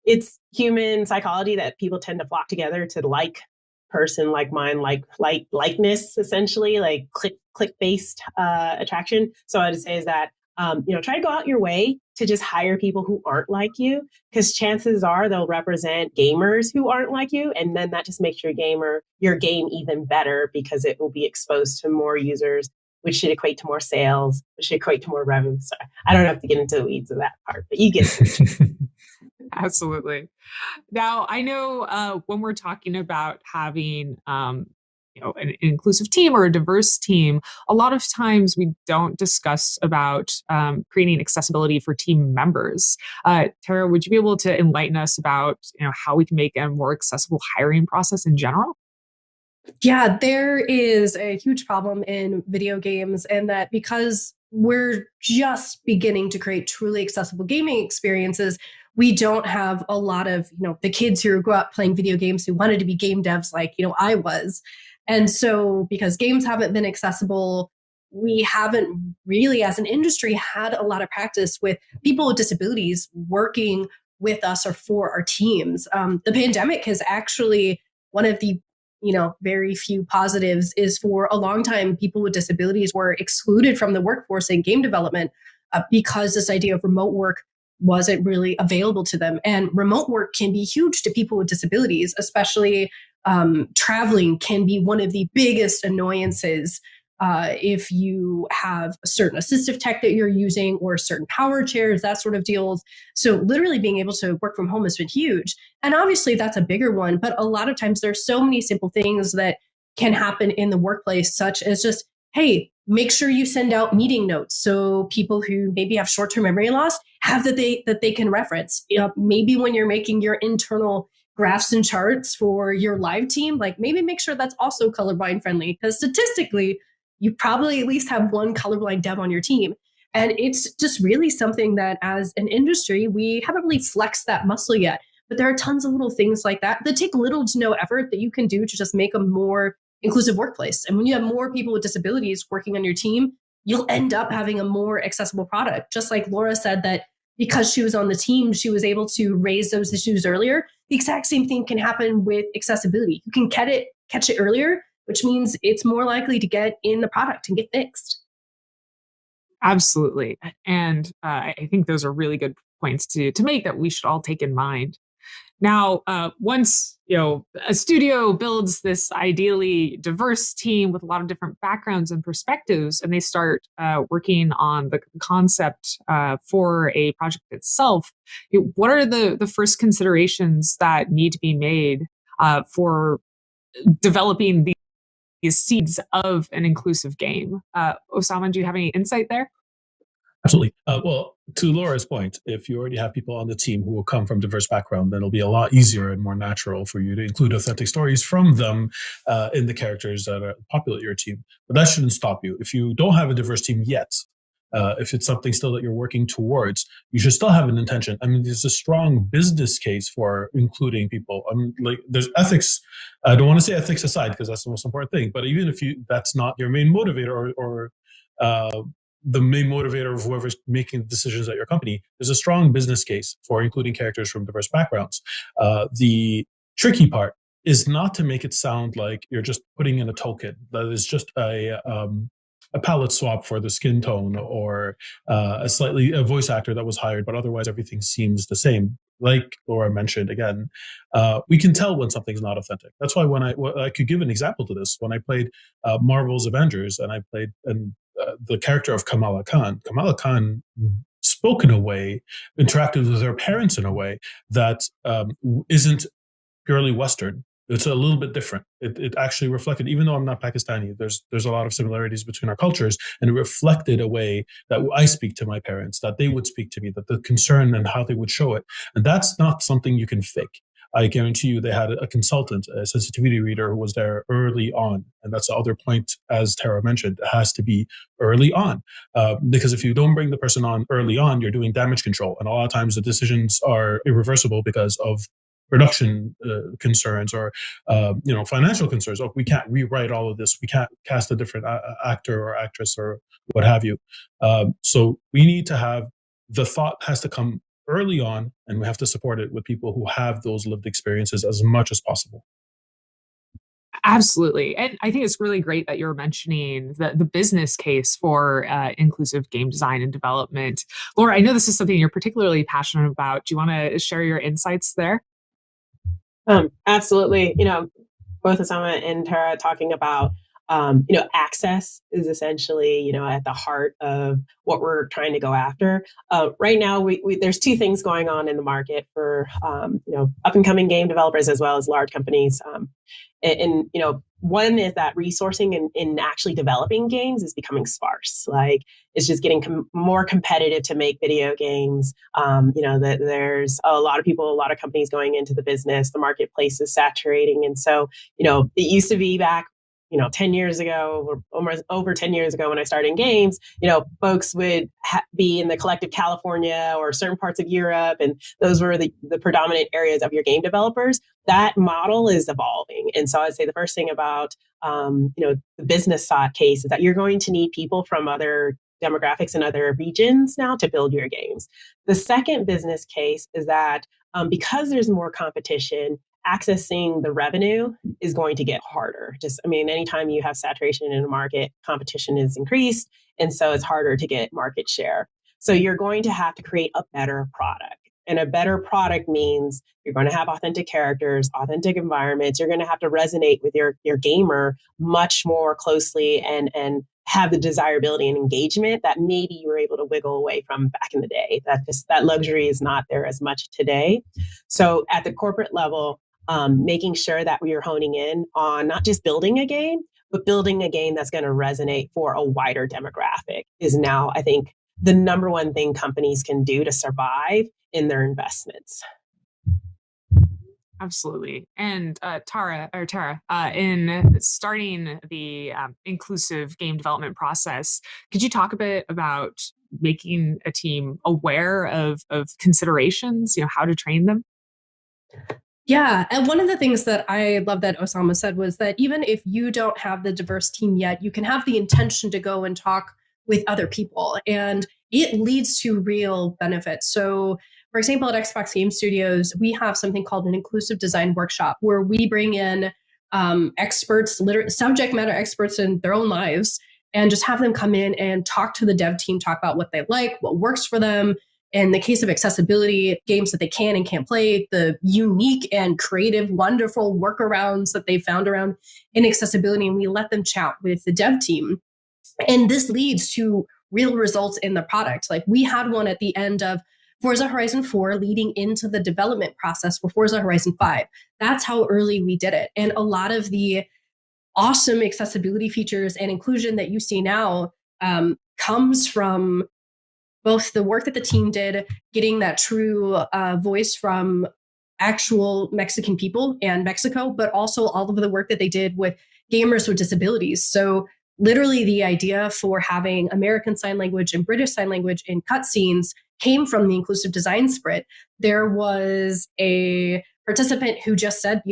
it's human psychology that people tend to flock together to person like mine, likeness, essentially, like click based attraction. So I'd say is that, try to go out your way to just hire people who aren't like you, because chances are they'll represent gamers who aren't like you. And then that just makes your game even better because it will be exposed to more users, which should equate to more sales, which should equate to more revenue. So I don't have to get into the weeds of that part, but you get it. Absolutely. Now, I know when we're talking about having an inclusive team or a diverse team, a lot of times we don't discuss about creating accessibility for team members. Tara, would you be able to enlighten us about how we can make a more accessible hiring process in general? Yeah, there is a huge problem in video games, and that because we're just beginning to create truly accessible gaming experiences, we don't have a lot of, the kids who grew up playing video games who wanted to be game devs like, I was. And so because games haven't been accessible, we haven't really, as an industry, had a lot of practice with people with disabilities working with us or for our teams. The pandemic has actually, one of the very few positives is for a long time, people with disabilities were excluded from the workforce in game development because this idea of remote work wasn't really available to them. And remote work can be huge to people with disabilities, especially traveling can be one of the biggest annoyances if you have a certain assistive tech that you're using or certain power chairs, that sort of deals. So literally being able to work from home has been huge. And obviously that's a bigger one, but a lot of times there's so many simple things that can happen in the workplace, such as just, hey, make sure you send out meeting notes so people who maybe have short-term memory loss have that they can reference. Maybe when you're making your internal graphs and charts for your live team, like maybe make sure that's also colorblind friendly, because statistically, you probably at least have one colorblind dev on your team. And it's just really something that as an industry, we haven't really flexed that muscle yet. But there are tons of little things like that take little to no effort that you can do to just make a more inclusive workplace. And when you have more people with disabilities working on your team, you'll end up having a more accessible product. Just like Laura said that because she was on the team, she was able to raise those issues earlier. The exact same thing can happen with accessibility. You can catch it earlier, which means it's more likely to get in the product and get fixed. Absolutely. And I think those are really good points to make that we should all take in mind. Now, once a studio builds this ideally diverse team with a lot of different backgrounds and perspectives, and they start working on the concept for a project itself, what are the first considerations that need to be made for developing these seeds of an inclusive game? Osama, do you have any insight there? Absolutely. Well, to Laura's point, if you already have people on the team who will come from diverse background, then it'll be a lot easier and more natural for you to include authentic stories from them in the characters that populate your team. But that shouldn't stop you. If you don't have a diverse team yet, if it's something still that you're working towards, you should still have an intention. I mean, there's a strong business case for including people. I mean, like there's ethics. I don't want to say ethics aside because that's the most important thing. But even if that's not your main motivator or the main motivator of whoever's making the decisions at your company, there's a strong business case for including characters from diverse backgrounds. The tricky part is not to make it sound like you're just putting in a token that is just a palette swap for the skin tone or a voice actor that was hired, but otherwise everything seems the same. Like Laura mentioned again, we can tell when something's not authentic. That's why when I could give an example to this, when I played Marvel's Avengers and I played the character of Kamala Khan spoke in a way, interacted with her parents in a way that isn't purely Western. It's a little bit different. It actually reflected, even though I'm not Pakistani, there's a lot of similarities between our cultures, and it reflected a way that I speak to my parents, that they would speak to me, that the concern and how they would show it. And that's not something you can fake. I guarantee you they had a consultant, a sensitivity reader who was there early on. And that's the other point, as Tara mentioned, it has to be early on. Because if you don't bring the person on early on, you're doing damage control. And a lot of times the decisions are irreversible because of production concerns or financial concerns. Oh, we can't rewrite all of this. We can't cast a different actor or actress or what have you. So we need to have, the thought has to come early on, and we have to support it with people who have those lived experiences as much as possible. Absolutely. And I think it's really great that you're mentioning the business case for inclusive game design and development. Laura, I know this is something you're particularly passionate about. Do you want to share your insights there? Absolutely. Both Osama and Tara talking about access is essentially, at the heart of what we're trying to go after. Right now, we there's two things going on in the market for, up and coming game developers as well as large companies. one is that resourcing in actually developing games is becoming sparse. Like it's just getting more competitive to make video games. That there's a lot of people, a lot of companies going into the business. The marketplace is saturating, and so it used to be back 10 years ago, or almost over 10 years ago when I started in games, folks would be in the collective California or certain parts of Europe, and those were the predominant areas of your game developers. That model is evolving. And so I'd say the first thing about, the business side case is that you're going to need people from other demographics and other regions now to build your games. The second business case is that because there's more competition, accessing the revenue is going to get harder. Anytime you have saturation in a market, competition is increased. And so it's harder to get market share. So you're going to have to create a better product. And a better product means you're going to have authentic characters, authentic environments. You're going to have to resonate with your gamer much more closely and have the desirability and engagement that maybe you were able to wiggle away from back in the day. That luxury is not there as much today. So at the corporate level, making sure that we are honing in on not just building a game, but building a game that's going to resonate for a wider demographic is now, I think, the number one thing companies can do to survive in their investments. Absolutely. And Tara, in starting the inclusive game development process, could you talk a bit about making a team aware of considerations, how to train them? Yeah. And one of the things that I love that Osama said was that even if you don't have the diverse team yet, you can have the intention to go and talk with other people, and it leads to real benefits. So, for example, at Xbox Game Studios, we have something called an inclusive design workshop where we bring in experts, subject matter experts in their own lives, and just have them come in and talk to the dev team, talk about what they like, what works for them. In the case of accessibility, games that they can and can't play, the unique and creative, wonderful workarounds that they found around inaccessibility, and we let them chat with the dev team. And this leads to real results in the product. Like we had one at the end of Forza Horizon 4 leading into the development process for Forza Horizon 5. That's how early we did it. And a lot of the awesome accessibility features and inclusion that you see now comes from both the work that the team did, getting that true voice from actual Mexican people and Mexico, but also all of the work that they did with gamers with disabilities. So literally the idea for having American Sign Language and British Sign Language in cutscenes came from the inclusive design sprint. There was a participant who just said,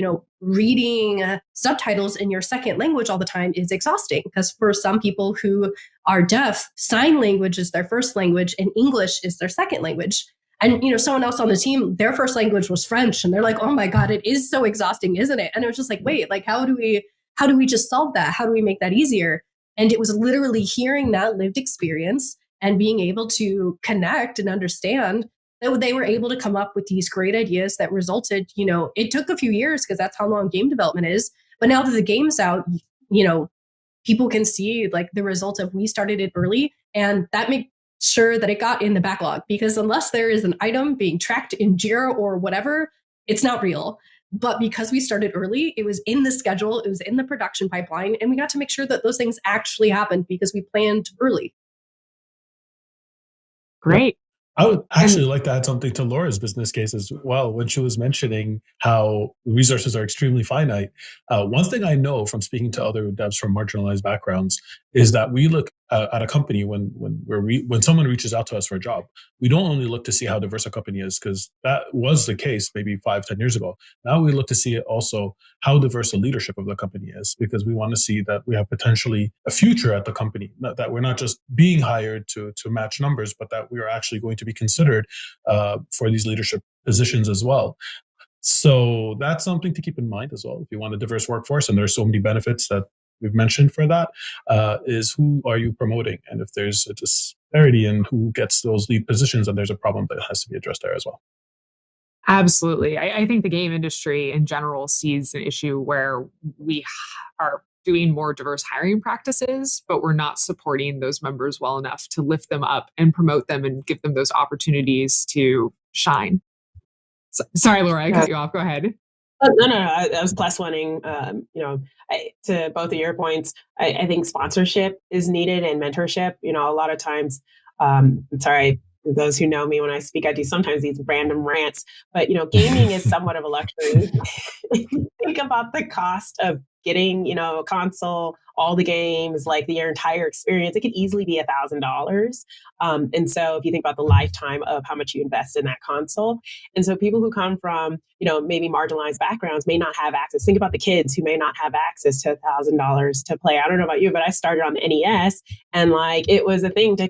reading subtitles in your second language all the time is exhausting, because for some people who are deaf, sign language is their first language and English is their second language. And, someone else on the team, their first language was French, and they're like, oh my God, it is so exhausting, isn't it? And it was just like, wait, like, how do we just solve that? How do we make that easier? And it was literally hearing that lived experience and being able to connect and understand that they were able to come up with these great ideas that resulted, it took a few years because that's how long game development is. But now that the game's out, people can see like the result of we started it early, and that makes sure that it got in the backlog, because unless there is an item being tracked in Jira or whatever, it's not real. But because we started early, it was in the schedule, it was in the production pipeline, and we got to make sure that those things actually happened because we planned early. Great. I would actually like to add something to Laura's business case as well. When she was mentioning how resources are extremely finite, one thing I know from speaking to other devs from marginalized backgrounds is that we look at a company when someone reaches out to us for a job. We don't only look to see how diverse a company is, because that was the case maybe 5-10 years ago. Now we look to see also how diverse the leadership of the company is, because we want to see that we have potentially a future at the company, that we're not just being hired to match numbers, but that we are actually going to be considered for these leadership positions as well. So that's something to keep in mind as well. If you want a diverse workforce, and there's so many benefits that we've mentioned for that, is who are you promoting? And if there's a disparity in who gets those lead positions, then there's a problem that has to be addressed there as well. Absolutely. I think the game industry in general sees an issue where we are doing more diverse hiring practices, but we're not supporting those members well enough to lift them up and promote them and give them those opportunities to shine. Sorry, Laura, I cut you off. Go ahead. No. I was plus oneing. To both of your points, I think sponsorship is needed and mentorship. A lot of times, sorry, those who know me when I speak, I do sometimes these random rants. But gaming is somewhat of a luxury. Think about the cost of getting a console, all the games, like your entire experience. It could easily be $1,000. And so if you think about the lifetime of how much you invest in that console, and so people who come from maybe marginalized backgrounds may not have access. Think about the kids who may not have access to $1,000 to play. I don't know about you, but I started on the NES, and it was a thing to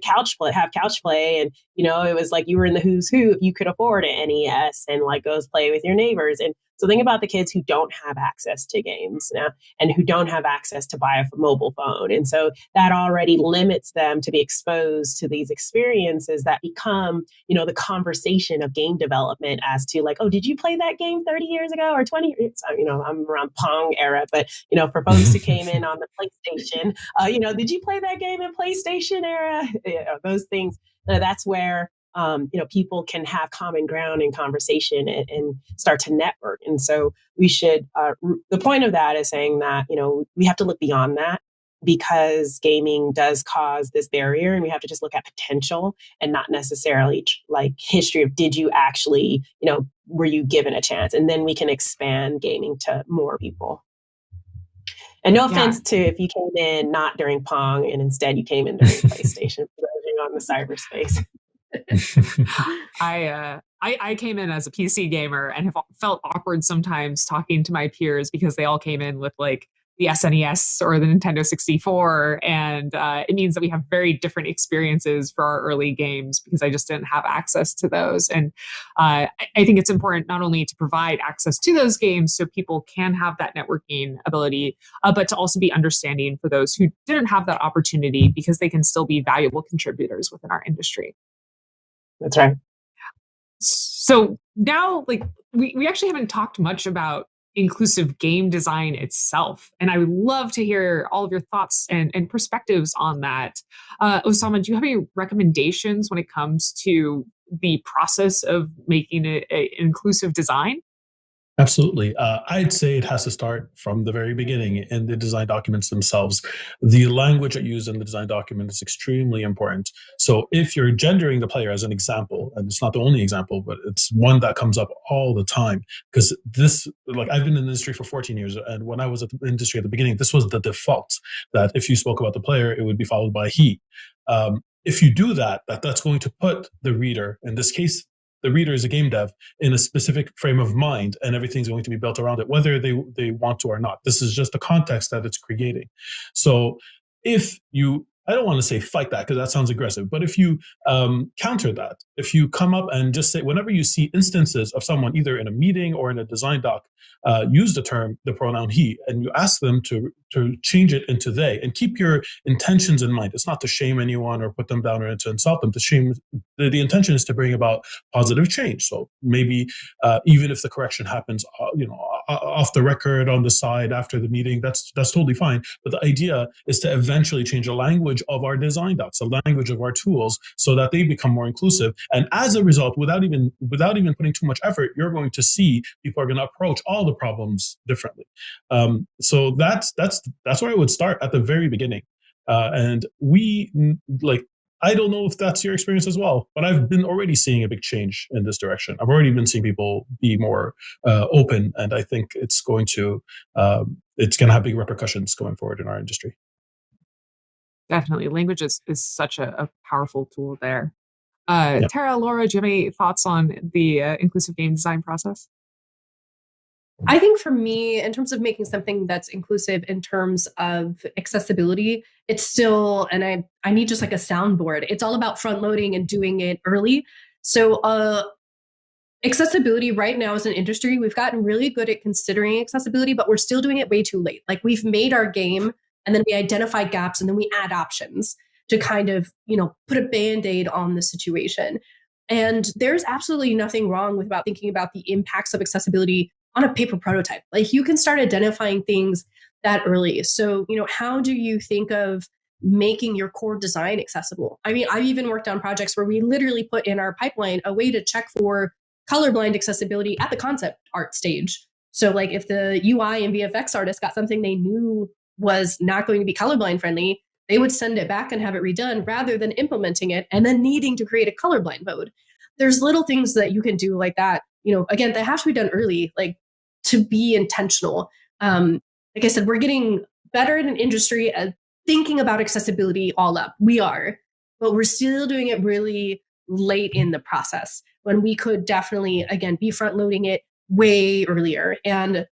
have couch play, and it was like you were in the who's who if you could afford an NES, and goes play with your neighbors. And so think about the kids who don't have access to games now and who don't have access to buy a mobile phone. And so that already limits them to be exposed to these experiences that become, the conversation of game development as to oh, did you play that game 30 years ago or 20 years? I'm around Pong era, but, for folks who came in on the PlayStation, did you play that game in PlayStation era? Those things, that's where people can have common ground in conversation and start to network. And so we should, the point of that is saying that, we have to look beyond that, because gaming does cause this barrier, and we have to just look at potential and not necessarily history of did you actually, were you given a chance? And then we can expand gaming to more people. And no offense to if you came in not during Pong and instead you came in during PlayStation on the cyberspace. I came in as a PC gamer and have felt awkward sometimes talking to my peers because they all came in with the SNES or the Nintendo 64. And it means that we have very different experiences for our early games because I just didn't have access to those. And I think it's important not only to provide access to those games so people can have that networking ability, but to also be understanding for those who didn't have that opportunity, because they can still be valuable contributors within our industry. That's right. So now, we actually haven't talked much about inclusive game design itself. And I would love to hear all of your thoughts and perspectives on that. Osama, do you have any recommendations when it comes to the process of making an inclusive design? Absolutely. I'd say it has to start from the very beginning in the design documents themselves. The language that you use in the design document is extremely important. So if you're gendering the player as an example, and it's not the only example, but it's one that comes up all the time, because I've been in the industry for 14 years. And when I was at the industry at the beginning, this was the default, that if you spoke about the player, it would be followed by he. If you do that's going to put the reader, in this case, the reader is a game dev, in a specific frame of mind, and everything's going to be built around it, whether they want to or not. This is just the context that it's creating. So if you, I don't want to say fight that because that sounds aggressive, but if you counter that, if you come up and just say, whenever you see instances of someone either in a meeting or in a design doc, use the pronoun he, and you ask them to change it into they, and keep your intentions in mind. It's not to shame anyone or put them down or to insult them. The intention is to bring about positive change. So maybe even if the correction happens, off the record, on the side, after the meeting, that's totally fine. But the idea is to eventually change the language of our design docs, the language of our tools, so that they become more inclusive. And as a result, without even putting too much effort, you're going to see people are going to approach all the problems differently. So that's where I would start at the very beginning. And I don't know if that's your experience as well, but I've been already seeing a big change in this direction. I've already been seeing people be more open, and I think it's going to have big repercussions going forward in our industry. Definitely. Language is such a powerful tool there. Tara, Laura, do you have any thoughts on the inclusive game design process? I think for me, in terms of making something that's inclusive in terms of accessibility, it's still, and I need just like a soundboard. It's all about front loading and doing it early. So accessibility right now as an industry, we've gotten really good at considering accessibility, but we're still doing it way too late. Like, we've made our game and then we identify gaps and then we add options to kind of, put a Band-Aid on the situation. And there's absolutely nothing wrong about thinking about the impacts of accessibility on a paper prototype. Like, you can start identifying things that early. So, how do you think of making your core design accessible? I mean, I've even worked on projects where we literally put in our pipeline a way to check for colorblind accessibility at the concept art stage. So like if the UI and VFX artist got something they knew was not going to be colorblind friendly, they would send it back and have it redone rather than implementing it and then needing to create a colorblind mode. There's little things that you can do like that. Again, that have to be done early, like to be intentional. Like I said, we're getting better in an industry at thinking about accessibility all up. We are, but we're still doing it really late in the process when we could definitely, again, be front loading it way earlier. And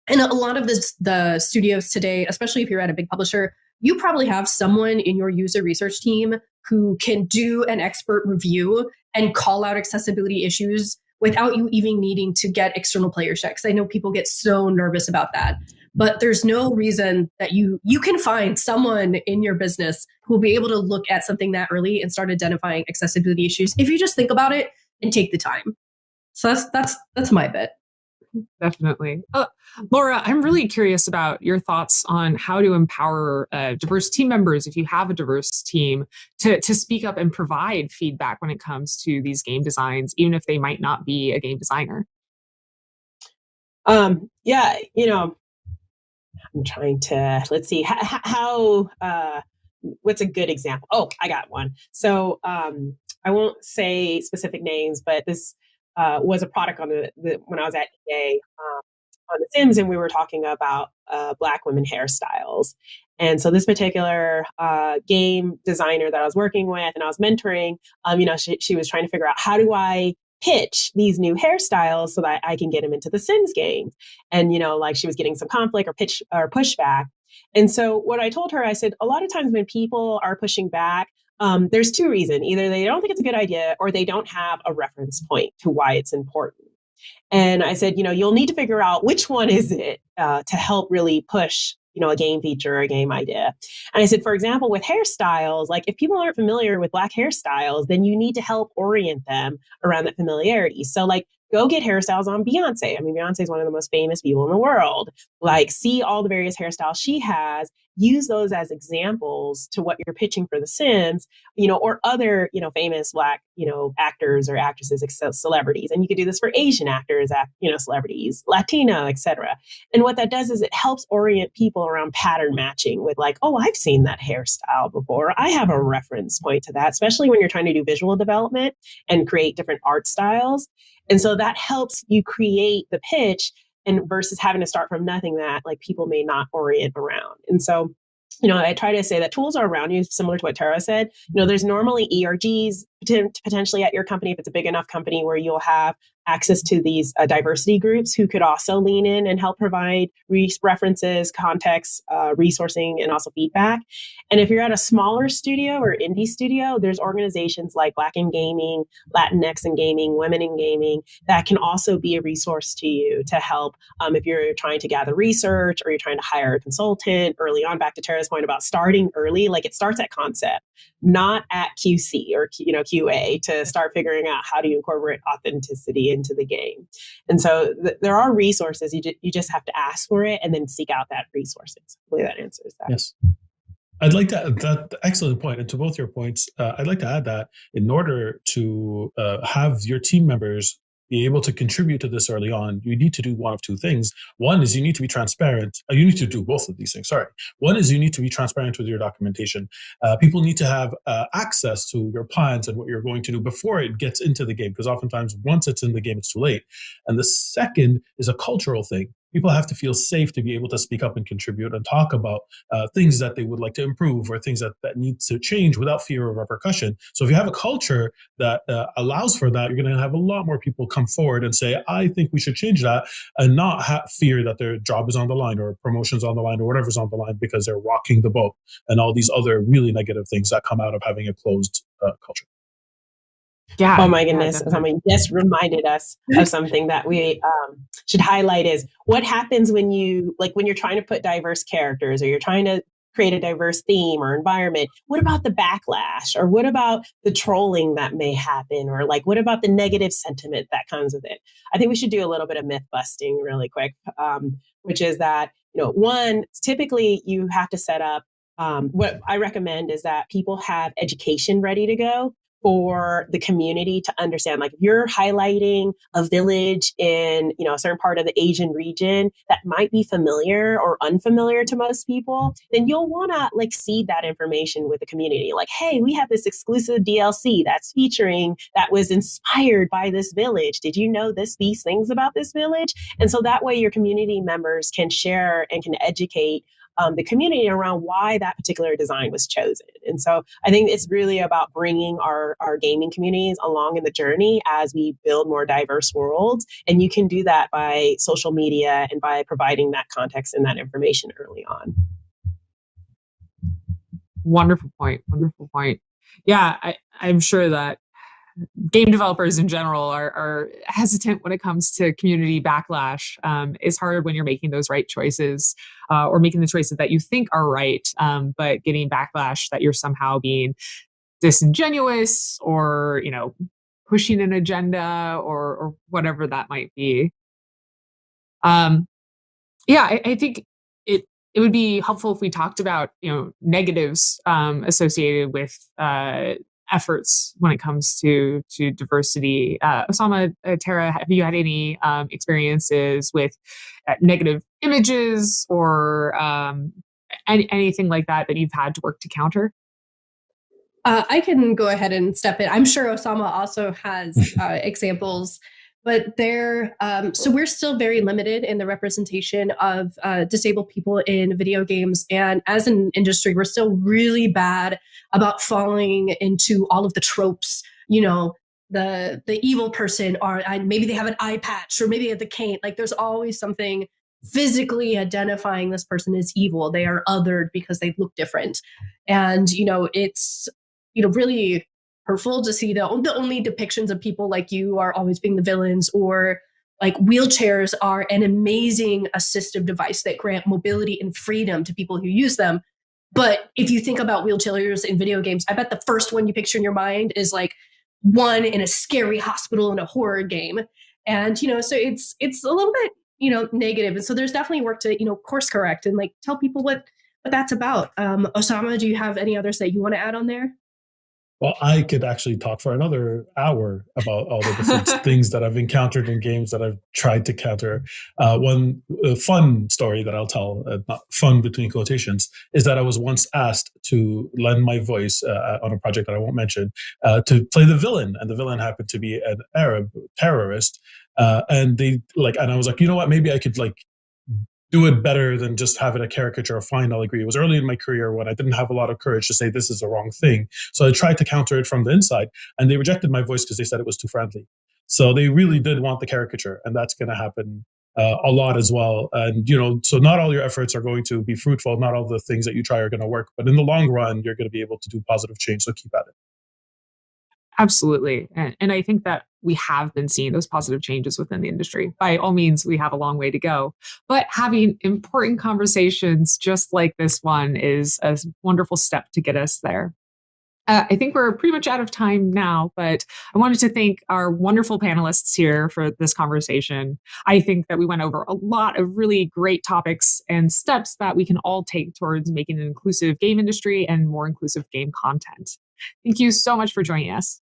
a lot of the studios today, especially if you're at a big publisher, you probably have someone in your user research team who can do an expert review and call out accessibility issues without you even needing to get external player checks. I know people get so nervous about that, but there's no reason that you can find someone in your business who will be able to look at something that early and start identifying accessibility issues if you just think about it and take the time. So that's my bet. Definitely. Laura, I'm really curious about your thoughts on how to empower diverse team members, if you have a diverse team, to speak up and provide feedback when it comes to these game designs, even if they might not be a game designer. Yeah, I'm trying to, let's see, how what's a good example? Oh, I got one. So I won't say specific names, but this was a product on when I was at EA on The Sims, and we were talking about Black women hairstyles. And so this particular game designer that I was working with and I was mentoring, she was trying to figure out, how do I pitch these new hairstyles so that I can get them into the Sims game? And, she was getting some conflict or pushback. And so what I told her, I said, a lot of times when people are pushing back, there's two reasons. Either they don't think it's a good idea or they don't have a reference point to why it's important. And I said, you'll need to figure out which one is it to help really push, a game feature or a game idea. And I said, for example, with hairstyles, like if people aren't familiar with Black hairstyles, then you need to help orient them around that familiarity. So like, go get hairstyles on Beyonce. I mean, Beyonce is one of the most famous people in the world. Like, see all the various hairstyles she has, use those as examples to what you're pitching for The Sims, or other, famous Black, actors or actresses, celebrities. And you could do this for Asian actors, celebrities, Latino, etc. And what that does is it helps orient people around pattern matching with like, oh, I've seen that hairstyle before. I have a reference point to that, especially when you're trying to do visual development and create different art styles. And so that helps you create the pitch and versus having to start from nothing that like people may not orient around. And so, I try to say that tools are around you, similar to what Tara said. There's normally ERGs potentially at your company, if it's a big enough company where you'll have access to these diversity groups who could also lean in and help provide references, context, resourcing, and also feedback. And if you're at a smaller studio or indie studio, there's organizations like Black in Gaming, Latinx in Gaming, Women in Gaming, that can also be a resource to you to help if you're trying to gather research or you're trying to hire a consultant early on. Back to Tara's point about starting early, like it starts at concept, not at QC or QA, to start figuring out how do you incorporate authenticity into the game. And so there are resources. You just have to ask for it and then seek out that resources. Hopefully that answers that. Yes. I'd like to, that excellent point. And to both your points, I'd like to add that in order to have your team members be able to contribute to this early on, you need to do one of two things. One is you need to be transparent. You need to do both of these things. Sorry. One is you need to be transparent with your documentation. People need to have access to your plans and what you're going to do before it gets into the game, because oftentimes once it's in the game, it's too late. And the second is a cultural thing. People have to feel safe to be able to speak up and contribute and talk about things that they would like to improve or things that need to change without fear of repercussion. So if you have a culture that allows for that, you're going to have a lot more people come forward and say, I think we should change that, and not fear that their job is on the line or promotion's on the line or whatever's on the line because they're rocking the boat and all these other really negative things that come out of having a closed culture. Yeah. Oh my goodness. Somebody just reminded us of something that we should highlight is what happens when you're trying to put diverse characters or you're trying to create a diverse theme or environment. What about the backlash? Or what about the trolling that may happen? Or what about the negative sentiment that comes with it? I think we should do a little bit of myth busting really quick, which is that, one, typically you have to set up, what I recommend is that people have education ready to go for the community to understand, like, if you're highlighting a village in, a certain part of the Asian region that might be familiar or unfamiliar to most people, then you'll want to like seed that information with the community. Like, hey, we have this exclusive DLC that's featuring, that was inspired by this village. Did you know these things about this village? And so that way your community members can share and can educate the community around why that particular design was chosen. And so I think it's really about bringing our gaming communities along in the journey as we build more diverse worlds. And you can do that by social media and by providing that context and that information early on. Wonderful point. Wonderful point. Yeah, I'm sure that game developers in general are hesitant when it comes to community backlash. It's hard when you're making those right choices or making the choices that you think are right, but getting backlash that you're somehow being disingenuous or, pushing an agenda or whatever that might be. I think it would be helpful if we talked about, negatives associated with efforts when it comes to diversity. Osama, Tara, have you had any experiences with negative images or anything like that you've had to work to counter? I can go ahead and step in. I'm sure Osama also has examples, but so we're still very limited in the representation of disabled people in video games. And as an industry, we're still really bad about falling into all of the tropes, the evil person, or maybe they have an eye patch, or maybe they have the cane. Like, there's always something physically identifying this person as evil. They are othered because they look different. And, it's, really hurtful to see the only depictions of people like you are always being the villains, or like wheelchairs are an amazing assistive device that grant mobility and freedom to people who use them. But if you think about wheelchairs in video games, I bet the first one you picture in your mind is like one in a scary hospital in a horror game. And, so it's a little bit, negative. And so there's definitely work to, course correct and like tell people what that's about. Osama, do you have any others that you want to add on there? Well, I could actually talk for another hour about all the different things that I've encountered in games that I've tried to counter. One fun story that I'll tell, not fun between quotations, is that I was once asked to lend my voice on a project that I won't mention to play the villain, and the villain happened to be an Arab terrorist. And I was like, you know what? Maybe I could do it better than just have it a caricature. Fine, I'll agree. It was early in my career when I didn't have a lot of courage to say this is the wrong thing. So I tried to counter it from the inside, and they rejected my voice because they said it was too friendly. So they really did want the caricature, and that's going to happen a lot as well. And, so not all your efforts are going to be fruitful. Not all the things that you try are going to work, but in the long run, you're going to be able to do positive change. So keep at it. Absolutely. And I think that we have been seeing those positive changes within the industry. By all means, we have a long way to go. But having important conversations just like this one is a wonderful step to get us there. I think we're pretty much out of time now, but I wanted to thank our wonderful panelists here for this conversation. I think that we went over a lot of really great topics and steps that we can all take towards making an inclusive game industry and more inclusive game content. Thank you so much for joining us.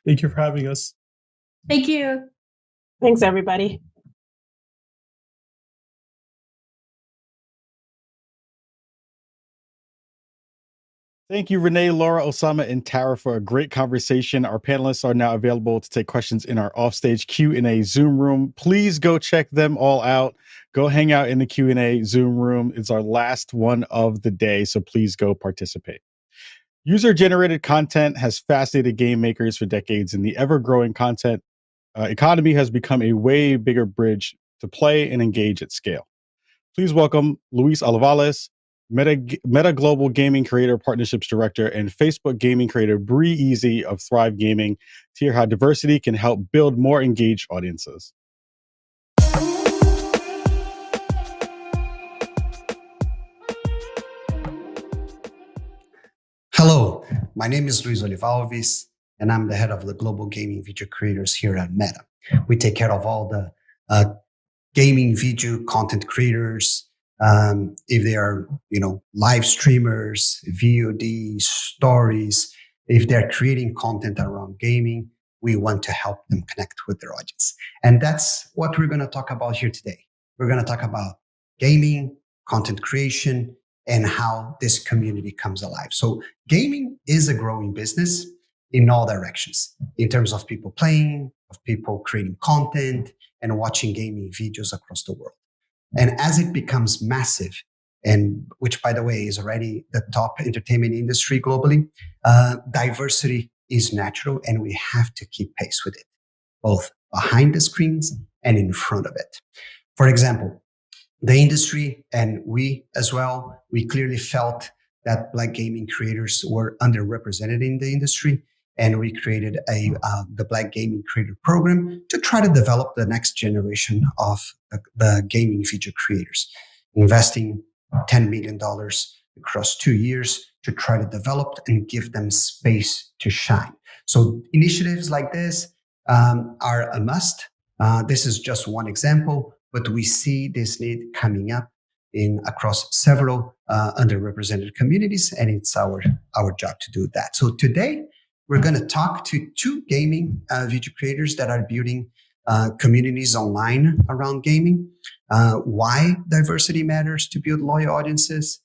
Thank you for having us. Thank you. Thanks, everybody. Thank you, Renee, Laura, Osama, and Tara for a great conversation. Our panelists are now available to take questions in our offstage Q&A Zoom room. Please go check them all out. Go hang out in the Q&A Zoom room. It's our last one of the day, so please go participate. User-generated content has fascinated game makers for decades, and the ever-growing content economy has become a way bigger bridge to play and engage at scale. Please welcome Luis Alvarez, Meta Global Gaming Creator Partnerships Director, and Facebook gaming creator Bree Easy of Thrive Gaming, to hear how diversity can help build more engaged audiences. Hello, my name is Luis Alvarez, and I'm the head of the Global Gaming Video Creators here at Meta. We take care of all the gaming video content creators, if they are, live streamers, VOD, stories, if they're creating content around gaming, we want to help them connect with their audience. And that's what we're going to talk about here today. We're going to talk about gaming, content creation, and how this community comes alive. So gaming is a growing business in all directions, in terms of people playing, of people creating content, and watching gaming videos across the world. And as it becomes massive, and which, by the way, is already the top entertainment industry globally, diversity is natural, and we have to keep pace with it, both behind the screens and in front of it. For example, the industry and we as well, we clearly felt that Black gaming creators were underrepresented in the industry. And we created the Black Gaming Creator Program to try to develop the next generation of the gaming video creators, investing $10 million across 2 years to try to develop and give them space to shine. So initiatives like this are a must. This is just one example, but we see this need coming up across several underrepresented communities, and it's our job to do that. So today, we're going to talk to 2 gaming video creators that are building communities online around gaming, why diversity matters to build loyal audiences,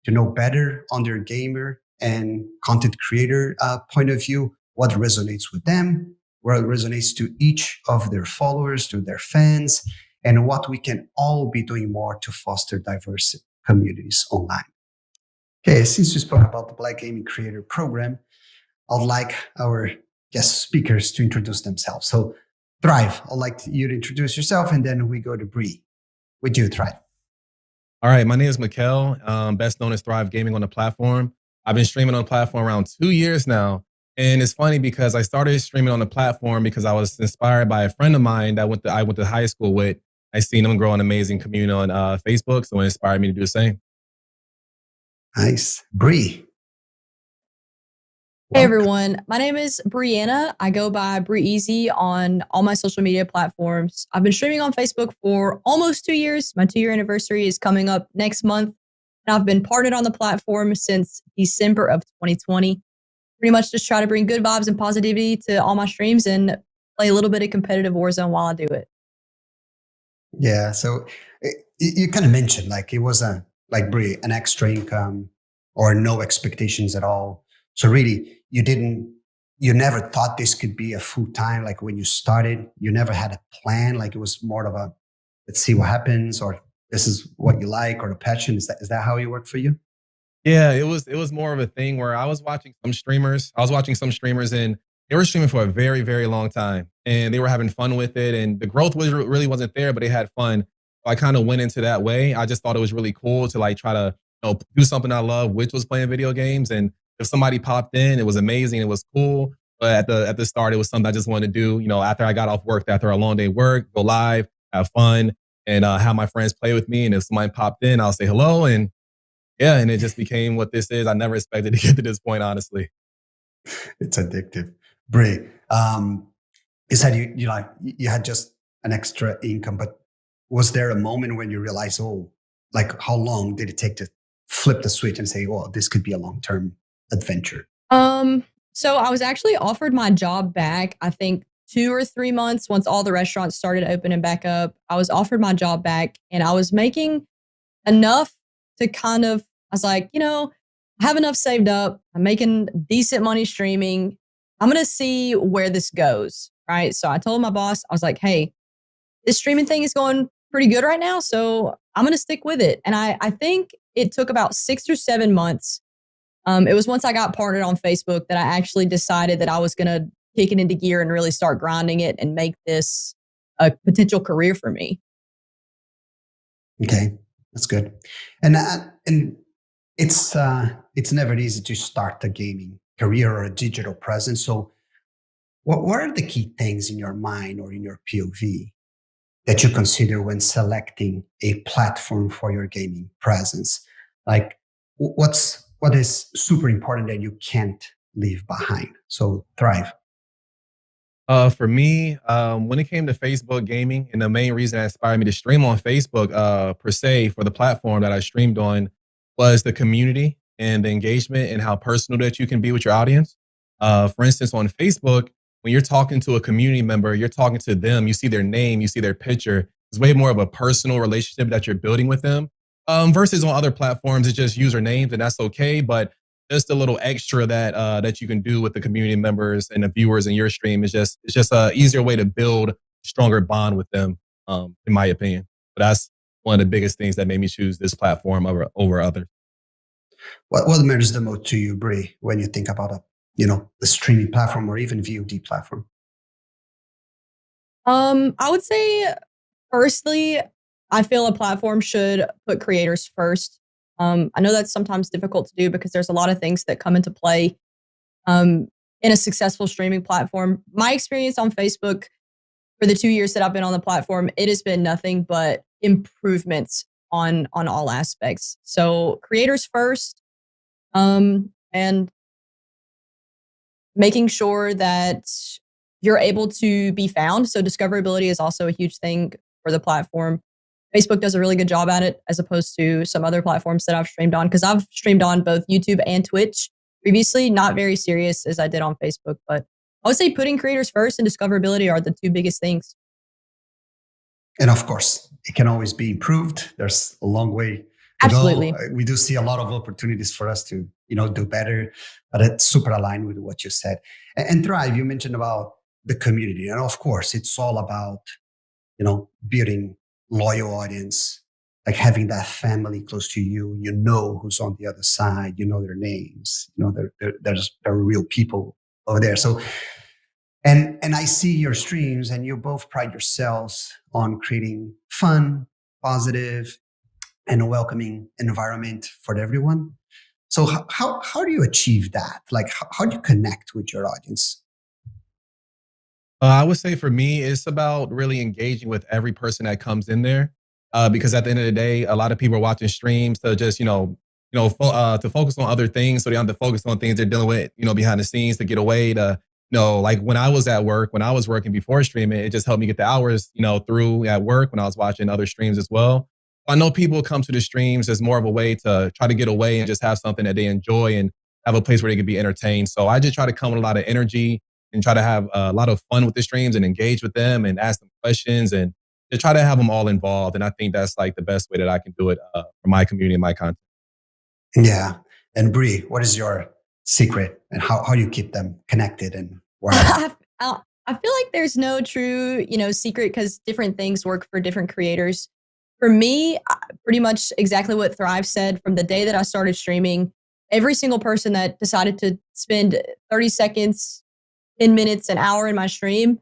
to know better on their gamer and content creator point of view, what resonates with them, what resonates to each of their followers, to their fans, and what we can all be doing more to foster diverse communities online. Okay, since we spoke about the Black Gaming Creator Program, I'd like our guest speakers to introduce themselves. So, Thrive, I'd like you to introduce yourself, and then we go to Bree. With you, Thrive. All right, my name is Mikkel, best known as Thrive Gaming on the platform. I've been streaming on the platform around 2 years now. And it's funny because I started streaming on the platform because I was inspired by a friend of mine that I went to high school with. I seen him grow an amazing community on Facebook, so it inspired me to do the same. Nice. Bree. Hey everyone, my name is Brianna. I go by Bree on all my social media platforms. I've been streaming on Facebook for almost 2 years. My 2-year anniversary is coming up next month. And I've been partnered on the platform since December of 2020. Pretty much just try to bring good vibes and positivity to all my streams and play a little bit of competitive Warzone while I do it. Yeah, so you kind of mentioned like it was like Bree, an extra income or no expectations at all. So really, you never thought this could be a full time. Like when you started, you never had a plan. Like it was more of a, let's see what happens, or this is what you like, or the passion. Is that how it worked for you? Yeah, it was more of a thing where I was watching some streamers and they were streaming for a very, very long time and they were having fun with it. And the growth really wasn't there, but they had fun. So I kind of went into that way. I just thought it was really cool to like try to do something I love, which was playing video games. And if somebody popped in, it was amazing. It was cool. But at the start, it was something I just wanted to do. After I got off work, after a long day of work, go live, have fun, and have my friends play with me. And if somebody popped in, I'll say hello. And yeah, and it just became what this is. I never expected to get to this point, honestly. It's addictive. Bree, you said you had just an extra income, but was there a moment when you realized, like how long did it take to flip the switch and say, this could be a long-term adventure? So I was actually offered my job back, I think 2 or 3 months once all the restaurants started opening back up. I was offered my job back and I was making enough to I was like, I have enough saved up. I'm making decent money streaming. I'm going to see where this goes, right? So I told my boss, I was like, hey, this streaming thing is going pretty good right now, so I'm going to stick with it. And I think it took about 6 or 7 months. It was once I got partnered on Facebook that I actually decided that I was going to kick it into gear and really start grinding it and make this a potential career for me. Okay, that's good. And it's never easy to start a gaming career or a digital presence. So what are the key things in your mind or in your POV that you consider when selecting a platform for your gaming presence? Like what is super important that you can't leave behind? So Thrive. For me, when it came to Facebook gaming, and the main reason that inspired me to stream on Facebook, per se, for the platform that I streamed on, was the community and the engagement and how personal that you can be with your audience. For instance, on Facebook, when you're talking to a community member, you're talking to them, you see their name, you see their picture. It's way more of a personal relationship that you're building with them. Versus on other platforms, it's just usernames, and that's okay. But just a little extra that you can do with the community members and the viewers in your stream is just a easier way to build a stronger bond with them, in my opinion. But that's one of the biggest things that made me choose this platform over others. What matters the most to you, Brie, when you think about the streaming platform or even VOD platform? I would say, firstly, I feel a platform should put creators first. I know that's sometimes difficult to do because there's a lot of things that come into play in a successful streaming platform. My experience on Facebook for the 2 years that I've been on the platform, it has been nothing but improvements on all aspects. So creators first, and making sure that you're able to be found. So discoverability is also a huge thing for the platform. Facebook does a really good job at it as opposed to some other platforms that I've streamed on, because I've streamed on both YouTube and Twitch previously, not very serious as I did on Facebook. But I would say putting creators first and discoverability are the two biggest things. And of course, it can always be improved. There's a long way to Absolutely. go. We do see a lot of opportunities for us to, do better, but it's super aligned with what you said. And Thrive, you mentioned about the community. And of course, it's all about, building loyal audience, like having that family close to you, who's on the other side, their names, they're real people over there. So, and I see your streams, and you both pride yourselves on creating fun, positive, and a welcoming environment for everyone. So how do you achieve that? Like, how do you connect with your audience? I would say for me, it's about really engaging with every person that comes in there. Because at the end of the day, a lot of people are watching streams to just, to focus on other things. So they don't have to focus on things they're dealing with, behind the scenes, to get away to, like when I was at work, when I was working before streaming, it just helped me get the hours, through at work when I was watching other streams as well. I know people come to the streams as more of a way to try to get away and just have something that they enjoy and have a place where they can be entertained. So I just try to come with a lot of energy and try to have a lot of fun with the streams and engage with them and ask them questions and to try to have them all involved. And I think that's like the best way that I can do it for my community and my content. Yeah. And Brie, what is your secret and how you keep them connected and where? I feel like there's no true, secret, because different things work for different creators. For me, pretty much exactly what Thrive said. From the day that I started streaming, every single person that decided to spend 30 seconds, 10 minutes, an hour in my stream,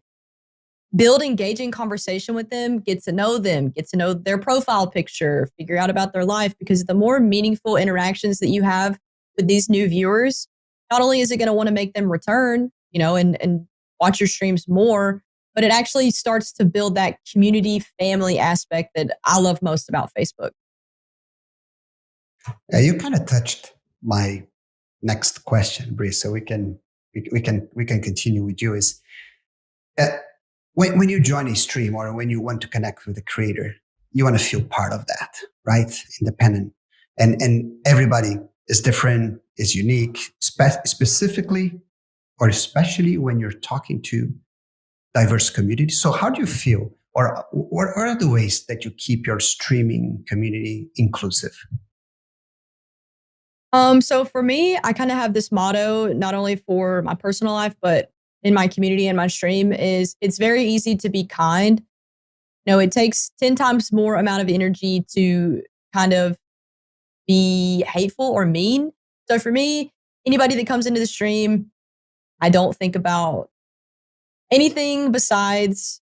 build engaging conversation with them, get to know their profile picture, figure out about their life, because the more meaningful interactions that you have with these new viewers, not only is it going to want to make them return, and watch your streams more, but it actually starts to build that community family aspect that I love most about Facebook. Yeah, you kind of touched my next question, Brie, so we can continue with you. Is when you join a stream or when you want to connect with a creator, you want to feel part of that, right? Independent, and everybody is different, is unique, specifically or especially when you're talking to diverse communities. So how do you feel, or what are the ways that you keep your streaming community inclusive? So for me, I kind of have this motto, not only for my personal life, but in my community and my stream, is it's very easy to be kind. It takes 10 times more amount of energy to kind of be hateful or mean. So for me, anybody that comes into the stream, I don't think about anything besides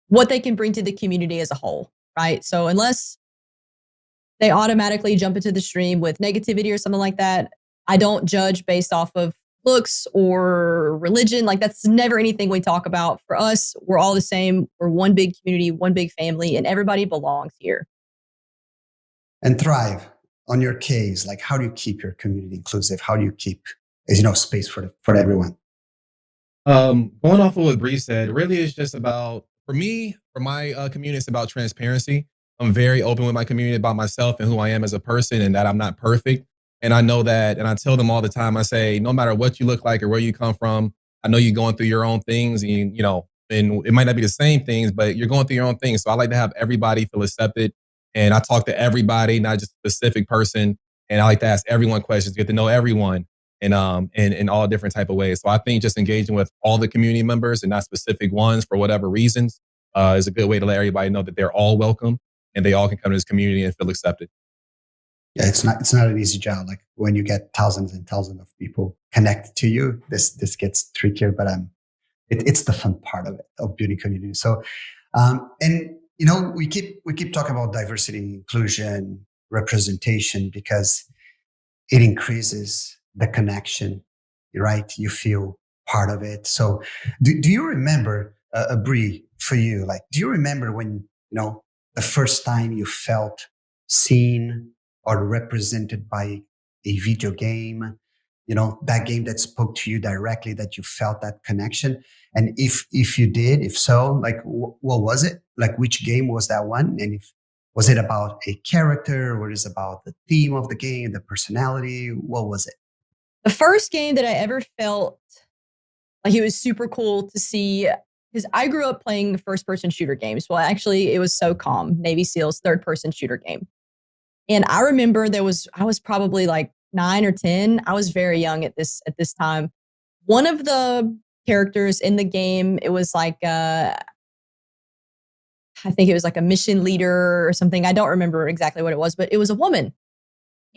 what they can bring to the community as a whole, right? So unless they automatically jump into the stream with negativity or something like that, I don't judge based off of looks or religion. Like, that's never anything we talk about. For us, we're all the same. We're one big community, one big family, and everybody belongs here. And Thrive, on your case, like, how do you keep your community inclusive? How do you keep, space for everyone? Going off of what Bree said, really it's just about, for me, for my community, it's about transparency. I'm very open with my community about myself and who I am as a person and that I'm not perfect. And I know that, and I tell them all the time, I say, no matter what you look like or where you come from, I know you're going through your own things and, and it might not be the same things, but you're going through your own things. So I like to have everybody feel accepted. And I talk to everybody, not just a specific person. And I like to ask everyone questions, get to know everyone in all different type of ways. So I think just engaging with all the community members and not specific ones for whatever reasons is a good way to let everybody know that they're all welcome and they all can come to this community and feel accepted. Yeah, it's not an easy job. Like when you get thousands and thousands of people connected to you, this gets trickier. But it's the fun part of it, of building community. So, and we keep talking about diversity, inclusion, representation because it increases the connection, right? You feel part of it. So do you remember, Bree, for you, like, do you remember when, the first time you felt seen or represented by a video game, that game that spoke to you directly, that you felt that connection? And if you did, if so, like, what was it? Like, which game was that one? And was it about a character or is it about the theme of the game, the personality? What was it? The first game that I ever felt like it was super cool to see, because I grew up playing first-person shooter games. Well, actually, it was SOCOM, Navy SEALs, third-person shooter game. And I remember I was probably like 9 or 10. I was very young at this time. One of the characters in the game, it was like I think it was like a mission leader or something. I don't remember exactly what it was, but it was a woman.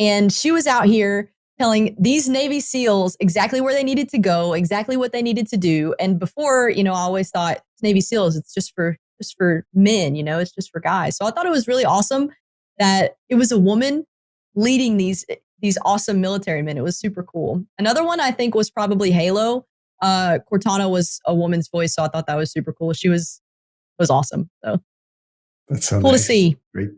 And she was out here telling these Navy SEALs exactly where they needed to go, exactly what they needed to do. And before, I always thought Navy SEALs, it's just for men, it's just for guys. So I thought it was really awesome that it was a woman leading these awesome military men. It was super cool. Another one I think was probably Halo. Cortana was a woman's voice, so I thought that was super cool. She was awesome. So that's so cool nice. To see. Great,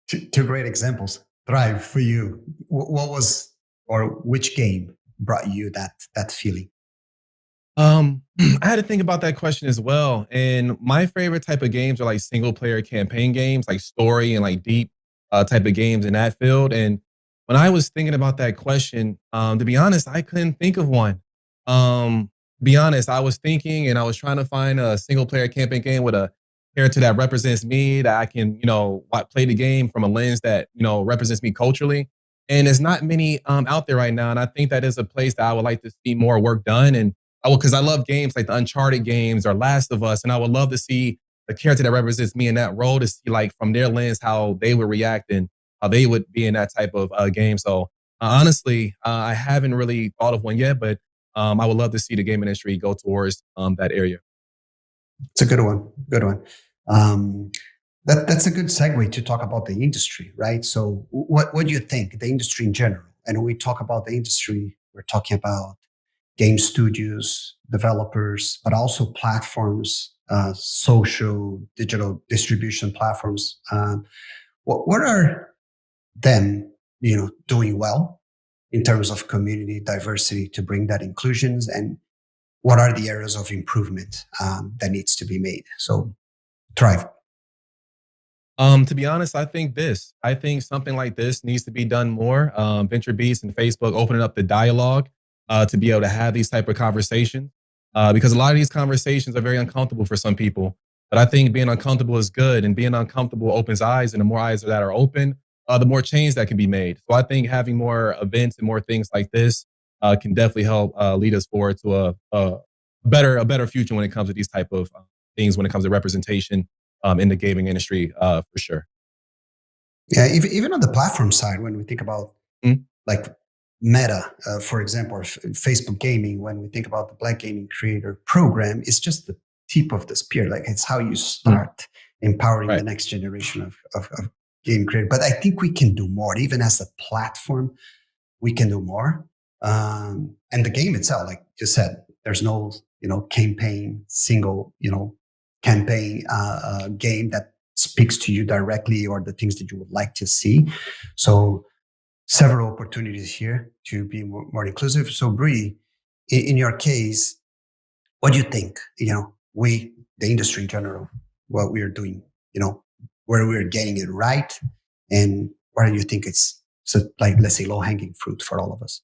two great examples. Thrive, for you, what was or which game brought you that feeling? I had to think about that question as well. And my favorite type of games are like single player campaign games, like story and like deep type of games in that field. And when I was thinking about that question, to be honest, I couldn't think of one. Be honest, I was thinking and I was trying to find a single player campaign game with a character that represents me, that I can, play the game from a lens that, represents me culturally. And there's not many out there right now. And I think that is a place that I would like to see more work done. And because I love games like the Uncharted games or Last of Us. And I would love to see a character that represents me in that role, to see like from their lens, how they would react and how they would be in that type of game. So honestly, I haven't really thought of one yet, but I would love to see the game industry go towards that area. It's a good one. Good one. That's a good segue to talk about the industry, right? So what do you think, the industry in general? And when we talk about the industry, we're talking about game studios, developers, but also platforms, social, digital distribution platforms. What are them, doing well in terms of community diversity to bring that inclusions, and what are the areas of improvement that needs to be made? So, Thrive. To be honest, I think something like this needs to be done more. VentureBeat and Facebook opening up the dialogue to be able to have these type of conversations, because a lot of these conversations are very uncomfortable for some people. But I think being uncomfortable is good, and being uncomfortable opens eyes, and the more eyes that are open, the more change that can be made. So I think having more events and more things like this can definitely help lead us forward to a better future when it comes to these type of things, when it comes to representation in the gaming industry, for sure. Yeah, even on the platform side, when we think about like Meta, for example, or Facebook Gaming, when we think about the Black Gaming Creator Program, it's just the tip of the spear. Like, it's how you start empowering the next generation of game creators. But I think we can do more. Even as a platform, we can do more. And the game itself, like you said, there's no campaign, single campaign game that speaks to you directly, or the things that you would like to see. So several opportunities here to be more inclusive. So Bree, in your case, what do you think? We, the industry in general, what we are doing, where we're getting it right, and where do you think it's like, let's say, low hanging fruit for all of us?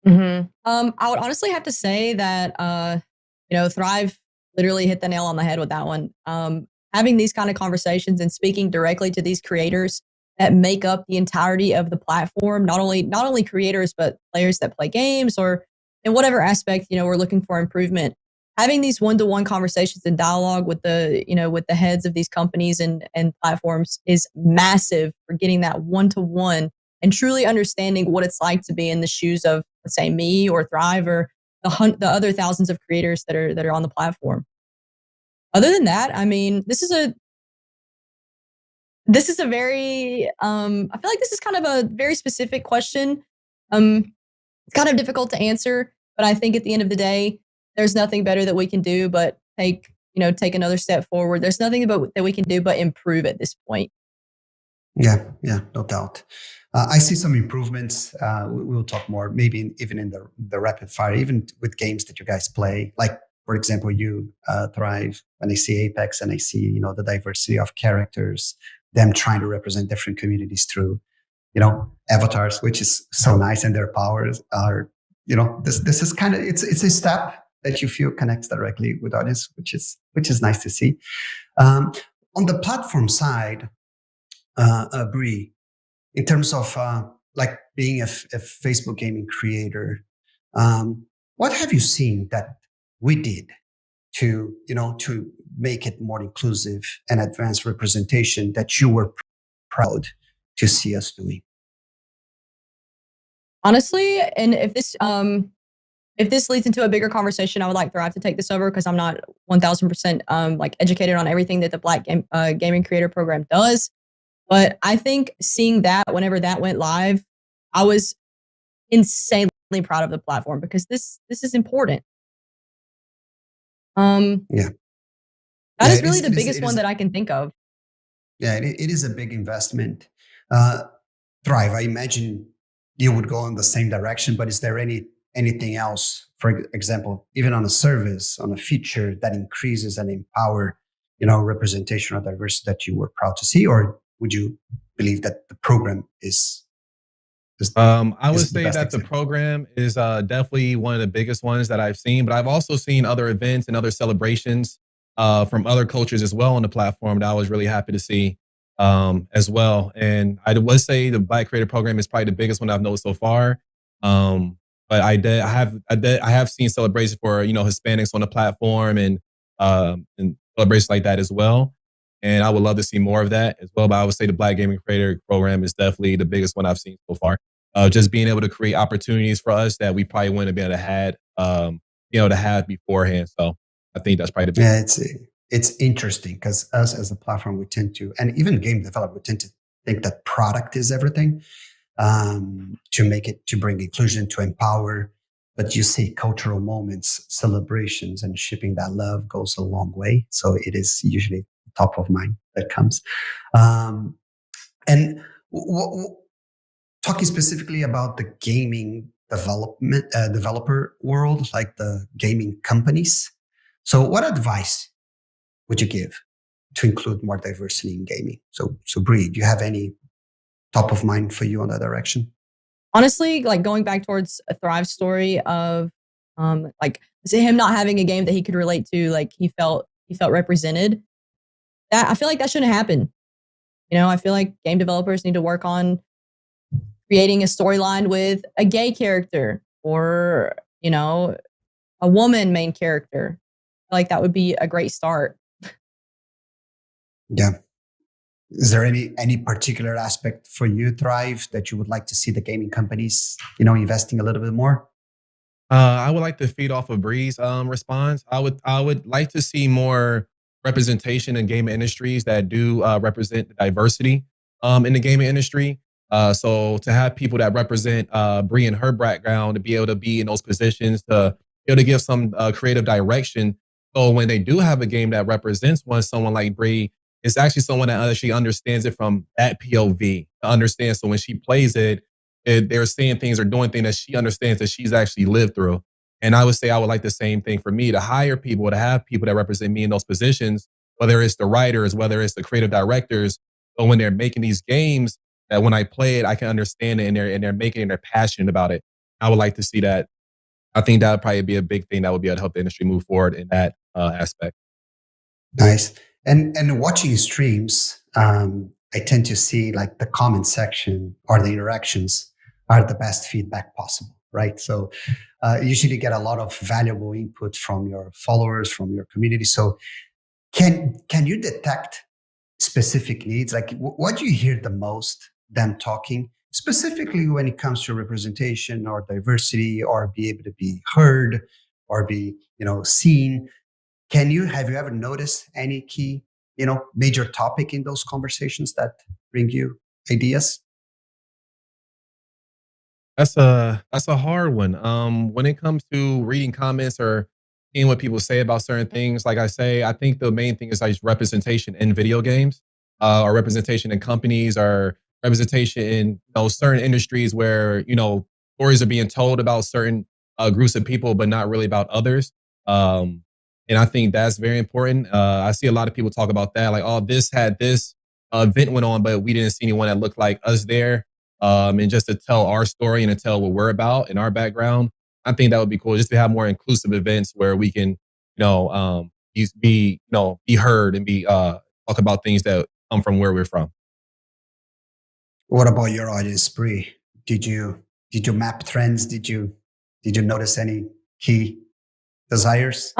I would honestly have to say that Thrive literally hit the nail on the head with that one. Having these kind of conversations and speaking directly to these creators that make up the entirety of the platform, not only creators but players that play games, or in whatever aspect we're looking for improvement. Having these one-to-one conversations and dialogue with the heads of these companies and platforms is massive for getting that one-to-one and truly understanding what it's like to be in the shoes of, let's say, me or Thrive or the other thousands of creators that are on the platform. Other than that, I mean, this is a very I feel like this is kind of a very specific question. It's kind of difficult to answer, but I think at the end of the day, there's nothing better that we can do but take another step forward. There's nothing that we can do but improve at this point. Yeah, no doubt. I see some improvements. We'll talk more, maybe even in the rapid fire, even with games that you guys play. Like, for example, you Thrive. When I see Apex and I see the diversity of characters, them trying to represent different communities through avatars, which is so nice, and their powers are this is kind of it's a step that you feel connects directly with audience, which is nice to see. On the platform side, Bree, in terms of like being a Facebook gaming creator, what have you seen that we did to make it more inclusive and advanced representation that you were proud to see us doing? Honestly, and if this leads into a bigger conversation, I would like Thrive to take this over because I'm not 1000% like educated on everything that the Black Gaming Creator Program does. But I think seeing that whenever that went live, I was insanely proud of the platform because this is important. That is really the biggest one that I can think of. Yeah, it is a big investment. Thrive, I imagine you would go in the same direction, but is there anything else, for example, even on a service, on a feature that increases and empower, representation or diversity that you were proud to see? Or would you believe that the program is I would say that the program is definitely one of the biggest ones that I've seen, but I've also seen other events and other celebrations from other cultures as well on the platform that I was really happy to see as well. And I would say the Black Creator Program is probably the biggest one I've noticed so far. But I have seen celebrations for Hispanics on the platform and celebrations like that as well. And I would love to see more of that as well. But I would say the Black Gaming Creator Program is definitely the biggest one I've seen so far. Just being able to create opportunities for us that we probably wouldn't have been able to have beforehand. So I think that's probably the biggest. Yeah, it's interesting because us as a platform, we tend to, and even game developer, we tend to think that product is everything, to bring inclusion, to empower. But you see cultural moments, celebrations, and shipping that love goes a long way. So it is usually top of mind that comes. And talking specifically about the gaming developer world, like the gaming companies. So what advice would you give to include more diversity in gaming? So Bree, do you have any top of mind for you on that direction? Honestly, like going back towards a Thrive story of like him not having a game that he could relate to, like he felt represented. That I feel like that shouldn't happen. I feel like game developers need to work on creating a storyline with a gay character or, a woman main character. I feel like that would be a great start. Yeah. Is there any particular aspect for you, Thrive, that you would like to see the gaming companies, investing a little bit more? I would like to feed off of Bree's response. I would like to see more representation in gaming industries that do represent the diversity in the gaming industry. So to have people that represent Bree and her background to be able to be in those positions, to be able to give some creative direction. So when they do have a game that represents someone like Bree, it's actually someone that actually understands it from that POV, understands. So when she plays it, they're seeing things or doing things that she understands that she's actually lived through. And I would say I would like the same thing for me, to hire people, to have people that represent me in those positions, whether it's the writers, whether it's the creative directors. But when they're making these games, that when I play it, I can understand it, and they're making it and they're passionate about it. I would like to see that. I think that would probably be a big thing that would be able to help the industry move forward in that aspect. Nice. And watching streams, I tend to see like the comment section or the interactions are the best feedback possible, right? So usually get a lot of valuable input from your followers, from your community. So can you detect specific needs? Like what do you hear the most them talking, specifically when it comes to representation or diversity, or be able to be heard or be, seen? Have you ever noticed any key, major topic in those conversations that bring you ideas? That's a hard one. When it comes to reading comments or seeing what people say about certain things, like I say, I think the main thing is like representation in video games, or representation in companies, or representation in certain industries where stories are being told about certain groups of people, but not really about others. And I think that's very important. I see a lot of people talk about that, like, oh, this had this event went on, but we didn't see anyone that looked like us there. And just to tell our story and to tell what we're about and our background, I think that would be cool. Just to have more inclusive events where we can, be heard and be talk about things that come from where we're from. What about your audience, Bree? Did you map trends? Did you notice any key desires?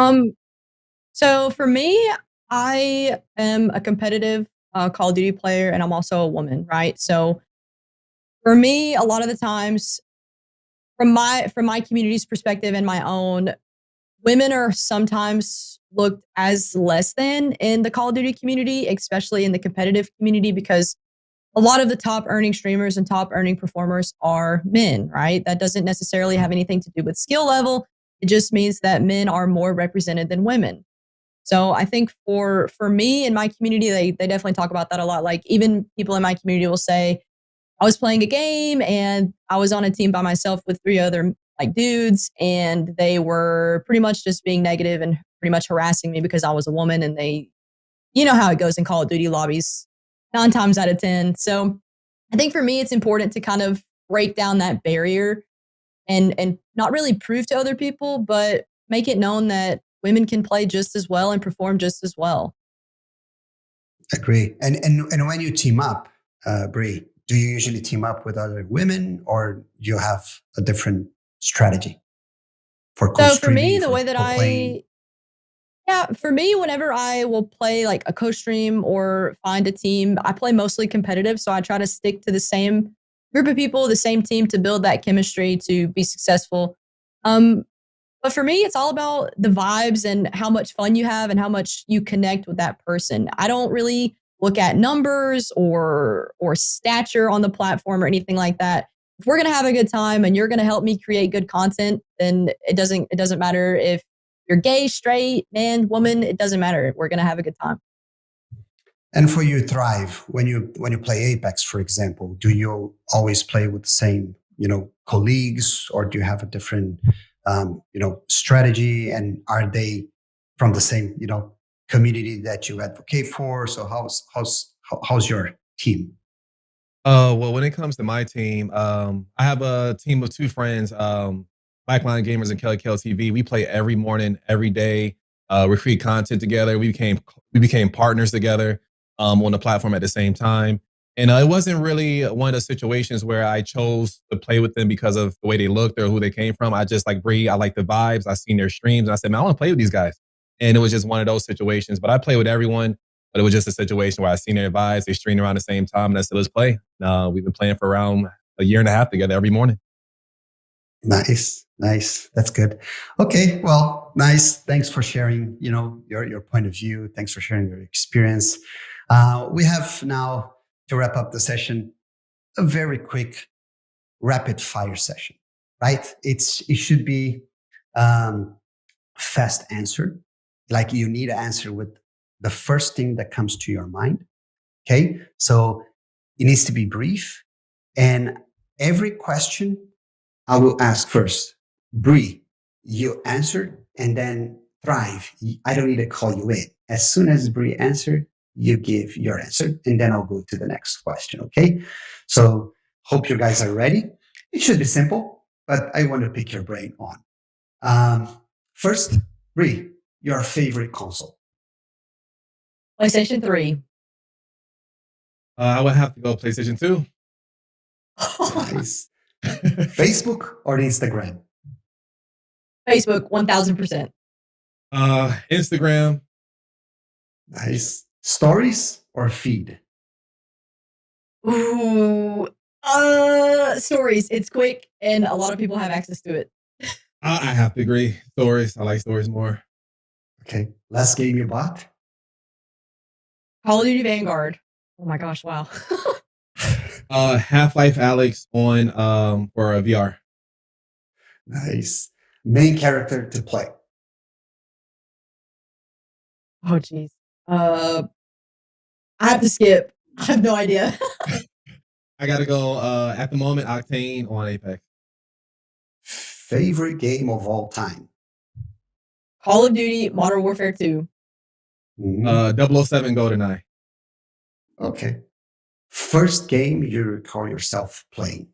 So for me, I am a competitive Call of Duty player, and I'm also a woman, right? So for me, a lot of the times, from my community's perspective and my own, women are sometimes looked as less than in the Call of Duty community, especially in the competitive community, because a lot of the top earning streamers and top earning performers are men, right? That doesn't necessarily have anything to do with skill level. It just means that men are more represented than women. So I think for me in my community, they definitely talk about that a lot. Like even people in my community will say, I was playing a game and I was on a team by myself with 3 other like dudes, and they were pretty much just being negative and pretty much harassing me because I was a woman, and you know how it goes in Call of Duty lobbies 9 times out of 10. So I think for me, it's important to kind of break down that barrier and not really prove to other people, but make it known that women can play just as well and perform just as well. Agree. And when you team up, Bree, do you usually team up with other women, or you have a different strategy for co-streaming? So for me, the way that for me, whenever I will play like a co-stream or find a team, I play mostly competitive. So I try to stick to the same group of people, the same team, to build that chemistry to be successful. But for me, it's all about the vibes and how much fun you have and how much you connect with that person. I don't really look at numbers or stature on the platform or anything like that. If we're going to have a good time and you're going to help me create good content, then it doesn't matter if you're gay, straight, man, woman, it doesn't matter. We're going to have a good time. And for you, Thrive, when you play Apex, for example, do you always play with the same, colleagues, or do you have a different, strategy? And are they from the same, community that you advocate for? So how's your team? Well, when it comes to my team, I have a team of 2 friends, Blackline Gamers and Kelly Kell TV. We play every morning, every day. We create content together. We became partners together on the platform at the same time. And it wasn't really one of the situations where I chose to play with them because of the way they looked or who they came from. I just like Bree. I like the vibes. I seen their streams. And I said, man, I want to play with these guys. And it was just one of those situations. But I play with everyone. But it was just a situation where I seen their vibes. They streamed around the same time. And I said, let's play. We've been playing for around a year and a half together every morning. Nice. That's good. Okay. Well, nice. Thanks for sharing, your point of view. Thanks for sharing your experience. We have now, to wrap up the session, a very quick rapid fire session, right? It should be fast answered. Like you need to answer with the first thing that comes to your mind. Okay. So it needs to be brief. And every question I will ask first, Bree, You answered, and then Thrive, I don't need to call you in. As soon as Bree answered, you give your answer, and then I'll go to the next question, okay? So hope you guys are ready. It should be simple, but I want to pick your brain on. First, Bree, your favorite console? PlayStation 3. I would have to go PlayStation 2. Nice. Facebook or Instagram? Facebook, 1000%. Instagram. Nice. Stories or feed? Ooh, stories. It's quick, and a lot of people have access to it. I have to agree. Stories. I like stories more. Okay. Last game you bought? Call of Duty Vanguard. Oh my gosh! Wow. Half-Life Alyx on for a VR. Nice. Main character to play? Oh geez. I have to skip. I have no idea. I gotta go. At the moment, Octane on Apex. Favorite game of all time? Call of Duty Modern Warfare 2. 007 GoldenEye. Okay. First game you recall yourself playing?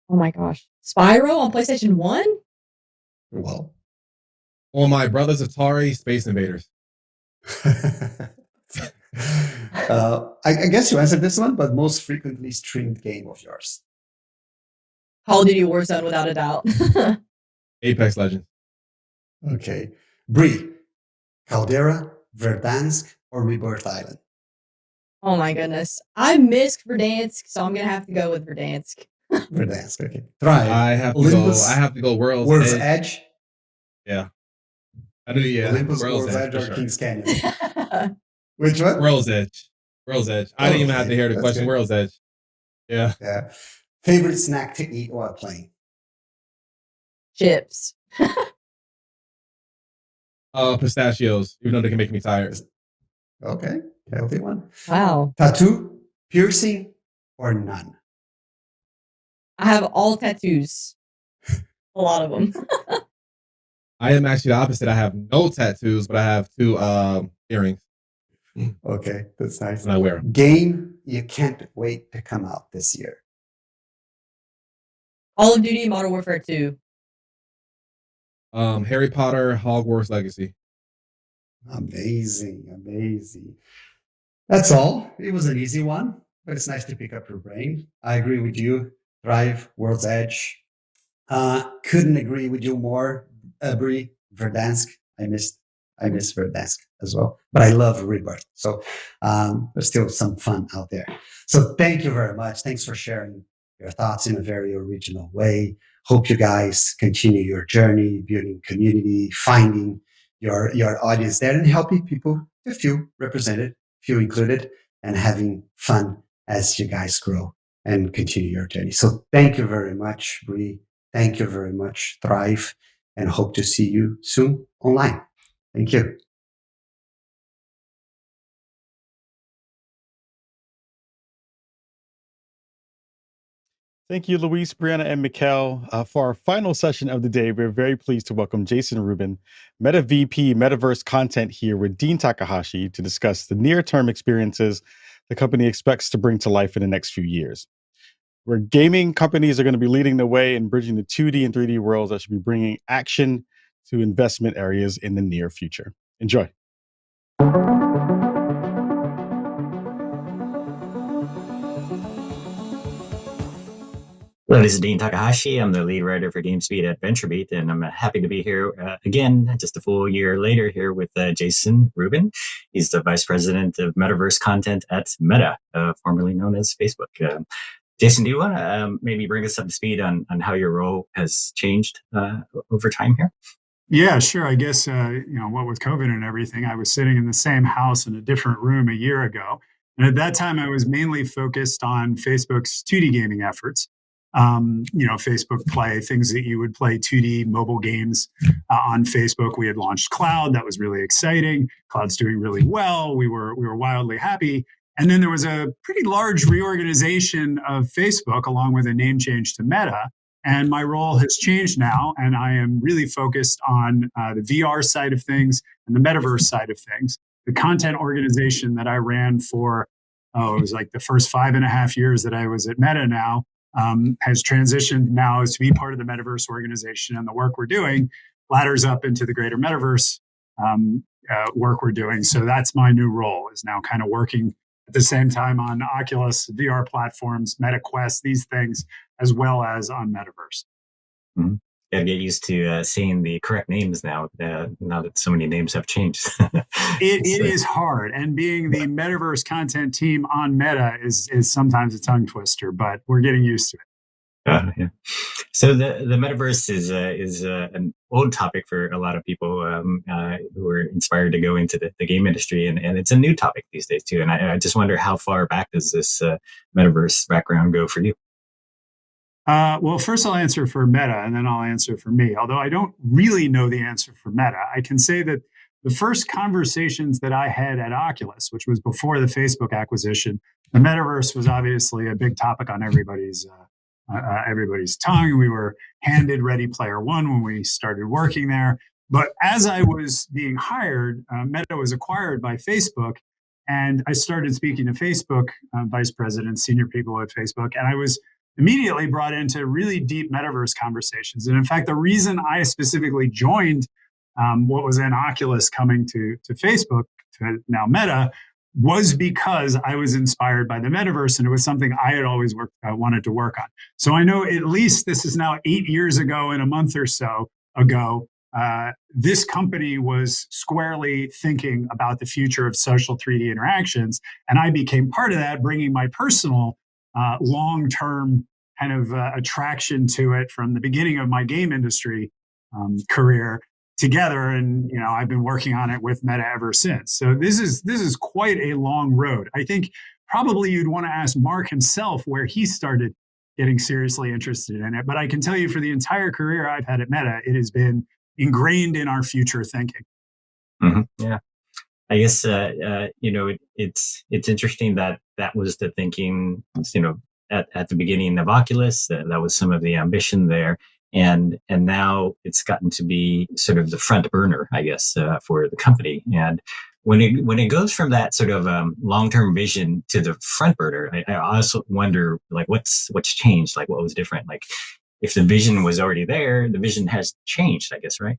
Oh my gosh. Spyro on PlayStation 1? Well, on my brother's Atari, Space Invaders. I guess you answered this one, but most frequently streamed game of yours? Call of Duty Warzone, without a doubt. Apex Legends. Okay. Bree, Caldera, Verdansk, or Rebirth Island? Oh my goodness. I missed Verdansk, so I'm going to have to go with Verdansk. Verdansk, okay. Thrive. I have to go World's Edge. Yeah. I do, yeah. Olympus, World's Edge, or Kings Canyon? Which one? World's Edge. I didn't even have to hear the question. Good. World's Edge. Yeah. Yeah. Favorite snack to eat while playing? Chips. Pistachios, even though they can make me tired. Okay. Healthy one. Wow. Tattoo, piercing, or none? I have all tattoos. A lot of them. I am actually the opposite. I have no tattoos, but I have 2 earrings. Okay, that's nice. And I wear them. Game you can't wait to come out this year? Call of Duty Modern Warfare 2. Harry Potter, Hogwarts Legacy. Amazing. That's all. It was an easy one, but it's nice to pick up your brain. I agree with you. Thrive, World's Edge. Couldn't agree with you more, Bree. Verdansk. I miss Verdansk as well, but I love Rebirth. So there's still some fun out there. So thank you very much. Thanks for sharing your thoughts in a very original way. Hope you guys continue your journey, building community, finding your audience there, and helping people to feel represented, feel included, and having fun as you guys grow and continue your journey. So thank you very much, Bree. Thank you very much, Thrive, and hope to see you soon online. Thank you. Thank you, Luis, Brianna, and Mikkel. For our final session of the day, we're very pleased to welcome Jason Rubin, Meta VP Metaverse Content, here with Dean Takahashi to discuss the near-term experiences the company expects to bring to life in the next few years. Where gaming companies are going to be leading the way in bridging the 2D and 3D worlds that should be bringing action to investment areas in the near future. Enjoy. Hello, this is Dean Takahashi. I'm the lead writer for GamesBeat at VentureBeat, and I'm happy to be here again, just a full year later, here with Jason Rubin. He's the Vice President of Metaverse Content at Meta, formerly known as Facebook. Jason, do you want to maybe bring us up to speed on how your role has changed over time here? Yeah, sure. I guess, what with COVID and everything, I was sitting in the same house in a different room a year ago. And at that time, I was mainly focused on Facebook's 2D gaming efforts. Facebook Play, things that you would play 2D mobile games on Facebook. We had launched Cloud. That was really exciting. Cloud's doing really well. We were wildly happy. And then there was a pretty large reorganization of Facebook along with a name change to Meta. And my role has changed now, and I am really focused on the VR side of things and the metaverse side of things. The content organization that I ran for, it was like the first 5.5 years that I was at Meta now, has transitioned now to be part of the metaverse organization, and the work we're doing ladders up into the greater metaverse work we're doing. So that's my new role, is now kind of working at the same time on Oculus, VR platforms, Meta Quest, these things, as well as on metaverse. Mm-hmm. Gotta get used to seeing the correct names now that so many names have changed. It is hard. And being the metaverse content team on Meta is sometimes a tongue twister, but we're getting used to it. Yeah. So the metaverse is an old topic for a lot of people who are inspired to go into the game industry, and it's a new topic these days too. And I just wonder, how far back does this metaverse background go for you? Well, first I'll answer for Meta, and then I'll answer for me. Although I don't really know the answer for Meta, I can say that the first conversations that I had at Oculus, which was before the Facebook acquisition, the metaverse was obviously a big topic on everybody's tongue. We were handed Ready Player One when we started working there. But as I was being hired, Meta was acquired by Facebook, and I started speaking to Facebook vice presidents, senior people at Facebook, and I was immediately brought into really deep metaverse conversations. And in fact, the reason I specifically joined what was then Oculus coming to Facebook, to now Meta, was because I was inspired by the metaverse, and it was something I had always wanted to work on. So I know at least this is now 8 years ago and a month or so ago, this company was squarely thinking about the future of social 3D interactions. And I became part of that, bringing my personal long-term kind of attraction to it from the beginning of my game industry career together. And, I've been working on it with Meta ever since. So this is quite a long road. I think probably you'd want to ask Mark himself where he started getting seriously interested in it. But I can tell you, for the entire career I've had at Meta, it has been ingrained in our future thinking. Mm-hmm. Yeah. I guess, it's interesting that was the thinking, at the beginning of Oculus, that was some of the ambition there. And now it's gotten to be sort of the front burner, I guess, for the company. And when it goes from that sort of long-term vision to the front burner, I also wonder, like, what's changed? Like, what was different? Like, if the vision was already there, the vision has changed, I guess, right?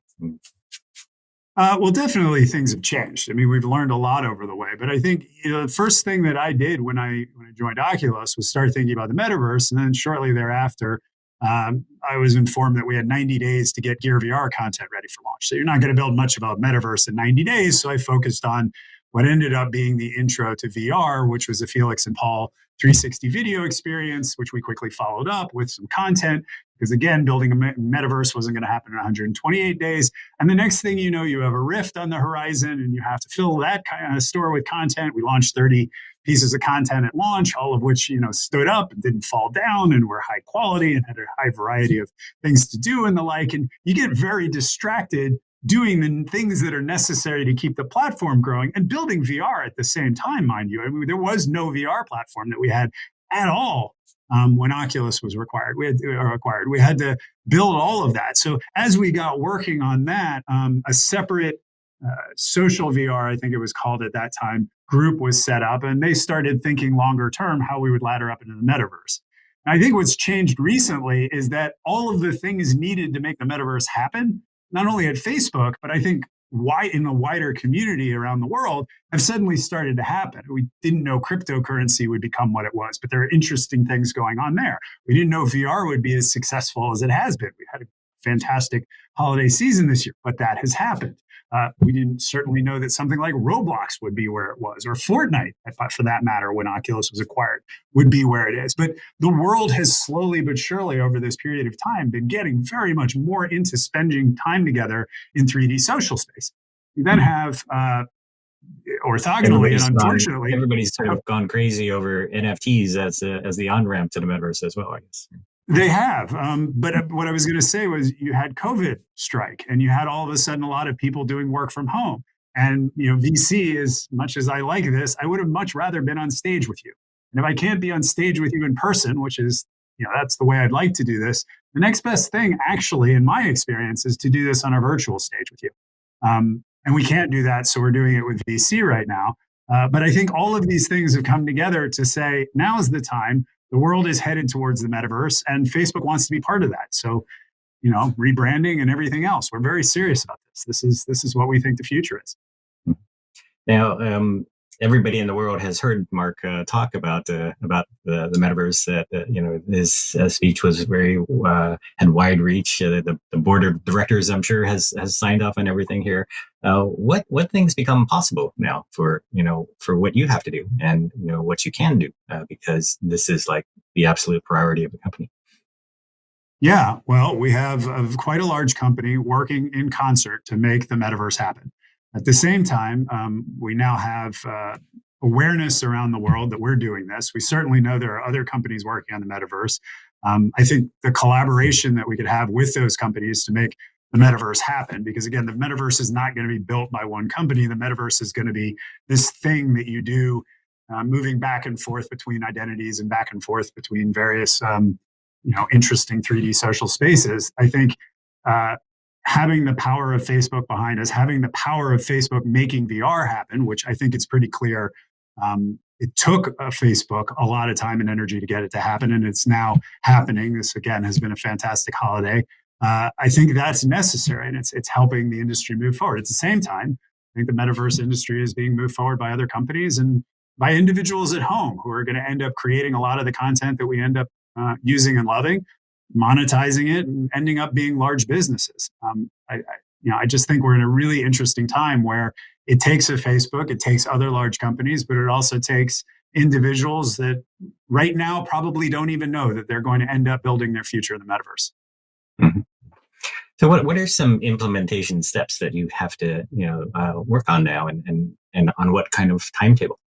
Well, definitely things have changed. I mean, we've learned a lot over the way. But I think the first thing that I did when I joined Oculus was start thinking about the metaverse. And then shortly thereafter, I was informed that we had 90 days to get Gear VR content ready for launch. So you're not going to build much of a metaverse in 90 days. So I focused on what ended up being the intro to VR, which was a Felix and Paul 360 video experience, which we quickly followed up with some content. Because again, building a metaverse wasn't going to happen in 128 days. And the next thing you know, you have a Rift on the horizon and you have to fill that kind of store with content. We launched 30 pieces of content at launch, all of which, stood up and didn't fall down and were high quality and had a high variety of things to do and the like. And you get very distracted doing the things that are necessary to keep the platform growing and building VR at the same time, mind you. I mean, there was no VR platform that we had at all when Oculus was acquired. We had to build all of that. So as we got working on that, a separate social VR, I think it was called at that time, group was set up, and they started thinking longer term how we would ladder up into the metaverse. And I think what's changed recently is that all of the things needed to make the metaverse happen, not only at Facebook, but I think in the wider community around the world, have suddenly started to happen. We didn't know cryptocurrency would become what it was, but there are interesting things going on there. We didn't know VR would be as successful as it has been. We had a fantastic holiday season this year, but that has happened. We didn't certainly know that something like Roblox would be where it was, or Fortnite, for that matter, when Oculus was acquired, would be where it is. But the world has slowly but surely over this period of time been getting very much more into spending time together in 3D social space. You then have orthogonally, and unfortunately, everybody's sort of gone crazy over NFTs as the on-ramp to the metaverse as well, I guess. They have. But what I was going to say was you had COVID strike and you had all of a sudden a lot of people doing work from home. And VC, as much as I like this, I would have much rather been on stage with you. And if I can't be on stage with you in person, which is, that's the way I'd like to do this, the next best thing, actually, in my experience, is to do this on a virtual stage with you. And we can't do that, so we're doing it with VC right now. But I think all of these things have come together to say, now is the time. The world is headed towards the metaverse, and Facebook wants to be part of that. So, rebranding and everything else. We're very serious about this. This is what we think the future is. Now, everybody in the world has heard Mark talk about the metaverse. That his speech was very had wide reach. The board of directors, I'm sure, has signed off on everything here. What things become possible now for what you have to do and what you can do because this is like the absolute priority of the company. Yeah, well, we have quite a large company working in concert to make the metaverse happen. At the same time, we now have awareness around the world that we're doing this. We certainly know there are other companies working on the metaverse. I think the collaboration that we could have with those companies to make the metaverse happen, because again, the metaverse is not going to be built by one company. The metaverse is going to be this thing that you do, moving back and forth between identities and back and forth between various interesting 3D social spaces. I think having the power of Facebook behind us, having the power of Facebook making VR happen, which I think it's pretty clear it took Facebook a lot of time and energy to get it to happen, and it's now happening. This, again, has been a fantastic holiday. I think that's necessary, and it's helping the industry move forward. At the same time, I think the metaverse industry is being moved forward by other companies and by individuals at home who are going to end up creating a lot of the content that we end up using and loving, monetizing it, and ending up being large businesses. I just think we're in a really interesting time where it takes a Facebook, it takes other large companies, but it also takes individuals that right now probably don't even know that they're going to end up building their future in the metaverse. Mm-hmm. So what are some implementation steps that you have to work on now, and on what kind of timetable?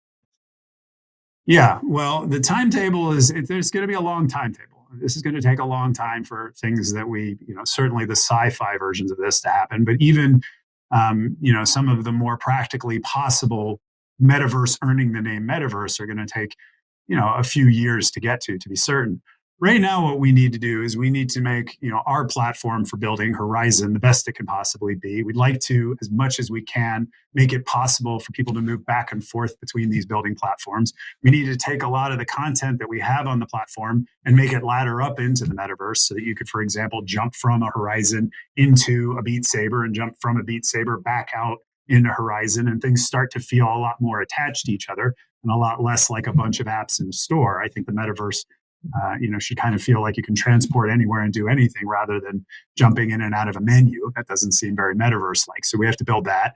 Yeah, well, the timetable there's going to be a long timetable. This is going to take a long time for things that we, certainly the sci-fi versions of this to happen, but even, some of the more practically possible metaverse earning the name metaverse are going to take, a few years to get to be certain. Right now, what we need to do is we need to make, our platform for building Horizon the best it can possibly be. We'd like to, as much as we can, make it possible for people to move back and forth between these building platforms. We need to take a lot of the content that we have on the platform and make it ladder up into the metaverse so that you could, for example, jump from a Horizon into a Beat Saber and jump from a Beat Saber back out into Horizon, and things start to feel a lot more attached to each other and a lot less like a bunch of apps in a store. I think the metaverse should kind of feel like you can transport anywhere and do anything rather than jumping in and out of a menu. That doesn't seem very metaverse-like. So we have to build that.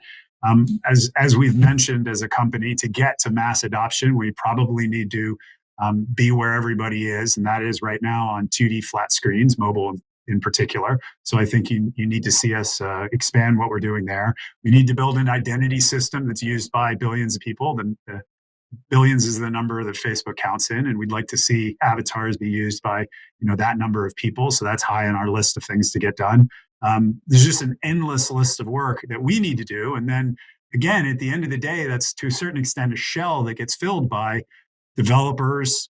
As we've mentioned as a company, to get to mass adoption, we probably need to be where everybody is, and that is right now on 2D flat screens, mobile in particular. So I think you need to see us expand what we're doing there. We need to build an identity system that's used by billions of people. The billions is the number that Facebook counts in, and we'd like to see avatars be used by that number of people. So that's high on our list of things to get done. There's just an endless list of work that we need to do, and then again, at the end of the day, that's to a certain extent a shell that gets filled by developers,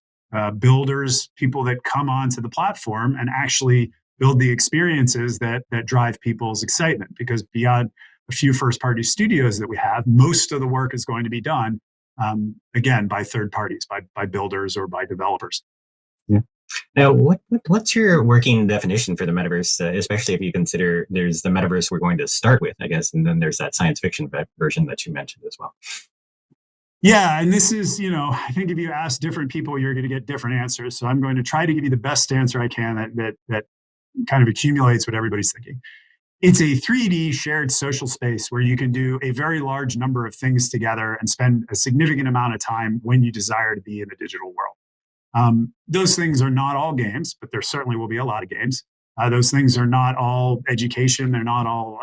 builders, people that come onto the platform and actually build the experiences that drive people's excitement. Because beyond a few first-party studios that we have, most of the work is going to be done again, by third parties, by builders or by developers. Yeah. Now, what's your working definition for the metaverse, especially if you consider there's the metaverse we're going to start with, I guess, and then there's that science fiction version that you mentioned as well. Yeah, and this is, I think if you ask different people, you're going to get different answers. So I'm going to try to give you the best answer I can that kind of accumulates what everybody's thinking. It's a 3D shared social space where you can do a very large number of things together and spend a significant amount of time when you desire to be in the digital world. Those things are not all games, but there certainly will be a lot of games. Those things are not all education. They're not all,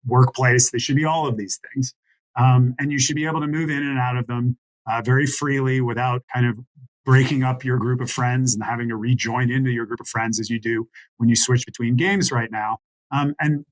workplace. They should be all of these things. And you should be able to move in and out of them very freely without kind of breaking up your group of friends and having to rejoin into your group of friends as you do when you switch between games right now. And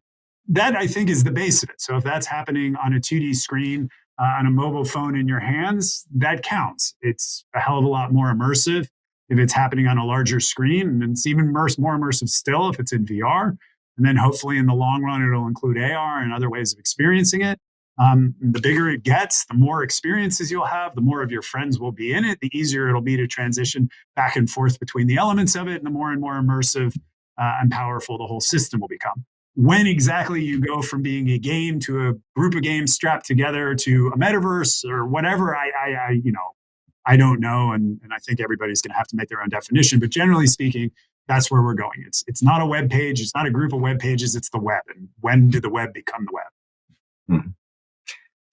that I think is the base of it. So if that's happening on a 2D screen, on a mobile phone in your hands, that counts. It's a hell of a lot more immersive if it's happening on a larger screen, and it's even more immersive still if it's in VR. And then hopefully in the long run, it'll include AR and other ways of experiencing it. The bigger it gets, the more experiences you'll have, the more of your friends will be in it, the easier it'll be to transition back and forth between the elements of it, and the more and more immersive and powerful the whole system will become. When exactly you go from being a game to a group of games strapped together to a metaverse or whatever, I don't know, and I think everybody's going to have to make their own definition. But generally speaking, that's where we're going. It's not a web page, it's not a group of web pages, it's the web. And when did the web become the web?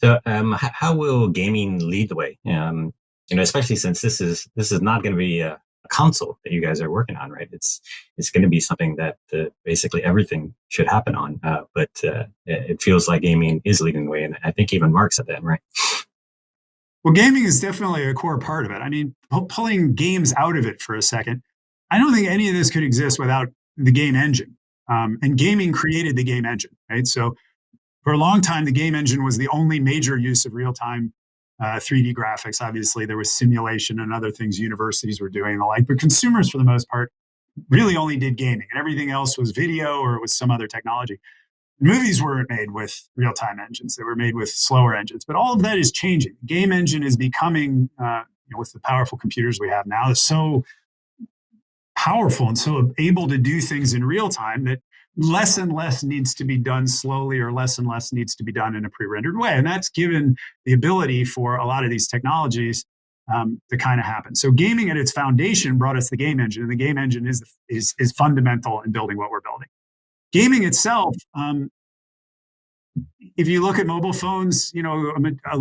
So, how will gaming lead the way? Especially since this is not going to be a console that you guys are working on, right? It's going to be something that basically everything should happen on. But it feels like gaming is leading the way, and I think even Mark said that, right? Well, gaming is definitely a core part of it. I mean, pulling games out of it for a second, I don't think any of this could exist without the game engine. And gaming created the game engine, right? So for a long time, the game engine was the only major use of real-time 3D graphics. Obviously, there was simulation and other things universities were doing and the like, but consumers, for the most part, really only did gaming, and everything else was video or it was some other technology. Movies weren't made with real-time engines. They were made with slower engines, but all of that is changing. The game engine is becoming, with the powerful computers we have now, so powerful and so able to do things in real time that less and less needs to be done slowly, or less and less needs to be done in a pre-rendered way. And that's given the ability for a lot of these technologies to kind of happen. So gaming at its foundation brought us the game engine, and the game engine is fundamental in building what we're building. Gaming itself, if you look at mobile phones, a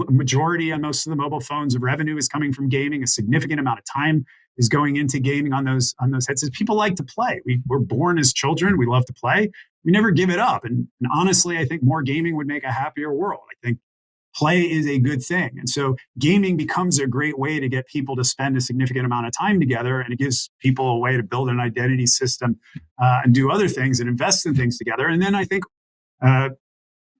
majority on most of the mobile phones of revenue is coming from gaming. A significant amount of time is going into gaming on those headsets. People like to play. We're born as children. We love to play. We never give it up. And honestly, I think more gaming would make a happier world. I think play is a good thing. And so gaming becomes a great way to get people to spend a significant amount of time together. And it gives people a way to build an identity system and do other things and invest in things together. And then I think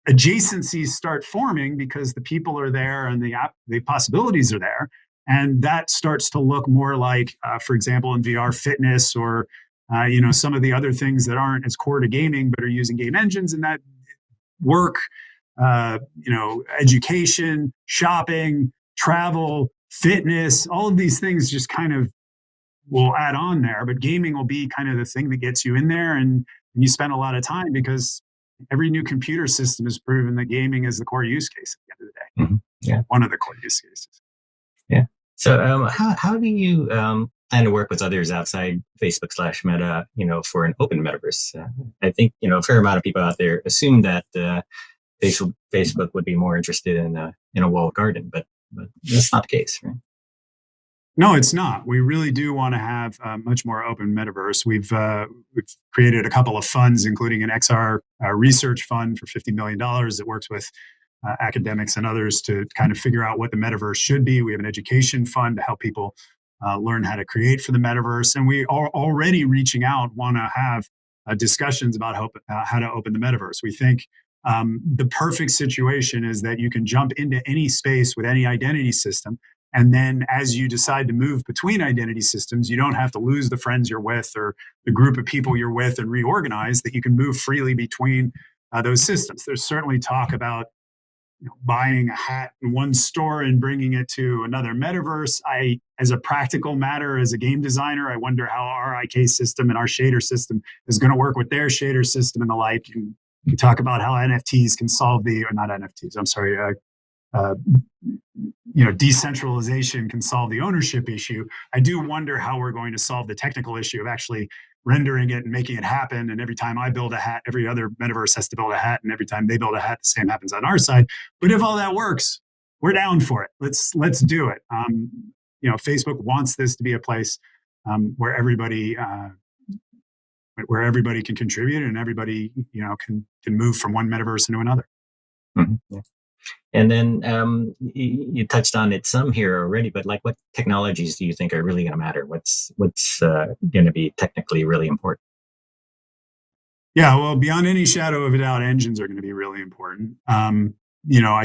adjacencies start forming because the people are there and the possibilities are there. And that starts to look more like, for example, in VR, fitness or, some of the other things that aren't as core to gaming, but are using game engines, and that work, education, shopping, travel, fitness, all of these things just kind of will add on there. But gaming will be kind of the thing that gets you in there, and you spend a lot of time because every new computer system has proven that gaming is the core use case at the end of the day. Mm-hmm. Yeah. One of the core use cases. Yeah. So how do you plan to work with others outside Facebook/Meta, for an open metaverse? I think, a fair amount of people out there assume that Facebook would be more interested in a walled garden, but that's not the case, right? No, it's not. We really do want to have a much more open metaverse. We've created a couple of funds, including an XR research fund for $50 million that works with academics and others to kind of figure out what the metaverse should be. We have an education fund to help people learn how to create for the metaverse. And we are already reaching out, want to have discussions about how to open the metaverse. We think the perfect situation is that you can jump into any space with any identity system. And then as you decide to move between identity systems, you don't have to lose the friends you're with or the group of people you're with and reorganize, that you can move freely between those systems. There's certainly talk about buying a hat in one store and bringing it to another metaverse. As a practical matter, as a game designer, I wonder how our IK system and our shader system is going to work with their shader system and the like. And we talk about how NFTs can solve decentralization can solve the ownership issue. I do wonder how we're going to solve the technical issue of actually rendering it and making it happen. And every time I build a hat, every other metaverse has to build a hat. And every time they build a hat, the same happens on our side. But if all that works, we're down for it. Let's do it. Facebook wants this to be a place where everybody can contribute and everybody can move from one metaverse into another. Mm-hmm. Yeah. And then you touched on it some here already, but like, what technologies do you think are really going to matter? What's going to be technically really important? Yeah, well, beyond any shadow of a doubt, engines are going to be really important. I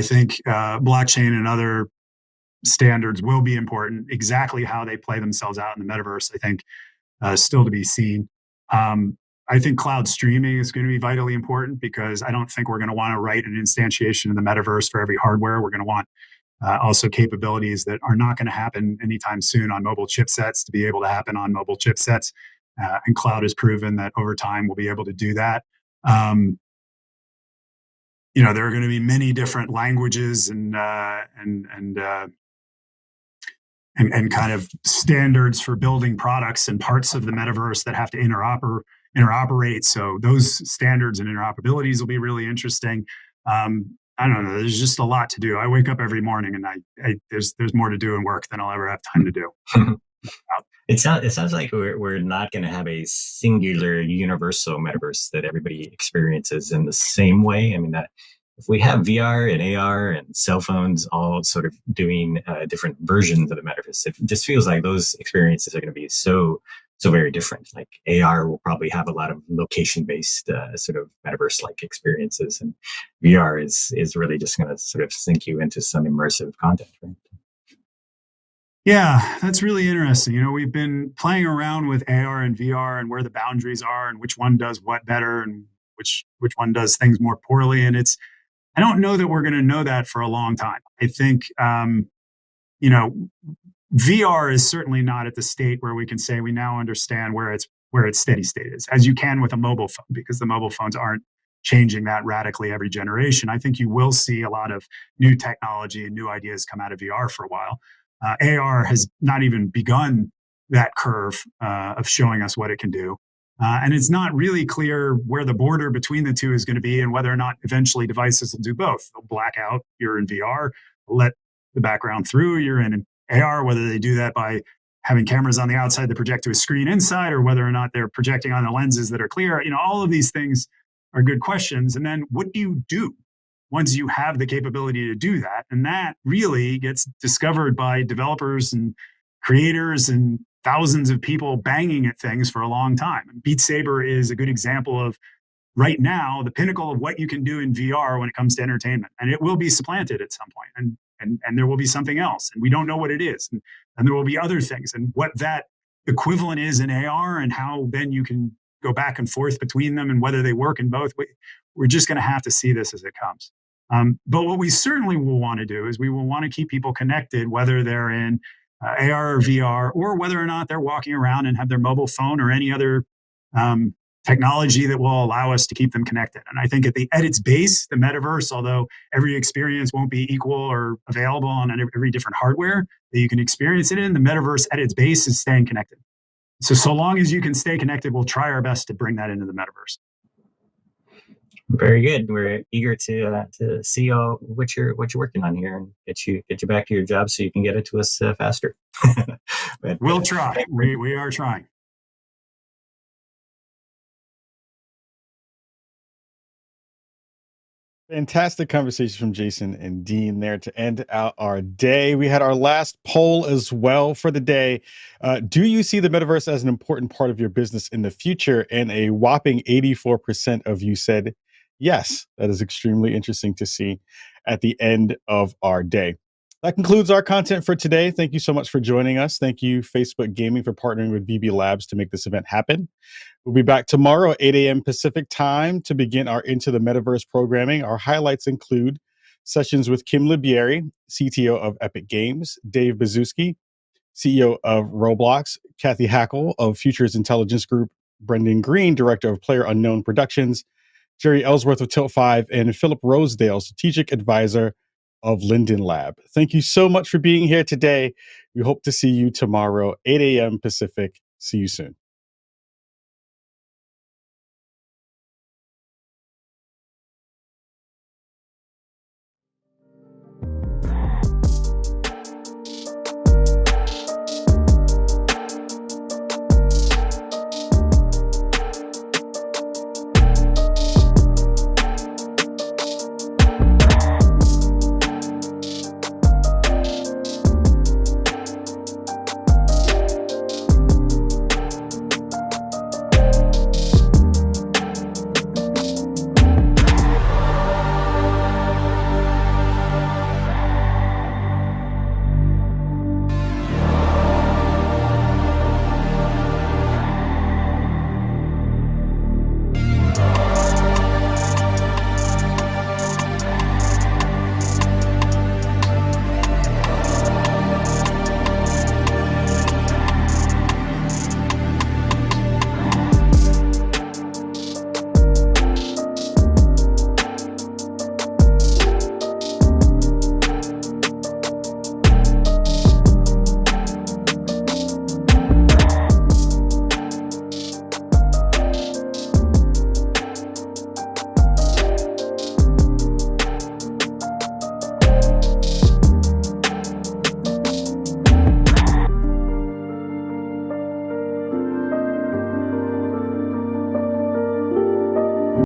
think blockchain and other standards will be important. Exactly how they play themselves out in the metaverse, I think, still to be seen. I think cloud streaming is going to be vitally important because I don't think we're going to want to write an instantiation in the metaverse for every hardware. We're going to want also capabilities that are not going to happen anytime soon on mobile chipsets to be able to happen on mobile chipsets. And cloud has proven that over time we'll be able to do that. There are going to be many different languages and kind of standards for building products and parts of the metaverse that have to interoperate. So those standards and interoperabilities will be really interesting. I don't know. There's just a lot to do. I wake up every morning and there's more to do in work than I'll ever have time to do. It sounds like we're not going to have a singular universal metaverse that everybody experiences in the same way. I mean, that if we have VR and AR and cell phones all sort of doing different versions of the metaverse, it just feels like those experiences are going to be so very different. Like AR will probably have a lot of location-based sort of metaverse-like experiences, and VR is really just going to sort of sink you into some immersive content, right? Yeah, that's really interesting. We've been playing around with AR and VR and where the boundaries are and which one does what better and which one does things more poorly. And I don't know that we're going to know that for a long time. I think, VR is certainly not at the state where we can say we now understand where its steady state is, as you can with a mobile phone, because the mobile phones aren't changing that radically every generation. I think you will see a lot of new technology and new ideas come out of VR for a while. AR has not even begun that curve of showing us what it can do. And it's not really clear where the border between the two is going to be and whether or not eventually devices will do both. They'll black out, you're in VR, let the background through, you're in AR, whether they do that by having cameras on the outside that project to a screen inside or whether or not they're projecting on the lenses that are clear. All of these things are good questions. And then what do you do once you have the capability to do that? And that really gets discovered by developers and creators and thousands of people banging at things for a long time. And Beat Saber is a good example of right now the pinnacle of what you can do in VR when it comes to entertainment. And it will be supplanted at some point. And there will be something else. And we don't know what it is. And there will be other things. And what that equivalent is in AR and how then you can go back and forth between them and whether they work in both, we're just going to have to see this as it comes. But what we certainly will want to do is we will want to keep people connected, whether they're in AR or VR, or whether or not they're walking around and have their mobile phone or any other technology that will allow us to keep them connected. And I think at its base, the metaverse, although every experience won't be equal or available on every different hardware that you can experience it in, the metaverse at its base is staying connected. So long as you can stay connected, we'll try our best to bring that into the metaverse. Very good. We're eager to see what you're working on here and get you back to your job so you can get it to us faster. But, we'll try. We are trying. Fantastic conversation from Jason and Dean there to end out our day. We had our last poll as well for the day. Do you see the metaverse as an important part of your business in the future? And a whopping 84% of you said yes. That is extremely interesting to see at the end of our day. That concludes our content for today. Thank you so much for joining us. Thank you, Facebook Gaming, for partnering with VB Labs to make this event happen. We'll be back tomorrow at 8 a.m. Pacific time to begin our Into the Metaverse programming. Our highlights include sessions with Kim Libieri, CTO of Epic Games, Dave Bazuski, CEO of Roblox, Kathy Hackle of Futures Intelligence Group, Brendan Green, Director of Player Unknown Productions, Jerry Ellsworth of Tilt5, and Philip Rosedale, Strategic Advisor of Linden Lab. Thank you so much for being here today. We hope to see you tomorrow, 8 a.m. Pacific. See you soon.